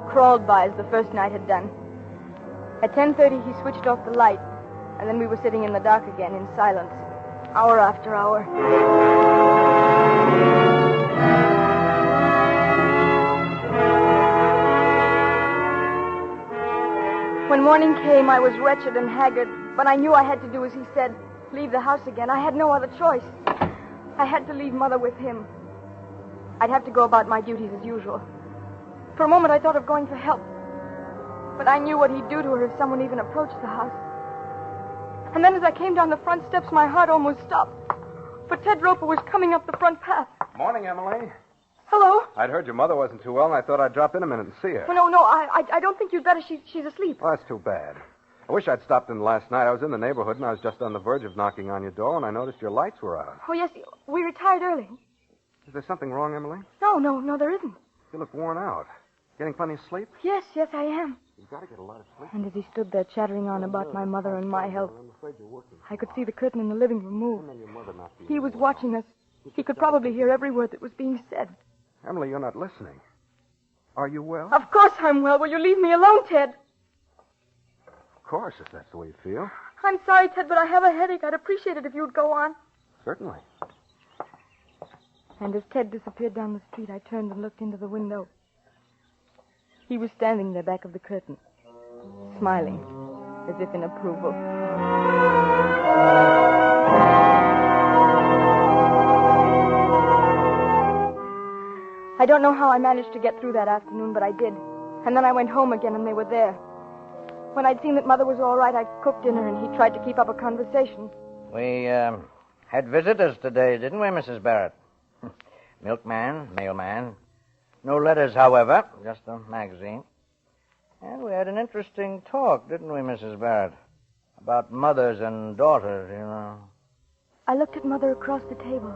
crawled by as the first night had done. At 10:30, he switched off the light, and then we were sitting in the dark again in silence, hour after hour. When morning came, I was wretched and haggard, but I knew I had to do as he said, leave the house again. I had no other choice. I had to leave Mother with him. I'd have to go about my duties as usual. For a moment, I thought of going for help. But I knew what he'd do to her if someone even approached the house. And then as I came down the front steps, my heart almost stopped. For Ted Roper was coming up the front path. Morning, Emily. Hello? I'd heard your mother wasn't too well, and I thought I'd drop in a minute and see her. Well, no, I don't think you'd better. She's asleep. Well, that's too bad. I wish I'd stopped in last night. I was in the neighborhood, and I was just on the verge of knocking on your door, and I noticed your lights were out. Oh, yes, we retired early. Is there something wrong, Emily? No, there isn't. You look worn out. Getting plenty of sleep? Yes, I am. You've got to get a lot of sleep. And as he stood there chattering on about my mother and my health, I could see the curtain in the living room move. He was watching us. He could probably hear every word that was being said. Emily, you're not listening. Are you well? Of course I'm well. Will you leave me alone, Ted? Of course, if that's the way you feel. I'm sorry, Ted, but I have a headache. I'd appreciate it if you'd go on. Certainly. And as Ted disappeared down the street, I turned and looked into the window. He was standing there back of the curtain, smiling, as if in approval. I don't know how I managed to get through that afternoon, but I did. And then I went home again, and they were there. When I'd seen that Mother was all right, I cooked dinner, and he tried to keep up a conversation. We had visitors today, didn't we, Mrs. Barrett? Milkman, mailman. No letters, however, just a magazine. And we had an interesting talk, didn't we, Mrs. Barrett? About mothers and daughters, you know. I looked at Mother across the table.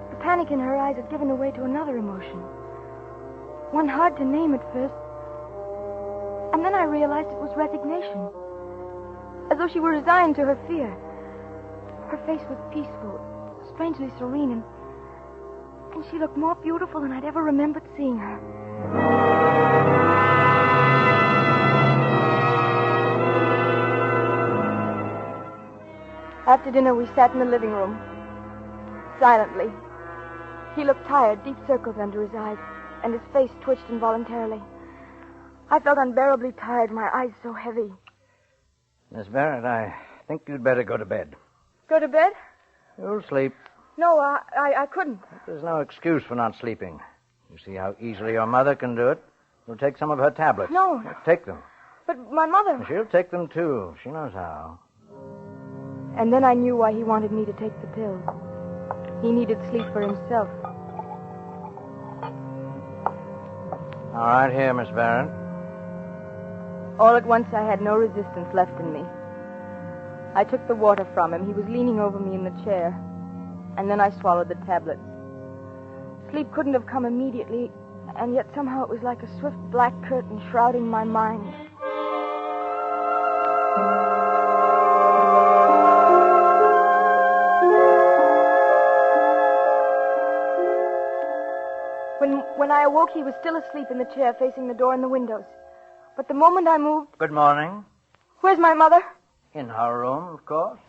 The panic in her eyes had given way to another emotion. One hard to name at first. And then I realized it was resignation. As though she were resigned to her fear. Her face was peaceful, strangely serene, and she looked more beautiful than I'd ever remembered seeing her. After dinner, we sat in the living room, silently. He looked tired, deep circles under his eyes, and his face twitched involuntarily. I felt unbearably tired, my eyes so heavy. Miss Barrett, I think you'd better go to bed. Go to bed? You'll sleep. No, I couldn't. There's no excuse for not sleeping. You see how easily your mother can do it? You'll take some of her tablets. No. Take them. But my mother... She'll take them, too. She knows how. And then I knew why he wanted me to take the pills. He needed sleep for himself. All right, here, Miss Barrett. All at once, I had no resistance left in me. I took the water from him. He was leaning over me in the chair. And then I swallowed the tablets. Sleep couldn't have come immediately, and yet somehow it was like a swift black curtain shrouding my mind. When I awoke, he was still asleep in the chair facing the door and the windows. But the moment I moved... Good morning. Where's my mother? In her room, of course.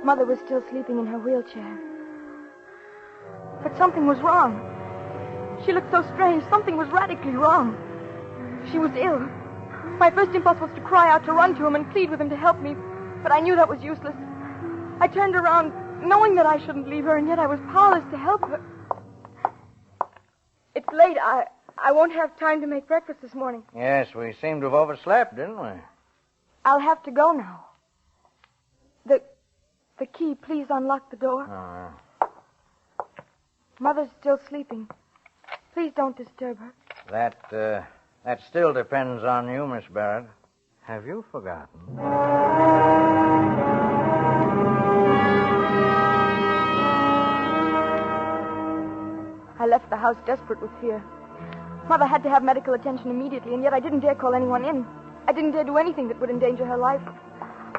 Mother was still sleeping in her wheelchair. But something was wrong. She looked so strange. Something was radically wrong. She was ill. My first impulse was to cry out, to run to him and plead with him to help me. But I knew that was useless. I turned around, knowing that I shouldn't leave her, and yet I was powerless to help her. It's late. I won't have time to make breakfast this morning. Yes, we seem to have overslept, didn't we? I'll have to go now. The key, please unlock the door. Mother's still sleeping. Please don't disturb her. That still depends on you, Miss Barrett. Have you forgotten? I left the house desperate with fear. Mother had to have medical attention immediately, and yet I didn't dare call anyone in. I didn't dare do anything that would endanger her life.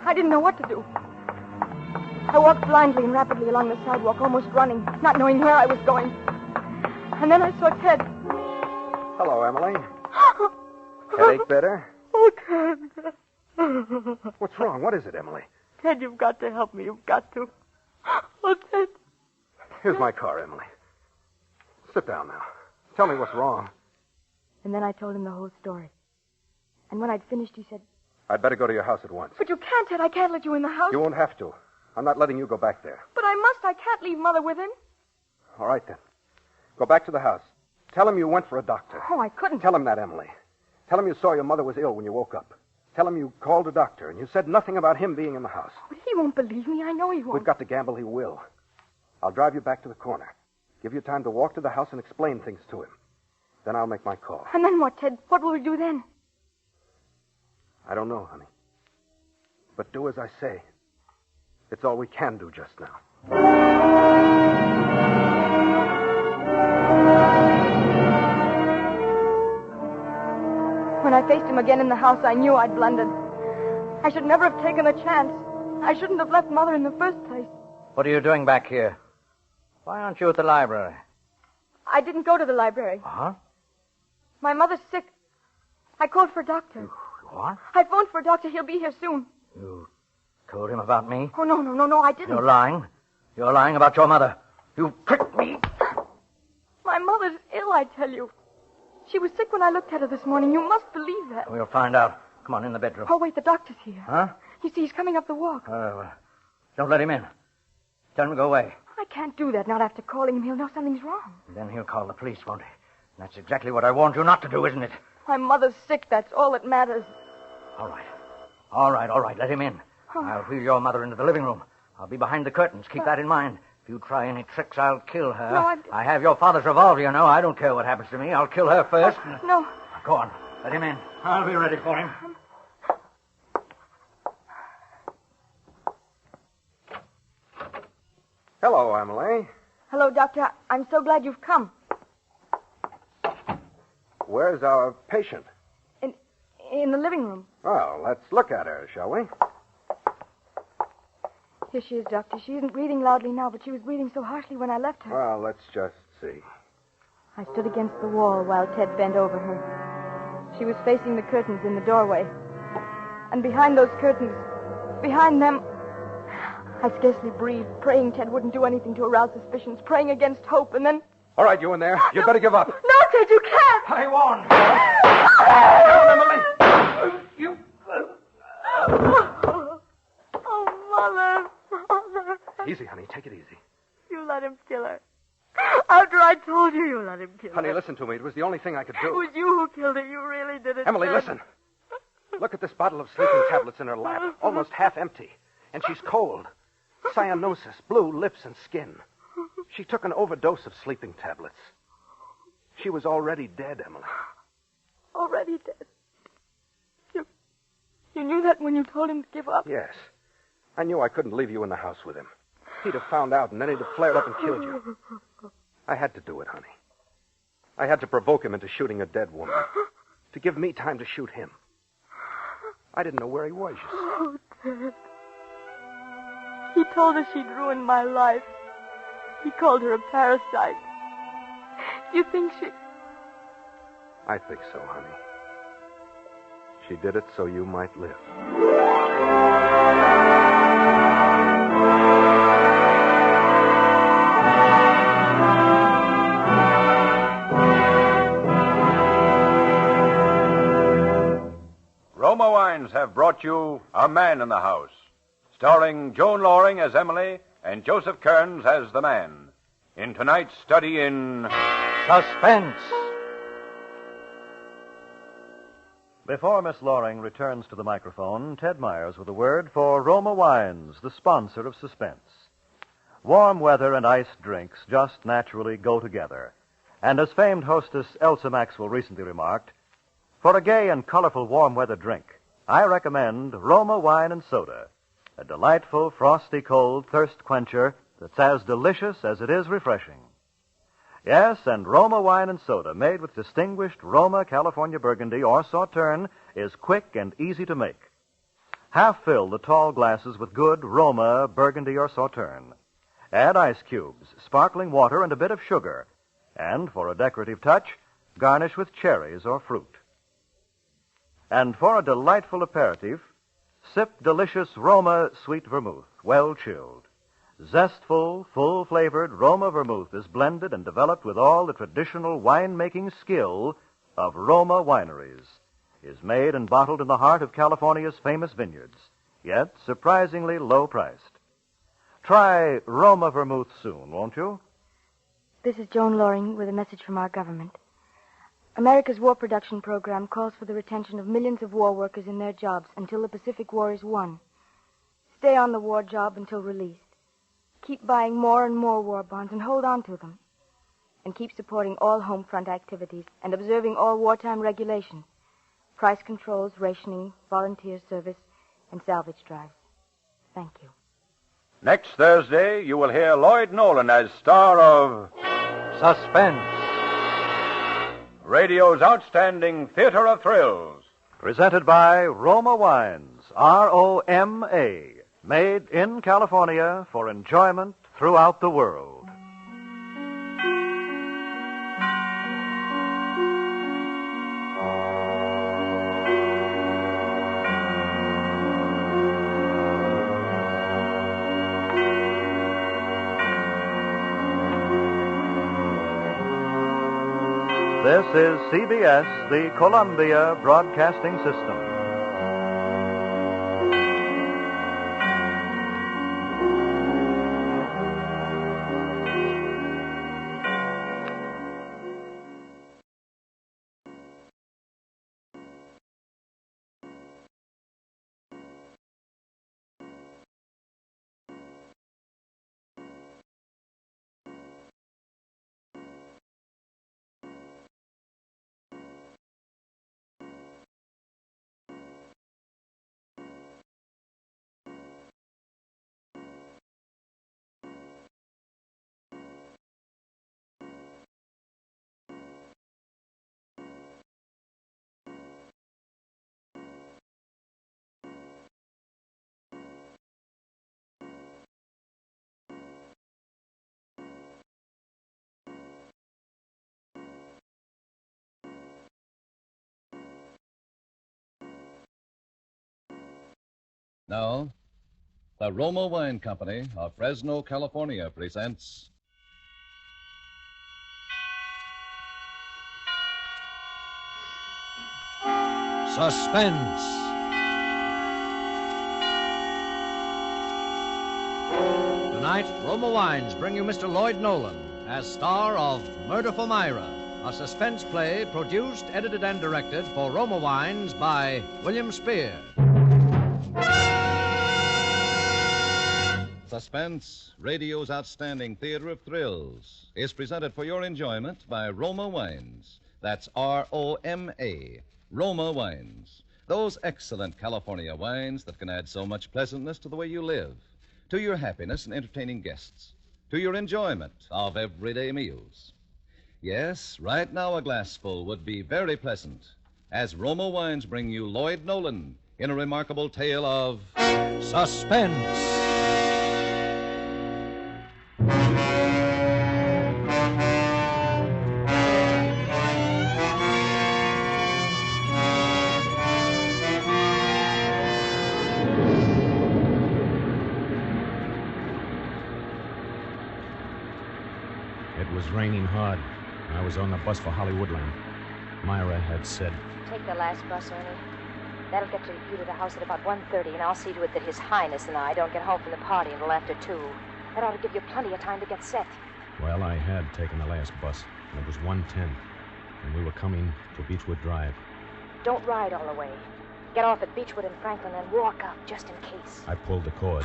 I didn't know what to do. I walked blindly and rapidly along the sidewalk, almost running, not knowing where I was going. And then I saw Ted. Hello, Emily. Headache better? Oh, Ted. What's wrong? What is it, Emily? Ted, you've got to help me. You've got to. Oh, Ted. Here's my car, Emily. Sit down now. Tell me what's wrong. And then I told him the whole story. And when I'd finished, he said... I'd better go to your house at once. But you can't, Ted. I can't let you in the house. You won't have to. I'm not letting you go back there. But I must. I can't leave Mother with him. All right, then. Go back to the house. Tell him you went for a doctor. Oh, I couldn't. Tell him that, Emily. Tell him you saw your mother was ill when you woke up. Tell him you called a doctor and you said nothing about him being in the house. But he won't believe me. I know he won't. We've got to gamble he will. I'll drive you back to the corner. Give you time to walk to the house and explain things to him. Then I'll make my call. And then what, Ted? What will we do then? I don't know, honey. But do as I say. It's all we can do just now. When I faced him again in the house, I knew I'd blundered. I should never have taken the chance. I shouldn't have left Mother in the first place. What are you doing back here? Why aren't you at the library? I didn't go to the library. Huh? My mother's sick. I called for a doctor. What? I phoned for a doctor. He'll be here soon. You told him about me? Oh, no, I didn't. You're lying. You're lying about your mother. You tricked me. My mother's ill, I tell you. She was sick when I looked at her this morning. You must believe that. We'll find out. Come on, in the bedroom. Oh, wait, the doctor's here. Huh? You see, he's coming up the walk. Don't let him in. Tell him to go away. I can't do that, not after calling him. He'll know something's wrong. Then he'll call the police, won't he? And that's exactly what I warned you not to do, isn't it? My mother's sick. That's all that matters. All right. Let him in. I'll wheel your mother into the living room. I'll be behind the curtains. Keep that in mind. If you try any tricks, I'll kill her. No, I have your father's revolver, you know. I don't care what happens to me. I'll kill her first. No. Go on. Let him in. I'll be ready for him. Hello, Emily. Hello, Doctor. I'm so glad you've come. Where's our patient? In the living room. Well, let's look at her, shall we? Here she is, Doctor. She isn't breathing loudly now, but she was breathing so harshly when I left her. Well, let's just see. I stood against the wall while Ted bent over her. She was facing the curtains in the doorway. And behind those curtains, behind them, I scarcely breathed, praying Ted wouldn't do anything to arouse suspicions, praying against hope, and then... All right, you in there. You'd better give up. No, Ted, you can't! I won't. Down, Emily. You... Oh, Mother. Easy, honey. Take it easy. You let him kill her. After I told you, you let him kill her. Honey, listen to me. It was the only thing I could do. It was you who killed her. You really did it. Emily, Ted. listen. Look at this bottle of sleeping tablets in her lap, almost half empty. And she's cold. Cyanosis, blue lips and skin. She took an overdose of sleeping tablets. She was already dead, Emily. Already dead. You knew that when you told him to give up? Yes. I knew I couldn't leave you in the house with him. He'd have found out, and then he'd have flared up and killed you. I had to do it, honey. I had to provoke him into shooting a dead woman. To give me time to shoot him. I didn't know where he was, you see. Oh, Ted. He told her she'd ruined my life. He called her a parasite. Do you think she... I think so, honey. She did it so you might live. Roma Wines have brought you A Man in the House, starring Joan Loring as Emily and Joseph Kearns as the man, in tonight's study in Suspense. Before Miss Loring returns to the microphone, Ted Myers with a word for Roma Wines, the sponsor of Suspense. Warm weather and iced drinks just naturally go together. And as famed hostess Elsa Maxwell recently remarked, for a gay and colorful warm weather drink, I recommend Roma Wine and Soda, a delightful, frosty, cold thirst quencher that's as delicious as it is refreshing. Yes, and Roma Wine and Soda, made with distinguished Roma California Burgundy or Sauterne, is quick and easy to make. Half fill the tall glasses with good Roma Burgundy or Sauterne. Add ice cubes, sparkling water, and a bit of sugar. And for a decorative touch, garnish with cherries or fruit. And for a delightful aperitif, sip delicious Roma sweet vermouth, well chilled. Zestful, full-flavored Roma vermouth is blended and developed with all the traditional wine-making skill of Roma wineries. Is made and bottled in the heart of California's famous vineyards, yet surprisingly low-priced. Try Roma vermouth soon, won't you? This is Joan Loring with a message from our government. America's war production program calls for the retention of millions of war workers in their jobs until the Pacific War is won. Stay on the war job until released. Keep buying more and more war bonds and hold on to them. And keep supporting all home front activities and observing all wartime regulations. Price controls, rationing, volunteer service, and salvage drives. Thank you. Next Thursday, you will hear Lloyd Nolan as star of Suspense, radio's outstanding theater of thrills. presented by Roma Wines, R-O-M-A, made in California for enjoyment throughout the world. This is CBS, the Columbia Broadcasting System. Now, the Roma Wine Company of Fresno, California presents Suspense. Tonight, Roma Wines bring you Mr. Lloyd Nolan as star of Murder for Myra, a suspense play produced, edited, and directed for Roma Wines by William Spear. Suspense, radio's outstanding theater of thrills, is presented for your enjoyment by Roma Wines. That's R-O-M-A, Roma Wines. Those excellent California wines that can add so much pleasantness to the way you live, to your happiness in entertaining guests, to your enjoyment of everyday meals. Yes, right now a glassful would be very pleasant, as Roma Wines bring you Lloyd Nolan in a remarkable tale of Suspense. It was raining hard. I was on the bus for Hollywoodland. Myra had said, "Take the last bus, Ernie. That'll get you to the house at about 1:30, and I'll see to it that His Highness and I don't get home from the party until after 2. That ought to give you plenty of time to get set." well, I had taken the last bus, and it was 1:10, and we were coming to Beechwood Drive. Don't ride all the way. Get off at Beechwood and Franklin and walk up, just in case. I pulled the cord.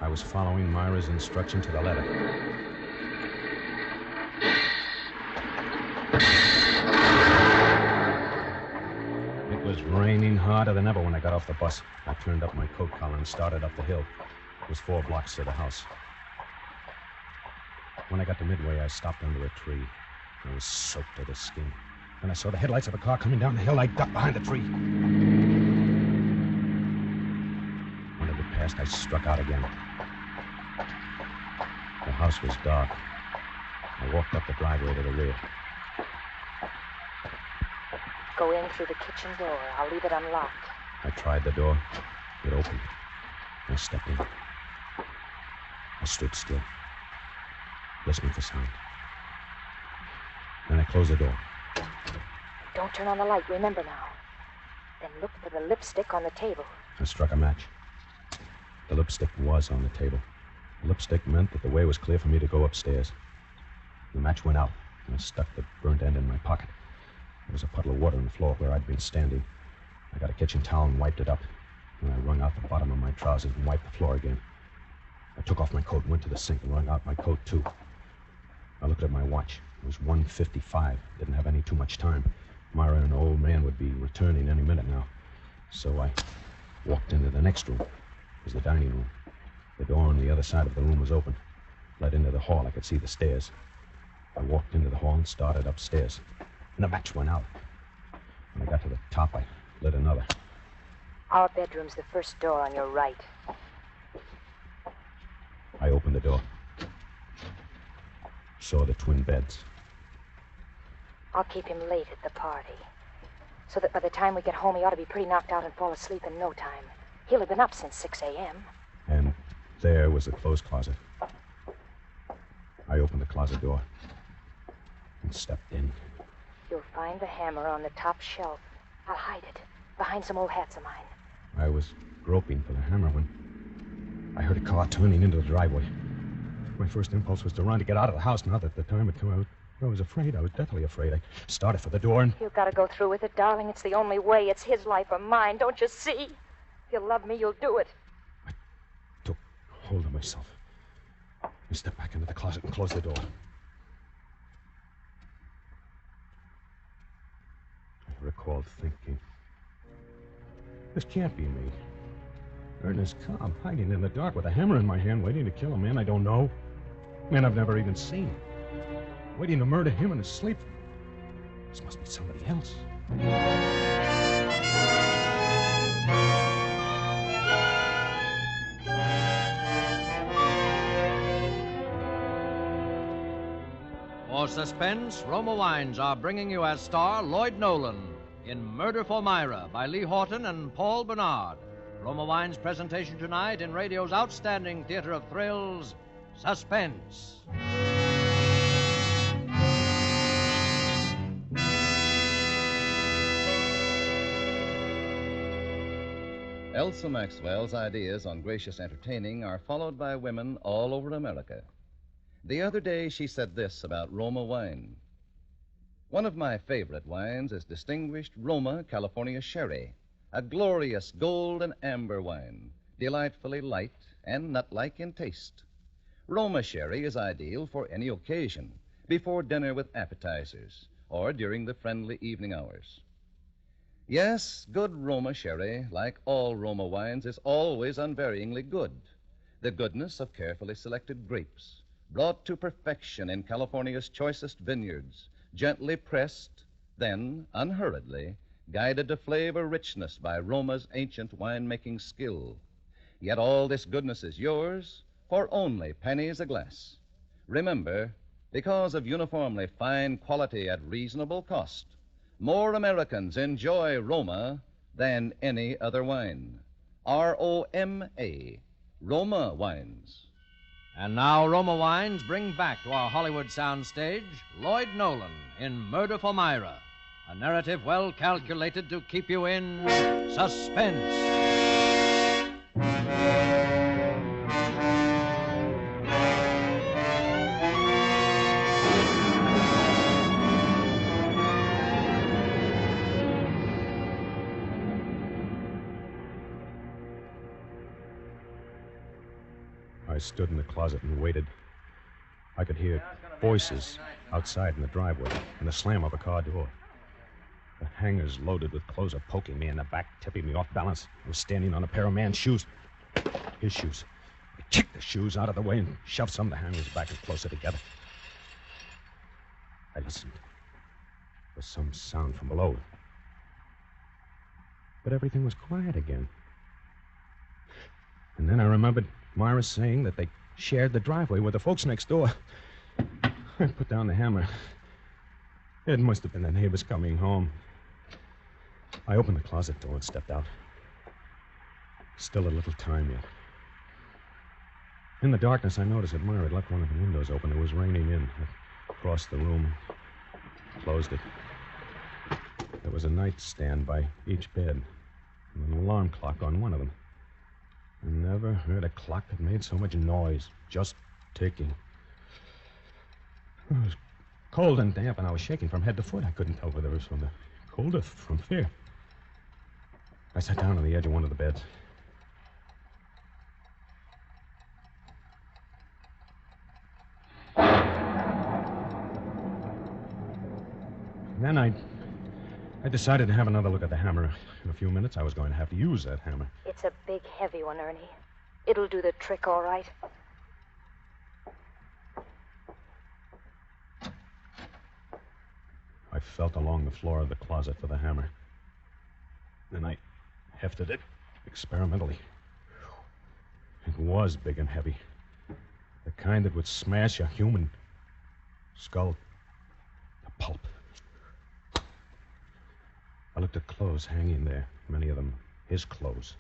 I was following Myra's instruction to the letter. It was raining harder than ever when I got off the bus. I turned up my coat collar and started up the hill. It was 4 blocks to the house. When I got to Midway, I stopped under a tree. I was soaked to the skin. Then I saw the headlights of a car coming down the hill. I ducked behind the tree. When it had passed, I struck out again. The house was dark. I walked up the driveway to the rear. Go in through the kitchen door. I'll leave it unlocked. I tried the door. It opened. I stepped in. I stood still, listening for sound. Then I closed the door. Don't turn on the light, remember now. Then look for the lipstick on the table. I struck a match. The lipstick was on the table. The lipstick meant that the way was clear for me to go upstairs. The match went out, and I stuck the burnt end in my pocket. There was a puddle of water on the floor where I'd been standing. I got a kitchen towel and wiped it up. And I wrung out the bottom of my trousers and wiped the floor again. I took off my coat and went to the sink and wrung out my coat, too. I looked at my watch. It was 1:55. Didn't have any too much time. Myra and the old man would be returning any minute now. So I walked into the next room. It was the dining room. The door on the other side of the room was open. Led into the hall. I could see the stairs. I walked into the hall and started upstairs. And the match went out. When I got to the top, I lit another. Our bedroom's the first door on your right. I opened the door. Saw the twin beds. I'll keep him late at the party, so that by the time we get home, he ought to be pretty knocked out and fall asleep in no time. He'll have been up since 6 a.m. And there was the clothes closet. I opened the closet door and stepped in. You'll find the hammer on the top shelf. I'll hide it behind some old hats of mine. I was groping for the hammer when I heard a car turning into the driveway. My first impulse was to run to get out of the house. Now that the time had come, I was afraid. I was deathly afraid. I started for the door and... You've got to go through with it, darling. It's the only way. It's his life or mine. Don't you see? If you love me, you'll do it. I took hold of myself. I stepped back into the closet and closed the door. I recalled thinking, this can't be me. Ernest Cobb, hiding in the dark with a hammer in my hand, waiting to kill a man I don't know. A man I've never even seen. Waiting to murder him in his sleep. This must be somebody else. For Suspense, Roma Wines are bringing you as star Lloyd Nolan in Murder for Myra by Lee Horton and Paul Bernard. Roma Wine's presentation tonight in radio's outstanding theater of thrills, Suspense. Elsa Maxwell's ideas on gracious entertaining are followed by women all over America. The other day, she said this about Roma wine. One of my favorite wines is distinguished Roma California Sherry, a glorious gold and amber wine, delightfully light and nut-like in taste. Roma Sherry is ideal for any occasion, before dinner with appetizers, or during the friendly evening hours. Yes, good Roma Sherry, like all Roma wines, is always unvaryingly good. The goodness of carefully selected grapes, brought to perfection in California's choicest vineyards, gently pressed, then, unhurriedly, guided to flavor richness by Roma's ancient winemaking skill. Yet all this goodness is yours for only pennies a glass. Remember, because of uniformly fine quality at reasonable cost, more Americans enjoy Roma than any other wine. R-O-M-A, Roma Wines. And now Roma Wines bring back to our Hollywood soundstage Lloyd Nolan in Murder for Myra, a narrative well calculated to keep you in suspense. I stood in the closet and waited. I could hear voices outside in the driveway and the slam of a car door. The hangers loaded with clothes are poking me in the back, tipping me off balance. I was standing on a pair of man's shoes. His shoes. I kicked the shoes out of the way and shoved some of the hangers back and closer together. I listened. There was some sound from below. But everything was quiet again. And then I remembered Myra saying that they shared the driveway with the folks next door. I put down the hammer. It must have been the neighbors coming home. I opened the closet door and stepped out. Still a little time yet. In the darkness, I noticed that Myra had left one of the windows open. It was raining in. I crossed the room, closed it. There was a nightstand by each bed, and an alarm clock on one of them. I never heard a clock that made so much noise, just ticking. It was cold and damp, and I was shaking from head to foot. I couldn't tell whether it was from the cold or from fear. I sat down on the edge of one of the beds. Then I decided to have another look at the hammer. In a few minutes, I was going to have to use that hammer. It's a big, heavy one, Ernie. It'll do the trick all right. I felt along the floor of the closet for the hammer. Then I hefted it experimentally. It was big and heavy. The kind that would smash a human skull to pulp. I looked at clothes hanging there, many of them his clothes.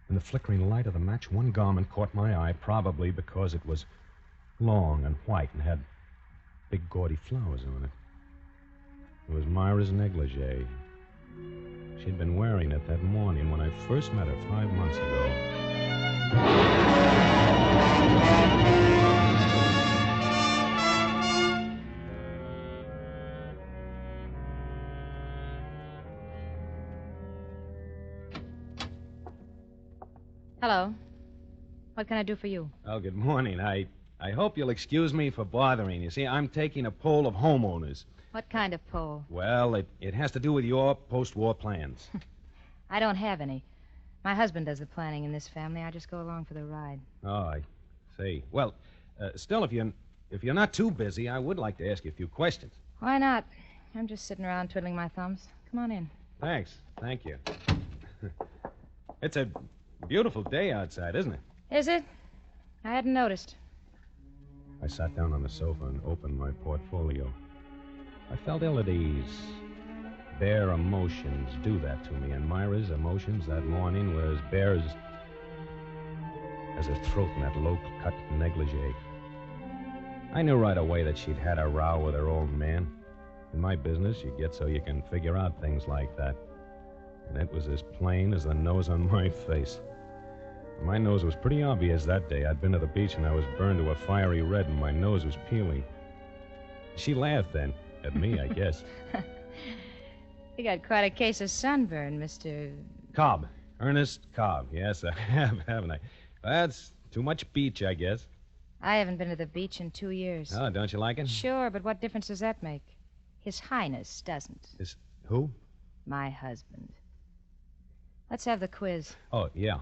In the flickering light of the match, one garment caught my eye, probably because it was long and white and had big gaudy flowers on it. It was Myra's negligee. She'd been wearing it that morning when I first met her 5 months ago. Hello. What can I do for you? Oh, good morning. I hope you'll excuse me for bothering you. See, I'm taking a poll of homeowners. What kind of poll? Well, it has to do with your post-war plans. I don't have any. My husband does the planning in this family. I just go along for the ride. Oh, I see. Well, still, if you're not too busy, I would like to ask you a few questions. Why not? I'm just sitting around twiddling my thumbs. Come on in. Thanks. Thank you. It's a beautiful day outside, isn't it? Is it? I hadn't noticed. I sat down on the sofa and opened my portfolio. I felt ill at ease. bare emotions do that to me, and Myra's emotions that morning were as bare as her throat in that low-cut negligee. I knew right away that she'd had a row with her old man. In my business, you get so you can figure out things like that. And it was as plain as the nose on my face. My nose was pretty obvious that day. I'd been to the beach and I was burned to a fiery red and my nose was peeling. She laughed then, at me, I guess. You got quite a case of sunburn, Mr. Cobb. Ernest Cobb. Yes, I have, haven't I? That's too much beach, I guess. I haven't been to the beach in 2 years. Oh, don't you like it? Sure, but what difference does that make? His Highness doesn't. Is who? My husband. Let's have the quiz. Oh, yeah.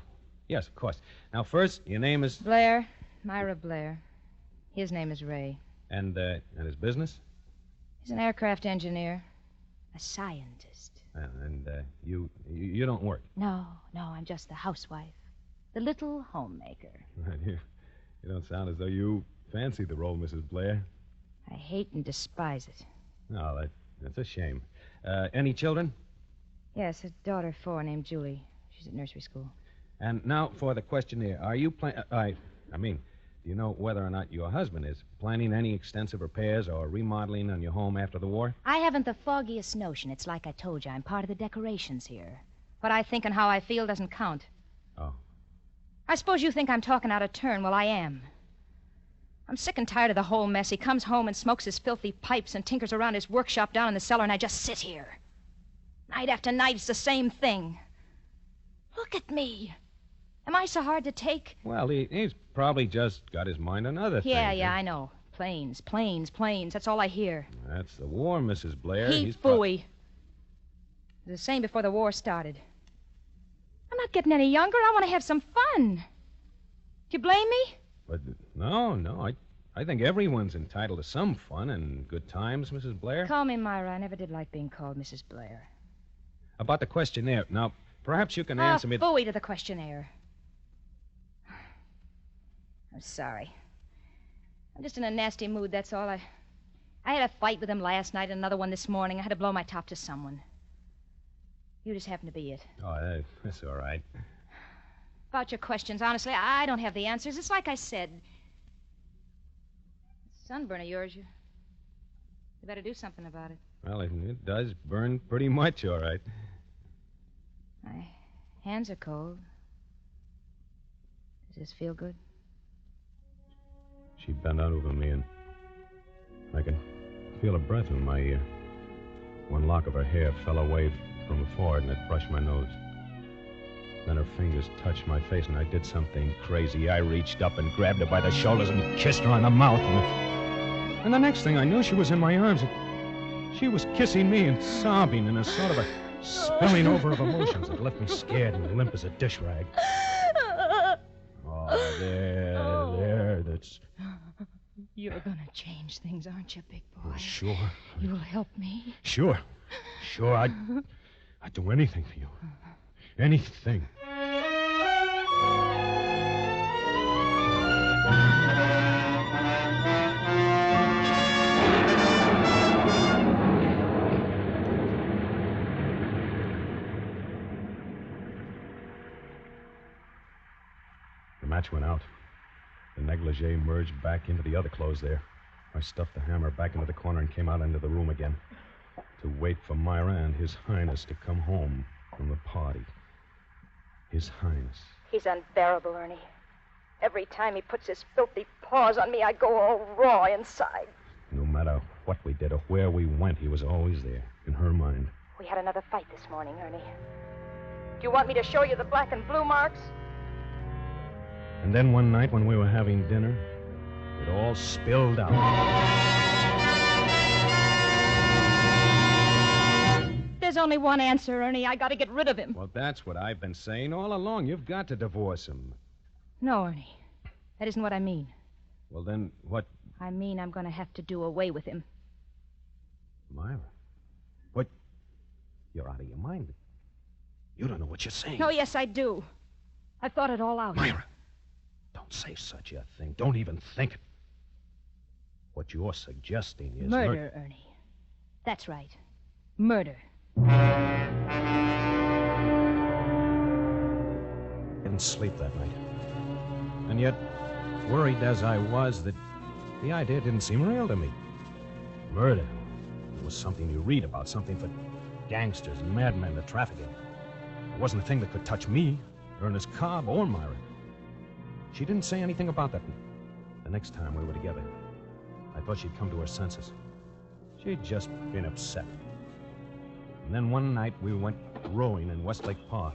Yes, of course. Now, first, your name is... Blair. Myra Blair. His name is Ray. And his business? He's an aircraft engineer. A scientist. And you don't work? No, I'm just the housewife. The little homemaker. You don't sound as though you fancy the role, Mrs. Blair. I hate and despise it. No, that's a shame. Any children? Yes, a daughter of 4 named Julie. She's at nursery school. And now for the questionnaire. Are you do you know whether or not your husband is planning any extensive repairs or remodeling on your home after the war? I haven't the foggiest notion. It's like I told you, I'm part of the decorations here. What I think and how I feel doesn't count. Oh. I suppose you think I'm talking out of turn. Well, I am. I'm sick and tired of the whole mess. He comes home and smokes his filthy pipes and tinkers around his workshop down in the cellar, and I just sit here. Night after night, it's the same thing. Look at me. Am I so hard to take? Well, he's probably just got his mind on other things. Yeah, I know. Planes. That's all I hear. That's the war, Mrs. Blair. He's phooey. It was the same before the war started. I'm not getting any younger. I want to have some fun. Do you blame me? But no. I think everyone's entitled to some fun and good times, Mrs. Blair. Call me Myra. I never did like being called Mrs. Blair. About the questionnaire. Now, perhaps you can answer me... Phooey to the questionnaire. I'm sorry. I'm just in a nasty mood, that's all. I had a fight with him last night and another one this morning. I had to blow my top to someone. You just happen to be it. Oh, that's all right. About your questions, honestly, I don't have the answers. It's like I said. Sunburn of yours, you better do something about it. Well, it does burn pretty much, all right. My hands are cold. Does this feel good? She bent out over me, and I could feel her breath in my ear. One lock of her hair fell away from the forehead, and it brushed my nose. Then her fingers touched my face, and I did something crazy. I reached up and grabbed her by the shoulders and kissed her on the mouth. And the next thing I knew, she was in my arms. And she was kissing me and sobbing in a sort of a spilling over of emotions that left me scared and limp as a dish rag. Oh, there, that's... You're gonna change things, aren't you, big boy? Oh, sure. You'll help me? Sure. I'd do anything for you. Anything. The match went out. The negligee merged back into the other clothes there. I stuffed the hammer back into the corner and came out into the room again to wait for Myra and His Highness to come home from the party. His Highness. He's unbearable, Ernie. Every time he puts his filthy paws on me, I go all raw inside. No matter what we did or where we went, he was always there, in her mind. We had another fight this morning, Ernie. Do you want me to show you the black and blue marks? And then one night when we were having dinner, it all spilled out. There's only one answer, Ernie. I gotta get rid of him. Well, that's what I've been saying all along. You've got to divorce him. No, Ernie. That isn't what I mean. Well, then what... I mean I'm gonna have to do away with him. Myra? What? You're out of your mind. You don't know what you're saying. Oh, yes, I do. I've thought it all out. Myra, don't say such a thing. Don't even think it. What you're suggesting is... Murder, Ernie. That's right. Murder. Didn't sleep that night. And yet, worried as I was, that the idea didn't seem real to me. Murder. It was something you read about, something for gangsters and madmen to traffic in. It wasn't a thing that could touch me, Ernest Cobb, or Myra. She didn't say anything about that. The next time we were together, I thought she'd come to her senses. She'd just been upset. And then one night we went rowing in Westlake Park.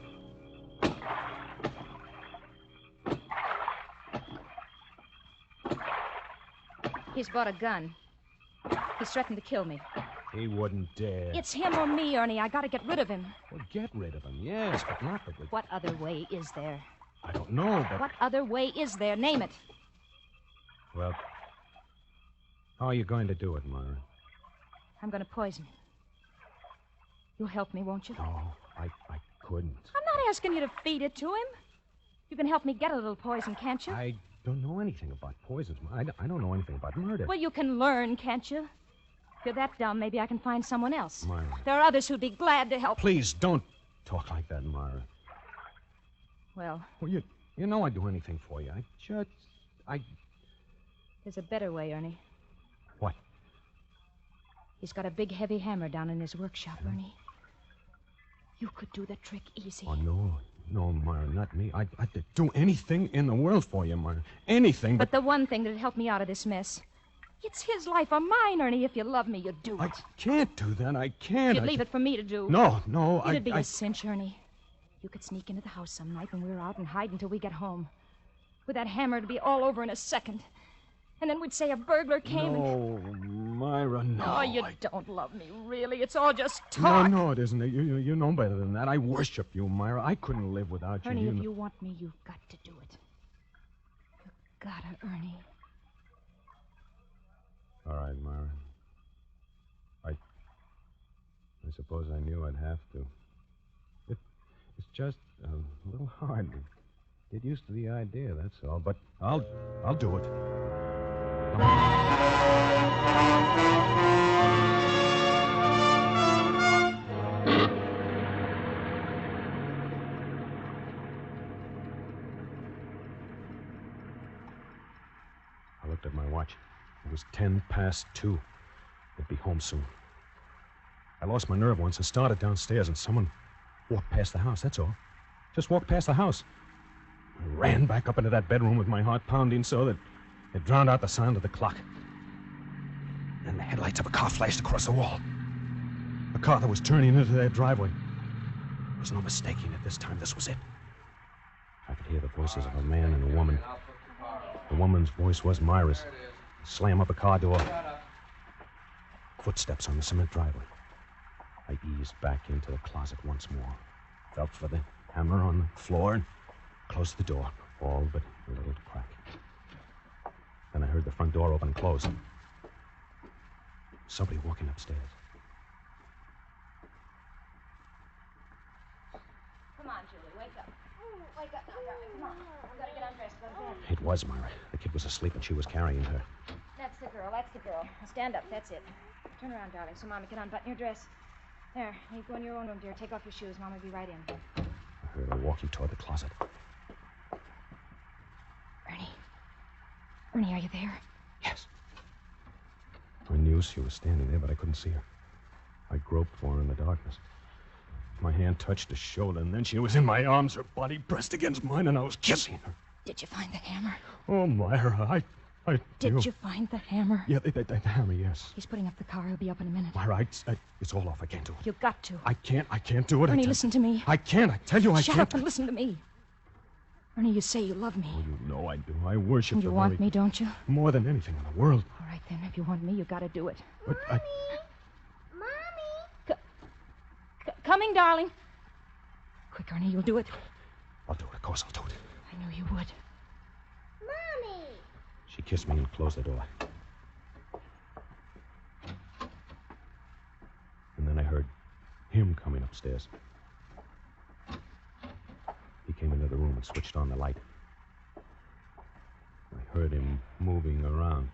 He's bought a gun. He's threatened to kill me. He wouldn't dare. It's him or me, Ernie. I gotta get rid of him. Well, get rid of him, yes, but not the... What other way is there? I don't know, but... What other way is there? Name it. Well, how are you going to do it, Myra? I'm gonna poison him. You'll help me, won't you? No, I couldn't. I'm not asking you to feed it to him. You can help me get a little poison, can't you? I don't know anything about poisons. I don't know anything about murder. Well, you can learn, can't you? If you're that dumb, maybe I can find someone else. Myra. There are others who'd be glad to help. Please, don't talk like that, Myra. Well, you know I'd do anything for you. There's a better way, Ernie. What? He's got a big, heavy hammer down in his workshop, Ernie. You could do the trick easy. Oh, no, Myra, not me. I'd do anything in the world for you, Myra. Anything, but the one thing that'd help me out of this mess. It's his life or mine, Ernie. If you love me, you'd do it. I can't do that. I can't. You'd leave it for me to do. No, It'd be a cinch, Ernie. You could sneak into the house some night when we were out and hide until we get home. With that hammer, it'd be all over in a second. And then we'd say a burglar came Myra, no. Oh, you don't love me, really. It's all just talk. No, it isn't. You know better than that. I worship you, Myra. I couldn't live without you. Ernie, if you want me, you've got to do it. You've gotta, Ernie. All right, Myra. I suppose I knew I'd have to. It's just a little hard to get used to the idea, that's all. But I'll do it. Come on. I looked at my watch. It was 2:10. I'd be home soon. I lost my nerve once and started downstairs, and someone walked past the house, that's all. Just walked past the house. I ran back up into that bedroom with my heart pounding so that it drowned out the sound of the clock. Then the headlights of a car flashed across the wall. A car that was turning into their driveway. There was no mistaking it this time. This was it. I could hear the voices of a man and a woman. The woman's voice was Myra's. Slam up a car door. Footsteps on the cement driveway. I eased back into the closet once more. Felt for the hammer on the floor and closed the door. All but a little crack. Then I heard the front door open and close. Somebody walking upstairs. Come on, Julie, wake up. Wake up now, darling. Come on. We've got to get undressed. Go to bed. It was Myra. The kid was asleep and she was carrying her. That's the girl. Now stand up. That's it. Turn around, darling, so Mama can unbutton your dress. There. You go in your own room, dear. Take off your shoes. Mama will be right in. I heard her walking toward the closet. Ernie, are you there? Yes. I knew she was standing there, but I couldn't see her. I groped for her in the darkness. My hand touched her shoulder, and then she was in my arms, her body pressed against mine, and I was kissing her. Did you find the hammer? Oh, Myra, Did you find the hammer? Yeah, the hammer, yes. He's putting up the car. He'll be up in a minute. Myra, it's all off. I can't do it. You've got to. I can't do it. Ernie, listen to me. I can't. I tell you, I can't. Shut up and listen to me. Ernie, you say you love me. Oh, you know I do. I worship and you want me, don't you? More than anything in the world. All right, then. If you want me, you got to do it. But Mommy! Coming, darling. Quick, Ernie, you'll do it. I'll do it. Of course I'll do it. I knew you would. Mommy! She kissed me and closed the door. And then I heard him coming upstairs. He came into the room and switched on the light. I heard him moving around.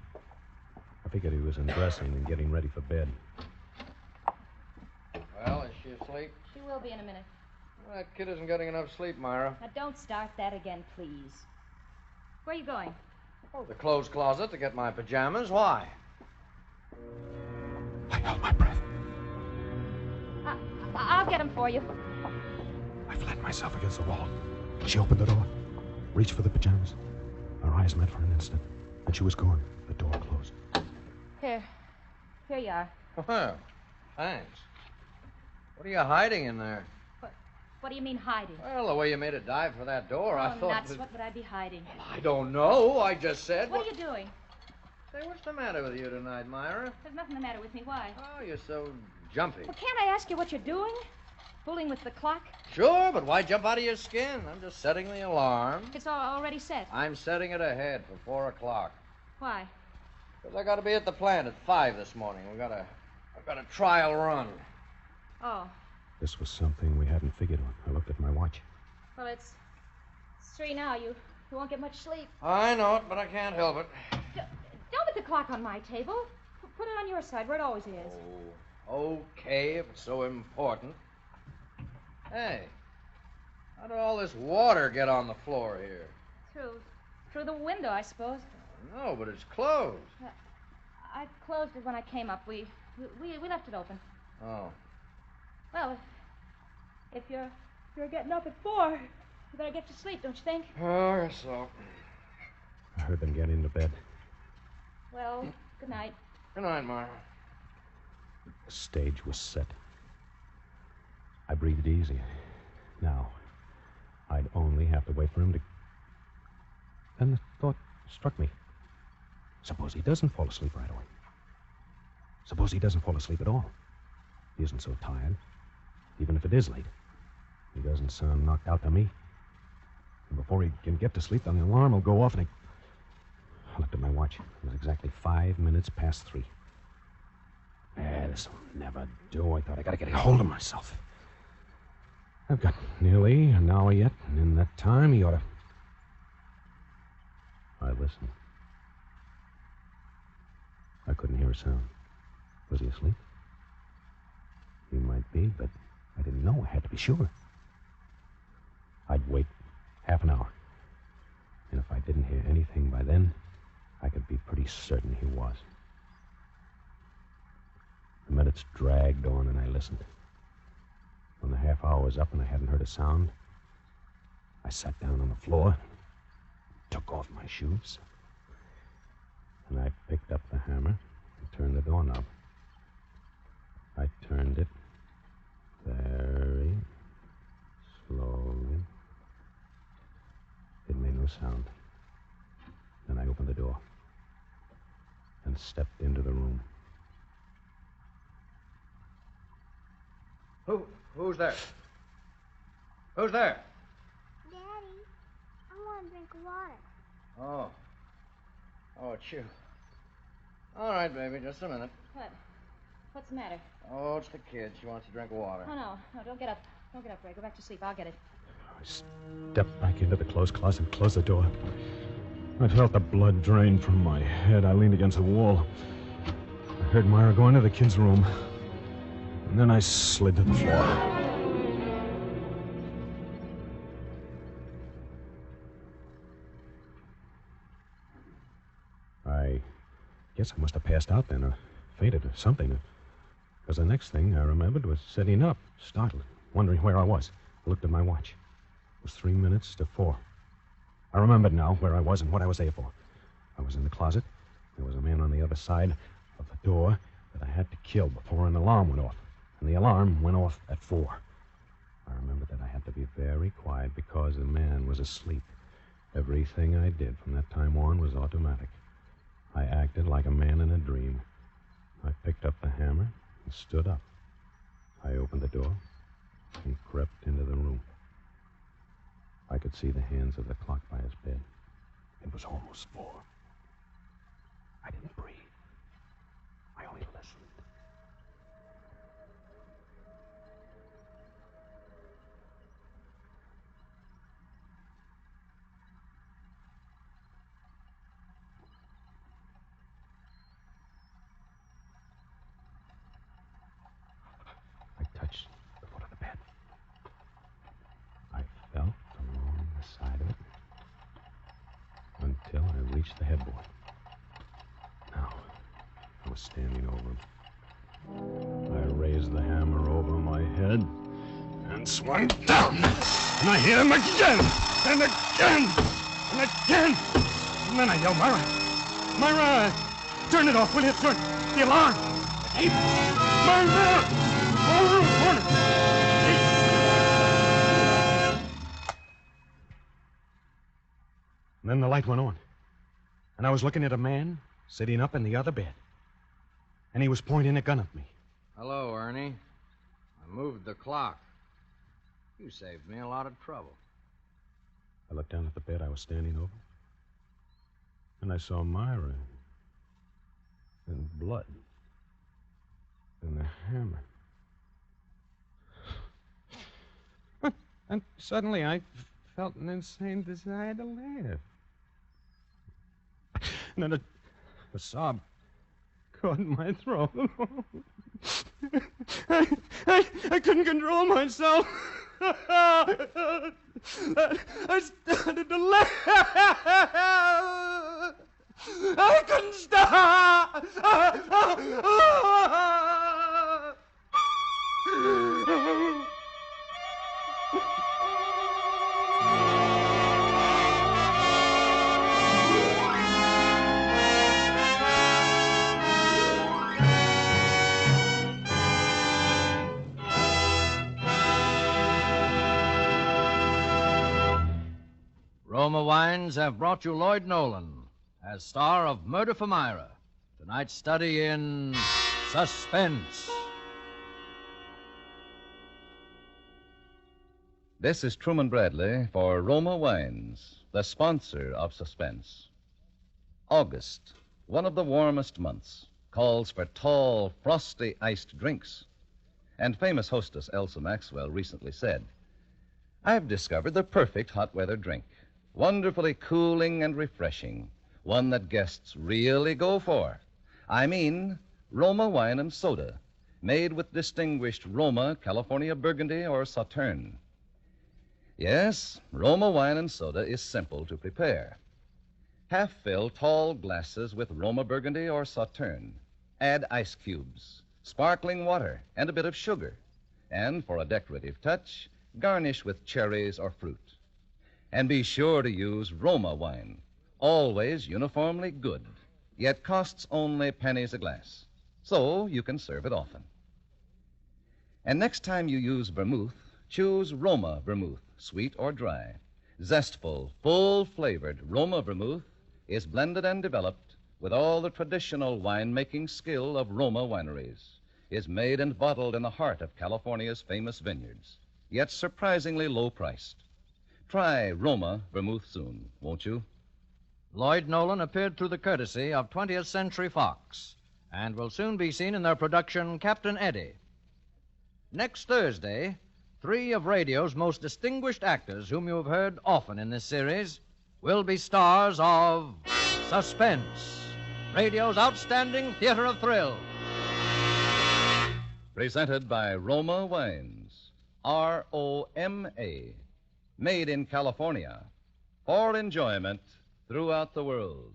I figured he was undressing and getting ready for bed. Well, is she asleep? She will be in a minute. Well, that kid isn't getting enough sleep, Myra. Now, don't start that again, please. Where are you going? Oh, the clothes closet to get my pajamas. Why? I held my breath. I'll get them for you. I flattened myself against the wall. She opened the door, reached for the pajamas. Our eyes met for an instant, and she was gone. The door closed. Here you are. Well, thanks. What are you hiding in there? What do you mean hiding? Well, the way you made a dive for that door, I thought... nuts. What would I be hiding? I don't know. I just said... What are you doing? Say, what's the matter with you tonight, Myra? There's nothing the matter with me. Why? Oh, you're so jumpy. Well, can't I ask you what you're doing? Fooling with the clock? Sure, but why jump out of your skin? I'm just setting the alarm. It's already set. I'm setting it ahead for 4 o'clock. Why? Because I got to be at the plant at 5 this morning. I've got a trial run. Oh. This was something we hadn't figured on. I looked at my watch. Well, it's 3 now. You won't get much sleep. I know it, but I can't help it. Don't put the clock on my table. Put it on your side, where it always is. Oh, okay, if it's so important. Hey, how did all this water get on the floor here? Through the window, I suppose. No, but it's closed. I closed it when I came up. We left it open. Oh. Well, if you're getting up at 4, you better get to sleep, don't you think? Oh, I guess so. I heard them get into bed. Well, good night. Good night, Myra. The stage was set. I breathed easy. Now, I'd only have to wait for him to... Then the thought struck me. Suppose he doesn't fall asleep right away. Suppose he doesn't fall asleep at all. He isn't so tired. Even if it is late. He doesn't sound knocked out to me. And before he can get to sleep, then the alarm will go off, and I looked at my watch. It was exactly 5 minutes past 3. This will never do. I thought I gotta get a hold of myself. I've got nearly an hour yet, and in that time he ought to... I listened. I couldn't hear a sound. Was he asleep? He might be, but I didn't know. I had to be sure. I'd wait half an hour. And if I didn't hear anything by then, I could be pretty certain he was. The minutes dragged on, and I listened. When the half hour was up and I hadn't heard a sound, I sat down on the floor, took off my shoes, and I picked up the hammer and turned the doorknob. I turned it very slowly. It made no sound. Then I opened the door and stepped into the room. Who's there? Who's there? Daddy, I want to drink water. Oh, it's you. All right, baby, just a minute. What? What's the matter? Oh, it's the kid. She wants to drink water. Oh, no, don't get up. Don't get up, Ray. Go back to sleep. I'll get it. I stepped back into the clothes closet and closed the door. I felt the blood drain from my head. I leaned against the wall. I heard Myra go into the kid's room. And then I slid to the floor. I guess I must have passed out then, or fainted, or something. Because the next thing I remembered was sitting up, startled, wondering where I was. I looked at my watch. It was 3 minutes to 4. I remembered now where I was and what I was there for. I was in the closet. There was a man on the other side of the door that I had to kill before an alarm went off. And the alarm went off at 4. I remembered that I had to be very quiet because the man was asleep. Everything I did from that time on was automatic. I acted like a man in a dream. I picked up the hammer and stood up. I opened the door and crept into the room. I could see the hands of the clock by his bed. It was almost 4. I didn't breathe. I only listened. I touched the reached the headboard. Now, I was standing over him. I raised the hammer over my head and swung down. And I hit him again, and again, and again. And then I yelled, Myra! Myra! Turn it off, will you? Turn the alarm! Hey, Myra! Over the corner! And then the light went on. And I was looking at a man sitting up in the other bed. And he was pointing a gun at me. Hello, Ernie. I moved the clock. You saved me a lot of trouble. I looked down at the bed I was standing over. And I saw Myra. And blood. And the hammer. And suddenly I felt an insane desire to laugh. And then a sob caught in my throat. I couldn't control myself. I started to laugh. I couldn't stop. Roma Wines have brought you Lloyd Nolan as star of Murder for Myra, tonight's study in Suspense. This is Truman Bradley for Roma Wines, the sponsor of Suspense. August, one of the warmest months, calls for tall, frosty iced drinks. And famous hostess Elsa Maxwell recently said, "I've discovered the perfect hot weather drink. Wonderfully cooling and refreshing. One that guests really go for. I mean, Roma Wine and Soda, made with distinguished Roma, California Burgundy, or Sauterne. Yes, Roma Wine and Soda is simple to prepare. Half-fill tall glasses with Roma Burgundy or Sauterne. Add ice cubes, sparkling water, and a bit of sugar. And for a decorative touch, garnish with cherries or fruit. And be sure to use Roma wine, always uniformly good, yet costs only pennies a glass, so you can serve it often. And next time you use vermouth, choose Roma vermouth, sweet or dry. Zestful, full-flavored Roma vermouth is blended and developed with all the traditional wine-making skill of Roma wineries, is made and bottled in the heart of California's famous vineyards, yet surprisingly low-priced. Try Roma vermouth soon, won't you? Lloyd Nolan appeared through the courtesy of 20th Century Fox and will soon be seen in their production Captain Eddie. Next Thursday, 3 of radio's most distinguished actors whom you have heard often in this series will be stars of Suspense, radio's outstanding theater of thrills. Presented by Roma Wines, R-O-M-A, made in California, for enjoyment throughout the world.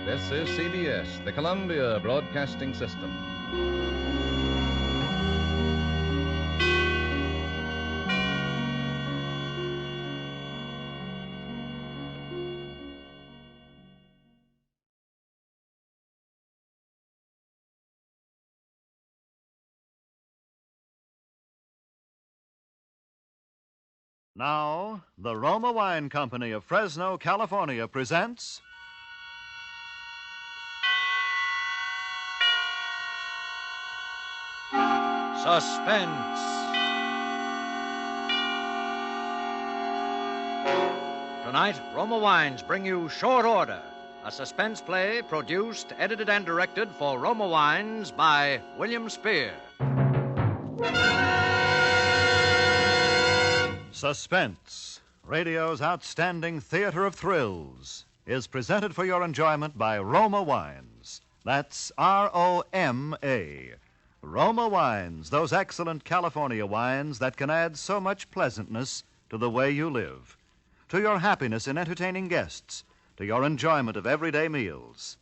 This is CBS, the Columbia Broadcasting System. Now, the Roma Wine Company of Fresno, California presents Suspense. Tonight, Roma Wines bring you Short Order, a suspense play produced, edited, and directed for Roma Wines by William Spear. Suspense, radio's outstanding theater of thrills, is presented for your enjoyment by Roma Wines. That's R-O-M-A. Roma Wines, those excellent California wines that can add so much pleasantness to the way you live, to your happiness in entertaining guests, to your enjoyment of everyday meals.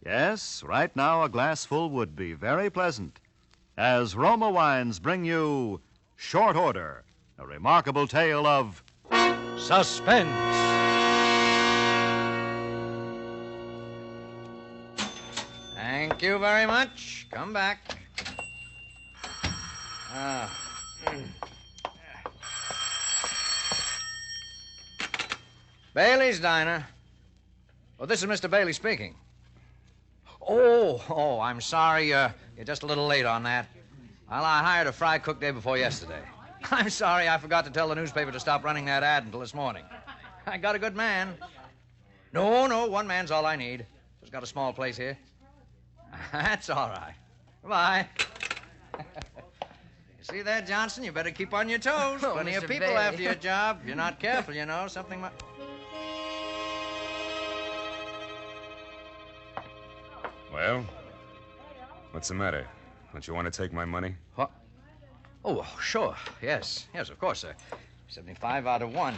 Yes, right now a glassful would be very pleasant, as Roma Wines bring you Short Order, a remarkable tale of suspense. Thank you very much. Come back. Bailey's Diner. Oh, this is Mr. Bailey speaking. Oh, I'm sorry. You're just a little late on that. Well, I hired a fry cook day before yesterday. I'm sorry I forgot to tell the newspaper to stop running that ad until this morning. I got a good man. No, one man's all I need. Just got a small place here. That's all right. Goodbye. You see that, Johnson? You better keep on your toes. Oh, Plenty of Mr. people Bailey. after your job. If you're not careful, something might... Well, what's the matter? Don't you want to take my money? What? Oh, sure. Yes, of course, sir. 75 out of 1.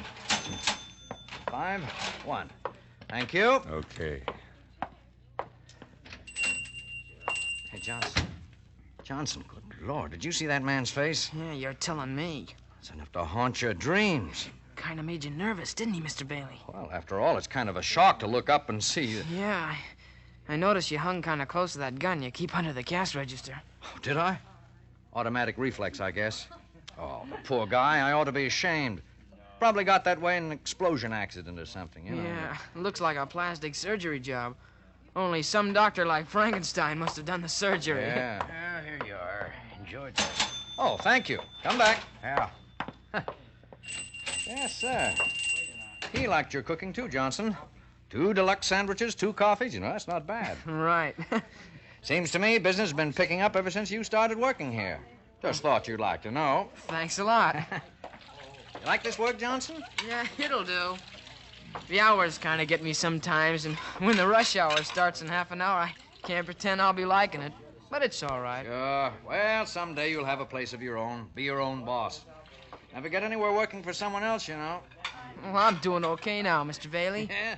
5, 1. Thank you. Okay. Hey, Johnson, good Lord, did you see that man's face? Yeah, you're telling me. It's enough to haunt your dreams. Kind of made you nervous, didn't he, Mr. Bailey? Well, after all, it's kind of a shock to look up and see... Yeah, I noticed you hung kind of close to that gun you keep under the cash register. Oh, did I? Automatic reflex, I guess. Oh, the poor guy. I ought to be ashamed. Probably got that way in an explosion accident or something, Yeah, looks like a plastic surgery job. Only some doctor like Frankenstein must have done the surgery. Yeah. Well, here you are. Enjoy this. Oh, thank you. Come back. Yeah. Yes, sir. He liked your cooking, too, Johnson. 2 deluxe sandwiches, 2 coffees. That's not bad. Right. Seems to me business has been picking up ever since you started working here. Just thought you'd like to know. Thanks a lot. You like this work, Johnson? Yeah, it'll do. The hours kind of get me sometimes, and when the rush hour starts in half an hour, I can't pretend I'll be liking it. But it's all right. Sure. Well, someday you'll have a place of your own, be your own boss. Never get anywhere working for someone else, Well, I'm doing okay now, Mr. Bailey. Yeah.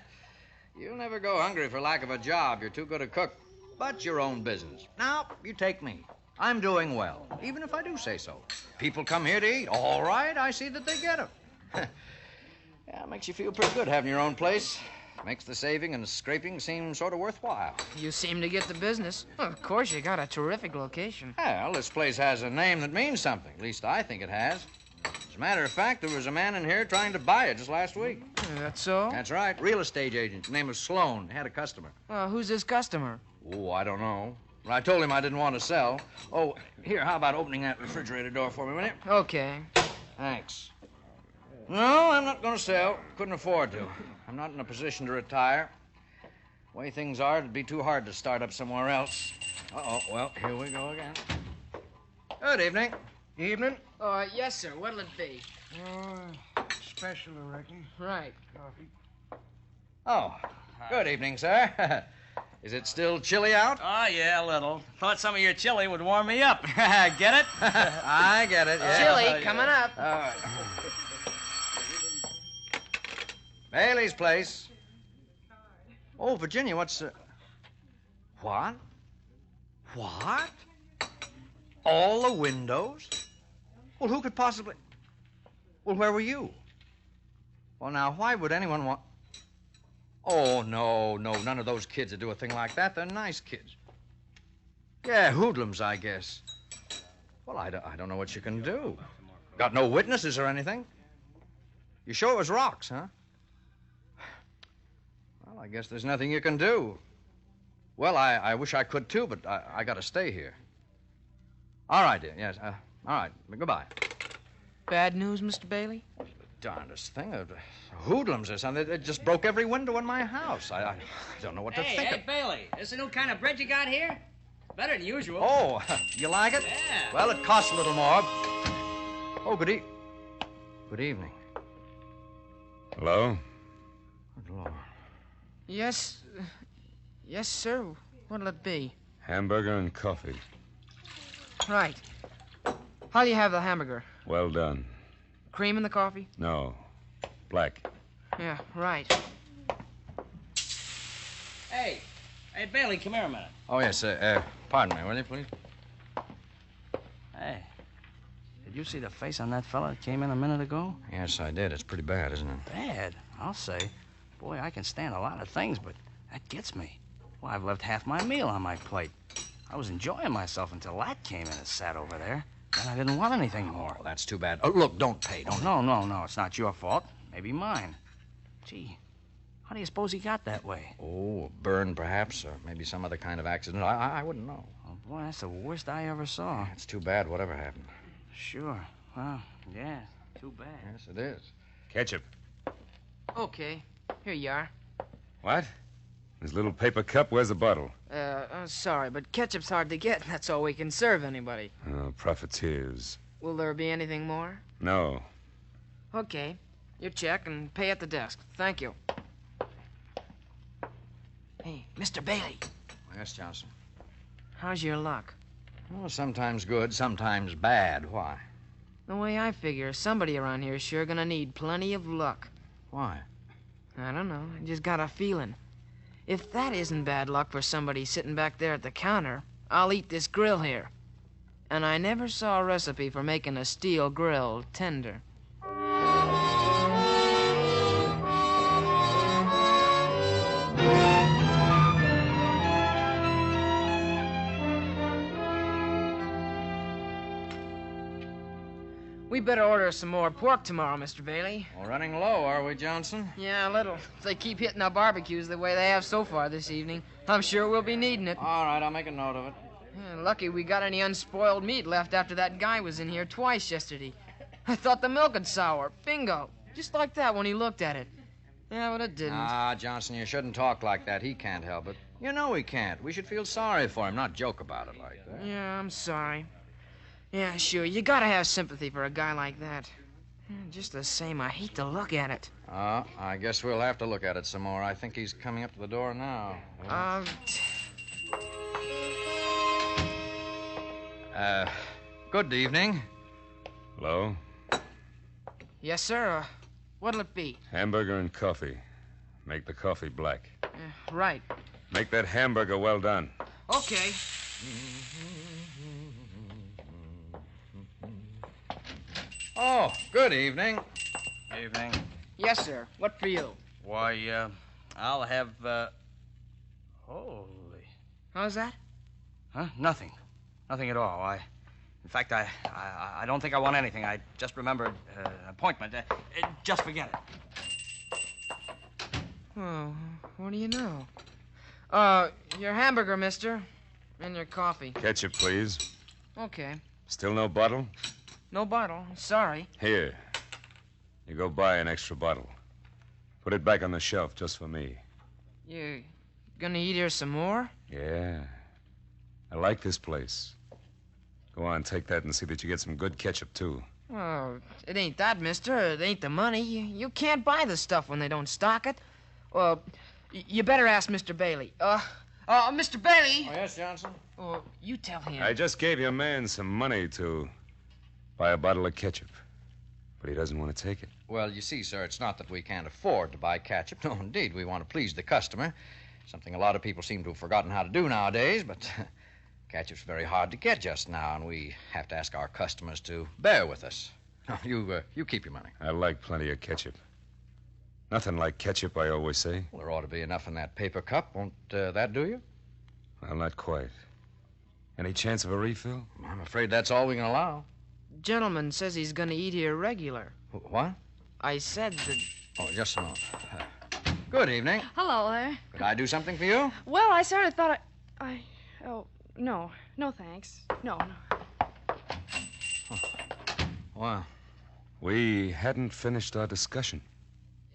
You'll never go hungry for lack of a job. You're too good a cook. But your own business. Now, you take me. I'm doing well, even if I do say so. People come here to eat. All right, I see that they get 'em. Yeah, it makes you feel pretty good having your own place. Makes the saving and scraping seem sort of worthwhile. You seem to get the business. Well, of course, you got a terrific location. Well, this place has a name that means something. At least I think it has. As a matter of fact, there was a man in here trying to buy it just last week. That's so? That's right. Real estate agent. Name was Sloan. Had a customer. Who's this customer? Oh, I don't know. I told him I didn't want to sell. Oh, here, how about opening that refrigerator door for me, will you? Okay. Thanks. No, I'm not going to sell. Couldn't afford to. I'm not in a position to retire. The way things are, it'd be too hard to start up somewhere else. Uh-oh, well, here we go again. Good evening. Evening. Yes, sir. What'll it be? Special, I reckon. Right. Coffee. Oh, good evening, sir. Is it still chilly out? Oh, yeah, a little. Thought some of your chili would warm me up. Get it? I get it, yeah. Chili, coming up. All right. Bailey's place. Oh, Virginia, what's... What? What? All the windows? Well, who could possibly... Well, where were you? Well, now, why would anyone want... Oh, no, none of those kids would do a thing like that. They're nice kids. Yeah, hoodlums, I guess. Well, I don't know what you can do. Got no witnesses or anything? You sure it was rocks, huh? Well, I guess there's nothing you can do. Well, I wish I could, too, but I got to stay here. All right, dear, yes. All right, goodbye. Bad news, Mr. Bailey? Darndest thing. Hoodlums or something. It just broke every window in my house. I don't know what to think of. Hey, Bailey, this a new kind of bread you got here? Better than usual. Oh, you like it? Yeah. Well, it costs a little more. Oh, Good evening. Hello? Good Lord. Yes, sir. What'll it be? Hamburger and coffee. Right. How do you have the hamburger? Well done. Cream in the coffee? No. Black. Yeah, right. Hey, Bailey, come here a minute. Oh, yes, pardon me, will you, please? Hey, did you see the face on that fella that came in a minute ago? Yes, I did. It's pretty bad, isn't it? Bad, I'll say. Boy, I can stand a lot of things, but that gets me. Well, I've left half my meal on my plate. I was enjoying myself until that came in and sat over there. Then I didn't want anything more. Oh, that's too bad. Oh, look, don't pay. No. It's not your fault. Maybe mine. Gee, how do you suppose he got that way? Oh, a burn, perhaps, or maybe some other kind of accident. I wouldn't know. Oh, boy, that's the worst I ever saw. It's too bad whatever happened. Sure. Well, yeah, too bad. Yes, it is. Ketchup. Okay. Here you are. What? This little paper cup, where's the bottle? Sorry, but ketchup's hard to get. That's all we can serve anybody. Oh, profiteers. Will there be anything more? No. Okay. Your check and pay at the desk. Thank you. Hey, Mr. Bailey. Yes, Johnson. How's your luck? Well, sometimes good, sometimes bad. Why? The way I figure, somebody around here is sure gonna need plenty of luck. Why? I don't know. I just got a feeling. If that isn't bad luck for somebody sitting back there at the counter, I'll eat this grill here. And I never saw a recipe for making a steel grill tender. We better order some more pork tomorrow, Mr. Bailey. We're running low, are we, Johnson? Yeah, a little. If they keep hitting our barbecues the way they have so far this evening, I'm sure we'll be needing it. All right, I'll make a note of it. Yeah, lucky we got any unspoiled meat left after that guy was in here twice yesterday. I thought the milk had sour. Bingo. Just like that when he looked at it. Yeah, but it didn't. Ah, Johnson, you shouldn't talk like that. He can't help it. You know he can't. We should feel sorry for him, not joke about it like that. Yeah, I'm sorry. Yeah, sure. You gotta have sympathy for a guy like that. Just the same, I hate to look at it. I guess we'll have to look at it some more. I think he's coming up to the door now. Good evening. Hello? Yes, sir. What'll it be? Hamburger and coffee. Make the coffee black. Right. Make that hamburger well done. Okay. Oh, good evening. Evening. Yes, sir. What for you? Why, I'll have, Holy. How's that? Huh? Nothing. Nothing at all. In fact, I don't think I want anything. I just remembered an appointment. Just forget it. Oh, what do you know? Your hamburger, mister. And your coffee. Ketchup, please. Okay. Still no bottle? No bottle. Sorry. Here. You go buy an extra bottle. Put it back on the shelf just for me. You gonna eat here some more? Yeah. I like this place. Go on, take that and see that you get some good ketchup, too. Oh, it ain't that, mister. It ain't the money. You can't buy the stuff when they don't stock it. Well, you better ask Mr. Bailey. Mr. Bailey! Oh, yes, Johnson? Oh, you tell him. I just gave your man some money to buy a bottle of ketchup. But he doesn't want to take it. Well, you see, sir, it's not that we can't afford to buy ketchup. No, indeed, we want to please the customer. Something a lot of people seem to have forgotten how to do nowadays, but ketchup's very hard to get just now, and we have to ask our customers to bear with us. No, you keep your money. I like plenty of ketchup. Nothing like ketchup, I always say. Well, there ought to be enough in that paper cup. Won't that do you? Well, not quite. Any chance of a refill? I'm afraid that's all we can allow. Gentleman says he's gonna eat here regular. What? I said that... Oh, just a moment. Good evening. Hello there. Could I do something for you? Well, I sort of thought Oh, no. No, thanks. No. Well, we hadn't finished our discussion.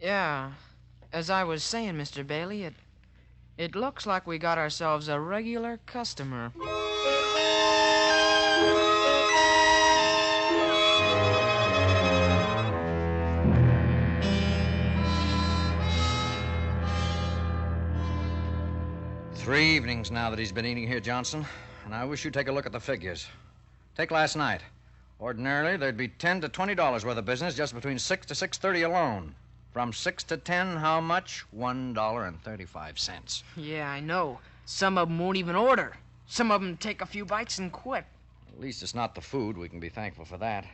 Yeah. As I was saying, Mr. Bailey, it looks like we got ourselves a regular customer. 3 evenings now that he's been eating here, Johnson, and I wish you'd take a look at the figures. Take last night. Ordinarily, there'd be $10 to $20 worth of business just between 6 to 6:30 alone. From 6 to 10, how much? $1.35. Yeah, I know. Some of them won't even order. Some of them take a few bites and quit. At least it's not the food. We can be thankful for that.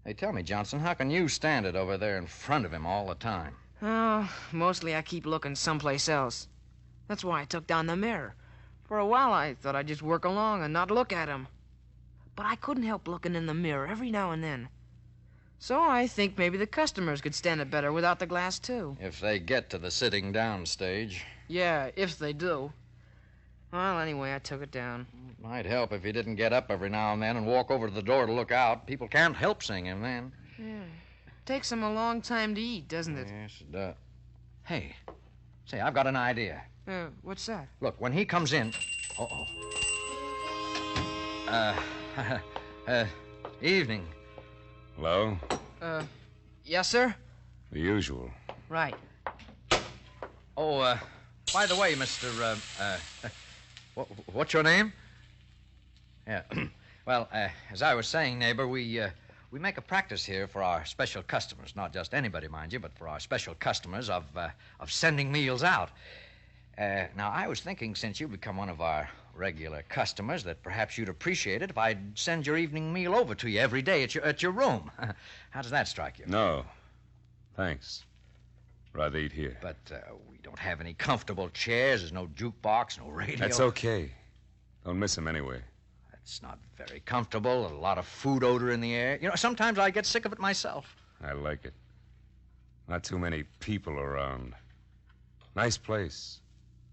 Hey, tell me, Johnson, how can you stand it over there in front of him all the time? Oh, mostly I keep looking someplace else. That's why I took down the mirror. For a while, I thought I'd just work along and not look at him. But I couldn't help looking in the mirror every now and then. So I think maybe the customers could stand it better without the glass, too. If they get to the sitting down stage. Yeah, if they do. Well, anyway, I took it down. It might help if he didn't get up every now and then and walk over to the door to look out. People can't help seeing him then. Yeah. Takes him a long time to eat, doesn't it? Yes, it does. Hey, say, I've got an idea. What's that? Look, when he comes in... Evening. Hello? Yes, sir? The usual. Right. Oh, by the way, Mr. What's your name? Yeah. Well, as I was saying, neighbor, we make a practice here for our special customers, not just anybody, mind you, but for our special customers of sending meals out. Now, I was thinking, since you've become one of our regular customers, that perhaps you'd appreciate it if I'd send your evening meal over to you every day at your room. How does that strike you? No. Thanks. Rather eat here. But we don't have any comfortable chairs. There's no jukebox, no radio. That's okay. Don't miss him anyway. It's not very comfortable. A lot of food odor in the air. You know, sometimes I get sick of it myself. I like it. Not too many people around. Nice place.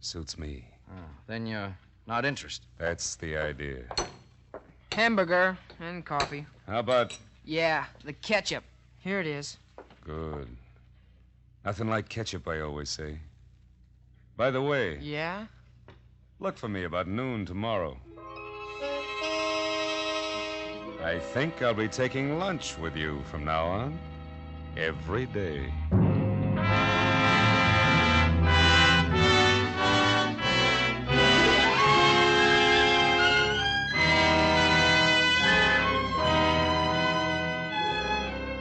Suits me. Oh, then you're not interested. That's the idea. Hamburger and coffee. How about... Yeah, the ketchup. Here it is. Good. Nothing like ketchup, I always say. By the way... Yeah? Look for me about noon tomorrow. I think I'll be taking lunch with you from now on. Every day.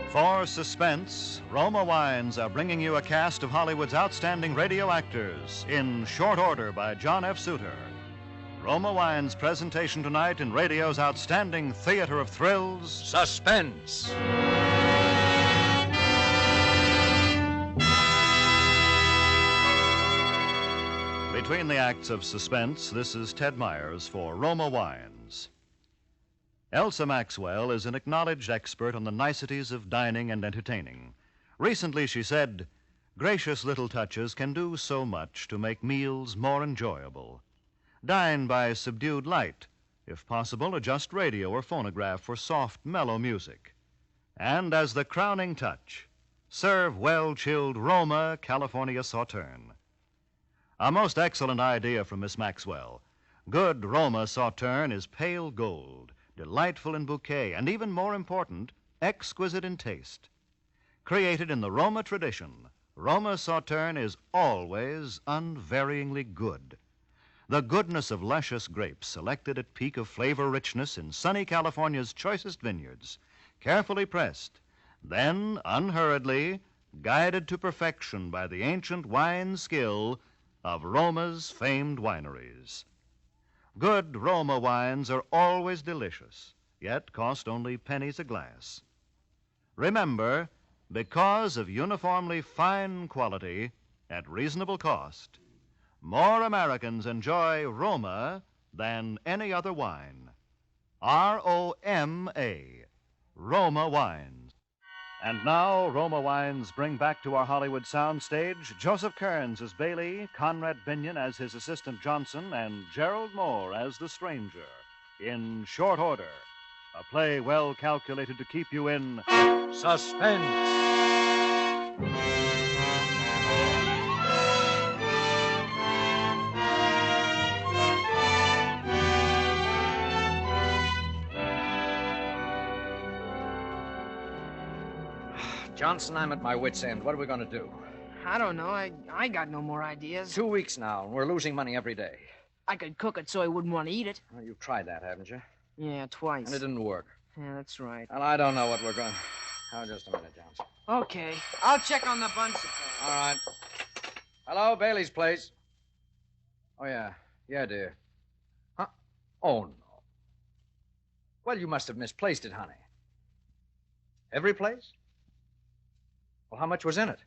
For Suspense, Roma Wines are bringing you a cast of Hollywood's outstanding radio actors in short order by John F. Suter. Roma Wines' presentation tonight in radio's outstanding theater of thrills, Suspense. Between the acts of Suspense, this is Ted Myers for Roma Wines. Elsa Maxwell is an acknowledged expert on the niceties of dining and entertaining. Recently, she said, "Gracious little touches can do so much to make meals more enjoyable. Dine by subdued light. If possible, adjust radio or phonograph for soft, mellow music. And as the crowning touch, serve well-chilled Roma California Sauterne." A most excellent idea from Miss Maxwell. Good Roma Sauterne is pale gold, delightful in bouquet, and even more important, exquisite in taste. Created in the Roma tradition, Roma Sauterne is always unvaryingly good. The goodness of luscious grapes selected at peak of flavor richness in sunny California's choicest vineyards, carefully pressed, then unhurriedly guided to perfection by the ancient wine skill of Roma's famed wineries. Good Roma wines are always delicious, yet cost only pennies a glass. Remember, because of uniformly fine quality at reasonable cost, more Americans enjoy Roma than any other wine. R-O-M-A, Roma Wines. And now, Roma Wines bring back to our Hollywood soundstage Joseph Kearns as Bailey, Conrad Binion as his assistant Johnson, and Gerald Moore as the stranger in Short Order, a play well calculated to keep you in suspense. Johnson, I'm at my wit's end. What are we going to do? I don't know. I got no more ideas. 2 weeks now, and we're losing money every day. I could cook it so he wouldn't want to eat it. Well, you've tried that, haven't you? Yeah, twice. And it didn't work. Yeah, that's right. Well, I don't know what we're going... Oh, just a minute, Johnson. Okay. I'll check on the bun supply. All right. Hello, Bailey's place. Oh, yeah. Yeah, dear. Huh? Oh, no. Well, you must have misplaced it, honey. Every place? Well, how much was in it?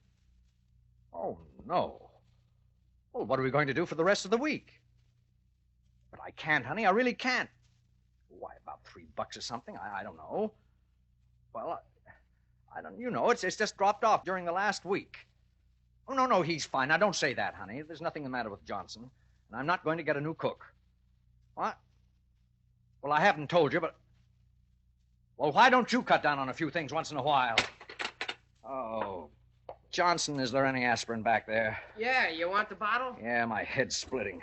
Oh, no. Well, what are we going to do for the rest of the week? But I can't, honey. I really can't. Why, about $3 or something? I don't know. Well, I don't... You know, it's just dropped off during the last week. Oh, no, he's fine. Now, don't say that, honey. There's nothing the matter with Johnson. And I'm not going to get a new cook. What? Well, I haven't told you, but... Well, why don't you cut down on a few things once in a while? Oh, Johnson, is there any aspirin back there? Yeah, you want the bottle? Yeah, my head's splitting.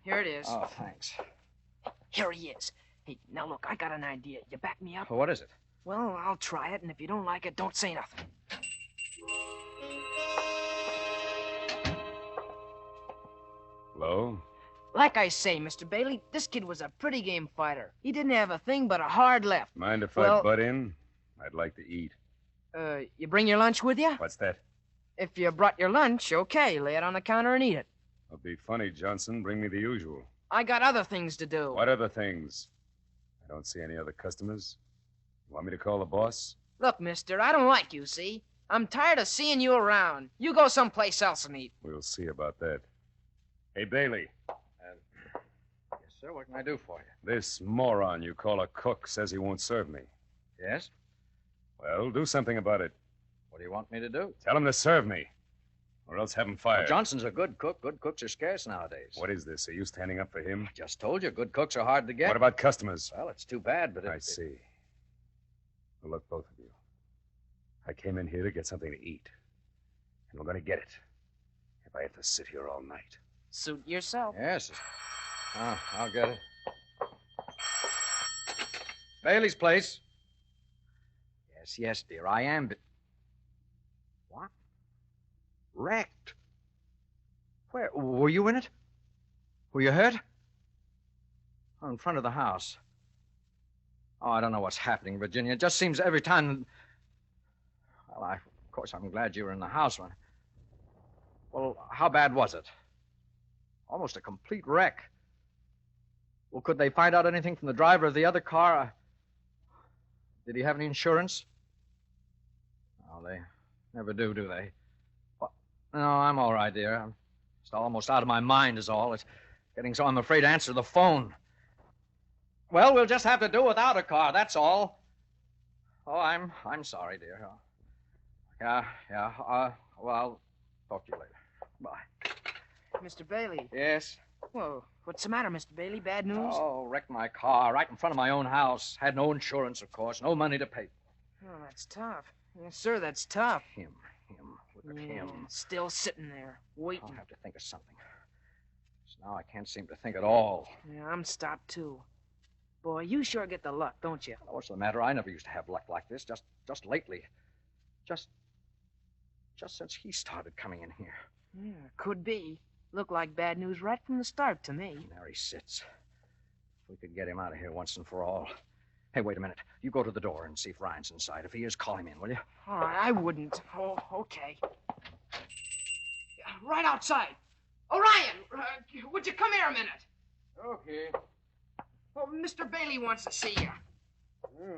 Here it is. Oh, thanks. Here he is. Hey, now look, I got an idea. You back me up? Well, what is it? Well, I'll try it, and if you don't like it, don't say nothing. Hello? Like I say, Mr. Bailey, this kid was a pretty game fighter. He didn't have a thing but a hard left. Mind if Well- I butt in? I'd like to eat. You bring your lunch with you? What's that? If you brought your lunch, okay, lay it on the counter and eat it. It'll be funny, Johnson. Bring me the usual. I got other things to do. What other things? I don't see any other customers. You want me to call the boss? Look, mister, I don't like you, see? I'm tired of seeing you around. You go someplace else and eat. We'll see about that. Hey, Bailey. Yes, sir. What can I do for you? This moron you call a cook says he won't serve me. Yes? Well, do something about it. What do you want me to do? Tell him to serve me, or else have him fired. Well, Johnson's a good cook. Good cooks are scarce nowadays. What is this? Are you standing up for him? Just told you, good cooks are hard to get. What about customers? Well, it's too bad, but I see. Well, look, both of you. I came in here to get something to eat, and we're going to get it. If I have to sit here all night. Suit yourself. Yes. Oh, I'll get it. Bailey's place. Yes, dear, I am, but... What? Wrecked? Where? Were you in it? Were you hurt? Oh, in front of the house. Oh, I don't know what's happening, Virginia. It just seems every time... Well, of course, I'm glad you were in the house when... Well, how bad was it? Almost a complete wreck. Well, could they find out anything from the driver of the other car? Did he have any insurance? No, they never do they? Well, no, I'm all right, dear. I'm just almost out of my mind is all. It's getting so I'm afraid to answer the phone. Well, we'll just have to do without a car, that's all. Oh, I'm sorry, dear. Yeah. Well, I'll talk to you later. Bye. Mr. Bailey. Yes? Whoa, what's the matter, Mr. Bailey? Bad news? Oh, wrecked my car right in front of my own house. Had no insurance, of course. No money to pay. Oh, that's tough. Yes, sir, that's tough. Him. Look at him. Still sitting there, waiting. I'll have to think of something. So now I can't seem to think at all. Yeah, I'm stopped, too. Boy, you sure get the luck, don't you? What's the matter? I never used to have luck like this. Just lately. Just since he started coming in here. Yeah, could be. Looked like bad news right from the start to me. There he sits. If we could get him out of here once and for all. Hey, wait a minute. You go to the door and see if Ryan's inside. If he is, call him in, will you? All right, I wouldn't. Oh, okay. Right outside. Orion, would you come here a minute? Okay. Well, Mr. Bailey wants to see you.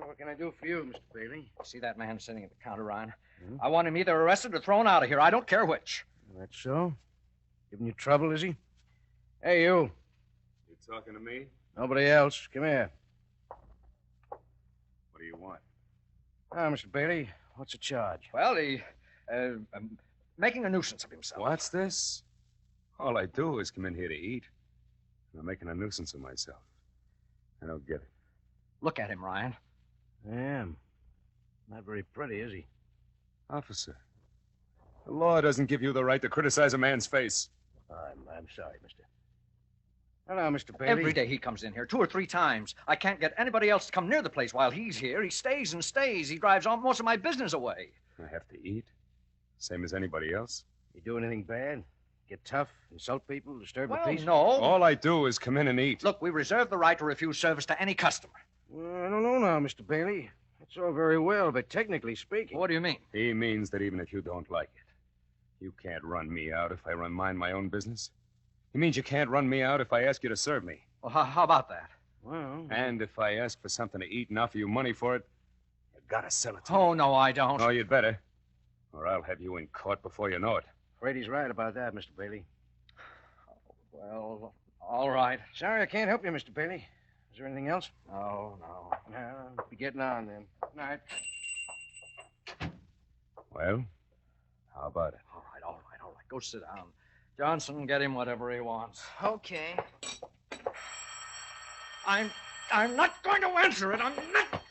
What can I do for you, Mr. Bailey? See that man sitting at the counter, Ryan? I want him either arrested or thrown out of here. I don't care which. That's so? Giving you trouble, is he? Hey, you. You talking to me? Nobody else. Come here. What do you want? Now, Mr. Bailey, what's the charge? Well, he, making a nuisance of himself. What's this? All I do is come in here to eat. And I'm making a nuisance of myself. I don't get it. Look at him, Ryan. I am. Not very pretty, is he? Officer, the law doesn't give you the right to criticize a man's face. I'm sorry, mister. Hello, Mr. Bailey. Every day he comes in here 2 or 3 times. I can't get anybody else to come near the place while he's here. He stays and stays. He drives all most of my business away. I have to eat, same as anybody else. You do anything bad? Get tough, insult people, disturb the Well, peace? no. All I do is come in and eat. Look, we reserve the right to refuse service to any customer. Well, I don't know now, Mr. Bailey. That's all very well, but technically speaking... What do you mean? He means that even if you don't like it, you can't run me out if I mind my own business. He means you can't run me out if I ask you to serve me. Well, how about that? Well... And if I ask for something to eat and offer you money for it, you gotta sell it to me. Oh, no, I don't. Oh, you'd better. Or I'll have you in court before you know it. Afraid he's right about that, Mr. Bailey. Well, all right. Sorry I can't help you, Mr. Bailey. Is there anything else? No. No, be getting on then. Night. Well, how about it? All right. Go sit down. Johnson, get him whatever he wants. Okay. I'm not going to answer it. I'm not...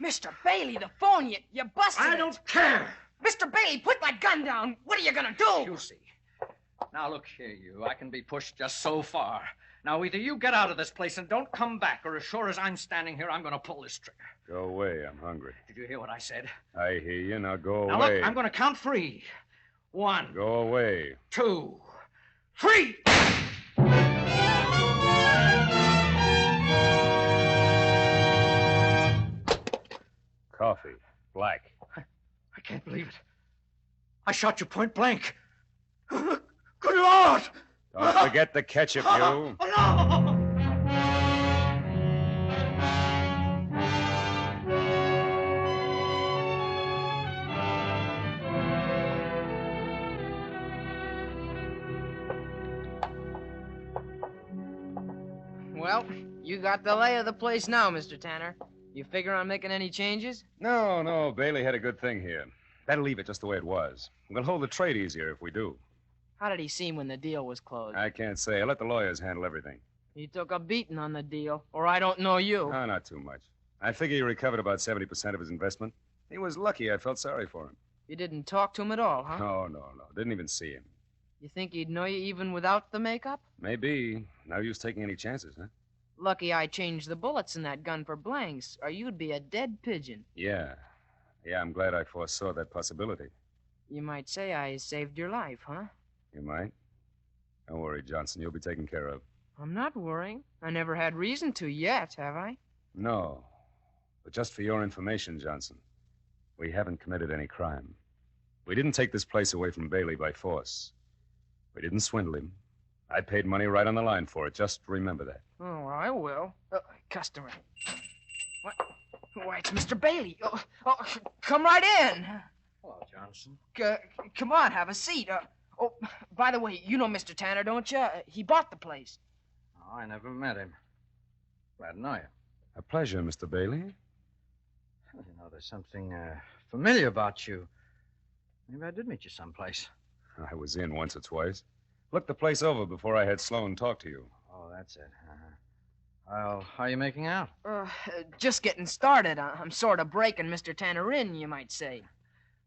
Mr. Bailey, the phone, you busted I don't care. Mr. Bailey, put that gun down. What are you gonna do? You'll see. Now, look here, you. I can be pushed just so far. Now, either you get out of this place and don't come back, or as sure as I'm standing here, I'm going to pull this trigger. Go away. I'm hungry. Did you hear what I said? I hear you. Now go Now, away. look, I'm going to count 3. 1. Go away. 2. 3! Coffee. Black. I can't believe it. I shot you point blank. Good Lord! Don't forget the ketchup, you. Well, you got the lay of the place now, Mr. Tanner. You figure on making any changes? No. Bailey had a good thing here. Better leave it just the way it was. We'll hold the trade easier if we do. How did he seem when the deal was closed? I can't say. I'll let the lawyers handle everything. He took a beating on the deal, or I don't know you. No, not too much. I figure he recovered about 70% of his investment. He was lucky. I felt sorry for him. You didn't talk to him at all, huh? No. Didn't even see him. You think he'd know you even without the makeup? Maybe. No use taking any chances, huh? Lucky I changed the bullets in that gun for blanks, or you'd be a dead pigeon. Yeah, I'm glad I foresaw that possibility. You might say I saved your life, huh? You might. Don't worry, Johnson. You'll be taken care of. I'm not worrying. I never had reason to yet, have I? No. But just for your information, Johnson, we haven't committed any crime. We didn't take this place away from Bailey by force. We didn't swindle him. I paid money right on the line for it. Just remember that. Oh, I will. Customer. What? Why, it's Mr. Bailey. Oh, come right in. Hello, Johnson. Come on, have a seat. Oh, by the way, you know Mr. Tanner, don't you? He bought the place. Oh, I never met him. Glad to know you. A pleasure, Mr. Bailey. Well, you know, there's something familiar about you. Maybe I did meet you someplace. I was in once or twice. Looked the place over before I had Sloan talk to you. Oh, that's it. Well, how are you making out? Just getting started. I'm sort of breaking Mr. Tanner in, you might say.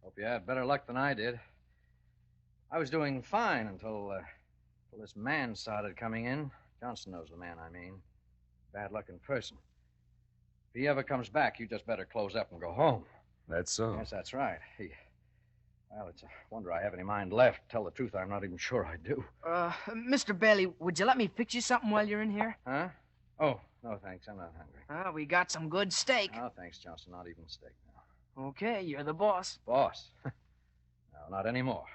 Hope you had better luck than I did. I was doing fine until this man started coming in. Johnson knows the man I mean. Bad luck in person. If he ever comes back, you just better close up and go home. That's so? Yes, that's right. Well, it's a wonder I have any mind left. Tell the truth, I'm not even sure I do. Mr. Bailey, would you let me fix you something while you're in here? Huh? Oh, no, thanks. I'm not hungry. We got some good steak. Oh, thanks, Johnson. Not even steak now. Okay, you're the boss. Boss? No, not anymore.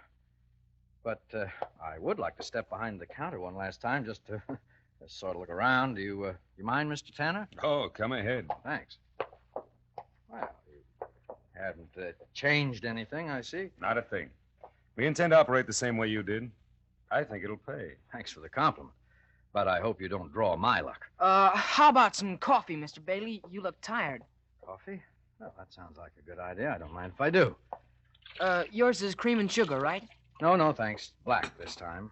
But I would like to step behind the counter one last time just to sort of look around. Do you mind, Mr. Tanner? Oh, come ahead. Thanks. Well, you haven't changed anything, I see. Not a thing. We intend to operate the same way you did. I think it'll pay. Thanks for the compliment. But I hope you don't draw my luck. How about some coffee, Mr. Bailey? You look tired. Coffee? Well, that sounds like a good idea. I don't mind if I do. Yours is cream and sugar, right? No, thanks. Black this time.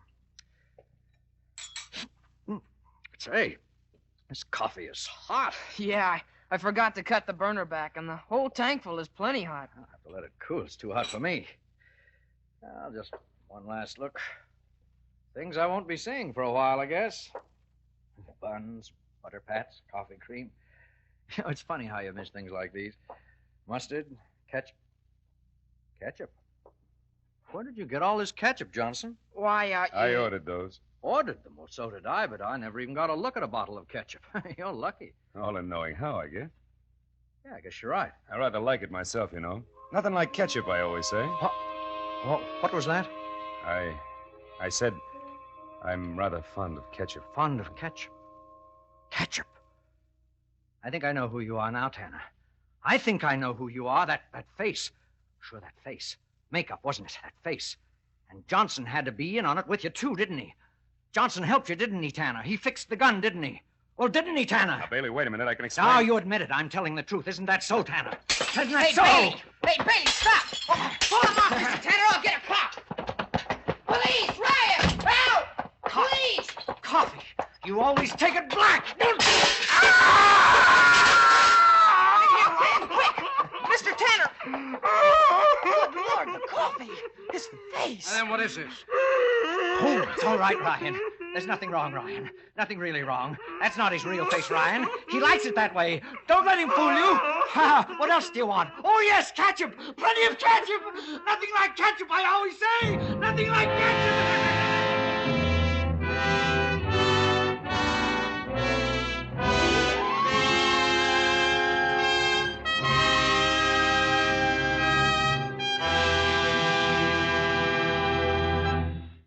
Say, this coffee is hot. Yeah, I forgot to cut the burner back, and the whole tankful is plenty hot. I'll have to let it cool. It's too hot for me. Well, just one last look. Things I won't be seeing for a while, I guess. Buns, butter pats, coffee cream. You know, it's funny how you miss things like these. Mustard, ketchup. Where did you get all this ketchup, Johnson? Why, I ordered those. Ordered them? Well, so did I, but I never even got a look at a bottle of ketchup. You're lucky. All in knowing how, I guess. Yeah, I guess you're right. I rather like it myself, you know. Nothing like ketchup, I always say. What was that? I said I'm rather fond of ketchup. Fond of ketchup? Ketchup? I think I know who you are now, Tanner. I think I know who you are. That face. Sure, that face. Makeup, wasn't it? That face. And Johnson had to be in on it with you, too, didn't he? Johnson helped you, didn't he, Tanner? He fixed the gun, didn't he? Well, didn't he, Tanner? Now, Bailey, wait a minute. I can explain. Now, you admit it. I'm telling the truth. Isn't that so, Tanner? Isn't that so? Bailey! Hey, Bailey, stop! Pull him off, Mr. Tanner. I'll get a cop. Police! Riot! Help! Police! Coffee. You always take it black. Mr. Tanner! Good Lord, the coffee! His face! And then what is this? Oh, it's all right, Ryan. There's nothing wrong, Ryan. Nothing really wrong. That's not his real face, Ryan. He likes it that way. Don't let him fool you. What else do you want? Oh, yes, ketchup. Plenty of ketchup. Nothing like ketchup, I always say. Nothing like ketchup.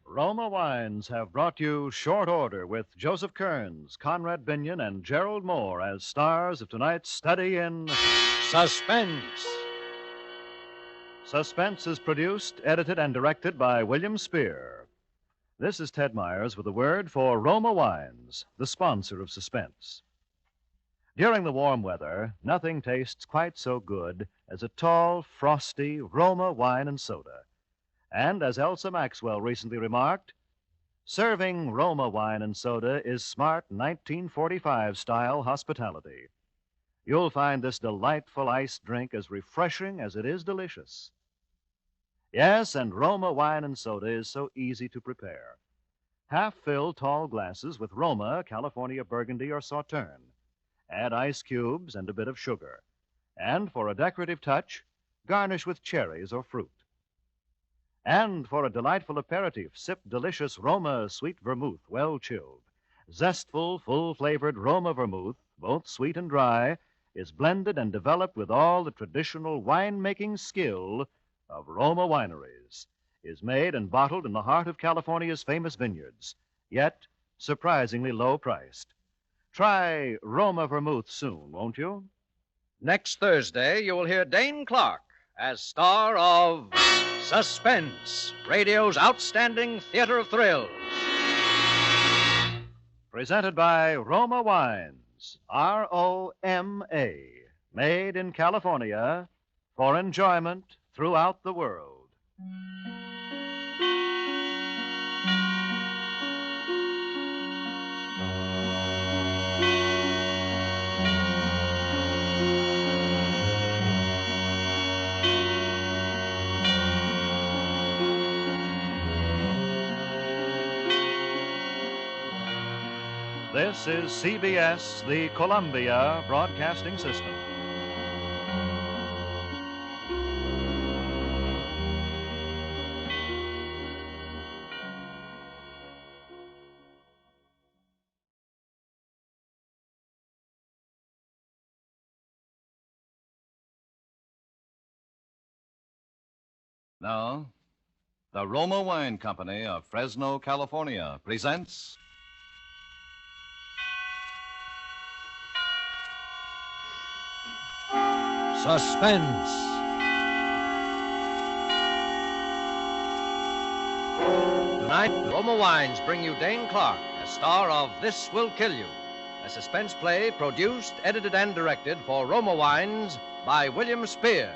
Roma Wines have brought you Short Order with Joseph Kearns, Conrad Binion, and Gerald Moore as stars of tonight's study in Suspense. Suspense is produced, edited, and directed by William Spear. This is Ted Myers with a word for Roma Wines, the sponsor of Suspense. During the warm weather, nothing tastes quite so good as a tall, frosty Roma wine and soda. And as Elsa Maxwell recently remarked, serving Roma wine and soda is smart 1945-style hospitality. You'll find this delightful iced drink as refreshing as it is delicious. Yes, and Roma wine and soda is so easy to prepare. Half-fill tall glasses with Roma, California Burgundy, or Sauterne. Add ice cubes and a bit of sugar. And for a decorative touch, garnish with cherries or fruit. And for a delightful aperitif, sip delicious Roma sweet vermouth, well chilled. Zestful, full-flavored Roma vermouth, both sweet and dry, is blended and developed with all the traditional wine-making skill of Roma wineries, is made and bottled in the heart of California's famous vineyards, yet surprisingly low-priced. Try Roma vermouth soon, won't you? Next Thursday, you will hear Dane Clark as star of Suspense, radio's outstanding theater of thrills. Presented by Roma Wines, R-O-M-A, made in California for enjoyment throughout the world. This is CBS, the Columbia Broadcasting System. Now, the Roma Wine Company of Fresno, California presents Suspense. Tonight, Roma Wines bring you Dane Clark, as star of This Will Kill You, a suspense play produced, edited, and directed for Roma Wines by William Spear.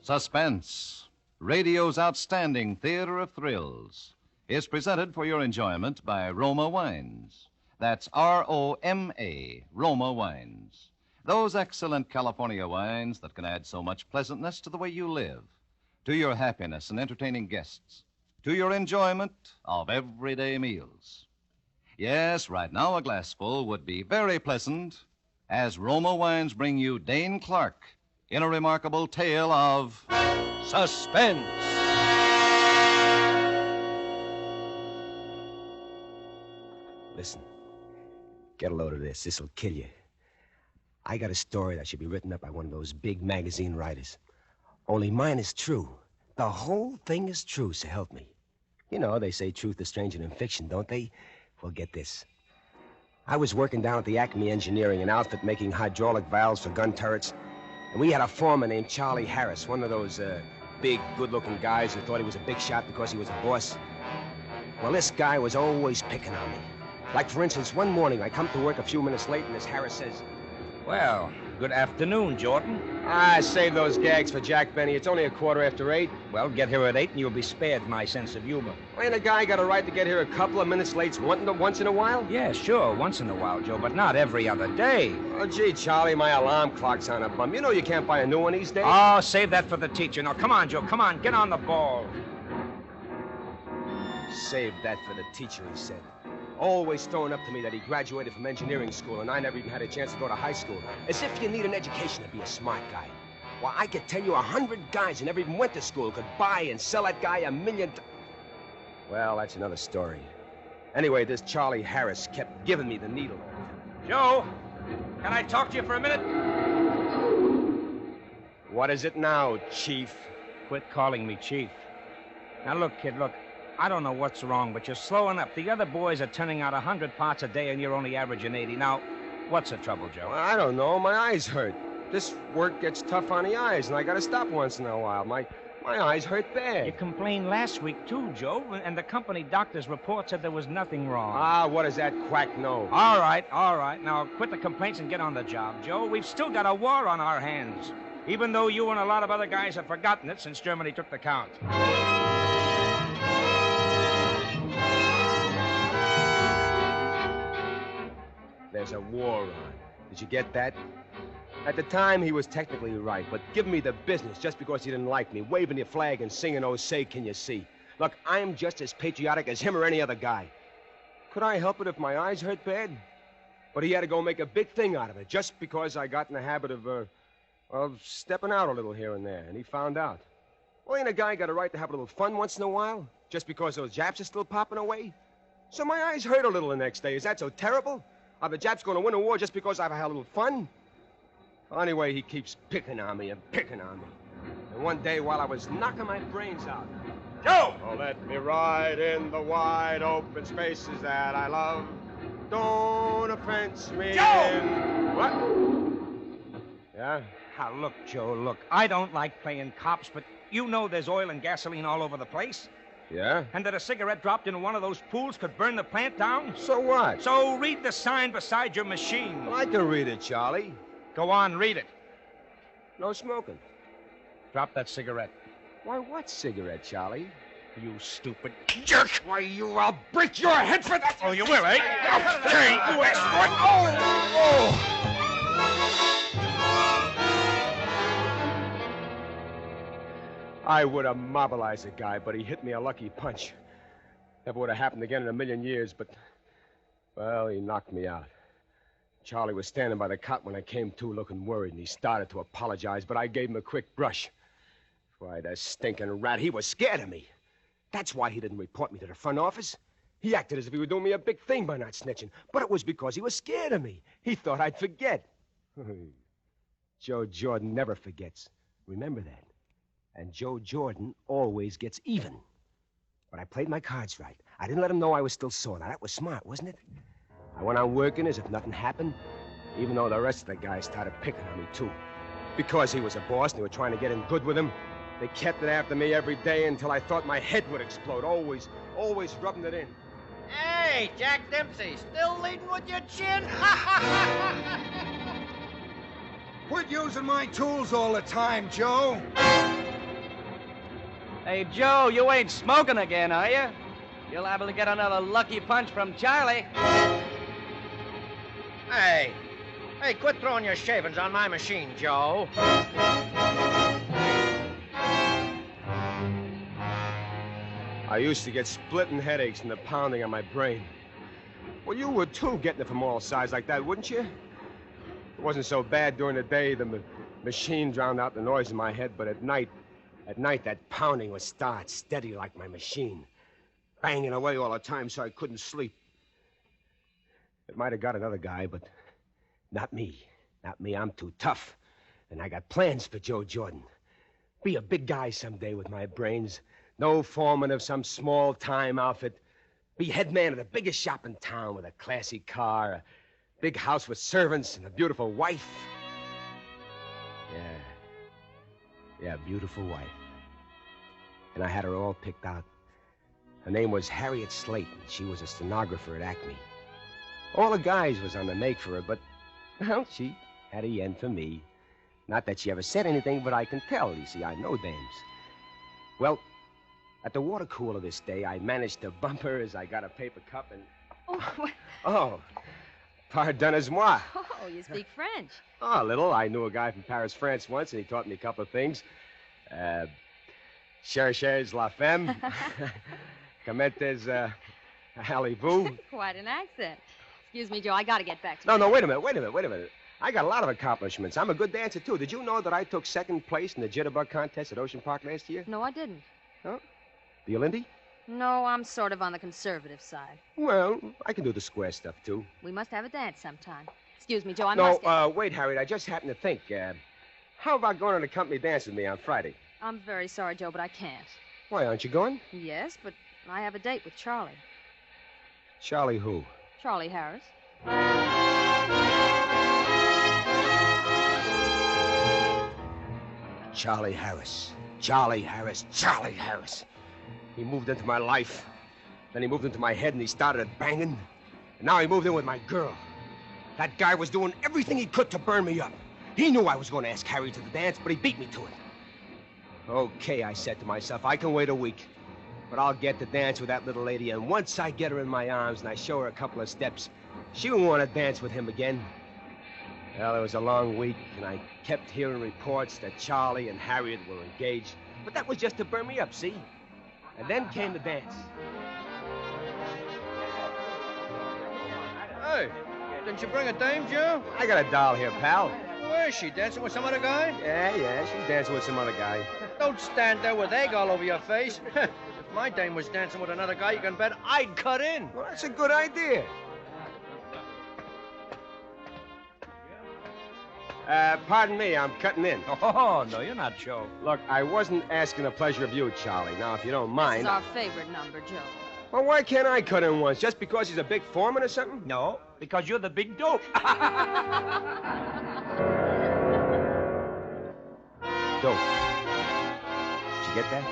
Suspense, radio's outstanding theater of thrills, is presented for your enjoyment by Roma Wines. That's R-O-M-A, Roma Wines. Those excellent California wines that can add so much pleasantness to the way you live, to your happiness in entertaining guests, to your enjoyment of everyday meals. Yes, right now a glassful would be very pleasant as Roma Wines bring you Dane Clark in a remarkable tale of suspense. Listen, get a load of this. This'll kill you. I got a story that should be written up by one of those big magazine writers. Only mine is true. The whole thing is true, so help me. You know, they say truth is stranger than fiction, don't they? Well, get this. I was working down at the Acme Engineering, an outfit making hydraulic valves for gun turrets, and we had a foreman named Charlie Harris, one of those big, good-looking guys who thought he was a big shot because he was a boss. Well, this guy was always picking on me. Like, for instance, one morning I come to work a few minutes late, and this Harris says, "Well, good afternoon, Jordan." Save those gags for Jack Benny. It's only 8:15. Well, get here at 8 and you'll be spared my sense of humor. Ain't a guy got a right to get here a couple of minutes late once in a while? Yeah, sure, once in a while, Joe, but not every other day. Oh, gee, Charlie, my alarm clock's on a bum. You know you can't buy a new one these days? Oh, save that for the teacher. Now, come on, Joe, come on, get on the ball. Save that for the teacher, he said. Always throwing up to me that he graduated from engineering school and I never even had a chance to go to high school. As if you need an education to be a smart guy. Well, I could tell you 100 guys who never even went to school could buy and sell that guy $1 million. Well, that's another story. Anyway, this Charlie Harris kept giving me the needle. Joe, can I talk to you for a minute? What is it now, Chief? Quit calling me Chief. Now, look, kid, look. I don't know what's wrong, but you're slowing up. The other boys are turning out 100 parts a day, and you're only averaging 80. Now, what's the trouble, Joe? Well, I don't know. My eyes hurt. This work gets tough on the eyes, and I gotta stop once in a while. My eyes hurt bad. You complained last week, too, Joe, and the company doctor's report said there was nothing wrong. Ah, what does that quack know? All right. Now, quit the complaints and get on the job, Joe. We've still got a war on our hands, even though you and a lot of other guys have forgotten it since Germany took the count. There's a war on. Did you get that? At the time, he was technically right, but giving me the business just because he didn't like me, waving the flag and singing, "Oh, say, can you see?" Look, I'm just as patriotic as him or any other guy. Could I help it if my eyes hurt bad? But he had to go make a big thing out of it just because I got in the habit of stepping out a little here and there, and he found out. Well, ain't a guy got a right to have a little fun once in a while, just because those Japs are still popping away? So my eyes hurt a little the next day. Is that so terrible? Are the Japs going to win a war just because I've had a little fun? Well, anyway, he keeps picking on me and picking on me. And one day, while I was knocking my brains out, Joe! Oh, let me ride in the wide open spaces that I love. Don't offense me. Joe! What? Yeah? Now, look, Joe, look. I don't like playing cops, but you know there's oil and gasoline all over the place. Yeah? And that a cigarette dropped into one of those pools could burn the plant down? So what? So read the sign beside your machine. Well, I can read it, Charlie. Go on, read it. No smoking. Drop that cigarette. Why, what cigarette, Charlie? You stupid jerk. Why, I'll break your head for that. Oh, you will, eh? Okay, you asked for it. Oh! I would have mobilized the guy, but he hit me a lucky punch. Never would have happened again in a million years, but, well, he knocked me out. Charlie was standing by the cot when I came to looking worried, and he started to apologize, but I gave him a quick brush. Why, that stinking rat, he was scared of me. That's why he didn't report me to the front office. He acted as if he were doing me a big thing by not snitching, but it was because he was scared of me. He thought I'd forget. Joe Jordan never forgets. Remember that. And Joe Jordan always gets even. But I played my cards right. I didn't let him know I was still sore. Now, that was smart, wasn't it? I went on working as if nothing happened, even though the rest of the guys started picking on me, too. Because he was a boss and they were trying to get in good with him, they kept it after me every day until I thought my head would explode, always rubbing it in. Hey, Jack Dempsey, still leading with your chin? Quit using my tools all the time, Joe. Hey, Joe, you ain't smoking again, are you? You're liable to get another lucky punch from Charlie. Hey, quit throwing your shavings on my machine, Joe. I used to get splitting headaches from the pounding on my brain. Well, you would, too, getting it from all sides like that, wouldn't you? It wasn't so bad during the day. The Machine drowned out the noise in my head, but at night, that pounding would start steady like my machine. Banging away all the time so I couldn't sleep. It might have got another guy, but not me. Not me. I'm too tough. And I got plans for Joe Jordan. Be a big guy someday with my brains. No foreman of some small-time outfit. Be head man of the biggest shop in town with a classy car, a big house with servants, and a beautiful wife. Yeah, beautiful wife. And I had her all picked out. Her name was Harriet Slate, and she was a stenographer at Acme. All the guys was on the make for her, but, well, she had a yen for me. Not that she ever said anything, but I can tell. You see, I know dames. Well, at the water cooler this day, I managed to bump her as I got a paper cup and... Oh, pardonnez-moi. Oh, you speak French. Oh, a little. I knew a guy from Paris, France once, and he taught me a couple of things. Cherchez la femme. Comment allez-vous? Quite an accent. Excuse me, Joe, I gotta get back to No, wait a minute. I got a lot of accomplishments. I'm a good dancer, too. Did you know that I took second place in the jitterbug contest at Ocean Park last year? No, I didn't. Huh? Violindy? No, I'm sort of on the conservative side. Well, I can do the square stuff, too. We must have a dance sometime. Excuse me, Joe, I No, must get... wait, Harriet, I just happened to think, how about going on a company dance with me on Friday? I'm very sorry, Joe, but I can't. Why, aren't you going? Yes, but I have a date with Charlie. Charlie who? Charlie Harris. Charlie Harris. Charlie Harris. Charlie Harris. He moved into my life. Then he moved into my head and he started banging. And now he moved in with my girl. That guy was doing everything he could to burn me up. He knew I was going to ask Harry to the dance, but he beat me to it. Okay, I said to myself, I can wait a week. But I'll get to dance with that little lady, and once I get her in my arms and I show her a couple of steps, she won't want to dance with him again. Well, it was a long week, and I kept hearing reports that Charlie and Harriet were engaged. But that was just to burn me up, see? And then came the dance. Hey, didn't you bring a dame, Joe? I got a doll here, pal. Where is she? Dancing with some other guy? Yeah, she's dancing with some other guy. Don't stand there with egg all over your face. If my dame was dancing with another guy, you can bet I'd cut in. Well, that's a good idea. Pardon me, I'm cutting in. Oh, no, you're not, Joe. Look, I wasn't asking the pleasure of you, Charlie. Now, if you don't mind... This is our favorite number, Joe. Well, why can't I cut in once? Just because he's a big foreman or something? No, because you're the big dope. Dope. Did you get that?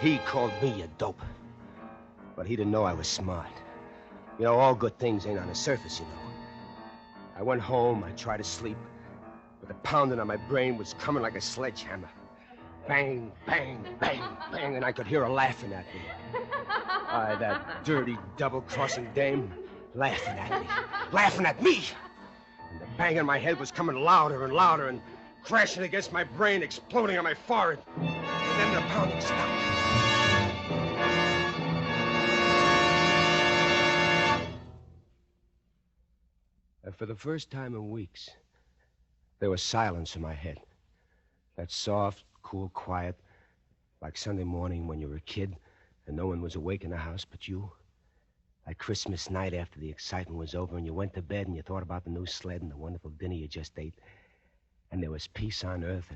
He called me a dope. But he didn't know I was smart. You know, all good things ain't on the surface, you know. I went home, I tried to sleep, but the pounding on my brain was coming like a sledgehammer. Bang, bang, bang, bang, and I could hear her laughing at me. That dirty, double-crossing dame, laughing at me. Laughing at me! And the bang in my head was coming louder and louder and crashing against my brain, exploding on my forehead. And then the pounding stopped. And for the first time in weeks, there was silence in my head. That soft, cool quiet, like Sunday morning when you were a kid and no one was awake in the house but you. Like Christmas night after the excitement was over and you went to bed and you thought about the new sled and the wonderful dinner you just ate. And there was peace on earth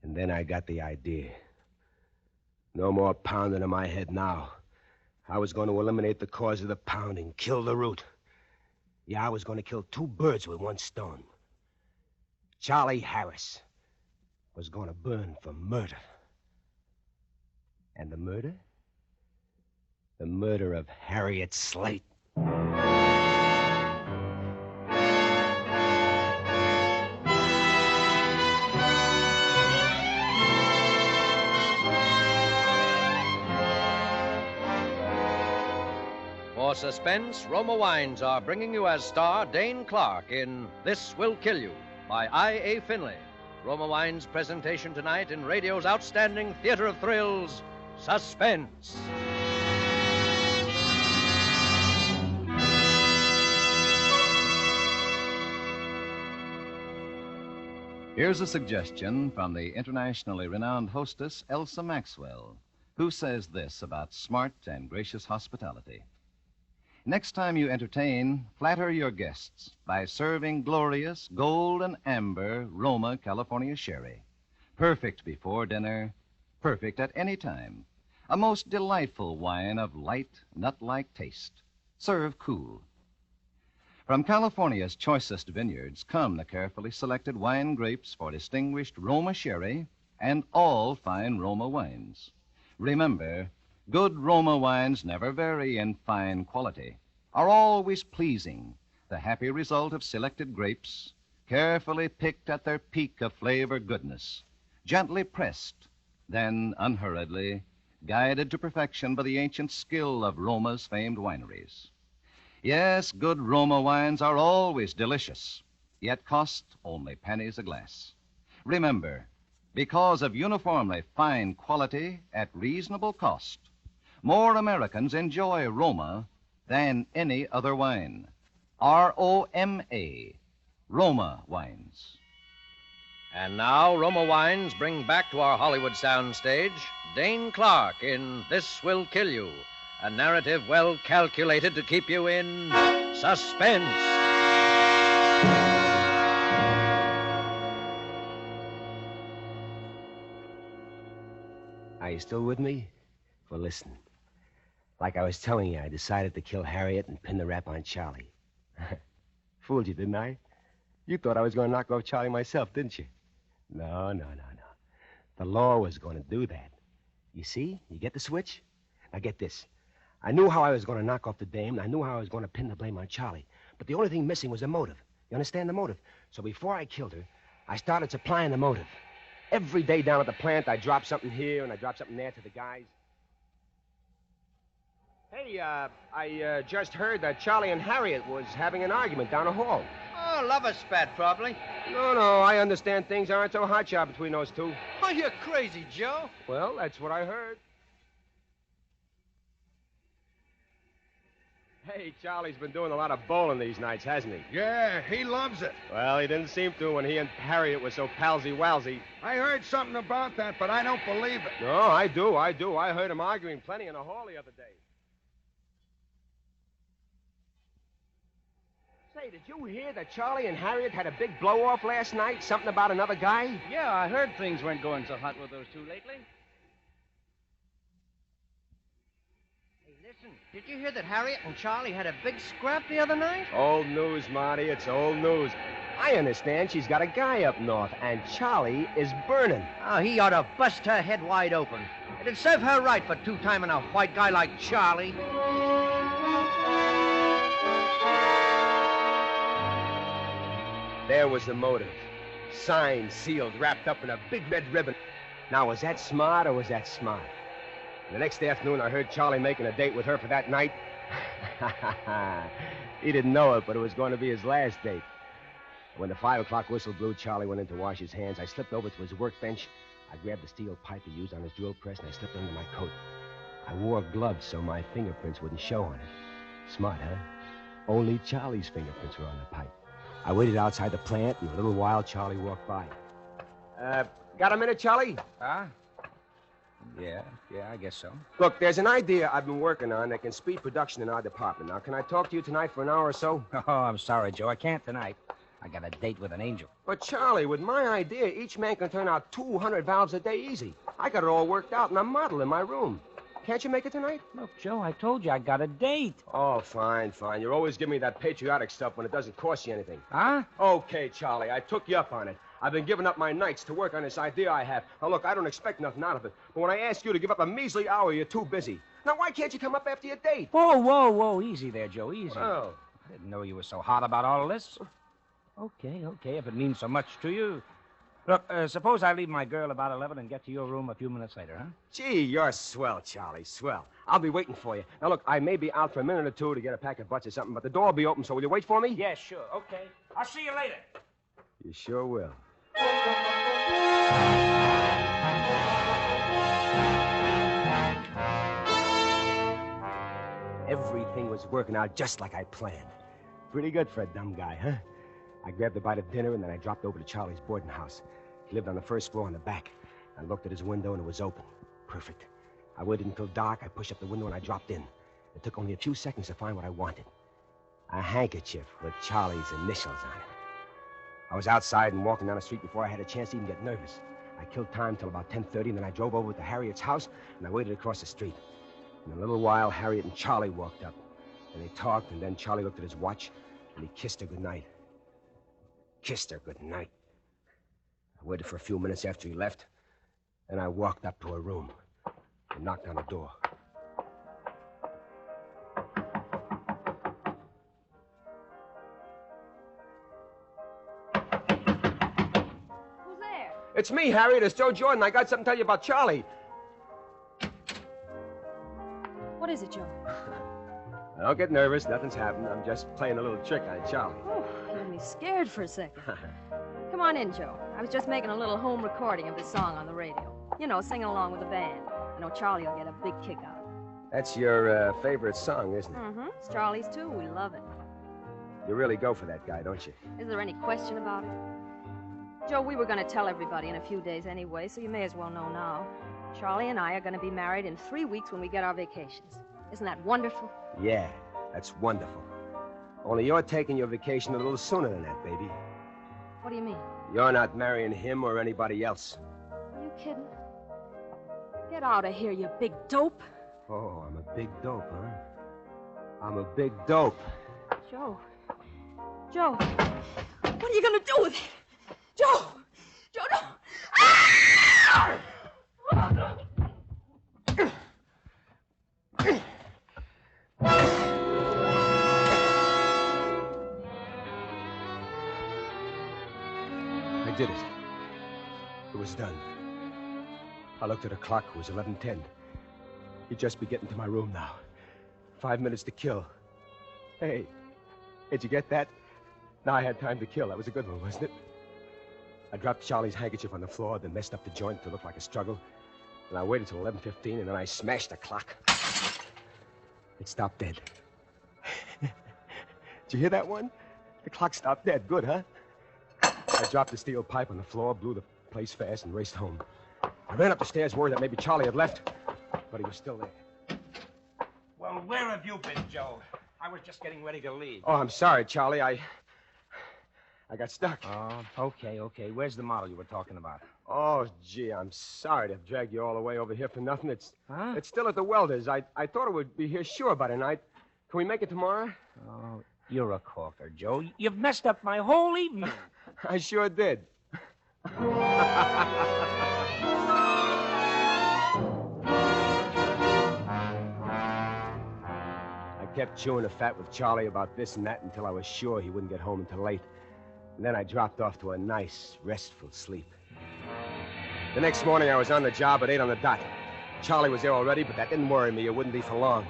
and then I got the idea. No more pounding in my head now. I was going to eliminate the cause of the pounding, kill the root. Yeah, I was going to kill two birds with one stone. Charlie Harris was going to burn for murder. And the murder? The murder of Harriet Slate. For Suspense, Roma Wines are bringing you as star Dane Clark in This Will Kill You by I.A. Finley. Roma Wines' presentation tonight in radio's outstanding theater of thrills, Suspense. Here's a suggestion from the internationally renowned hostess, Elsa Maxwell, who says this about smart and gracious hospitality. Next time you entertain, flatter your guests by serving glorious gold and amber Roma California sherry. Perfect before dinner, perfect at any time. A most delightful wine of light, nut-like taste. Serve cool. From California's choicest vineyards come the carefully selected wine grapes for distinguished Roma sherry and all fine Roma wines. Remember, good Roma wines never vary in fine quality, are always pleasing, the happy result of selected grapes, carefully picked at their peak of flavor goodness, gently pressed, then unhurriedly, guided to perfection by the ancient skill of Roma's famed wineries. Yes, good Roma wines are always delicious, yet cost only pennies a glass. Remember, because of uniformly fine quality at reasonable cost, more Americans enjoy Roma than any other wine. R-O-M-A, Roma wines. And now, Roma Wines bring back to our Hollywood soundstage Dane Clark in This Will Kill You, a narrative well calculated to keep you in suspense. Are you still with me? Well, listen. Like I was telling you, I decided to kill Harriet and pin the rap on Charlie. Fooled you, didn't I? You thought I was going to knock off Charlie myself, didn't you? No. The law was going to do that. You see? You get the switch? Now get this. I knew how I was going to knock off the dame, and I knew how I was going to pin the blame on Charlie. But the only thing missing was a motive. You understand the motive? So before I killed her, I started supplying the motive. Every day down at the plant, I dropped something here and I dropped something there to the guys. Hey, I just heard that Charlie and Harriet was having an argument down the hall. Oh, lover spat, probably. No, I understand things aren't so hotshot between those two. Oh, you're crazy, Joe. Well, that's what I heard. Hey, Charlie's been doing a lot of bowling these nights, hasn't he? Yeah, he loves it. Well, he didn't seem to when he and Harriet were so palsy-walsy. I heard something about that, but I don't believe it. No, I do. I heard him arguing plenty in the hall the other day. Say, did you hear that Charlie and Harriet had a big blow-off last night? Something about another guy? Yeah, I heard things weren't going so hot with those two lately. Hey, listen, did you hear that Harriet and Charlie had a big scrap the other night? Old news, Marty. It's old news. I understand she's got a guy up north, and Charlie is burning. Oh, he ought to bust her head wide open. It'd serve her right for two-timing a white guy like Charlie. There was the motive. Signed, sealed, wrapped up in a big red ribbon. Now, was that smart or was that smart? The next afternoon, I heard Charlie making a date with her for that night. He didn't know it, but it was going to be his last date. When the 5 o'clock whistle blew, Charlie went in to wash his hands. I slipped over to his workbench. I grabbed the steel pipe he used on his drill press, and I slipped it under my coat. I wore gloves so my fingerprints wouldn't show on it. Smart, huh? Only Charlie's fingerprints were on the pipe. I waited outside the plant, and in a little while, Charlie walked by. Got a minute, Charlie? Huh? Yeah, I guess so. Look, there's an idea I've been working on that can speed production in our department. Now, can I talk to you tonight for an hour or so? Oh, I'm sorry, Joe. I can't tonight. I got a date with an angel. But, Charlie, with my idea, each man can turn out 200 valves a day easy. I got it all worked out in a model in my room. Can't you make it tonight? Look, Joe, I told you I got a date. Oh, fine. You're always giving me that patriotic stuff when it doesn't cost you anything. Huh? Okay, Charlie, I took you up on it. I've been giving up my nights to work on this idea I have. Now, look, I don't expect nothing out of it. But when I ask you to give up a measly hour, you're too busy. Now, why can't you come up after your date? Whoa. Easy there, Joe, easy. Oh. I didn't know you were so hot about all of this. Okay, if it means so much to you. Look, suppose I leave my girl about 11 and get to your room a few minutes later, huh? Gee, you're swell, Charlie, swell. I'll be waiting for you. Now, look, I may be out for a minute or two to get a pack of butts or something, but the door will be open, so will you wait for me? Yeah, sure, okay. I'll see you later. You sure will. Everything was working out just like I planned. Pretty good for a dumb guy, huh? I grabbed a bite of dinner, and then I dropped over to Charlie's boarding house. He lived on the first floor in the back. I looked at his window, and it was open. Perfect. I waited until dark. I pushed up the window, and I dropped in. It took only a few seconds to find what I wanted. A handkerchief with Charlie's initials on it. I was outside and walking down the street before I had a chance to even get nervous. I killed time till about 10:30, and then I drove over to Harriet's house, and I waited across the street. In a little while, Harriet and Charlie walked up. And they talked, and then Charlie looked at his watch, and he kissed her goodnight. Kissed her goodnight. I waited for a few minutes after he left, and I walked up to her room and knocked on the door. Who's there? It's me, Harriet. It's Joe Jordan. I got something to tell you about Charlie. What is it, Joe? Don't get nervous. Nothing's happened. I'm just playing a little trick on Charlie. Oh, you had me scared for a second. Come on in, Joe. I was just making a little home recording of this song on the radio. You know, singing along with the band. I know Charlie will get a big kick out of it. That's your favorite song, isn't it? Mm-hmm. It's Charlie's, too. We love it. You really go for that guy, don't you? Is there any question about it? Joe, we were going to tell everybody in a few days anyway, so you may as well know now. Charlie and I are going to be married in 3 weeks when we get our vacations. Isn't that wonderful? Yeah, that's wonderful. Only you're taking your vacation a little sooner than that, baby. What do you mean? You're not marrying him or anybody else. Are you kidding? Get out of here, you big dope. Oh, I'm a big dope, huh? I'm a big dope. Joe. Joe. What are you going to do with it? Joe! Joe, no! Ah! I did it. It was done. I looked at the clock. It was 11:10. He'd just be getting to my room now. 5 minutes to kill. Hey, did you get that? Now I had time to kill. That was a good one, wasn't it? I dropped Charlie's handkerchief on the floor, then messed up the joint to look like a struggle. And I waited till 11:15, and then I smashed the clock. It stopped dead. Did you hear that one? The clock stopped dead. Good, huh? I dropped the steel pipe on the floor, blew the place fast, and raced home. I ran up the stairs, worried that maybe Charlie had left, but he was still there. Well, where have you been, Joe? I was just getting ready to leave. Oh, I'm sorry, Charlie. I got stuck. Oh, okay. Where's the model you were talking about? Oh, gee, I'm sorry to have dragged you all the way over here for nothing. It's still at the welder's. I thought it would be here sure by tonight. Can we make it tomorrow? Oh, you're a corker, Joe. You've messed up my whole evening. I sure did. I kept chewing the fat with Charlie about this and that until I was sure he wouldn't get home until late. And then I dropped off to a nice, restful sleep. The next morning, I was on the job at 8 on the dot. Charlie was there already, but that didn't worry me. It wouldn't be for long.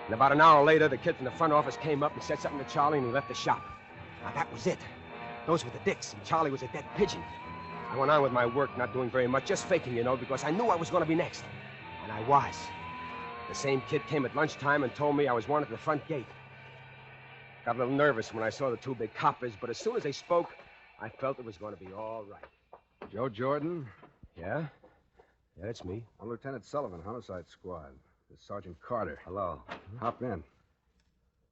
And about an hour later, the kid from the front office came up and said something to Charlie, and he left the shop. Now, that was it. Those were the dicks, and Charlie was a dead pigeon. I went on with my work, not doing very much, just faking, you know, because I knew I was going to be next. And I was. The same kid came at lunchtime and told me I was wanted at the front gate. Got a little nervous when I saw the two big coppers, but as soon as they spoke, I felt it was going to be all right. Joe Jordan? Yeah? Yeah, that's me. I'm Lieutenant Sullivan, Homicide Squad. This is Sergeant Carter. Hello. Hop in.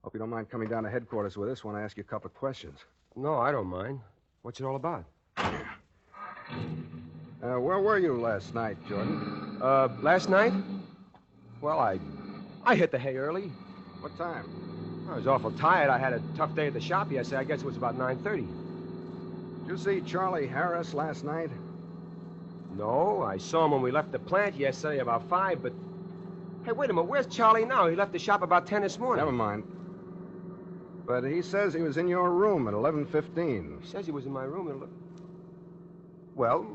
Hope you don't mind coming down to headquarters with us. Want to ask you a couple of questions. No, I don't mind. What's it all about? Where were you last night, Jordan? Last night? Well, I hit the hay early. What time? I was awful tired. I had a tough day at the shop yesterday. I guess it was about 9:30. Did you see Charlie Harris last night? No, I saw him when we left the plant yesterday about 5, but... Hey, wait a minute. Where's Charlie now? He left the shop about 10 this morning. Never mind. But he says he was in your room at 11:15. He says he was in my room at... Well,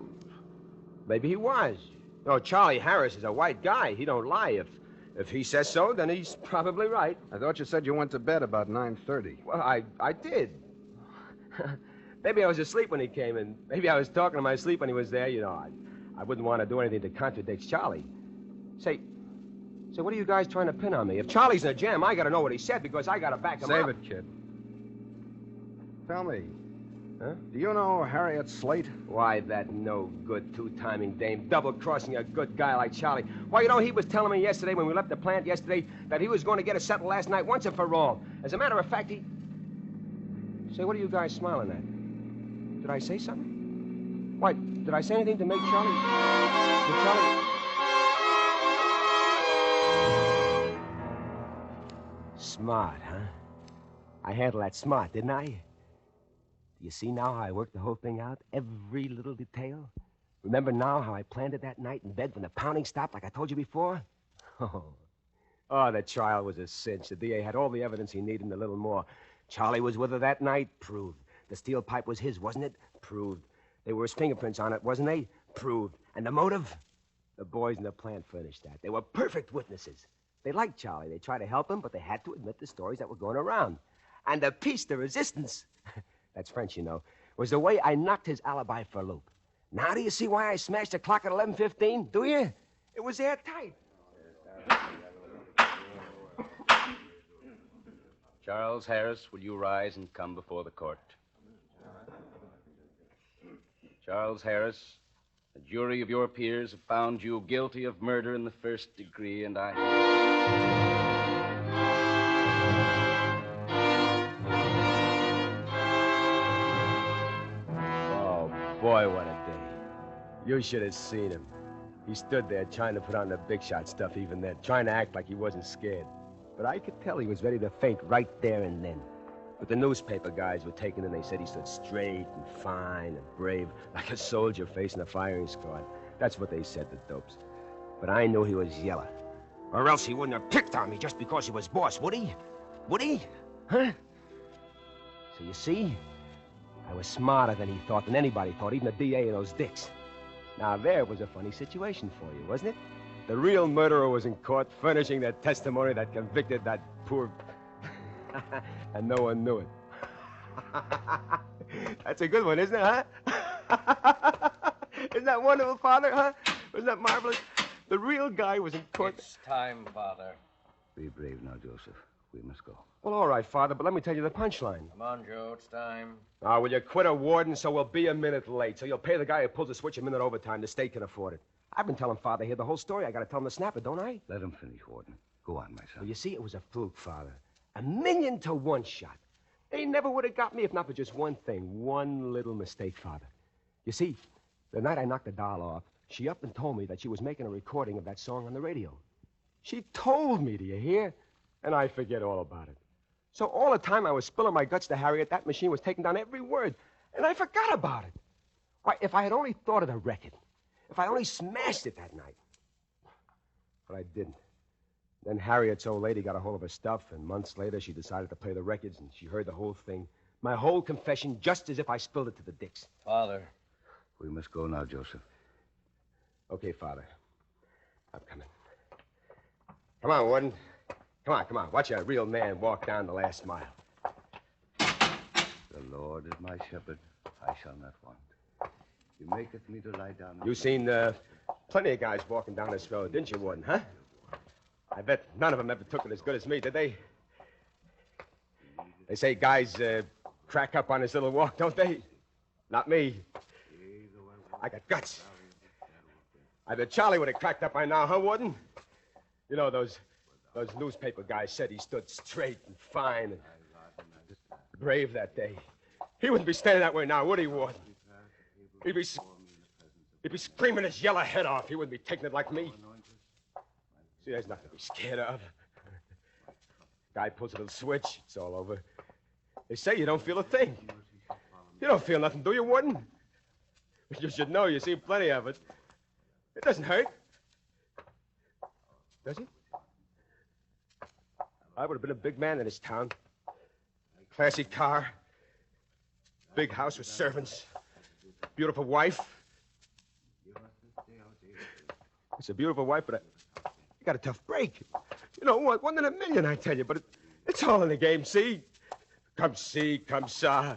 maybe he was. No, Charlie Harris is a white guy. He don't lie. If he says so, then he's probably right. I thought you said you went to bed about 9:30. Well, I did. Maybe I was asleep when he came, and maybe I was talking in my sleep when he was there. You know, I wouldn't want to do anything that contradicts Charlie. Say, what are you guys trying to pin on me? If Charlie's in a jam, I got to know what he said because I got to back him up. Save it, kid. Tell me, Huh? Do you know Harriet Slate? Why, that no-good two-timing dame double-crossing a good guy like Charlie. Why, you know, he was telling me yesterday when we left the plant yesterday that he was going to get us settled last night once and for all. As a matter of fact, he... Say, what are you guys smiling at? Did I say something? Why, did I say anything to make Charlie... Did Charlie... Smart, huh? I handled that smart, didn't I? You see now how I worked the whole thing out? Every little detail? Remember now how I planned it that night in bed when the pounding stopped like I told you before? Oh, the trial was a cinch. The DA had all the evidence he needed and a little more. Charlie was with her that night? Proved. The steel pipe was his, wasn't it? Proved. They were his fingerprints on it, wasn't they? Proved. And the motive? The boys in the plant furnished that. They were perfect witnesses. They liked Charlie. They tried to help him, but they had to admit the stories that were going around. And the piece de resistance... That's French, you know, was the way I knocked his alibi for a loop. Now do you see why I smashed the clock at 11:15? Do you? It was airtight. Charles Harris, will you rise and come before the court? Charles Harris, a jury of your peers have found you guilty of murder in the first degree, and I... Boy, what a day. You should have seen him. He stood there trying to put on the big shot stuff even then, trying to act like he wasn't scared. But I could tell he was ready to faint right there and then. But the newspaper guys were taken and they said he stood straight and fine and brave, like a soldier facing a firing squad. That's what they said, the dopes. But I knew he was yellow. Or else he wouldn't have picked on me just because he was boss, would he? Would he? Huh? So you see... I was smarter than he thought, than anybody thought, even the DA and those dicks. Now, there was a funny situation for you, wasn't it? The real murderer was in court, furnishing the testimony that convicted that poor... and no one knew it. That's a good one, isn't it, huh? Isn't that wonderful, Father, huh? Wasn't that marvelous? The real guy was in court... It's time, Father. Be brave now, Joseph. We must go. Well, all right, Father, but let me tell you the punchline. Come on, Joe, it's time. Ah, will you quit a warden so we'll be a minute late? So you'll pay the guy who pulls the switch a minute overtime. The state can afford it. I've been telling Father here the whole story. I gotta tell him to snap it, don't I? Let him finish, Warden. Go on, my son. Well, you see, it was a fluke, Father. 1,000,000 to 1 shot. They never would have got me if not for just one thing. One little mistake, Father. You see, the night I knocked the doll off, she up and told me that she was making a recording of that song on the radio. She told me, do you hear? And I forget all about it. So all the time I was spilling my guts to Harriet, that machine was taking down every word, and I forgot about it. Why, if I had only thought of the record, if I only smashed it that night. But I didn't. Then Harriet's old lady got a hold of her stuff, and months later she decided to play the records, and she heard the whole thing. My whole confession, just as if I spilled it to the dicks. Father. We must go now, Joseph. Okay, Father. I'm coming. Come on, Warden. Come on. Watch a real man walk down the last mile. The Lord is my shepherd. I shall not want. He maketh me to lie down. You seen plenty of guys walking down this road, didn't you, Warden, huh? I bet none of them ever took it as good as me, did they? They say guys crack up on this little walk, don't they? Not me. I got guts. I bet Charlie would have cracked up by now, huh, Warden? You know, those newspaper guys said he stood straight and fine and brave that day. He wouldn't be standing that way now, would he, Warden? He'd be screaming his yellow head off. He wouldn't be taking it like me. See, there's nothing to be scared of. Guy pulls a little switch, it's all over. They say you don't feel a thing. You don't feel nothing, do you, Warden? But you should know, you've seen plenty of it. It doesn't hurt. Does it? I would have been a big man in this town. Classy car. Big house with servants. Beautiful wife. It's a beautiful wife, but I got a tough break. You know, 1 in a million, I tell you, but it's all in the game, see? Come see, come saw.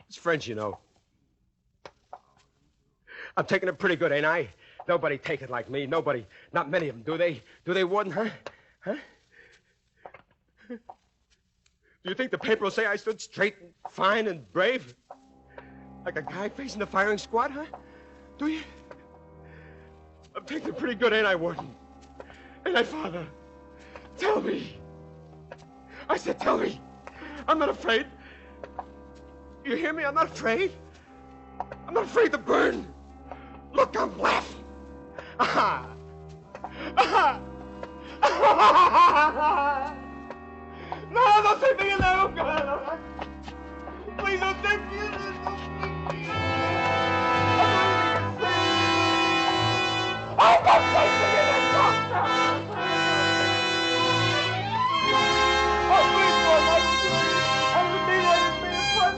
It's French, you know. I'm taking it pretty good, ain't I? Nobody take it like me. Nobody. Not many of them, do they? Do they, Warden, huh? Huh? Do you think the paper will say I stood straight and fine and brave? Like a guy facing the firing squad, huh? Do you? I'm taking it pretty good, ain't I, Warden? Ain't I, Father? Tell me. I said, tell me. I'm not afraid. You hear me? I'm not afraid. I'm not afraid to burn. Look, I'm laughing. Ah. Ah. No, don't take me in there. Oh, God. Please don't take me in there. Don't take me in there. Oh, don't take me in there, doctor. Oh, please, Lord, I will do it. I will be like me in front.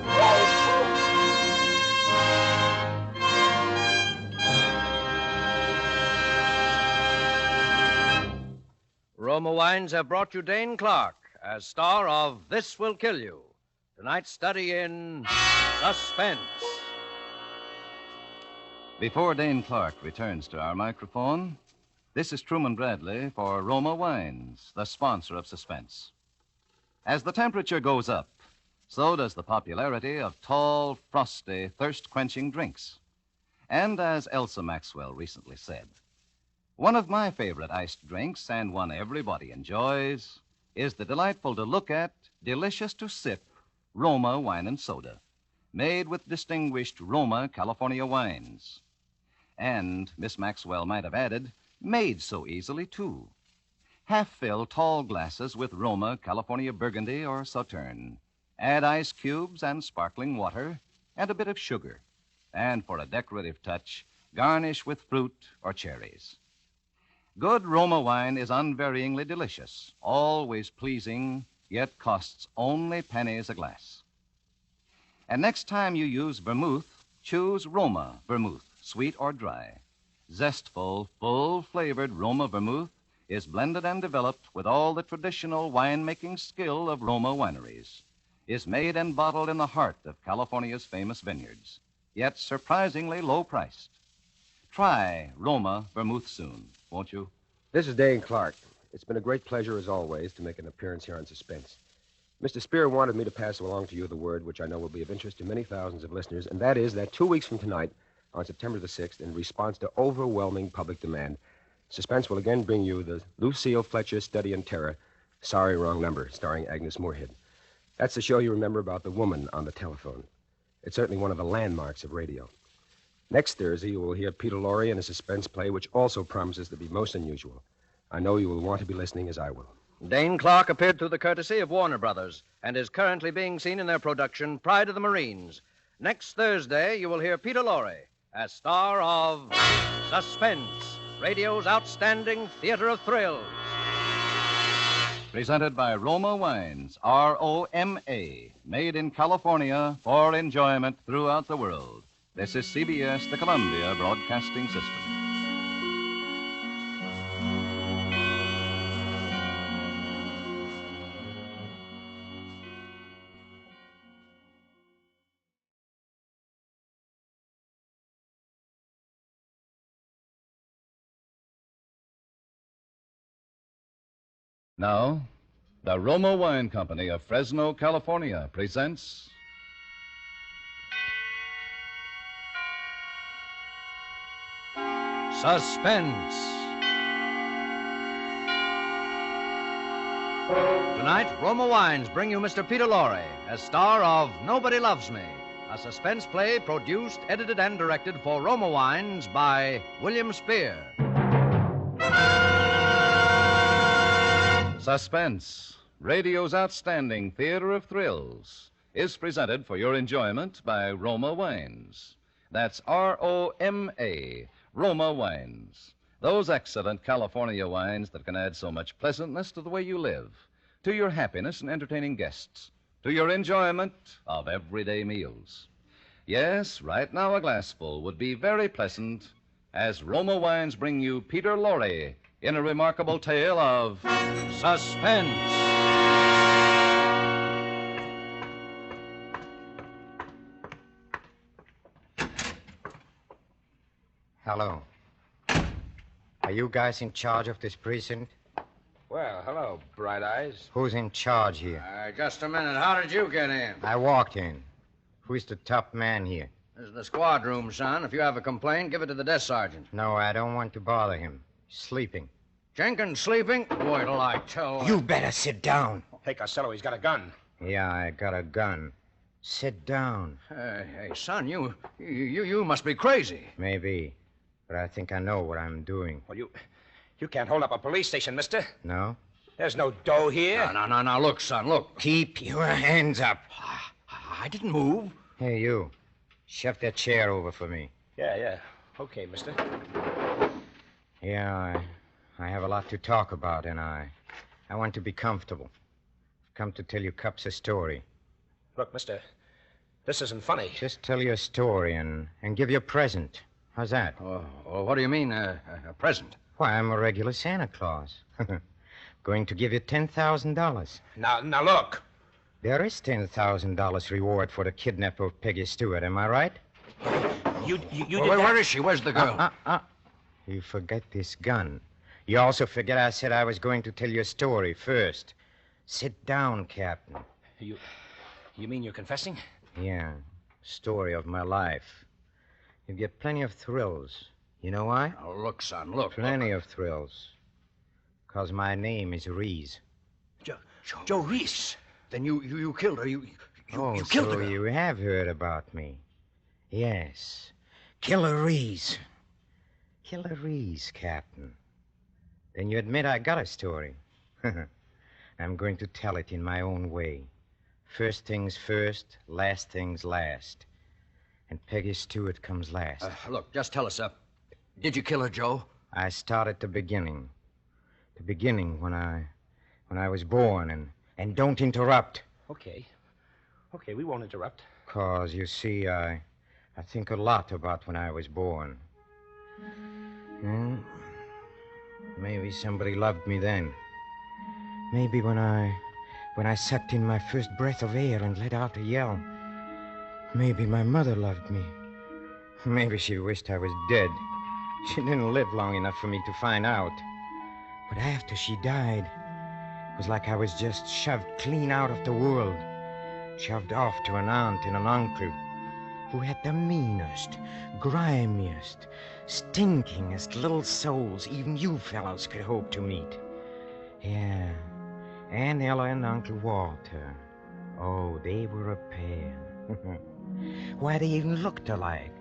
Roma Wines have brought you Dane Clark as star of This Will Kill You. Tonight's study in suspense. Before Dane Clark returns to our microphone, this is Truman Bradley for Roma Wines, the sponsor of Suspense. As the temperature goes up, so does the popularity of tall, frosty, thirst-quenching drinks. And as Elsa Maxwell recently said, one of my favorite iced drinks, and one everybody enjoys, is the delightful to look at, delicious to sip Roma Wine and Soda, made with distinguished Roma California wines. And, Miss Maxwell might have added, made so easily, too. Half-fill tall glasses with Roma California Burgundy or Sauterne. Add ice cubes and sparkling water and a bit of sugar. And for a decorative touch, garnish with fruit or cherries. Good Roma wine is unvaryingly delicious, always pleasing, yet costs only pennies a glass. And next time you use vermouth, choose Roma vermouth, sweet or dry. Zestful, full-flavored Roma vermouth is blended and developed with all the traditional winemaking skill of Roma wineries, is made and bottled in the heart of California's famous vineyards, yet surprisingly low-priced. Try Roma vermouth soon, won't you? This is Dane Clark. It's been a great pleasure, as always, to make an appearance here on Suspense. Mr. Spear wanted me to pass along to you the word, which I know will be of interest to many thousands of listeners, and that is that 2 weeks from tonight, on September the 6th, in response to overwhelming public demand, Suspense will again bring you the Lucille Fletcher Study in Terror, Sorry, Wrong Number, starring Agnes Moorehead. That's the show you remember about the woman on the telephone. It's certainly one of the landmarks of radio. Next Thursday, you will hear Peter Lorre in a suspense play, which also promises to be most unusual. I know you will want to be listening, as I will. Dane Clark appeared through the courtesy of Warner Brothers and is currently being seen in their production, Pride of the Marines. Next Thursday, you will hear Peter Lorre as star of Suspense, radio's outstanding theater of thrills. Presented by Roma Wines, R-O-M-A, made in California for enjoyment throughout the world. This is CBS, the Columbia Broadcasting System. Now, the Roma Wine Company of Fresno, California presents Suspense. Tonight, Roma Wines bring you Mr. Peter Lorre as star of Nobody Loves Me, a suspense play produced, edited, and directed for Roma Wines by William Spear. Suspense, radio's outstanding theater of thrills, is presented for your enjoyment by Roma Wines. That's R-O-M-A, Roma Wines. Those excellent California wines that can add so much pleasantness to the way you live, to your happiness in entertaining guests, to your enjoyment of everyday meals. Yes, right now a glassful would be very pleasant as Roma Wines bring you Peter Lorre in a remarkable tale of suspense. Hello. Are you guys in charge of this precinct? Well, hello, Bright Eyes. Who's in charge here? Just a minute. How did you get in? I walked in. Who's the top man here? This is the squad room, son. If you have a complaint, give it to the desk sergeant. No, I don't want to bother him. He's sleeping. Jenkins sleeping? Wait till I tell... You better sit down. Hey, Costello, he's got a gun. Yeah, I got a gun. Sit down. Hey, son, you must be crazy. Maybe, but I think I know what I'm doing. Well, you can't hold up a police station, mister. No? There's no dough here. No, look, son, look. Keep your hands up. I didn't move. Hey, you. Shove that chair over for me. Yeah. Okay, mister. Yeah, I have a lot to talk about, and I want to be comfortable. I've come to tell you cops a story. Look, mister, this isn't funny. Just tell you a story and give you a present. How's that? Oh, what do you mean, a present? Why, I'm a regular Santa Claus. Going to give you $10,000. Now look. There is $10,000 reward for the kidnapper of Peggy Stewart, am I right? You Where is she? Where's the girl? You forget this gun. You also forget I said I was going to tell you a story first. Sit down, Captain. You mean you're confessing? Yeah. Story of my life. You get plenty of thrills. You know why? Oh, look, son, look. Plenty of thrills. Because my name is Reese. Joe Reese. Then you killed her. You killed so her. You have heard about me. Yes. Killer Reese. Killer Reese, Captain. Then you admit I got a story. I'm going to tell it in my own way. First things first, last things last. And Peggy Stewart comes last. Look, just tell us, did you kill her, Joe? I start at the beginning. The beginning when I was born, and don't interrupt. Okay, we won't interrupt. 'Cause, you see, I think a lot about when I was born. Maybe somebody loved me then. Maybe when I sucked in my first breath of air and let out a yell. Maybe my mother loved me. Maybe she wished I was dead. She didn't live long enough for me to find out. But after she died, it was like I was just shoved clean out of the world. Shoved off to an aunt and an uncle who had the meanest, grimiest, stinkingest little souls even you fellows could hope to meet. Yeah, Aunt Ella and Uncle Walter. Oh, they were a pair. Why, they even looked alike.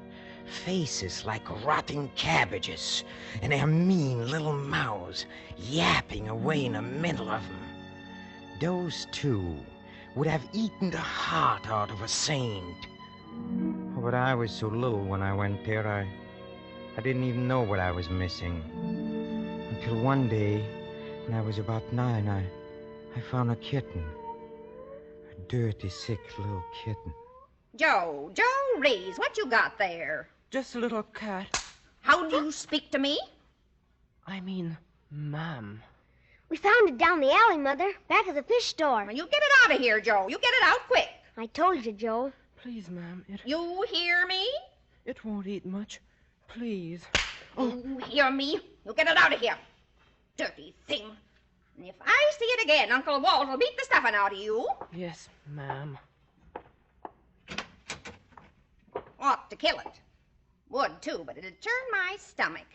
Faces like rotting cabbages, and their mean little mouths yapping away in the middle of them. Those two would have eaten the heart out of a saint. But I was so little when I went there, I didn't even know what I was missing. Until one day, when I was about 9, I found a kitten. A dirty, sick little kitten. Joe Reese, what you got there? Just a little cat. How do you speak to me? I mean, ma'am. We found it down the alley, Mother, back of the fish store. Well, you get it out of here, Joe. You get it out quick. I told you, Joe. Please, ma'am, You hear me? It won't eat much. Please. You hear me? You get it out of here. Dirty thing. And if I see it again, Uncle Walt will beat the stuffing out of you. Yes, ma'am. Ought to kill it. Would, too, but it'd turn my stomach.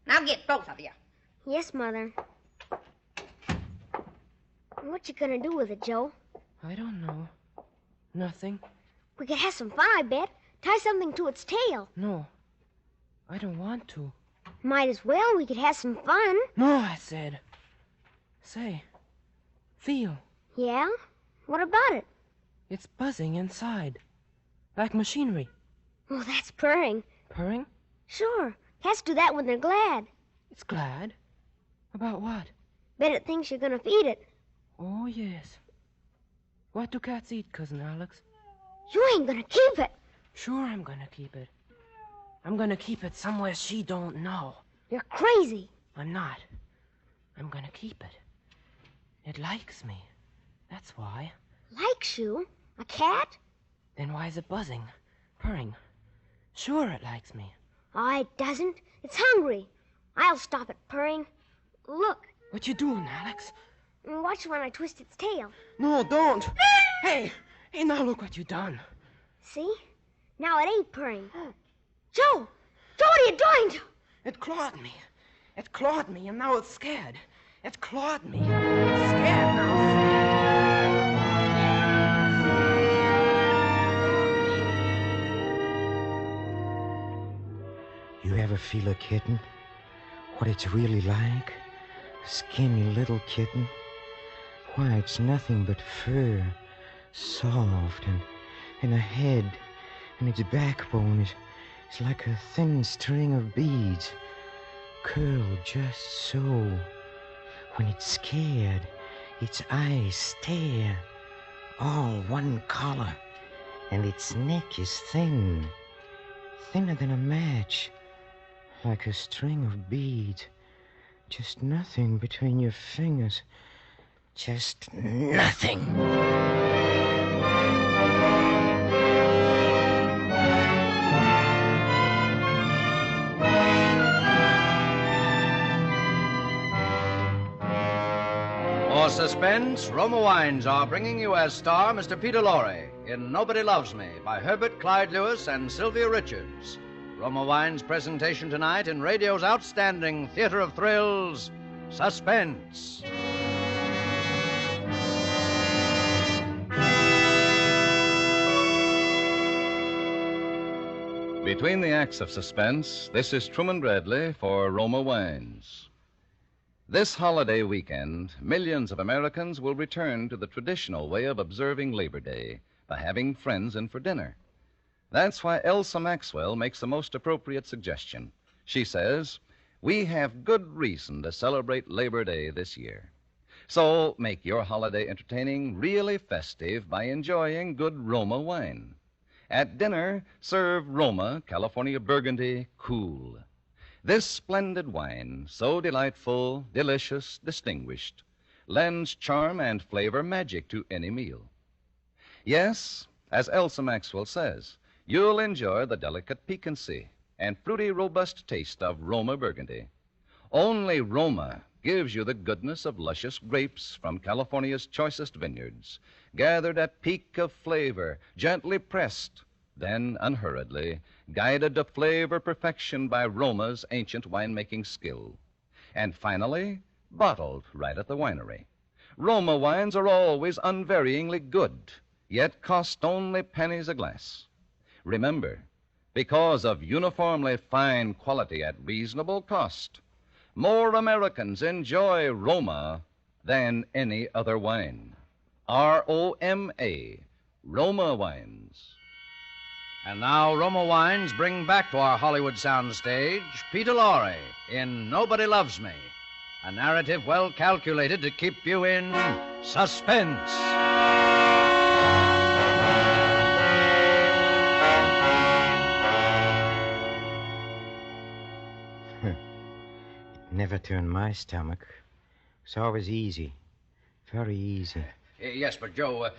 Now get both of you. Yes, Mother. What you gonna do with it, Joe? I don't know. Nothing. We could have some fun, I bet. Tie something to its tail. No. I don't want to. Might as well. We could have some fun. No, I said. Say. Feel. Yeah? What about it? It's buzzing inside. Like machinery. Oh, that's purring. Purring? Sure. Cats do that when they're glad. It's glad? About what? Bet it thinks you're gonna feed it. Oh, yes. What do cats eat, Cousin Alex? You ain't gonna keep it. Sure I'm gonna keep it. I'm gonna keep it somewhere she don't know. You're crazy. I'm not. I'm gonna keep it. It likes me. That's why. Likes you? A cat? Then why is it buzzing? Purring? Sure it likes me. Oh, it doesn't. It's hungry. I'll stop it purring. Look. What you doing, Alex? Watch when I twist its tail. No, don't. Hey, now look what you done. See? Now it ain't purring. Joe! Joe, what are you doing? It clawed me. It clawed me, and now it's scared. It clawed me. It's scared now. You ever feel a kitten? What it's really like? A skinny little kitten? Why, it's nothing but fur. Soft and a head. And its backbone is like a thin string of beads. Curled just so. When it's scared, its eyes stare. All one color. And its neck is thin. Thinner than a match. Like a string of beads. Just nothing between your fingers. Just nothing. For Suspense, Roma Wines are bringing you as star Mr. Peter Lorre in Nobody Loves Me by Herbert Clyde Lewis and Sylvia Richards. Roma Wines' presentation tonight in radio's outstanding theater of thrills, Suspense. Between the acts of Suspense, this is Truman Bradley for Roma Wines. This holiday weekend, millions of Americans will return to the traditional way of observing Labor Day by having friends in for dinner. That's why Elsa Maxwell makes the most appropriate suggestion. She says, we have good reason to celebrate Labor Day this year. So make your holiday entertaining really festive by enjoying good Roma wine. At dinner, serve Roma California Burgundy Cool. This splendid wine, so delightful, delicious, distinguished, lends charm and flavor magic to any meal. Yes, as Elsa Maxwell says, you'll enjoy the delicate piquancy and fruity, robust taste of Roma Burgundy. Only Roma gives you the goodness of luscious grapes from California's choicest vineyards, gathered at peak of flavor, gently pressed, then unhurriedly, guided to flavor perfection by Roma's ancient winemaking skill. And finally, bottled right at the winery. Roma wines are always unvaryingly good, yet cost only pennies a glass. Remember, because of uniformly fine quality at reasonable cost, more Americans enjoy Roma than any other wine. R-O-M-A, Roma Wines. And now Roma Wines bring back to our Hollywood soundstage Peter Lorre in Nobody Loves Me, a narrative well calculated to keep you in suspense. Never turned my stomach. It's always easy. Very easy. Yes, but Joe,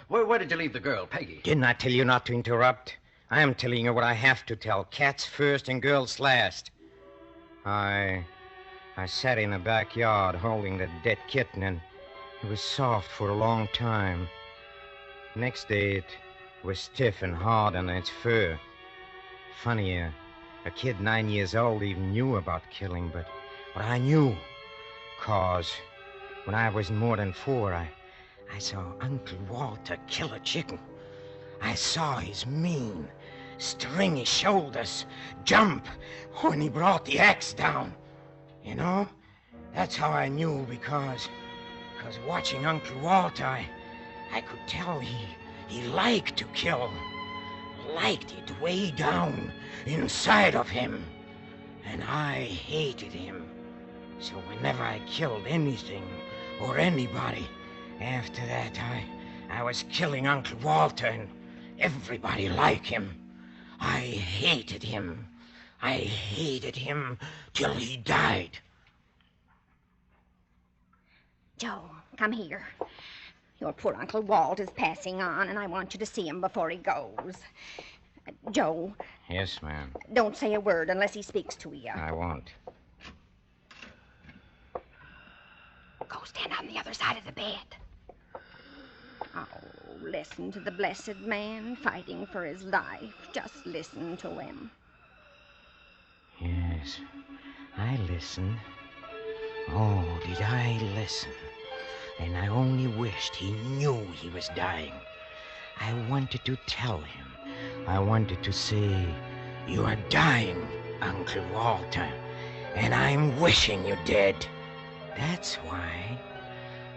where did you leave the girl, Peggy? Didn't I tell you not to interrupt? I am telling you what I have to tell. Cats first and girls last. I sat in the backyard holding the dead kitten, and it was soft for a long time. Next day, it was stiff and hard on its fur. Funny, a kid 9 years old even knew about killing, but I knew. 'Cause when I was more than 4, I saw Uncle Walter kill a chicken. I saw his mean, stringy shoulders jump when he brought the axe down. You know, that's how I knew, because watching Uncle Walter, I could tell he liked to kill. Liked it way down inside of him. And I hated him. So whenever I killed anything or anybody, after that, I was killing Uncle Walter and everybody like him. I hated him. I hated him till he died. Joe, come here. Your poor Uncle Walt is passing on, and I want you to see him before he goes. Joe. Yes, ma'am. Don't say a word unless he speaks to you. I won't. Go stand on the other side of the bed. Oh, listen to the blessed man fighting for his life. Just listen to him. Yes, I listened. Oh, did I listen? And I only wished he knew he was dying. I wanted to tell him. I wanted to say, "You are dying, Uncle Walter, and I'm wishing you dead." That's why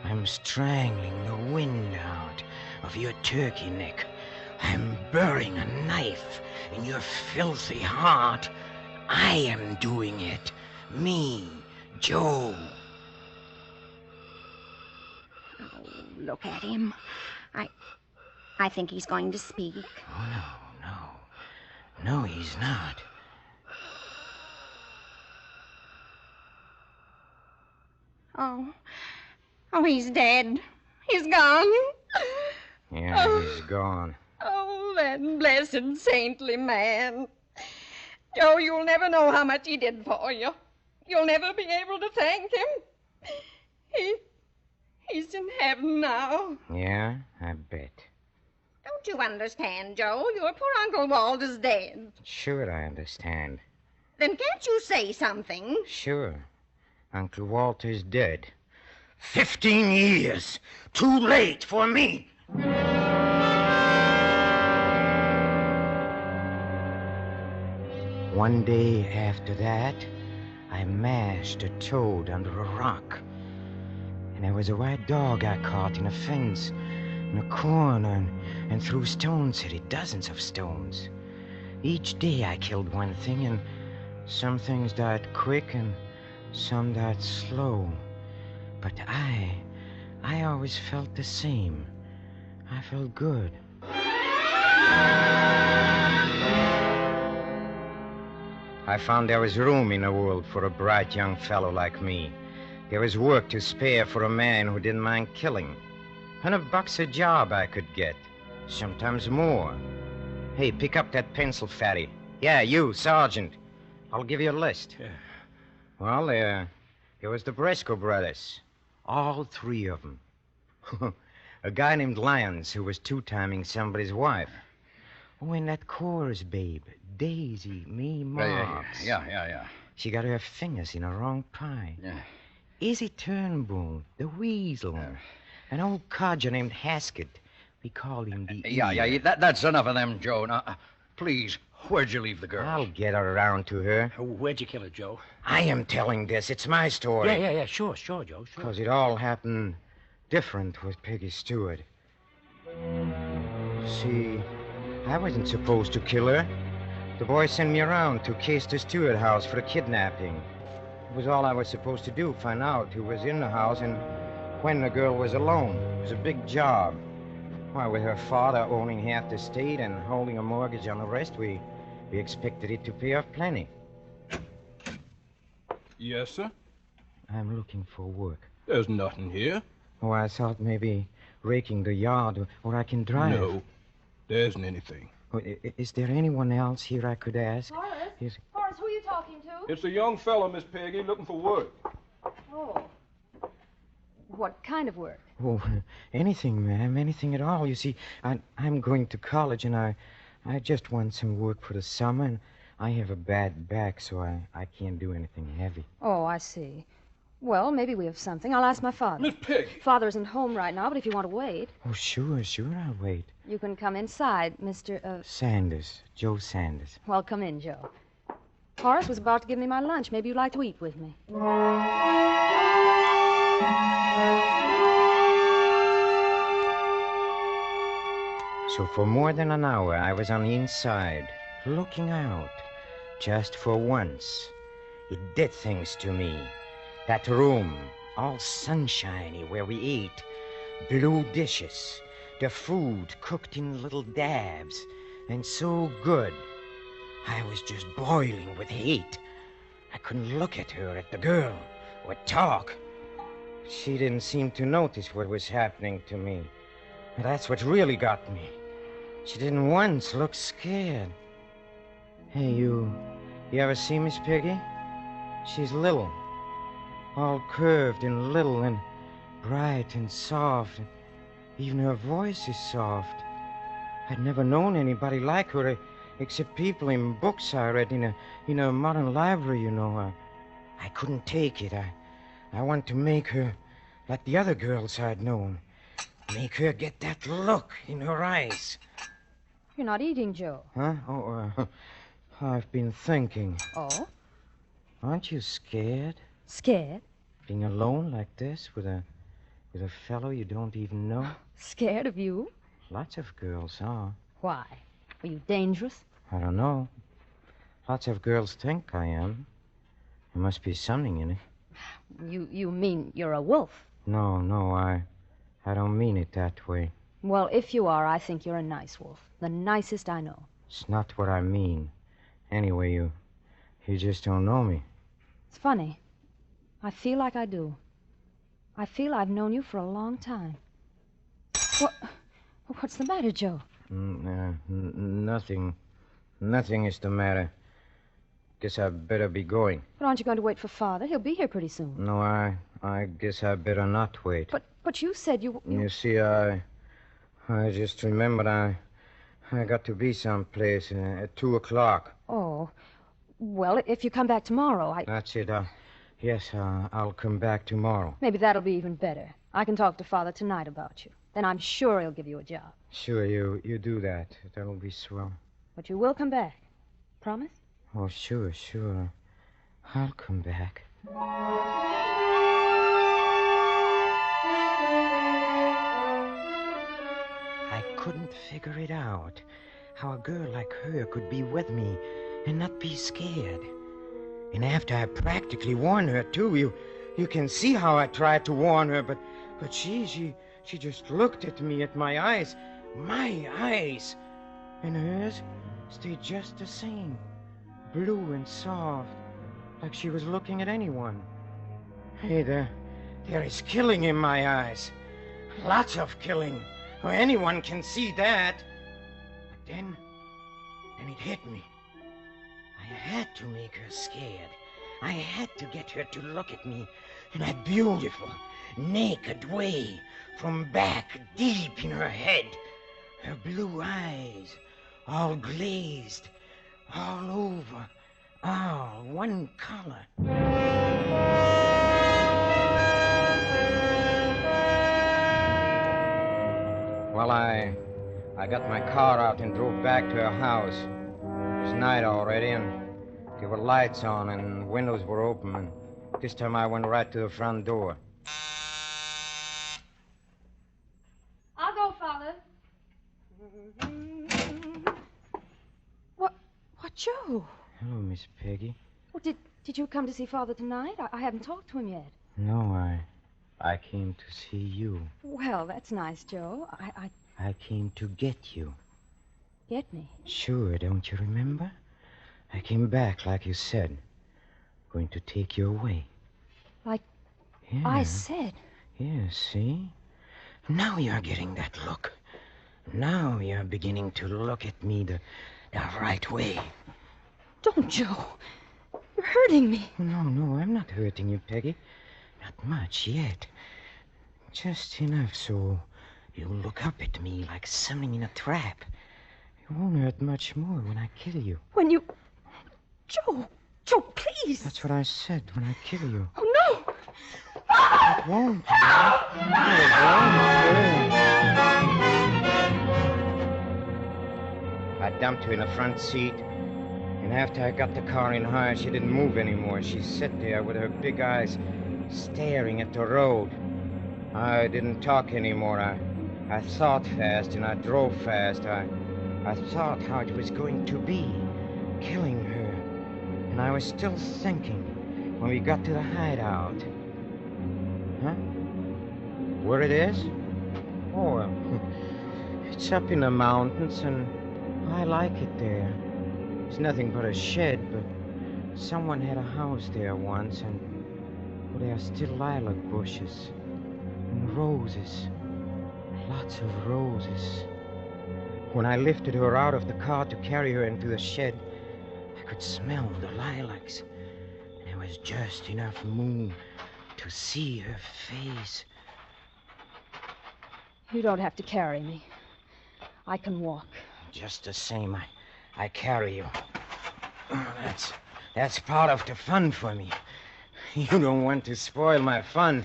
I'm strangling the wind out of your turkey neck. I'm burying a knife in your filthy heart. I am doing it. Me, Joe. Oh, look at him. I think he's going to speak. Oh, no, he's not. Oh, he's dead. He's gone. Yeah, he's gone. Oh, that blessed saintly man. Joe, you'll never know how much he did for you. You'll never be able to thank him. He's in heaven now. Yeah, I bet. Don't you understand, Joe? Your poor Uncle Walt is dead. Sure, I understand. Then can't you say something? Sure. Uncle Walter's dead. 15 years. Too late for me. One day after that, I mashed a toad under a rock. And there was a white dog I caught in a fence, in a corner, and threw stones at it, dozens of stones. Each day I killed one thing, and some things died quick, and some died slow. But I always felt the same. I felt good. I found there was room in the world for a bright young fellow like me. There was work to spare for a man who didn't mind killing. $100 a job I could get, sometimes more. Hey, pick up that pencil, fatty. Yeah, you, Sergeant. I'll give you a list. Yeah. Well, there was the Briscoe brothers. All three of them. A guy named Lyons who was two-timing somebody's wife. Oh, and that chorus babe, Daisy Mae Marks. Yeah. She got her fingers in a wrong pie. Yeah. Izzy Turnbull, the weasel. An old codger named Haskett. We called him the Yeah, that's enough of them, Joe. Now, please, where'd you leave the girl? I'll get her around to her. Where'd you kill her, Joe? I am telling this. It's my story. Yeah. Sure, Joe, sure. Because it all happened different with Peggy Stewart. See, I wasn't supposed to kill her. The boy sent me around to case the Stewart house for a kidnapping. It was all I was supposed to do, find out who was in the house and when the girl was alone. It was a big job. Why, with her father owning half the state and holding a mortgage on the rest, we expected it to pay off plenty. Yes, sir? I'm looking for work. There's nothing here. Oh, I thought maybe raking the yard, or I can drive. No, there isn't anything. Oh, is there anyone else here I could ask? Horace, who are you talking to? It's a young fellow, Miss Peggy, looking for work. Oh. What kind of work? Oh, anything, ma'am, anything at all. You see, I'm going to college, and I just want some work for the summer, and I have a bad back, so I can't do anything heavy. Oh, I see. Well, maybe we have something. I'll ask my father. Miss Peggy! Father isn't home right now, but if you want to wait... Oh, sure, I'll wait. You can come inside, Mr. Sanders, Joe Sanders. Well, come in, Joe. Horace was about to give me my lunch. Maybe you'd like to eat with me. So for more than an hour, I was on the inside, looking out, just for once. It did things to me. That room, all sunshiny, where we ate, blue dishes, the food cooked in little dabs, and so good. I was just boiling with hate. I couldn't look at her, at the girl, or talk. She didn't seem to notice what was happening to me. And that's what really got me. She didn't once look scared. Hey, you ever see Miss Peggy? She's little, all curved and little and bright and soft. Even her voice is soft. I'd never known anybody like her, except people in books I read in a modern library, you know. I couldn't take it. I want to make her like the other girls I'd known. Make her get that look in her eyes. You're not eating, Joe. Huh? Oh, I've been thinking. Oh? Aren't you scared? Scared? Being alone like this with a fellow you don't even know? Scared of you? Lots of girls are. Why? Are you dangerous? I don't know. Lots of girls think I am. There must be something in it. You mean you're a wolf? No, I don't mean it that way. Well, if you are, I think you're a nice wolf. The nicest I know. It's not what I mean. Anyway, you just don't know me. It's funny. I feel like I do. I feel I've known you for a long time. What's the matter, Joe? Nothing. Nothing is the matter. Guess I better be going. But aren't you going to wait for Father? He'll be here pretty soon. No, I guess I better not wait. But you said you... You see, I just remembered I got to be someplace at 2 o'clock. Oh. Well, if you come back tomorrow, That's it. Yes, I'll come back tomorrow. Maybe that'll be even better. I can talk to Father tonight about you. Then I'm sure he'll give you a job. Sure, you do that. That'll be swell. But you will come back. Promise? Oh, sure. I'll come back. I couldn't figure it out. How a girl like her could be with me and not be scared. And after I practically warned her, too, you can see how I tried to warn her, but she just looked at me, at my eyes. My eyes! And hers stayed just the same. Blue and soft, like she was looking at anyone. Hey, there is killing in my eyes. Lots of killing. Well, anyone can see that. But then it hit me. I had to make her scared. I had to get her to look at me in that beautiful, naked way, from back deep in her head. Her blue eyes, all glazed, all over, all one color. Well, I got my car out and drove back to her house. It was night already, and there were lights on, and windows were open, and this time I went right to the front door. I'll go, Father. What, Joe? Hello, Miss Peggy. Well, did you come to see Father tonight? I haven't talked to him yet. No, I came to see you. Well, that's nice, Joe. I came to get you. Get me? Sure, don't you remember? I came back, like you said. Going to take you away. Like Yeah. I said. Yeah, see? Now you're getting that look. Now you're beginning to look at me the right way. Don't, Joe. You're hurting me. No, I'm not hurting you, Peggy. Not much yet. Just enough so you'll look up at me like something in a trap. It won't hurt much more when I kill you. When you... Joe, please. That's what I said when I kill you. Oh, no. It won't. I dumped her in the front seat, and after I got the car in high, she didn't move anymore. She sat there with her big eyes staring at the road. I didn't talk anymore. I thought fast, and I drove fast. I thought how it was going to be, killing her. And I was still thinking when we got to the hideout. Huh? Where it is? Oh, it's up in the mountains, and I like it there. It's nothing but a shed, but someone had a house there once, and there are still lilac bushes and roses. Lots of roses. When I lifted her out of the car to carry her into the shed, I could smell the lilacs. And there was just enough moon to see her face. You don't have to carry me. I can walk. Just the same, I carry you. That's part of the fun for me. You don't want to spoil my fun.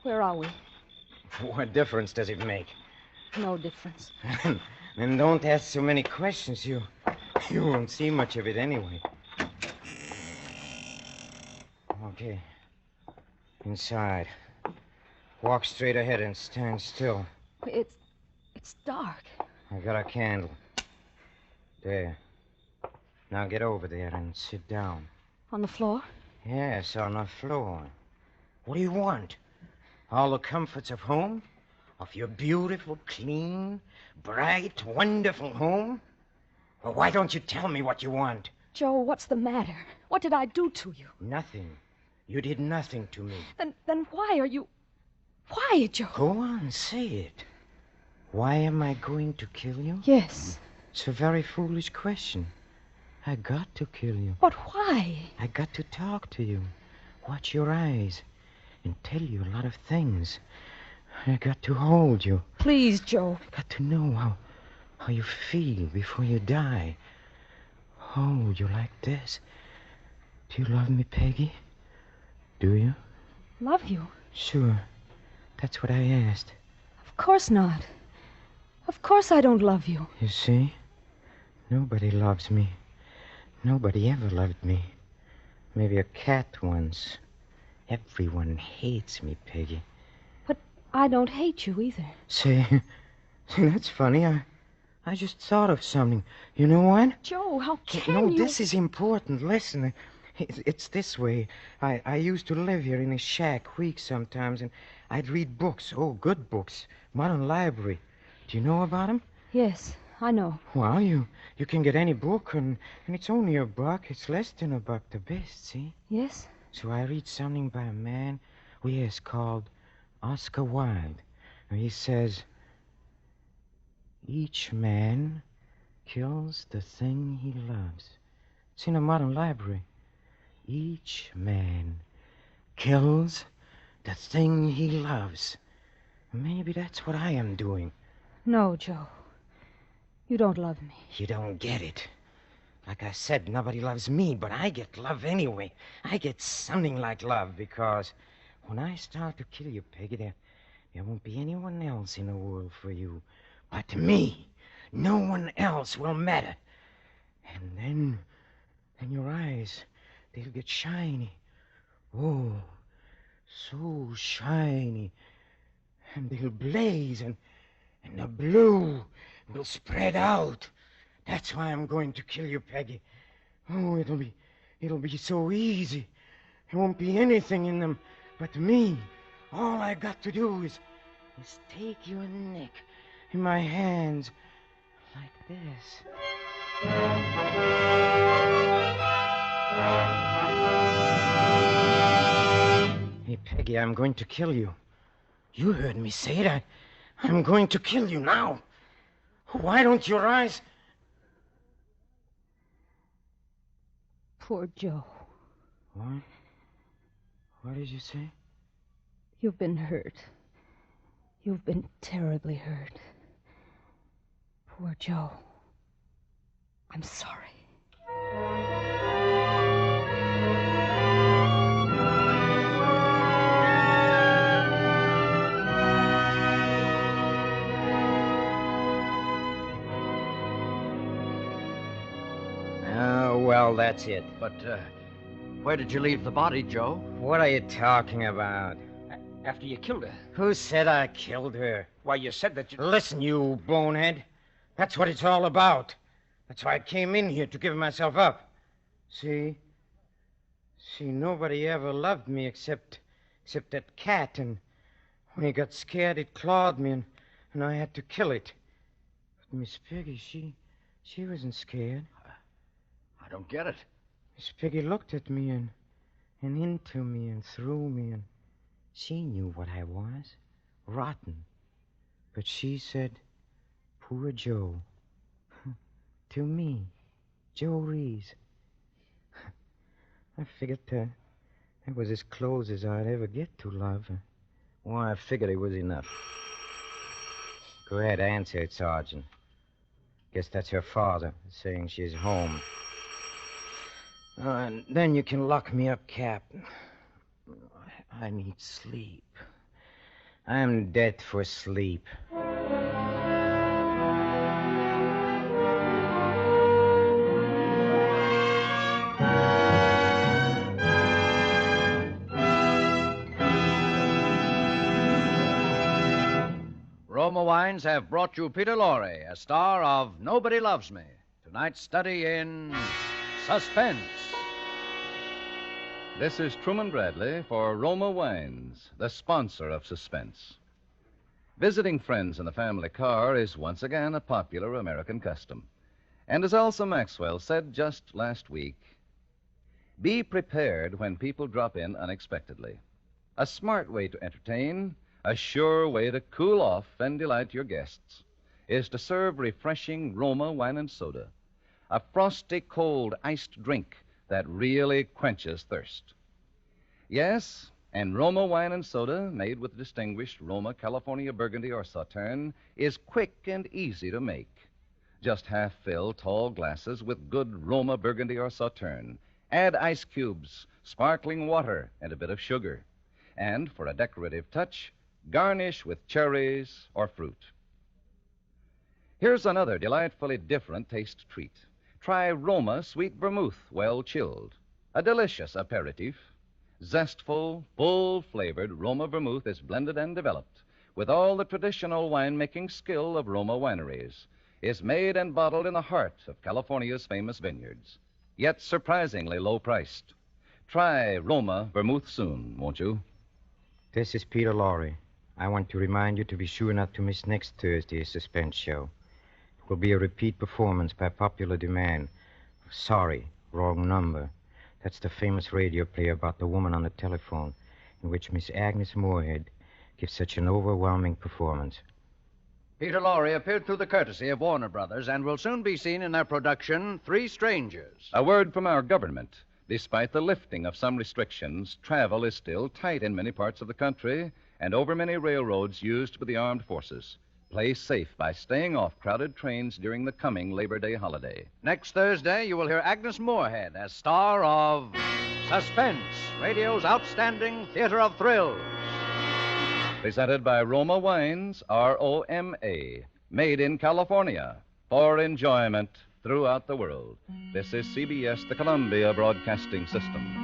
Where are we? What difference does it make? No difference. Then don't ask so many questions. You won't see much of it anyway. Okay. Inside. Walk straight ahead and stand still. It's dark. I got a candle. There. Now get over there and sit down. On the floor? Yes, on the floor. What do you want? All the comforts of home? Of your beautiful, clean, bright, wonderful home? Well, why don't you tell me what you want? Joe, what's the matter? What did I do to you? Nothing. You did nothing to me. Then why are you... Why, Joe? Go on, say it. Why am I going to kill you? Yes. It's a very foolish question. I got to kill you. But why? I got to talk to you, watch your eyes, and tell you a lot of things. I got to hold you. Please, Joe. I got to know how you feel before you die. Hold you like this. Do you love me, Peggy? Do you? Love you? Sure. That's what I asked. Of course not. Of course I don't love you. You see? Nobody loves me. Nobody ever loved me. Maybe a cat once. Everyone hates me, Peggy. But I don't hate you either. See, that's funny. I just thought of something. You know what? Joe, how can you... No, this is important. Listen, it's this way. I used to live here in a shack weeks sometimes, and I'd read books. Oh, good books. Modern library. Do you know about them? Yes, I know. Well, you can get any book, and it's only $1. It's less than $1 the best, see? Yes? So I read something by a man called Oscar Wilde. And he says, each man kills the thing he loves. It's in a modern library. Each man kills the thing he loves. Maybe that's what I am doing. No, Joe. You don't love me. You don't get it. Like I said, nobody loves me, but I get love anyway. I get something like love, because when I start to kill you, Peggy, there won't be anyone else in the world for you. But me, no one else will matter. And then your eyes, they'll get shiny. Oh, so shiny. And they'll blaze, and the blue will spread out. That's why I'm going to kill you, Peggy. Oh, it'll be so easy. There won't be anything in them but me. All I got to do is take your neck in my hands like this. Hey, Peggy, I'm going to kill you. You heard me say it. I'm going to kill you now. Why don't your eyes... Poor Joe. What? What did you say? You've been hurt. You've been terribly hurt. Poor Joe. I'm sorry. Well, that's it. But, where did you leave the body, Joe? What are you talking about? After you killed her. Who said I killed her? Why, you said that you... Listen, you bonehead. That's what it's all about. That's why I came in here, to give myself up. See, nobody ever loved me except that cat, and when he got scared, it clawed me, and I had to kill it. But Miss Peggy, she wasn't scared. I don't get it. Miss Peggy looked at me and into me and through me, and she knew what I was. Rotten. But she said, poor Joe. To me, Joe Reese. I figured that was as close as I'd ever get to love. Well, I figured it was enough. Go ahead, answer it, Sergeant. Guess that's her father saying she's home. And then you can lock me up, Captain. I need sleep. I'm dead for sleep. Roma Wines have brought you Peter Lorre, a star of Nobody Loves Me. Tonight's study in Suspense. This is Truman Bradley for Roma Wines, the sponsor of Suspense. Visiting friends in the family car is once again a popular American custom. And as Elsa Maxwell said just last week, be prepared when people drop in unexpectedly. A smart way to entertain, a sure way to cool off and delight your guests, is to serve refreshing Roma wine and soda, a frosty, cold, iced drink that really quenches thirst. Yes, and Roma wine and soda, made with distinguished Roma California Burgundy or Sauterne, is quick and easy to make. Just half-fill tall glasses with good Roma Burgundy or Sauterne. Add ice cubes, sparkling water, and a bit of sugar. And for a decorative touch, garnish with cherries or fruit. Here's another delightfully different taste treat. Try Roma Sweet Vermouth, well chilled. A delicious aperitif. Zestful, full-flavored Roma Vermouth is blended and developed with all the traditional winemaking skill of Roma wineries. Is made and bottled in the heart of California's famous vineyards, yet surprisingly low-priced. Try Roma Vermouth soon, won't you? This is Peter Lorre. I want to remind you to be sure not to miss next Thursday's Suspense show. It will be a repeat performance by popular demand. Sorry, wrong number. That's the famous radio play about the woman on the telephone, in which Miss Agnes Moorehead gives such an overwhelming performance. Peter Lorre appeared through the courtesy of Warner Brothers and will soon be seen in their production, Three Strangers. A word from our government. Despite the lifting of some restrictions, travel is still tight in many parts of the country and over many railroads used by the armed forces. Play safe by staying off crowded trains during the coming Labor Day holiday. Next Thursday, you will hear Agnes Moorehead as star of Suspense, radio's outstanding theater of thrills. Presented by Roma Wines, R-O-M-A, made in California for enjoyment throughout the world. This is CBS, the Columbia Broadcasting System.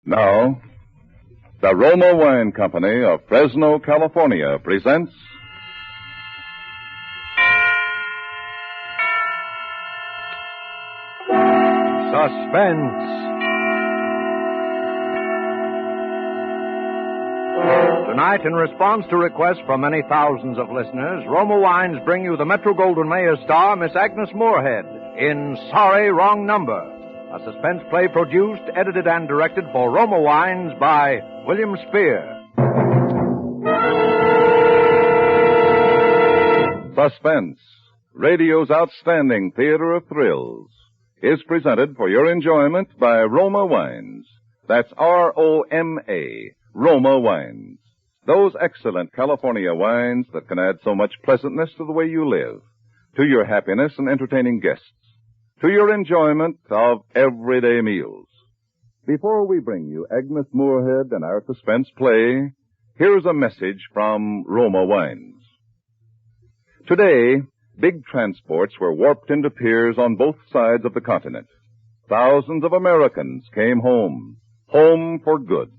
Now, the Roma Wine Company of Fresno, California presents Suspense. Tonight, in response to requests from many thousands of listeners, Roma Wines bring you the Metro-Goldwyn-Mayer star, Miss Agnes Moorehead, in Sorry, Wrong Number, a suspense play produced, edited, and directed for Roma Wines by William Spear. Suspense, radio's outstanding theater of thrills, is presented for your enjoyment by Roma Wines. That's R-O-M-A, Roma Wines. Those excellent California wines that can add so much pleasantness to the way you live, to your happiness in entertaining guests, to your enjoyment of everyday meals. Before we bring you Agnes Moorehead and our suspense play, here's a message from Roma Wines. Today, big transports were warped into piers on both sides of the continent. Thousands of Americans came home for good.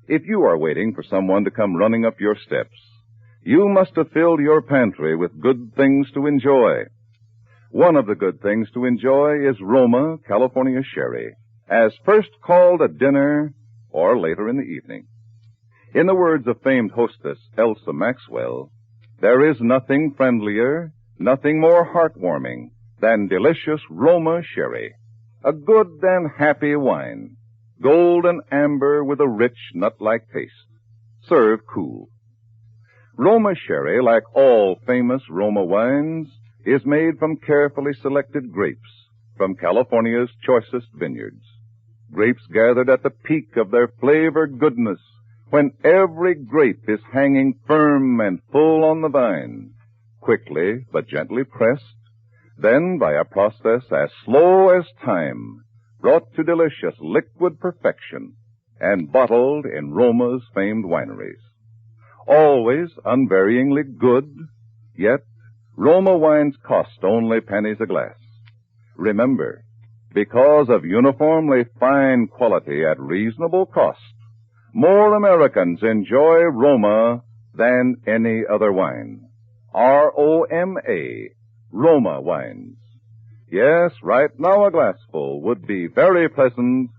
If you are waiting for someone to come running up your steps, you must have filled your pantry with good things to enjoy. One of the good things to enjoy is Roma California Sherry, as first called at dinner or later in the evening. In the words of famed hostess Elsa Maxwell, there is nothing friendlier, nothing more heartwarming than delicious Roma Sherry. A good and happy wine. Golden amber with a rich nut-like taste. Serve cool. Roma Sherry, like all famous Roma wines, is made from carefully selected grapes from California's choicest vineyards. Grapes gathered at the peak of their flavor goodness when every grape is hanging firm and full on the vine, quickly but gently pressed, then by a process as slow as time, brought to delicious liquid perfection and bottled in Roma's famed wineries. Always unvaryingly good, yet Roma wines cost only pennies a glass. Remember, because of uniformly fine quality at reasonable cost, more Americans enjoy Roma than any other wine. R-O-M-A, Roma wines. Yes, right now a glassful would be very pleasant,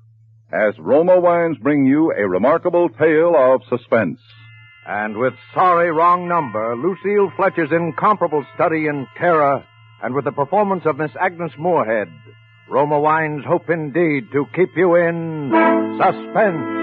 as Roma wines bring you a remarkable tale of suspense. And with Sorry, Wrong Number, Lucille Fletcher's incomparable study in terror, and with the performance of Miss Agnes Moorehead, Roma wines hope indeed to keep you in suspense.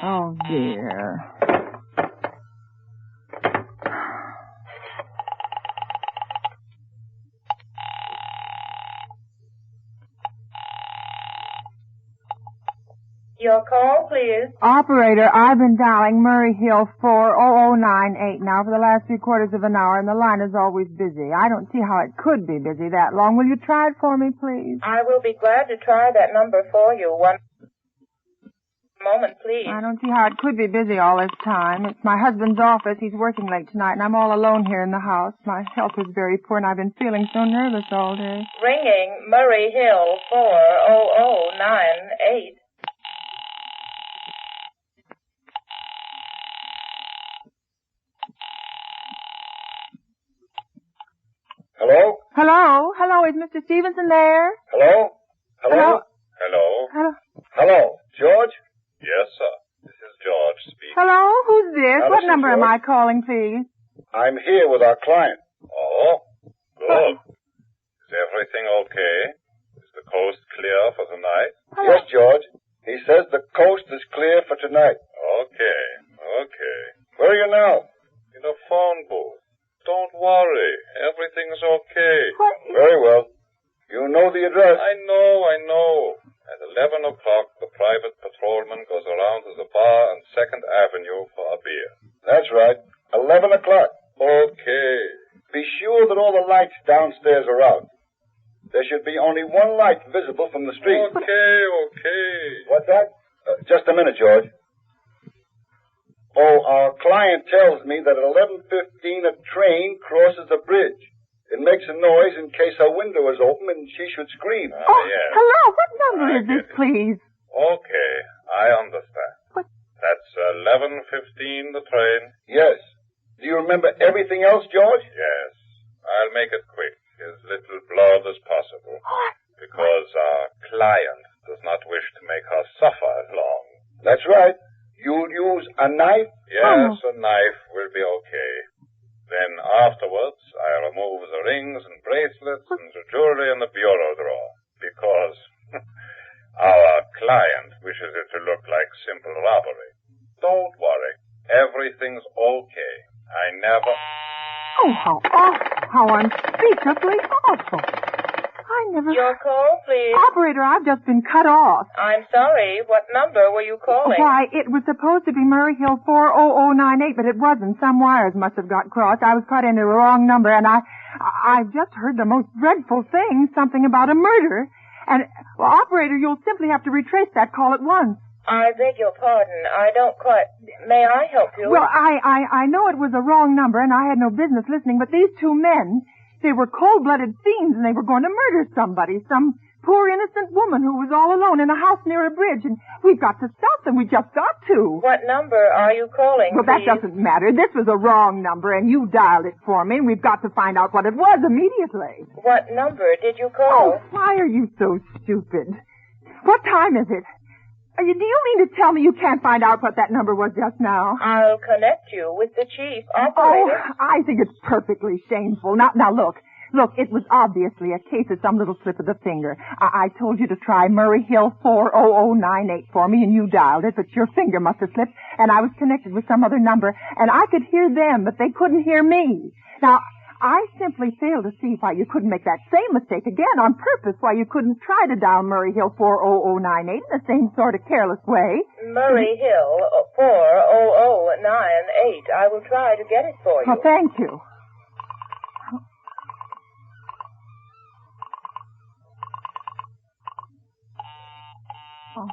Oh, dear. Your call, please. Operator, I've been dialing Murray Hill 40098 now for the last 3/4 of an hour, and the line is always busy. I don't see how it could be busy that long. Will you try it for me, please? I will be glad to try that number for you. One moment, please. I don't see how it could be busy all this time. It's my husband's office. He's working late tonight, and I'm all alone here in the house. My health is very poor, and I've been feeling so nervous all day. Ringing Murray Hill 40098. Hello? Hello? Hello, is Mr. Stevenson there? Hello? Hello? Hello? Hello? Hello? George? Yes, sir. This is George speaking. Hello? Who's this? Now, What this is number am George. I calling, please? I'm here with our client. Oh, good. Is everything okay? Is the coast clear for tonight? Yes, George. He says the coast is clear for tonight. Okay. Where are you now? In a phone booth. Don't worry. Everything's okay. Very well. You know the address. I know. At 11 o'clock, the private patrolman goes around to the bar on 2nd Avenue for a beer. That's right. 11 o'clock. Okay. Be sure that all the lights downstairs are out. There should be only one light visible from the street. Okay. What's that? Just a minute, George. Oh, our client tells me that at 11:15 a train crosses a bridge. It makes a noise in case her window is open and she should scream. Yes. Hello? What number is this, please? Okay, I understand. What? That's 11:15, the train. Yes. Do you remember everything else, George? Yes. I'll make it quick, as little blood as possible. Because our client does not wish to make her suffer long. That's right. You'll use a knife? Yes, a knife will be okay. Then afterwards, I remove the rings and bracelets and the jewelry in the bureau drawer. Because our client wishes it to look like simple robbery. Don't worry. Everything's okay. I never... Oh, how awful. How unspeakably awful. I never... Your call, please. Operator, I've just been cut off. I'm sorry. What number were you calling? Why, it was supposed to be Murray Hill 40098, but it wasn't. Some wires must have got crossed. I was cut into the wrong number, and I've just heard the most dreadful thing, something about a murder. And, well, operator, you'll simply have to retrace that call at once. I beg your pardon. I don't quite... May I help you? Well, I know it was a wrong number, and I had no business listening, but these two men, they were cold-blooded fiends, and they were going to murder somebody, some poor innocent woman who was all alone in a house near a bridge, and we've got to stop them. We just got to. What number are you calling, Well, that doesn't matter. This was a wrong number, and you dialed it for me, and we've got to find out what it was immediately. What number did you call? Oh, why are you so stupid? What time is it? Do you mean to tell me you can't find out what that number was just now? I'll connect you with the chief Oh, operator. I think it's perfectly shameful. Now, look. Look, it was obviously a case of some little slip of the finger. I told you to try Murray Hill 40098 for me, and you dialed it, but your finger must have slipped, and I was connected with some other number, and I could hear them, but they couldn't hear me. Now, I simply fail to see why you couldn't make that same mistake again on purpose, why you couldn't try to dial Murray Hill 40098 in the same sort of careless way. Murray Hill 40098. I will try to get it for you. Oh, thank you. Oh.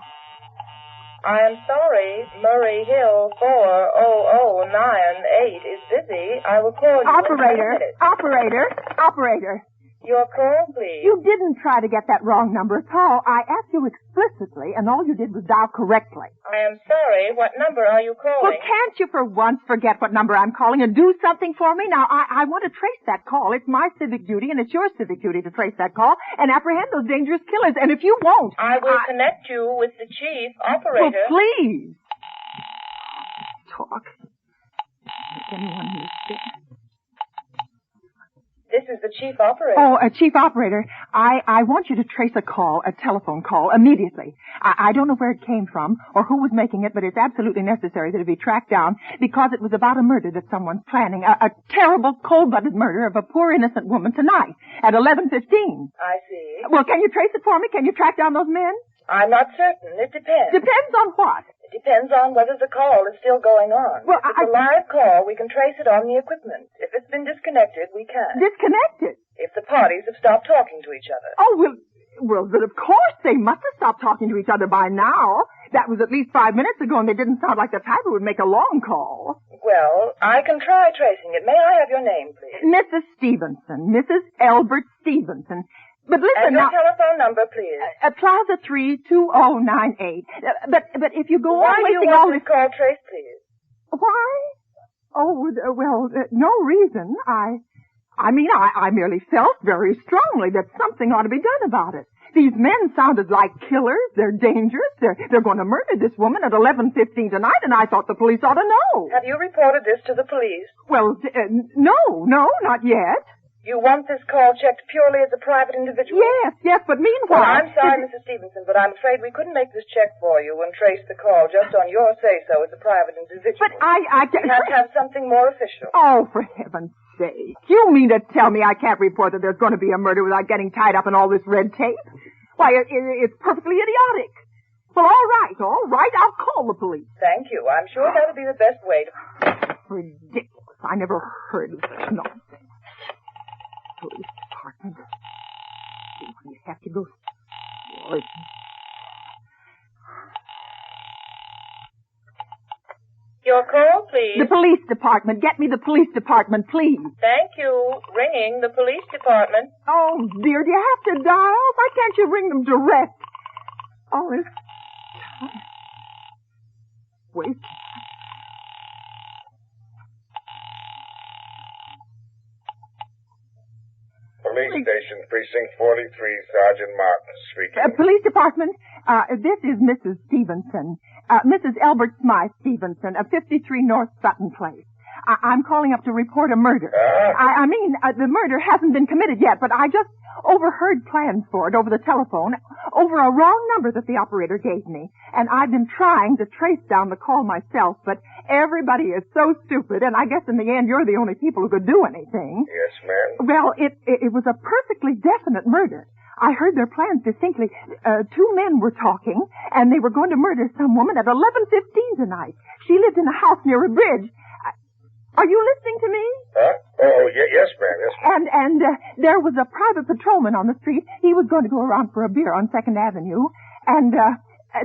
I am sorry. Murray Hill 40098 is busy. I will call you Operator, in 10 minutes. operator. Your call, please. You didn't try to get that wrong number at all. I asked you explicitly, and all you did was dial correctly. I am sorry. What number are you calling? Well, can't you for once forget what number I'm calling and do something for me? Now, I want to trace that call. It's my civic duty, and it's your civic duty to trace that call and apprehend those dangerous killers. And if you won't... I will connect you with the chief operator. Well, please. Talk. Make anyone listen. This is the chief operator. Oh, Chief Operator, I want you to trace a call, a telephone call, immediately. I don't know where it came from or who was making it, but it's absolutely necessary that it be tracked down because it was about a murder that someone's planning. A terrible, cold-blooded murder of a poor innocent woman tonight at 11:15. I see. Well, can you trace it for me? Can you track down those men? I'm not certain. It depends. Depends on what? It depends on whether the call is still going on. Well, if it's a live call, we can trace it on the equipment. If it's been disconnected, we can. Disconnected? If the parties have stopped talking to each other. Oh, well, but of course they must have stopped talking to each other by now. That was at least 5 minutes ago, and they didn't sound like the type who would make a long call. Well, I can try tracing it. May I have your name, please? Mrs. Stevenson. Mrs. Albert Stevenson. But listen and your now... telephone number, please. Plaza 32098. But if you go on Why do you wasting want all this this... call traced, please? Why? Oh, no reason. I merely felt very strongly that something ought to be done about it. These men sounded like killers. They're dangerous. They're going to murder this woman at 11:15 tonight, and I thought the police ought to know. Have you reported this to the police? Well, no, not yet. You want this call checked purely as a private individual? Yes, but meanwhile... Well, I'm sorry, Mrs. Stevenson, but I'm afraid we couldn't make this check for you and trace the call just on your say-so as a private individual. But I We have to have something more official. Oh, for heaven's sake. You mean to tell me I can't report that there's going to be a murder without getting tied up in all this red tape? Why, it's perfectly idiotic. Well, all right, I'll call the police. Thank you. I'm sure that'll be the best way to... Ridiculous. I never heard of such nonsense. Police department. You have to go... Your call, please. The police department. Get me the police department, please. Thank you. Ringing the police department. Oh, dear, do you have to dial? Why can't you ring them direct? All this time. Wait. Police Station, Precinct 43, Sergeant Martin speaking. Police department, this is Mrs. Stevenson. Mrs. Albert Smythe Stevenson of 53 North Sutton Place. I'm calling up to report a murder. The murder hasn't been committed yet, but I just overheard plans for it over the telephone, over a wrong number that the operator gave me. And I've been trying to trace down the call myself, but everybody is so stupid, and I guess in the end you're the only people who could do anything. Yes, ma'am. Well, it was a perfectly definite murder. I heard their plans distinctly. Two men were talking, and they were going to murder some woman at 11:15 tonight. She lived in a house near a bridge. Are you listening to me? Huh? Oh, yes, ma'am, yes, ma'am. And there was a private patrolman on the street. He was going to go around for a beer on 2nd Avenue. And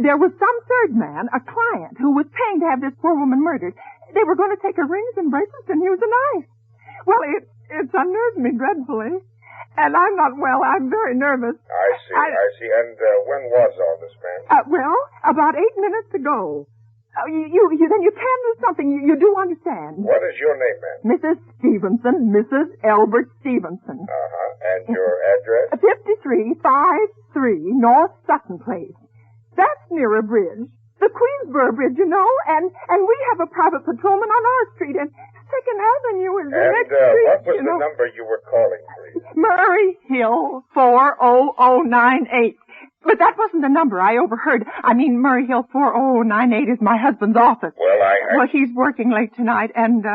there was some third man, a client, who was paying to have this poor woman murdered. They were going to take her rings and bracelets and use a knife. Well, it's unnerved me dreadfully. And I'm not well. I'm very nervous. I see. And when was all this, ma'am? Well, about 8 minutes ago. Then you can do something. You do understand. What is your name, ma'am? Mrs. Stevenson, Mrs. Albert Stevenson. Uh-huh. And your address? 5353 North Sutton Place. That's near a bridge. The Queensboro Bridge, you know, and we have a private patrolman on our street, and Second Avenue is the next street, what was the number you were calling, please? Murray Hill 40098. But that wasn't the number. I overheard. I mean, Murray Hill 40098 is my husband's office. Well, he's working late tonight, and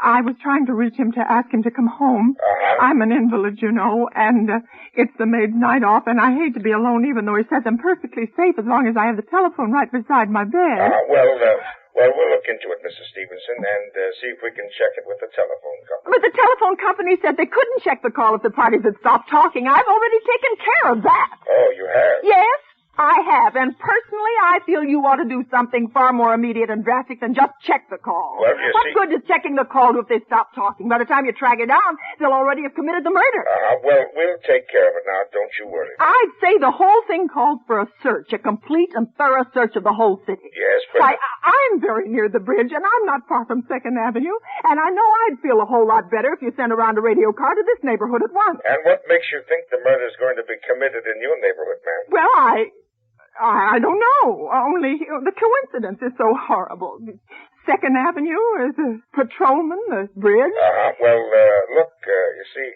I was trying to reach him to ask him to come home. I'm an invalid, you know, and it's the maid's night off, and I hate to be alone, even though he says I'm perfectly safe as long as I have the telephone right beside my bed. Well, we'll look into it, Mrs. Stevenson, and see if we can check it with the telephone company. But the telephone company said they couldn't check the call if the parties had stopped talking. I've already taken care of that. Oh, you have? Yes, I have. And personally, I feel you ought to do something far more immediate and drastic than just check the call. Well, what good is checking the call if they stop talking? By the time you track it down, they'll already have committed the murder. Well, we'll take care of it now. Don't you worry. I'd say the whole thing calls for a search, a complete and thorough search of the whole city. Yes, but... I'm very near the bridge, and I'm not far from 2nd Avenue, and I know I'd feel a whole lot better if you sent around a radio car to this neighborhood at once. And what makes you think the murder's going to be committed in your neighborhood, ma'am? Well, I don't know. Only the coincidence is so horrible. 2nd Avenue is a patrolman, the bridge. Well, look, you see,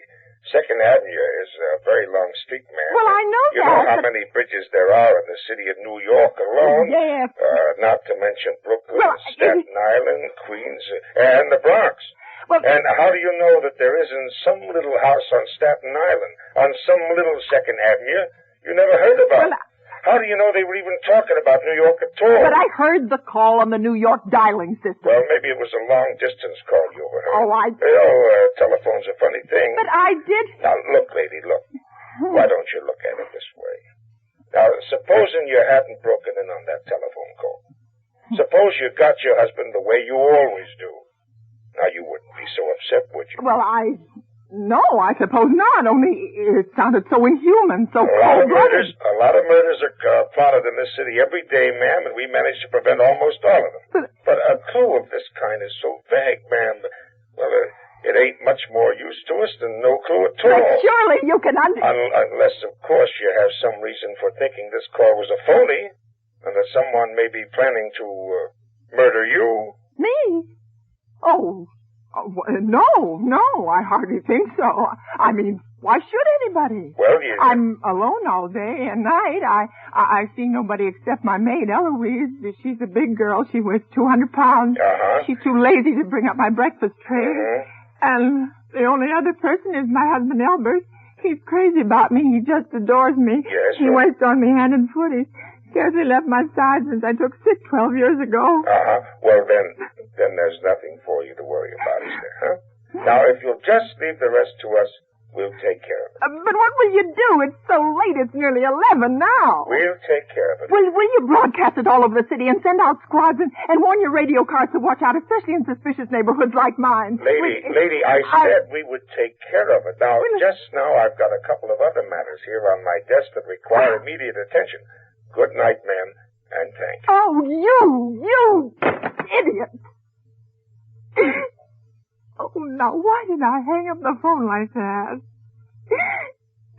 2nd Avenue is a very long street, ma'am. Well, I know You know how many bridges there are in the city of New York alone? Yes. Not to mention Brooklyn, Staten Island, Queens, and the Bronx. And how do you know that there isn't some little house on Staten Island, on some little 2nd Avenue you never heard about? How do you know they were even talking about New York at all? But I heard the call on the New York dialing system. Well, maybe it was a long-distance call you overheard. Oh, Telephone's a funny thing. But I did... Now, look, lady, look. Why don't you look at it this way? Now, supposing you hadn't broken in on that telephone call. Suppose you got your husband the way you always do. Now, you wouldn't be so upset, would you? Well, No, I suppose not, only it sounded so inhuman, so cold-blooded. A lot of murders are plotted in this city every day, ma'am, and we manage to prevent almost all of them. But a clue of this kind is so vague, ma'am. Well, it ain't much more use to us than no clue at all. But surely you can Unless, of course, you have some reason for thinking this call was a phony, and that someone may be planning to murder you. Me? No, I hardly think so. I mean, why should anybody? Well, I'm alone all day and night. I see nobody except my maid, Eloise. She's a big girl. She weighs 200 pounds. She's too lazy to bring up my breakfast tray. And the only other person is my husband, Albert. He's crazy about me. He just adores me. Yes, he waits on me hand and foot. He scarcely left my side since I took sick 12 years ago. Well, then there's nothing for you to worry about, is there, huh? Now, if you'll just leave the rest to us, we'll take care of it. But what will you do? It's so late. It's nearly 11 now. We'll take care of it. Will you broadcast it all over the city and send out squads and warn your radio cars to watch out, especially in suspicious neighborhoods like mine? Lady, I said we would take care of it. Now, just now, I've got a couple of other matters here on my desk that require immediate attention. Good night, ma'am, and thank you. Oh, you idiot. Oh, now, why did I hang up the phone like that?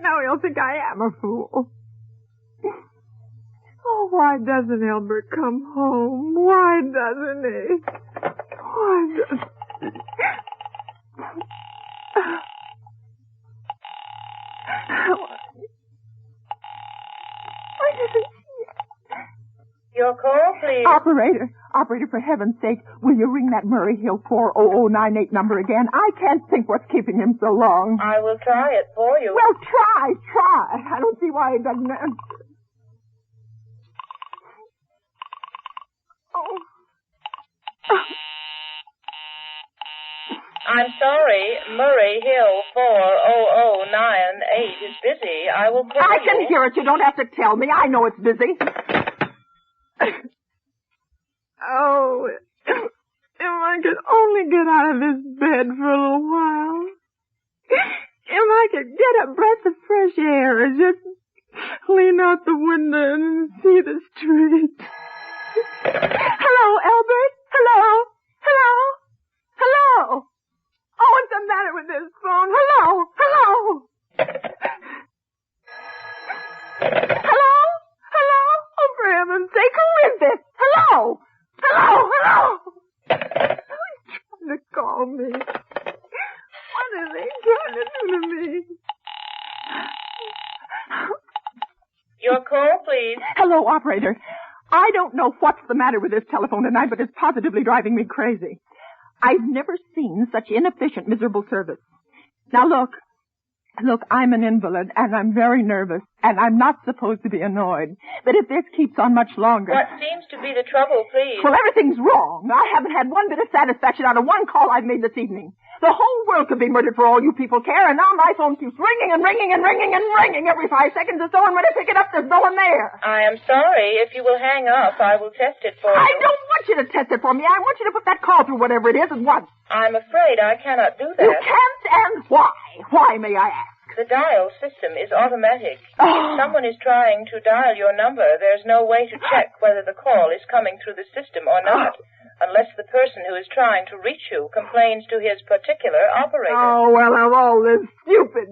Now he'll think I am a fool. Oh, why doesn't Albert come home? Why doesn't he? Why doesn't he? Why doesn't he? Your call, please. Operator, for heaven's sake, will you ring that Murray Hill 40098 number again? I can't think what's keeping him so long. I will try it for you. Well, try. I don't see why he doesn't answer. Oh. I'm sorry, Murray Hill 40098 is busy. I will call I can hear it. You don't have to tell me. I know it's busy. Oh, if I could only get out of this bed for a little while. If I could get a breath of fresh air and just lean out the window and see the street. Hello, Albert? Hello? Hello? Hello? Oh, what's the matter with this phone? Hello? Hello? Hello? Hello? Oh, for heaven's sake, who is this? Hello? Hello? Hello? Who's trying to call me? What are they trying to do to me? Your call, please. Hello, operator. I don't know what's the matter with this telephone tonight, but it's positively driving me crazy. I've never seen such inefficient, miserable service. Now, look, I'm an invalid, and I'm very nervous, and I'm not supposed to be annoyed. But if this keeps on much longer... What seems to be the trouble, please? Well, everything's wrong. I haven't had one bit of satisfaction out of one call I've made this evening. The whole world could be murdered for all you people care, and now my phone keeps ringing and ringing and ringing and ringing every 5 seconds or so, and when I pick it up, there's no one there. I am sorry. If you will hang up, I will test it for you. I don't want you to test it for me. I want you to put that call through whatever it is at once. I'm afraid I cannot do that. You can't, and why? Why, may I ask? The dial system is automatic. If someone is trying to dial your number, there's no way to check whether the call is coming through the system or not, unless the person who is trying to reach you complains to his particular operator. Oh, well, I'm all this stupid.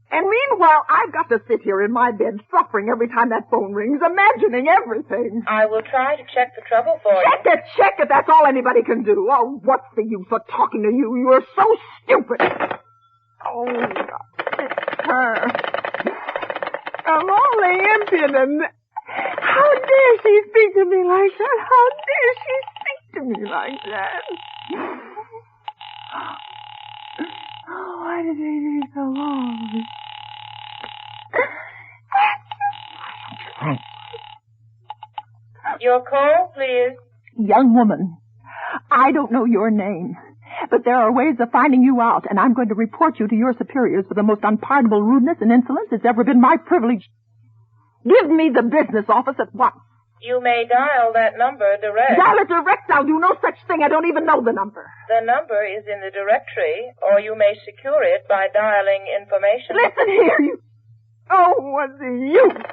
And meanwhile, I've got to sit here in my bed suffering every time that phone rings, imagining everything. I will try to check the trouble for you. Check it. That's all anybody can do. Oh, what's the use of talking to you? You're so stupid. Oh, God. It's her. I'm only impudent. How dare she speak to me like that? How dare she speak to me like that? Oh, why did they take so long? Your call, please. Young woman, I don't know your name, but there are ways of finding you out, and I'm going to report you to your superiors for the most unpardonable rudeness and insolence it's ever been my privilege. Give me the business office at once. You may dial that number direct. Dial it direct? I'll do no such thing. I don't even know the number. The number is in the directory, or you may secure it by dialing information. Listen here, you... Oh, what's the use?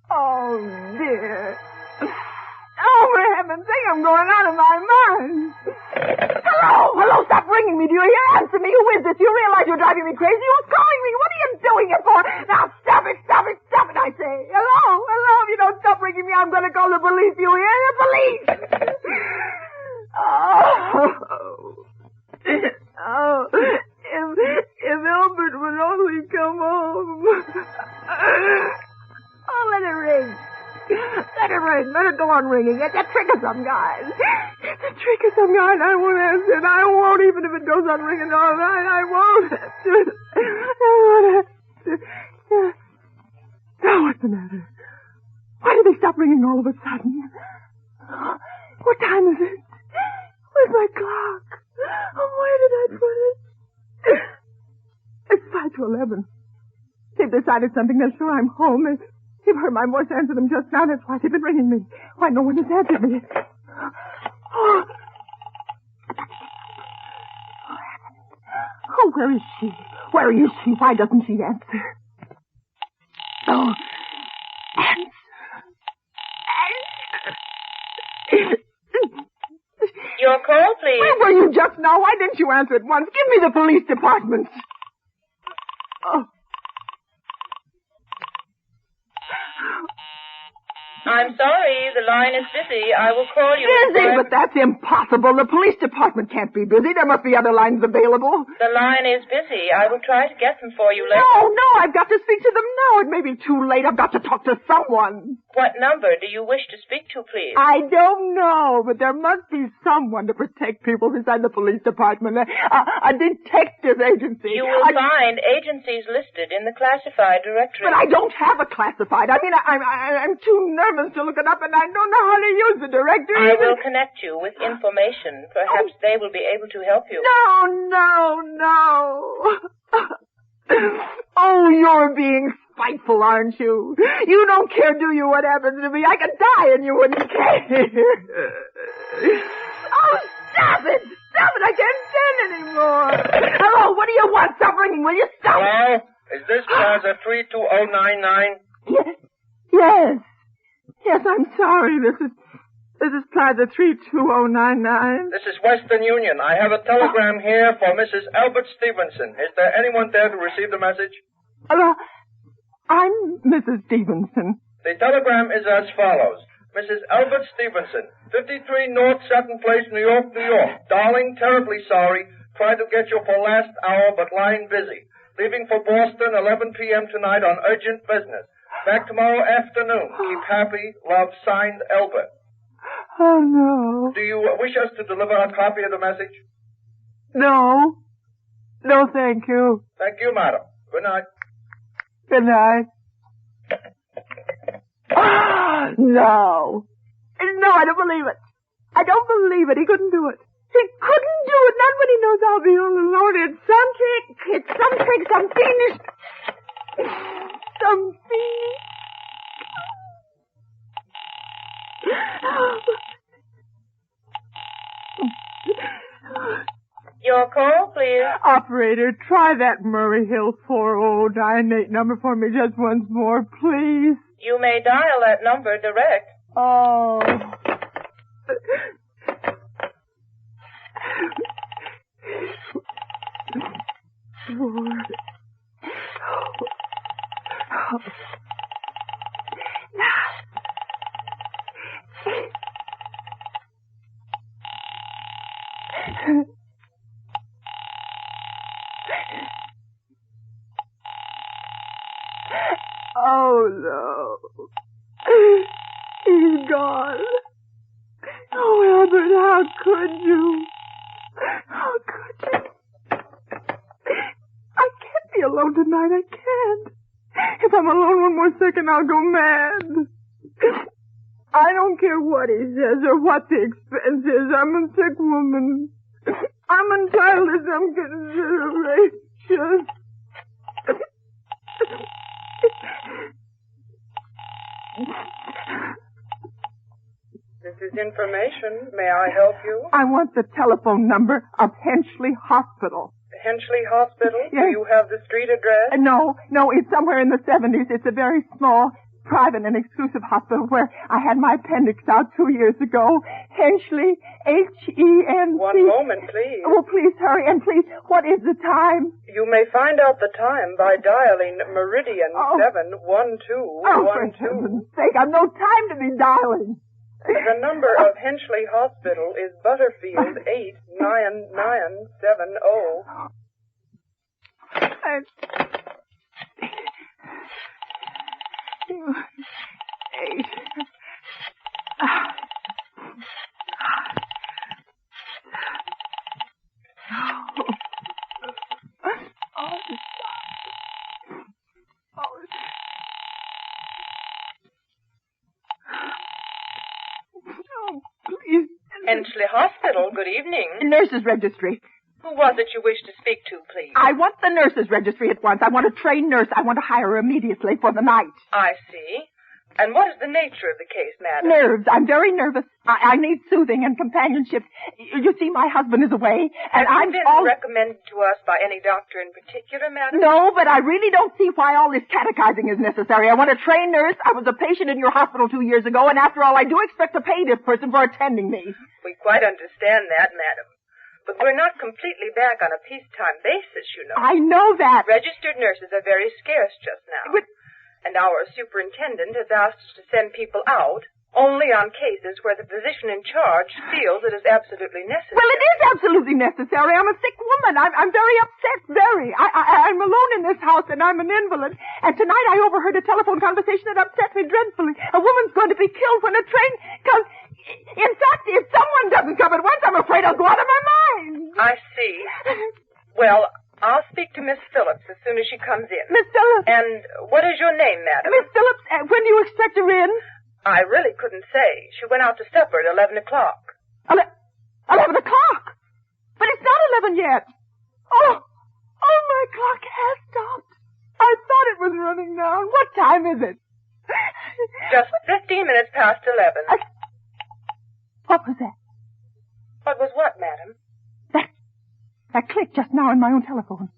Oh, dear. Oh, for heaven's sake, I'm going out of my mind. Hello, stop ringing me. Do you hear? Answer me. Who is this? You realize you're driving me crazy? Who's calling me? What are you doing it for? Now, stop it, I say. Hello, if you don't stop ringing me, I'm going to call the police. You hear? The police! If Albert would only come home. Oh, let it ring. Let it ring. Let it go on ringing. It's a trick of some kind. I won't answer it. I won't, even if it goes on ringing all night. I won't answer it. Oh, what's the matter? Why did they stop ringing all of a sudden? What time is it? Where's my clock? Oh, where did I put it? It's 5 to 11. They've decided something. They're sure I'm home. They've heard my voice answer them just now. That's why they've been ringing me. Why no one has answered me. Oh, where is she? Where is she? Why doesn't she answer? Oh, answer. Your call, please. Where were you just now? Why didn't you answer at once? Give me the police department. Oh. I'm sorry, the line is busy. I will call you. Busy? But that's impossible. The police department can't be busy. There must be other lines available. The line is busy. I will try to get them for you later. No, I've got to speak to them now. It may be too late. I've got to talk to someone. What number do you wish to speak to, please? I don't know, but there must be someone to protect people beside the police department. A detective agency. You will find agencies listed in the classified directory. But I don't have a classified. I mean, I'm too nervous to look it up, and I don't know how to use the directory. I will connect you with information. Perhaps they will be able to help you. No. Oh, you're being spiteful, aren't you? You don't care, do you, what happens to me? I could die and you wouldn't care. Oh, stop it! I can't stand anymore. 32099? Yes. Yes, I'm sorry. This is Plaza 32099. This is Western Union. I have a telegram here for Mrs. Albert Stevenson. Is there anyone there to receive the message? I'm Mrs. Stevenson. The telegram is as follows. Mrs. Albert Stevenson, 53 North Sutton Place, New York, New York. Darling, terribly sorry. Tried to get you for last hour, but line busy. Leaving for Boston 11 p.m. tonight on urgent business. Back tomorrow afternoon. Keep happy. Love, signed, Albert. Oh, no. Do you wish us to deliver a copy of the message? No. No, thank you. Thank you, madam. Good night. Good night. No. No, I don't believe it. I don't believe it. He couldn't do it. He couldn't do it. Not when he knows I'll be all alone. It's some trick, some fiendish. Some fiendish. Your call, please. Operator, try that Murray Hill 4098 number for me just once more, please. You may dial that number direct. Oh. Oh, no. He's gone. Oh, Albert, how could you? How could you? I can't be alone tonight. I can't. If I'm alone one more second, I'll go mad. I don't care what he says or what the expense is. I'm a sick woman. I'm entitled to some consideration. This is information. May I help you? I want the telephone number of Henchley Hospital. Henchley Hospital? Yes. Do you have the street address? No, it's somewhere in the 70s. It's a very small, private and exclusive hospital where I had my appendix out 2 years ago. Henchley, H-E-N-C. One moment, please. Oh, please hurry. And please, what is the time? You may find out the time by dialing Meridian 71212. Oh, for heaven's sake, I've no time to be dialing. The number of Henchley Hospital is Butterfield 89970. Eight. Please. Henchley Hospital, good evening. Nurses Registry. Who was it you wished to speak to, please? I want the nurses registry at once. I want a trained nurse. I want to hire her immediately for the night. I see. And what is the nature of the case, madam? Nerves. I'm very nervous. I need soothing and companionship. You see, my husband is away, and Have you been recommended to us by any doctor in particular, madam? No, but I really don't see why all this catechizing is necessary. I want a trained nurse. I was a patient in your hospital 2 years ago, and after all, I do expect to pay this person for attending me. We quite understand that, madam. But we're not completely back on a peacetime basis, you know. I know that. Registered nurses are very scarce just now. And our superintendent has asked us to send people out only on cases where the physician in charge feels it is absolutely necessary. Well, it is absolutely necessary. I'm a sick woman. I'm very upset, very. I'm alone in this house, and I'm an invalid. And tonight I overheard a telephone conversation that upset me dreadfully. A woman's going to be killed when a train comes. In fact, if someone doesn't come at once, I'm afraid I'll go out of my mind. I see. Well, I'll speak to Miss Phillips as soon as she comes in. Miss Phillips? And what is your name, madam? Miss Phillips, when do you expect her in? I really couldn't say. She went out to supper at 11 o'clock. 11 o'clock? But it's not 11 yet. Oh, my clock has stopped. I thought it was running down. What time is it? Just 15 minutes past 11. What was that? What was what, madam? That click just now on my own telephone.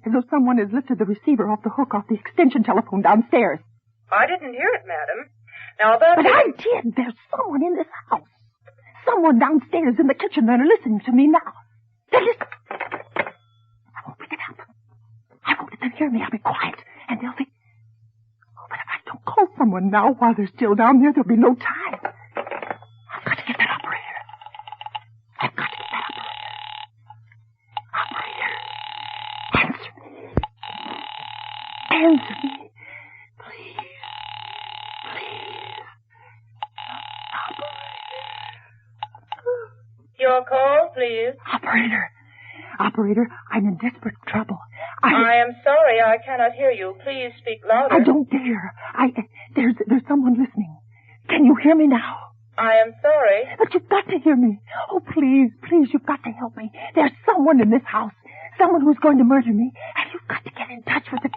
as though someone has lifted the receiver off the hook off the extension telephone downstairs. I didn't hear it, madam. Now, that... But I did. There's someone in this house. Someone downstairs in the kitchen that are listening to me now. They're listening. I won't pick it up. I won't let them hear me. I'll be quiet, and they'll think... Oh, but if I don't call someone now while they're still down there, there'll be no time. I've got to get that operator. I've got to get that operator. Operator. Answer me. Answer me. Please. Please. Your call, please. Operator, I'm in desperate trouble. I am sorry I cannot hear you. Please speak louder. I don't dare. There's someone listening. Can you hear me now? I am sorry. But you've got to hear me. Oh, please, you've got to help me. There's someone in this house. Someone who's going to murder me. And you've got to get in touch with it.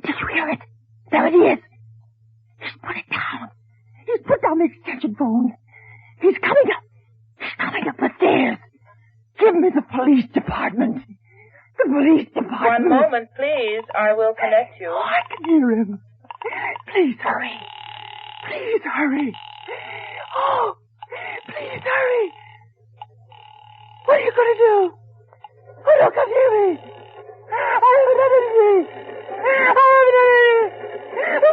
Did you hear it? There it is. He's put it down. He's put down the extension phone. He's coming up. He's coming up the stairs. Give me the police department. The police department. One moment, please. I will connect you. Oh, I can hear him. Please hurry. Please hurry. Oh, please hurry. What are you going to do? Oh, no, come hear me. I haven't done anything. Oh,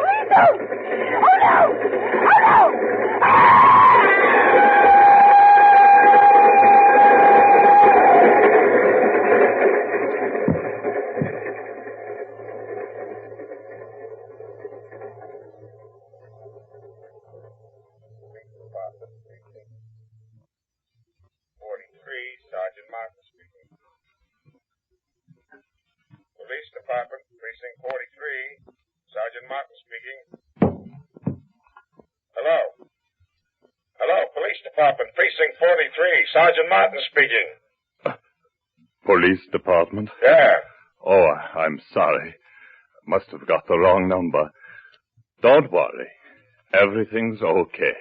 please don't. Oh, no. Oh, no. Sergeant Martin speaking. Police Department, Precinct 43. Sergeant Martin speaking. Hello. Hello, Police Department, Precinct 43. Sergeant Martin speaking. Police Department? Yeah. Oh, I'm sorry. Must have got the wrong number. Don't worry. Everything's okay.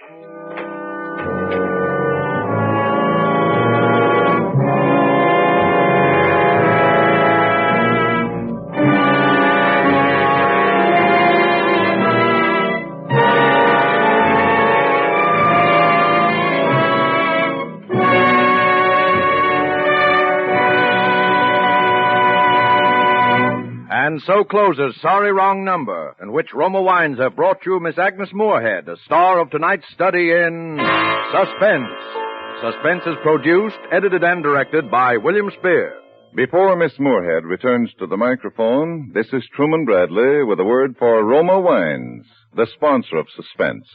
And so closes Sorry Wrong Number, in which Roma Wines have brought you Miss Agnes Moorehead, a star of tonight's study in Suspense. Suspense is produced, edited, and directed by William Spear. Before Miss Moorehead returns to the microphone, this is Truman Bradley with a word for Roma Wines, the sponsor of Suspense.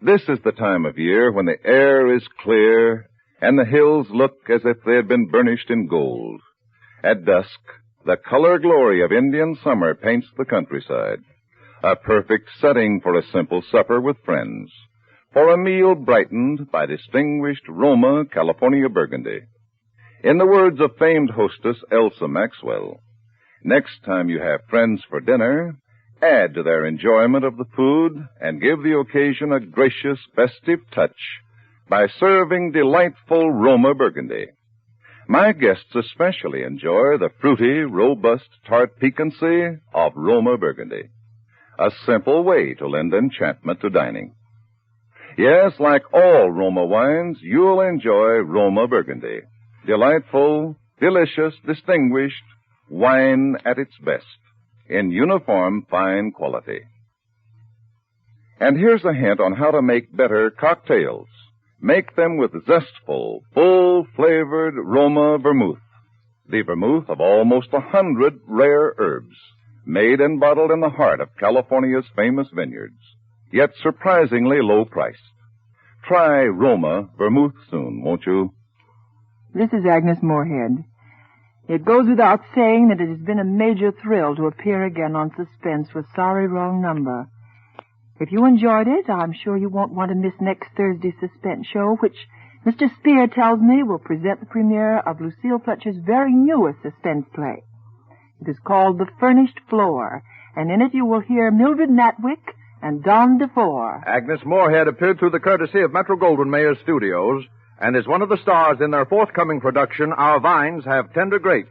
This is the time of year when the air is clear and the hills look as if they had been burnished in gold. At dusk, the color glory of Indian summer paints the countryside. A perfect setting for a simple supper with friends. For a meal brightened by distinguished Roma California Burgundy. In the words of famed hostess Elsa Maxwell, next time you have friends for dinner, add to their enjoyment of the food and give the occasion a gracious, festive touch by serving delightful Roma Burgundy. My guests especially enjoy the fruity, robust, tart piquancy of Roma Burgundy. A simple way to lend enchantment to dining. Yes, like all Roma wines, you'll enjoy Roma Burgundy. Delightful, delicious, distinguished, wine at its best, in uniform fine quality. And here's a hint on how to make better cocktails. Make them with zestful, full-flavored Roma vermouth. The vermouth of almost 100 rare herbs, made and bottled in the heart of California's famous vineyards, yet surprisingly low-priced. Try Roma vermouth soon, won't you? This is Agnes Moorehead. It goes without saying that it has been a major thrill to appear again on Suspense with Sorry Wrong Number. If you enjoyed it, I'm sure you won't want to miss next Thursday's Suspense show, which Mr. Spear tells me will present the premiere of Lucille Fletcher's very newest suspense play. It is called The Furnished Floor, and in it you will hear Mildred Natwick and Don DeFore. Agnes Moorehead appeared through the courtesy of Metro-Goldwyn-Mayer Studios and is one of the stars in their forthcoming production, Our Vines Have Tender Grapes,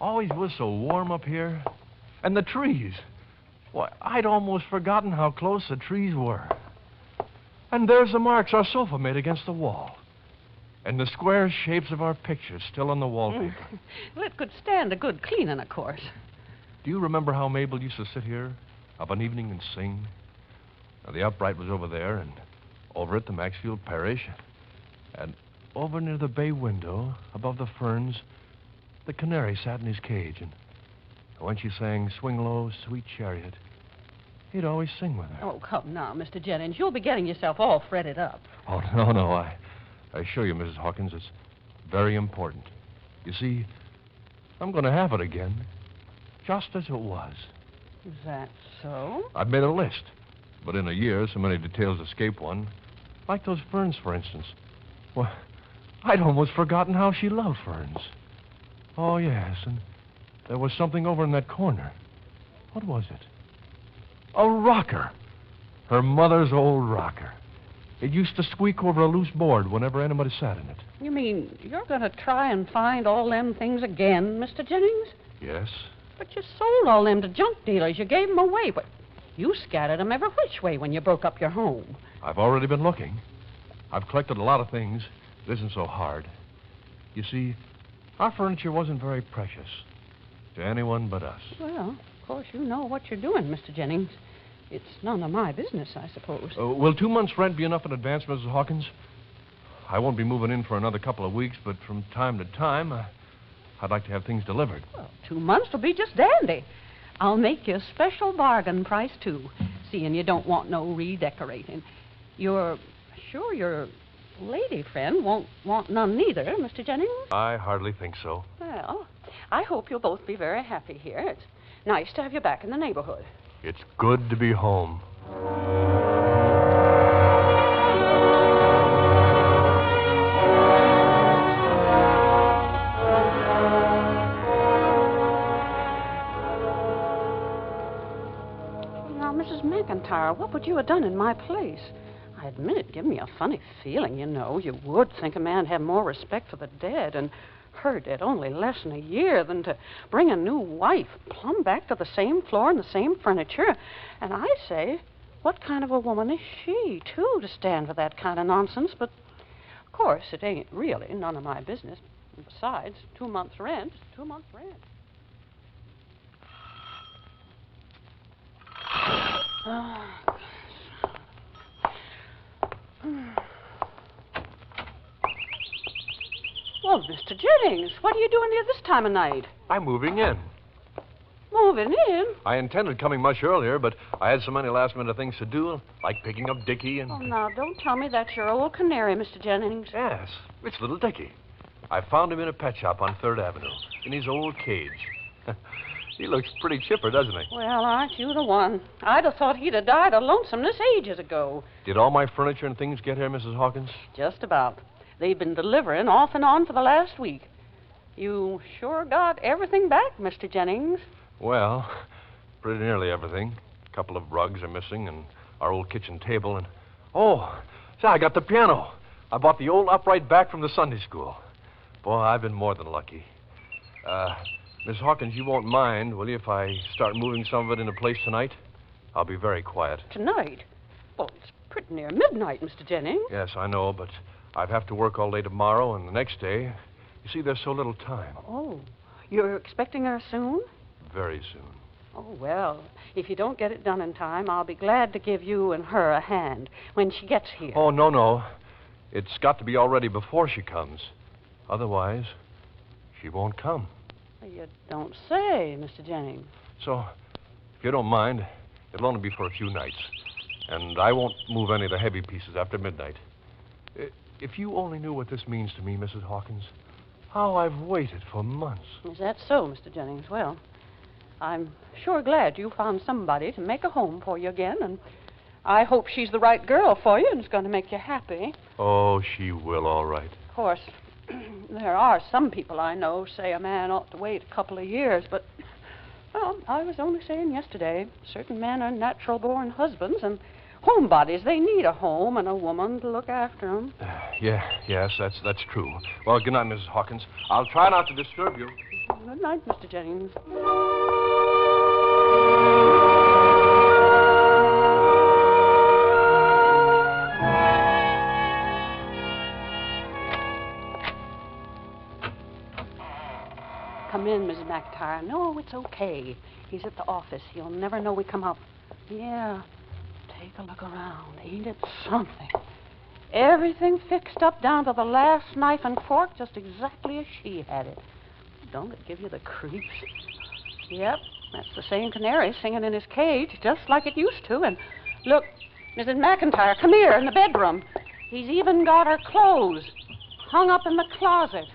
Always was so warm up here. And the trees. Why, I'd almost forgotten how close the trees were. And there's the marks our sofa made against the wall. And the square shapes of our pictures still on the wallpaper. Well, it could stand a good cleaning, of course. Do you remember how Mabel used to sit here of an evening and sing? Now, the upright was over there, and over at the Maxfield Parish. And over near the bay window, above the ferns, the canary sat in his cage. And when she sang Swing Low, Sweet Chariot, he'd always sing with her. Oh, come now, Mr. Jennings. You'll be getting yourself all fretted up. Oh, no. I assure you, Mrs. Hawkins, it's very important. You see, I'm going to have it again, just as it was. Is that so? I've made a list, but in a year, so many details escape one. Like those ferns, for instance. Well, I'd almost forgotten how she loved ferns. Oh, yes, and there was something over in that corner. What was it? A rocker. Her mother's old rocker. It used to squeak over a loose board whenever anybody sat in it. You mean you're going to try and find all them things again, Mr. Jennings? Yes. But you sold all them to junk dealers. You gave them away, but you scattered them every which way when you broke up your home. I've already been looking. I've collected a lot of things. It isn't so hard. You see, our furniture wasn't very precious to anyone but us. Well, of course, you know what you're doing, Mr. Jennings. It's none of my business, I suppose. Will 2 months' rent be enough in advance, Mrs. Hawkins? I won't be moving in for another couple of weeks, but from time to time, I'd like to have things delivered. Well, 2 months will be just dandy. I'll make you a special bargain price, too, seeing you don't want no redecorating. You're sure your lady friend won't want none neither, Mr. Jennings? I hardly think so. Well, I hope you'll both be very happy here. It's nice to have you back in the neighborhood. It's good to be home. Now, Mrs. McIntyre, what would you have done in my place? I admit it gave me a funny feeling, you know. You would think a man had more respect for the dead, and her dead only less than a year, than to bring a new wife plumb back to the same floor and the same furniture. And I say, what kind of a woman is she, too, to stand for that kind of nonsense? But, of course, it ain't really none of my business. And besides, 2 months' rent is 2 months' rent. Well, Mr. Jennings, what are you doing here this time of night? I'm moving in. Moving in? I intended coming much earlier, but I had so many last-minute things to do, like picking up Dickie and... Oh, now, don't tell me that's your old canary, Mr. Jennings. Yes, it's little Dickie. I found him in a pet shop on 3rd Avenue, in his old cage. He looks pretty chipper, doesn't he? Well, aren't you the one? I'd have thought he'd have died of lonesomeness ages ago. Did all my furniture and things get here, Mrs. Hawkins? Just about. They've been delivering off and on for the last week. You sure got everything back, Mr. Jennings? Well, pretty nearly everything. A couple of rugs are missing, and our old kitchen table, and... Oh, say, I got the piano. I bought the old upright back from the Sunday school. Boy, I've been more than lucky. Miss Hawkins, you won't mind, will you, if I start moving some of it into place tonight? I'll be very quiet. Tonight? Well, it's pretty near midnight, Mr. Jennings. Yes, I know, but I'd have to work all day tomorrow and the next day. You see, there's so little time. Oh, you're expecting her soon? Very soon. Oh, well, if you don't get it done in time, I'll be glad to give you and her a hand when she gets here. Oh, no. It's got to be all ready before she comes. Otherwise, she won't come. You don't say, Mr. Jennings. So, if you don't mind, it'll only be for a few nights. And I won't move any of the heavy pieces after midnight. If you only knew what this means to me, Mrs. Hawkins, how I've waited for months. Is that so, Mr. Jennings? Well, I'm sure glad you found somebody to make a home for you again, and I hope she's the right girl for you and is going to make you happy. Oh, she will, all right. Of course, there are some people I know say a man ought to wait a couple of years, but, well, I was only saying yesterday, certain men are natural-born husbands, and homebodies, they need a home and a woman to look after them. Yes, that's true. Well, good night, Mrs. Hawkins. I'll try not to disturb you. Good night, Mr. Jennings. Come in, Mrs. McIntyre. No, it's okay. He's at the office. He'll never know we come up. Yeah. Take a look around. Ain't it something? Everything fixed up down to the last knife and fork, just exactly as she had it. Don't it give you the creeps? Yep, that's the same canary singing in his cage, just like it used to. And look, Mrs. McIntyre, come here in the bedroom. He's even got her clothes hung up in the closet.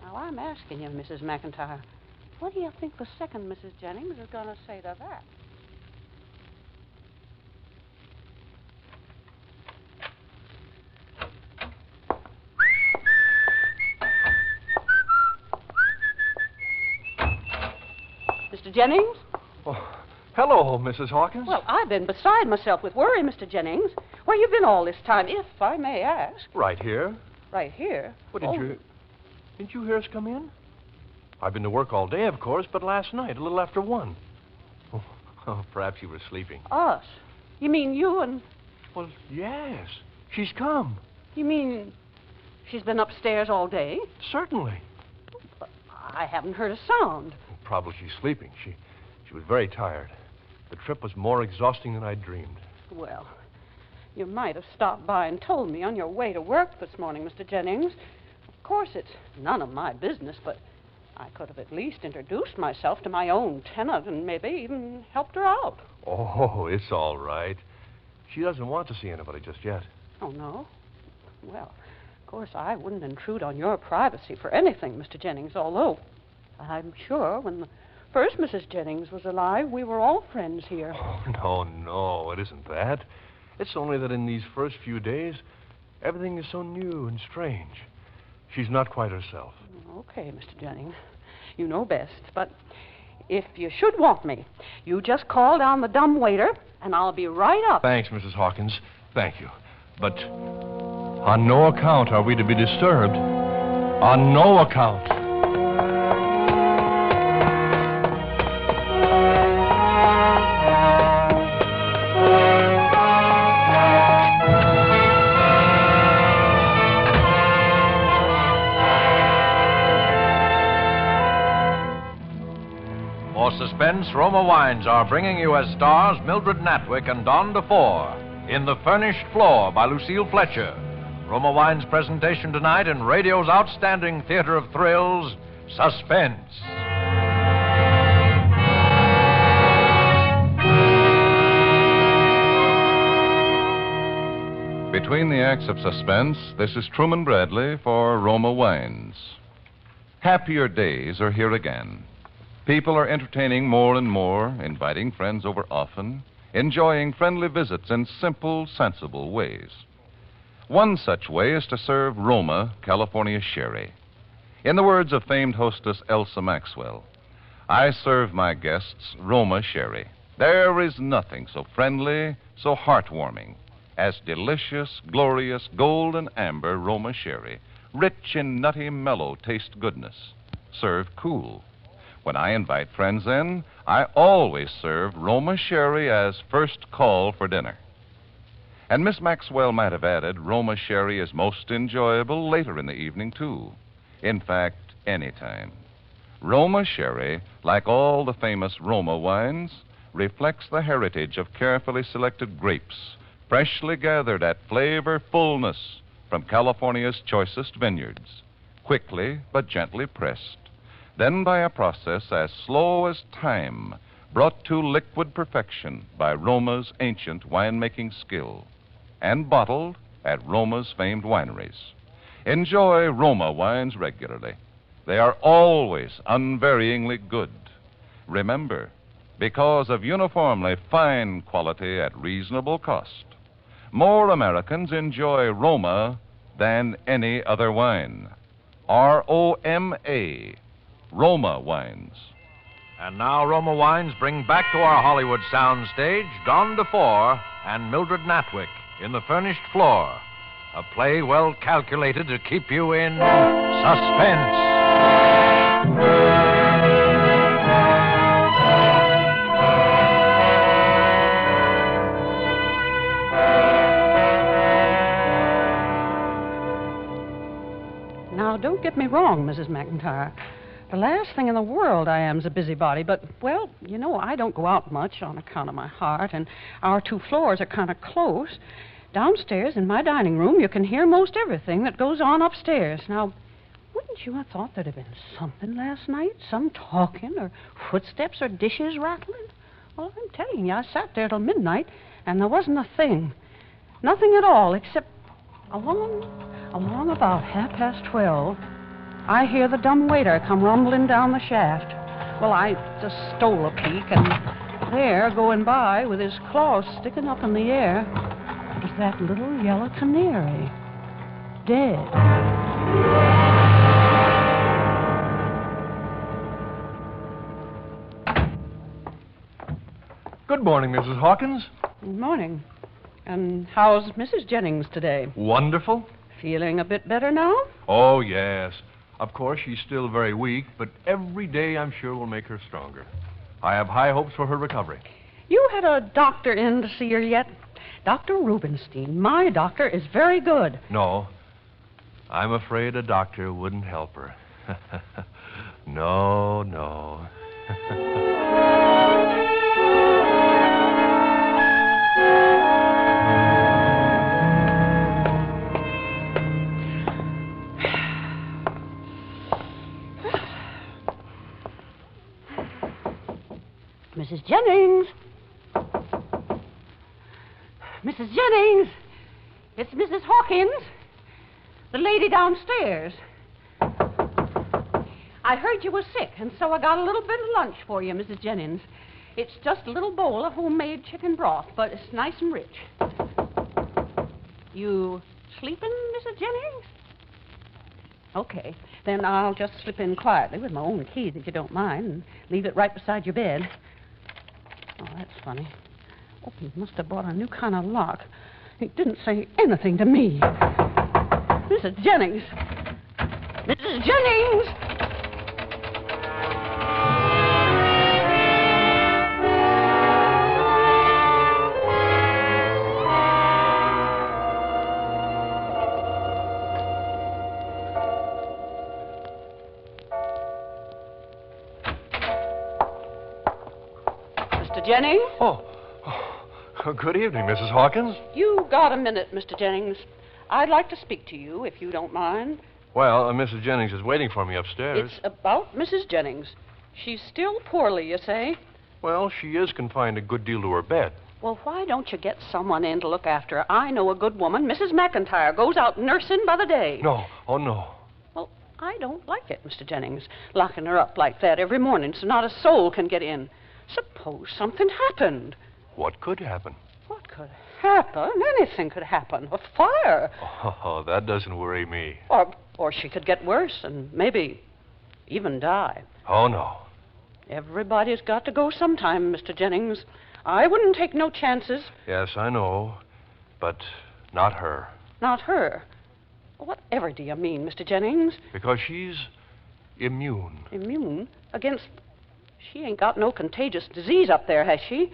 Now, I'm asking you, Mrs. McIntyre, what do you think the second Mrs. Jennings is going to say to that? Mr. Jennings? Oh, hello, Mrs. Hawkins. Well, I've been beside myself with worry, Mr. Jennings. Where you been all this time, if I may ask? Right here. Right here? Well, didn't you hear us come in? I've been to work all day, of course, but last night, a little after 1. Oh, perhaps you were sleeping. Us? You mean you and... Well, yes. She's come. You mean she's been upstairs all day? Certainly. But I haven't heard a sound. Probably she's sleeping. She was very tired. The trip was more exhausting than I'd dreamed. Well, you might have stopped by and told me on your way to work this morning, Mr. Jennings. Of course, it's none of my business, but I could have at least introduced myself to my own tenant and maybe even helped her out. Oh, it's all right. She doesn't want to see anybody just yet. Oh, no? Well, of course, I wouldn't intrude on your privacy for anything, Mr. Jennings, although I'm sure when the first Mrs. Jennings was alive, we were all friends here. Oh, no, it isn't that. It's only that in these first few days, everything is so new and strange. She's not quite herself. Okay, Mr. Jennings. You know best. But if you should want me, you just call down the dumb waiter, and I'll be right up. Thanks, Mrs. Hawkins. Thank you. But on no account are we to be disturbed. On no account. For Suspense, Roma Wines are bringing you as stars Mildred Natwick and Don DeFore in The Furnished Floor by Lucille Fletcher. Roma Wines' presentation tonight in radio's outstanding theater of thrills, Suspense. Between the acts of Suspense, this is Truman Bradley for Roma Wines. Happier days are here again. People are entertaining more and more, inviting friends over often, enjoying friendly visits in simple, sensible ways. One such way is to serve Roma, California sherry. In the words of famed hostess Elsa Maxwell, I serve my guests Roma sherry. There is nothing so friendly, so heartwarming as delicious, glorious, golden amber Roma sherry, rich in nutty, mellow taste goodness. Serve cool. When I invite friends in, I always serve Roma sherry as first call for dinner. And Miss Maxwell might have added, Roma sherry is most enjoyable later in the evening, too. In fact, anytime. Roma sherry, like all the famous Roma wines, reflects the heritage of carefully selected grapes, freshly gathered at flavor fullness from California's choicest vineyards, quickly but gently pressed. Then by a process as slow as time, brought to liquid perfection by Roma's ancient winemaking skill, and bottled at Roma's famed wineries. Enjoy Roma wines regularly. They are always unvaryingly good. Remember, because of uniformly fine quality at reasonable cost, more Americans enjoy Roma than any other wine. R-O-M-A. Roma Wines. And now Roma Wines bring back to our Hollywood soundstage Don DeFore and Mildred Natwick in The Furnished Floor, a play well calculated to keep you in suspense. Now, don't get me wrong, Mrs. McIntyre. The last thing in the world I am is a busybody, but, well, you know, I don't go out much on account of my heart, and our 2 floors are kind of close. Downstairs in my dining room, you can hear most everything that goes on upstairs. Now, wouldn't you have thought there'd have been something last night? Some talking or footsteps or dishes rattling? Well, I'm telling you, I sat there till midnight, and there wasn't a thing. Nothing at all, except along about 12:30, I hear the dumb waiter come rumbling down the shaft. Well, I just stole a peek, and there, going by with his claws sticking up in the air, was that little yellow canary, dead. Good morning, Mrs. Hawkins. Good morning. And how's Mrs. Jennings today? Wonderful. Feeling a bit better now? Oh, yes. Of course, she's still very weak, but every day I'm sure will make her stronger. I have high hopes for her recovery. You had a doctor in to see her yet? Dr. Rubenstein. My doctor is very good. No. I'm afraid a doctor wouldn't help her. No. Mrs. Jennings! Mrs. Jennings! It's Mrs. Hawkins, the lady downstairs. I heard you were sick, and so I got a little bit of lunch for you, Mrs. Jennings. It's just a little bowl of homemade chicken broth, but it's nice and rich. You sleeping, Mrs. Jennings? Okay, then I'll just slip in quietly with my own key, if you don't mind, and leave it right beside your bed. Oh, that's funny. Oh, he must have bought a new kind of lock. He didn't say anything to me. Mrs. Jennings! Mrs. Jennings! Mr. Jennings? Oh, good evening, Mrs. Hawkins. You got a minute, Mr. Jennings. I'd like to speak to you, if you don't mind. Well, Mrs. Jennings is waiting for me upstairs. It's about Mrs. Jennings. She's still poorly, you say? Well, she is confined a good deal to her bed. Well, why don't you get someone in to look after her? I know a good woman, Mrs. McIntyre, goes out nursing by the day. No, oh, no. Well, I don't like it, Mr. Jennings, locking her up like that every morning so not a soul can get in. Suppose something happened. What could happen? What could happen? Anything could happen. A fire. Oh, that doesn't worry me. Or she could get worse and maybe even die. Oh, no. Everybody's got to go sometime, Mr. Jennings. I wouldn't take no chances. Yes, I know. But not her. Not her? Whatever do you mean, Mr. Jennings? Because she's immune. Immune? Against... She ain't got no contagious disease up there, has she?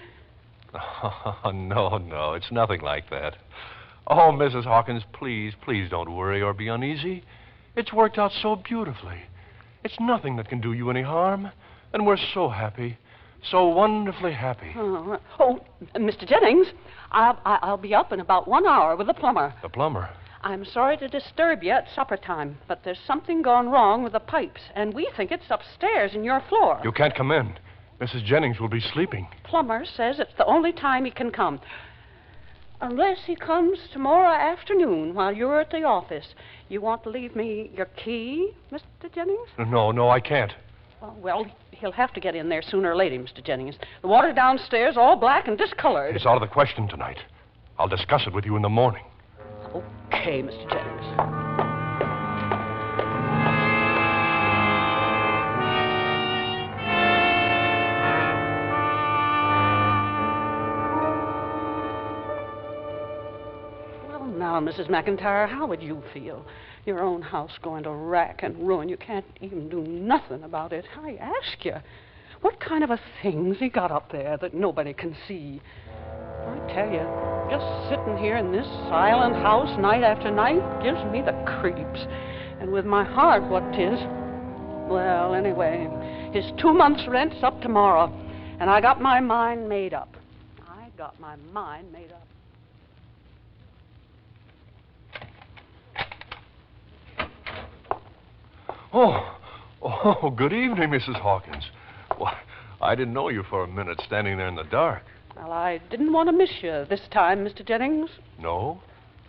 Oh, no. It's nothing like that. Oh, Mrs. Hawkins, please don't worry or be uneasy. It's worked out so beautifully. It's nothing that can do you any harm. And we're so happy. So wonderfully happy. Oh, Mr. Jennings, I'll be up in about 1 hour with the plumber. The plumber? I'm sorry to disturb you at supper time, but there's something gone wrong with the pipes, and we think it's upstairs in your floor. You can't come in. Mrs. Jennings will be sleeping. Plumber says it's the only time he can come. Unless he comes tomorrow afternoon while you're at the office. You want to leave me your key, Mr. Jennings? No, I can't. Well, he'll have to get in there sooner or later, Mr. Jennings. The water downstairs all black and discolored. It's out of the question tonight. I'll discuss it with you in the morning. Okay, Mr. Jennings. Well, now, Now, Mrs. McIntyre, how would you feel? Your own house going to rack and ruin. You can't even do nothing about it. I ask you, what kind of a thing's he got up there that nobody can see? I tell you, just sitting here in this silent house night after night gives me the creeps. And with my heart what 'tis, well, anyway, his 2 months' rent's up tomorrow, and I got my mind made up. Oh, good evening, Mrs. Hawkins. Why, I didn't know you for a minute standing there in the dark. Well, I didn't want to miss you this time, Mr. Jennings. No?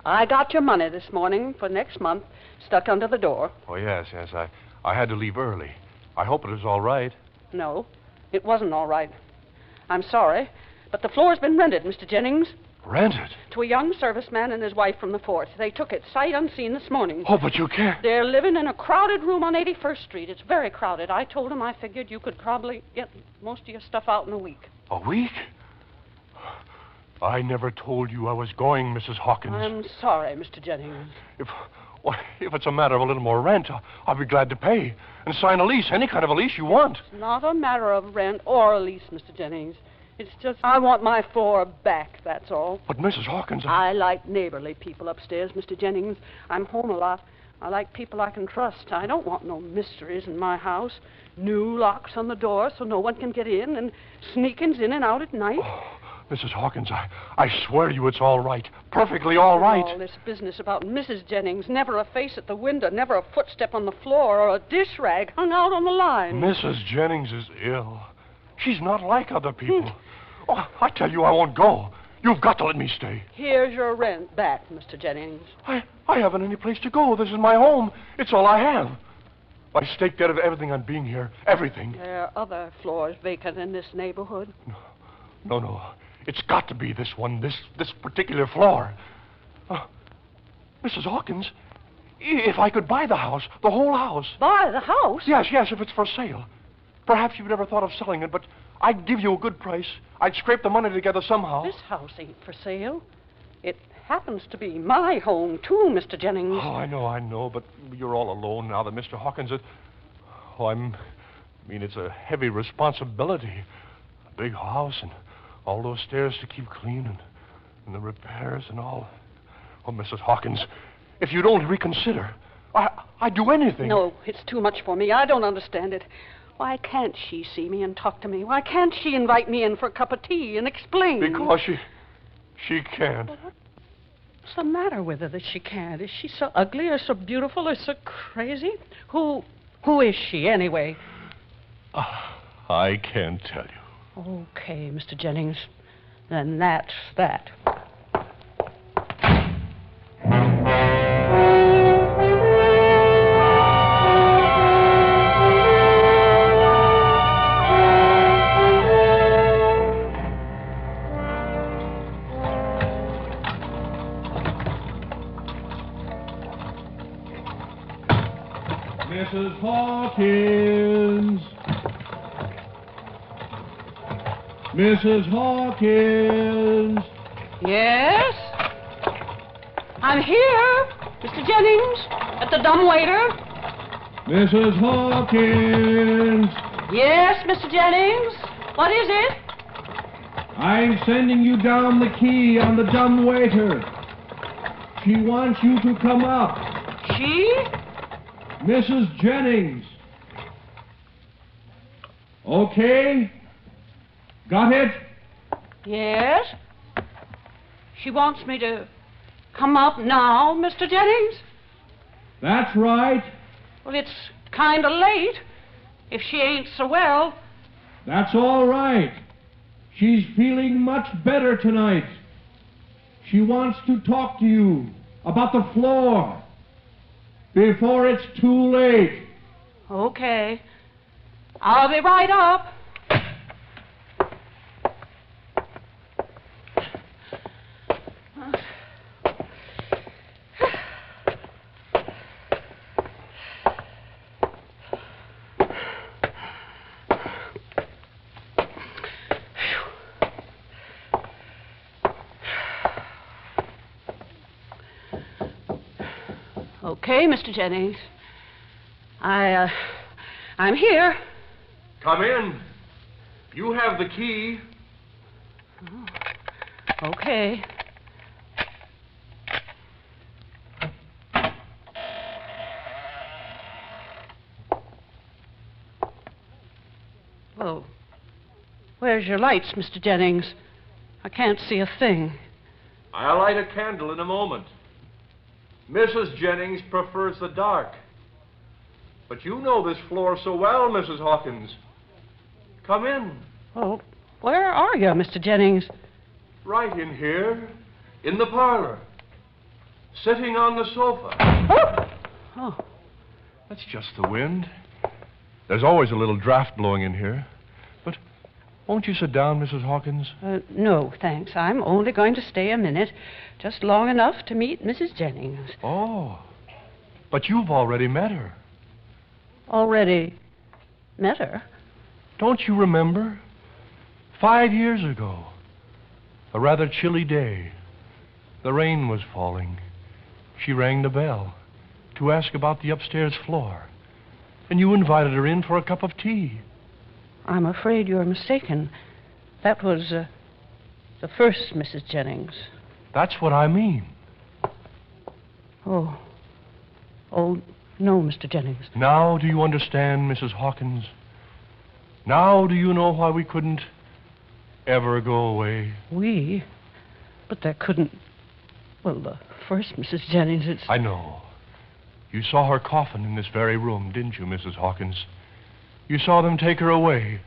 I got your money this morning for next month stuck under the door. Oh, yes. I had to leave early. I hope it was all right. No, it wasn't all right. I'm sorry, but the floor's been rented, Mr. Jennings. Rented? To a young serviceman and his wife from the fort. They took it sight unseen this morning. Oh, but you can't. They're living in a crowded room on 81st Street. It's very crowded. I told them I figured you could probably get most of your stuff out in a week. A week? I never told you I was going, Mrs. Hawkins. I'm sorry, Mr. Jennings. If it's a matter of a little more rent, I'll be glad to pay and sign a lease, any kind of a lease you want. It's not a matter of rent or a lease, Mr. Jennings. It's just I want my floor back, that's all. But, Mrs. Hawkins, I like neighborly people upstairs, Mr. Jennings. I'm home a lot. I like people I can trust. I don't want no mysteries in my house. New locks on the door so no one can get in, and sneakings in and out at night. Oh, Mrs. Hawkins, I swear to you it's all right. Perfectly all right. All this business about Mrs. Jennings, never a face at the window, never a footstep on the floor, or a dish rag hung out on the line. Mrs. Jennings is ill. She's not like other people. Oh, I tell you I won't go. You've got to let me stay. Here's your rent back, Mr. Jennings. I haven't any place to go. This is my home. It's all I have. I staked out of everything on being here. Everything. There are other floors vacant in this neighborhood. No. It's got to be this one, this particular floor. Mrs. Hawkins, if I could buy the house, the whole house. Buy the house? Yes, if it's for sale. Perhaps you've never thought of selling it, but I'd give you a good price. I'd scrape the money together somehow. This house ain't for sale. It happens to be my home, too, Mr. Jennings. Oh, I know, but you're all alone now that Mr. Hawkins is... Oh, it's a heavy responsibility. A big house and all those stairs to keep clean and the repairs and all. Oh, Mrs. Hawkins, if you'd only reconsider, I'd do anything. No, it's too much for me. I don't understand it. Why can't she see me and talk to me? Why can't she invite me in for a cup of tea and explain? Because she can't. What's the matter with her that she can't? Is she so ugly or so beautiful or so crazy? Who is she, anyway? I can't tell you. Okay, Mr. Jennings. Then that's that. Mrs. Hawkins. Mrs. Hawkins. Yes? I'm here, Mr. Jennings, at the dumbwaiter. Mrs. Hawkins. Yes, Mr. Jennings. What is it? I'm sending you down the key on the dumbwaiter. She wants you to come up. She? Mrs. Jennings. Okay? Got it? Yes. She wants me to come up now, Mr. Jennings? That's right. Well, it's kind of late. If she ain't so well. That's all right. She's feeling much better tonight. She wants to talk to you about the floor before it's too late. Okay. I'll be right up. Okay, Mr. Jennings. I'm here. Come in. You have the key. Okay. Oh. Where's your lights, Mr. Jennings? I can't see a thing. I'll light a candle in a moment. Mrs. Jennings prefers the dark. But you know this floor so well, Mrs. Hawkins. Come in. Oh, where are you, Mr. Jennings? Right in here, in the parlor. Sitting on the sofa. Oh. That's just the wind. There's always a little draft blowing in here. But won't you sit down, Mrs. Hawkins? No, thanks. I'm only going to stay a minute, just long enough to meet Mrs. Jennings. Oh, but you've already met her. Already met her? Don't you remember? 5 years ago. A rather chilly day. The rain was falling. She rang the bell to ask about the upstairs floor. And you invited her in for a cup of tea. I'm afraid you're mistaken. That was the first Mrs. Jennings. That's what I mean. Oh. Oh, no, Mr. Jennings. Now do you understand, Mrs. Hawkins? Now do you know why we couldn't ever go away? We? But there couldn't... Well, the first Mrs. Jennings, it's... I know. You saw her coffin in this very room, didn't you, Mrs. Hawkins? You saw them take her away.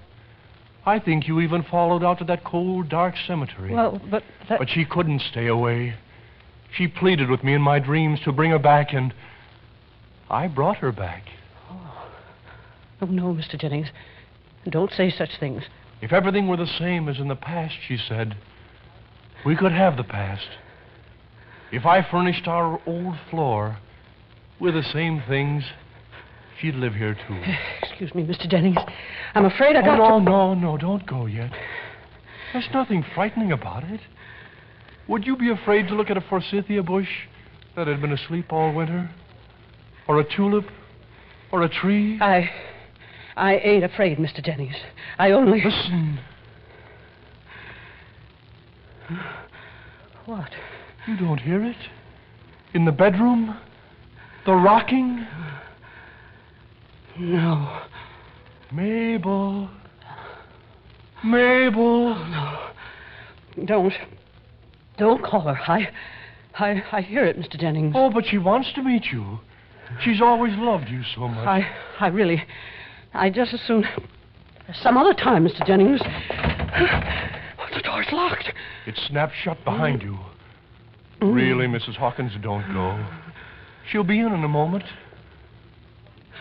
I think you even followed out to that cold, dark cemetery. Well, but that... But she couldn't stay away. She pleaded with me in my dreams to bring her back, and I brought her back. Oh, no, Mr. Jennings. Don't say such things. If everything were the same as in the past, she said, we could have the past. If I furnished our old floor with the same things, she'd live here, too. Excuse me, Mr. Jennings. I'm afraid I got No, don't go yet. There's nothing frightening about it. Would you be afraid to look at a forsythia bush that had been asleep all winter? Or a tulip? Or a tree? I ain't afraid, Mr. Jennings. I only... Listen. What? You don't hear it? In the bedroom? The rocking? No. Mabel. Mabel. Oh, no. Don't call her. I hear it, Mr. Jennings. Oh, but she wants to meet you. She's always loved you so much. I just as soon... Some other time, Mr. Jennings. The door's locked. It snapped shut behind you. Really, Mrs. Hawkins, don't go. She'll be in a moment.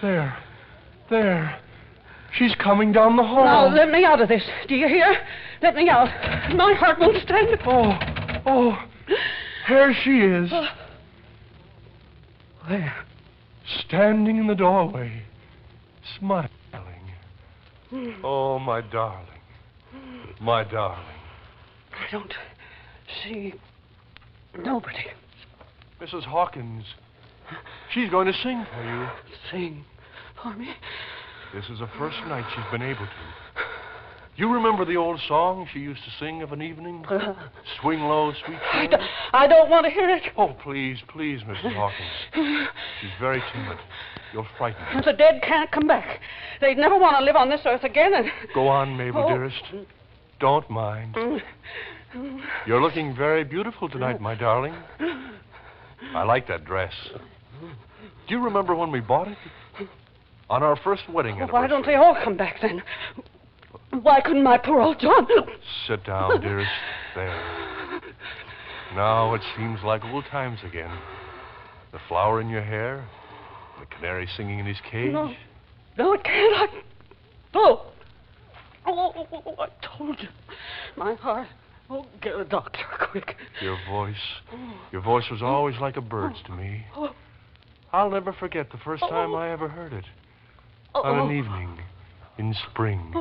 There. She's coming down the hall. Now, let me out of this. Do you hear? Let me out. My heart won't stand it. Oh. Here she is. Where? Standing in the doorway, smiling. Oh, my darling. My darling. I don't see nobody. Mrs. Hawkins, she's going to sing for you. Sing for me? This is the first night she's been able to. You remember the old song she used to sing of an evening? Swing low, sweet child? I don't want to hear it. Oh, please, Mrs. Hawkins. She's very timid. You'll frighten her. The dead can't come back. They'd never want to live on this earth again. And... Go on, Mabel, dearest. Don't mind. You're looking very beautiful tonight, my darling. I like that dress. Do you remember when we bought it? On our first wedding anniversary. Why don't they all come back then? Why couldn't my poor old John... Sit down, dearest. There. Now it seems like old times again. The flower in your hair, the canary singing in his cage. No, it can't. Oh, I told you. My heart. Oh, get a doctor, quick. Your voice was always like a bird's to me. I'll never forget the first time I ever heard it. On an evening in spring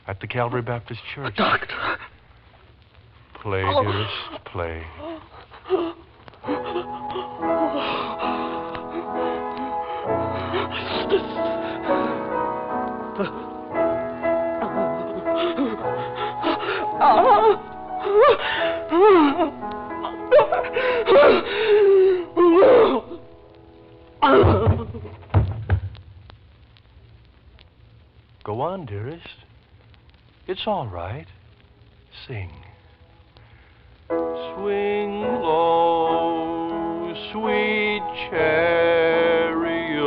at the Calvary Baptist Church. Doctor. Play, dearest, play. Go on, dearest. It's all right. Sing. Swing low, sweet chariot,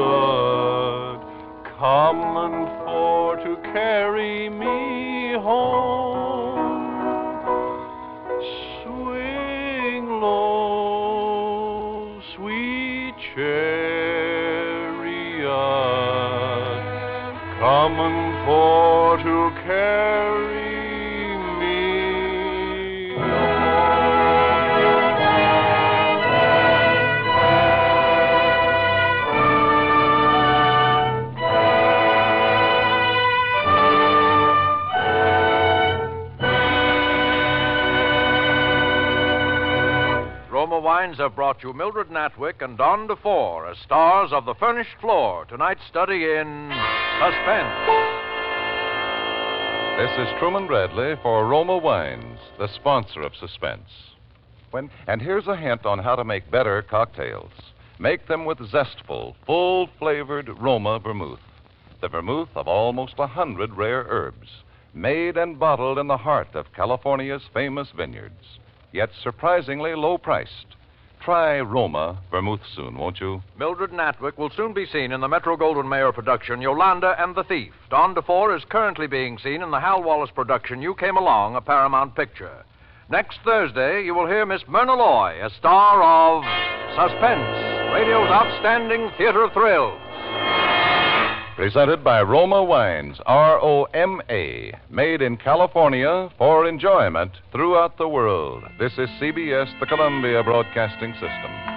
common for to carry me home. Swing low, sweet chariot, common for to carry me Roma Wines have brought you Mildred Natwick and Don DeFore as stars of The Furnished Floor, tonight's study in Suspense. This is Truman Bradley for Roma Wines, the sponsor of Suspense. And here's a hint on how to make better cocktails. Make them with zestful, full-flavored Roma vermouth. The vermouth of almost 100 rare herbs, made and bottled in the heart of California's famous vineyards, yet surprisingly low-priced. Try Roma vermouth soon, won't you? Mildred Natwick will soon be seen in the Metro-Goldwyn-Mayer production Yolanda and the Thief. Don DeFore is currently being seen in the Hal Wallace production You Came Along, a Paramount picture. Next Thursday, you will hear Miss Myrna Loy, a star of Suspense, radio's outstanding theater of thrills. Presented by Roma Wines, R-O-M-A, made in California for enjoyment throughout the world. This is CBS, the Columbia Broadcasting System.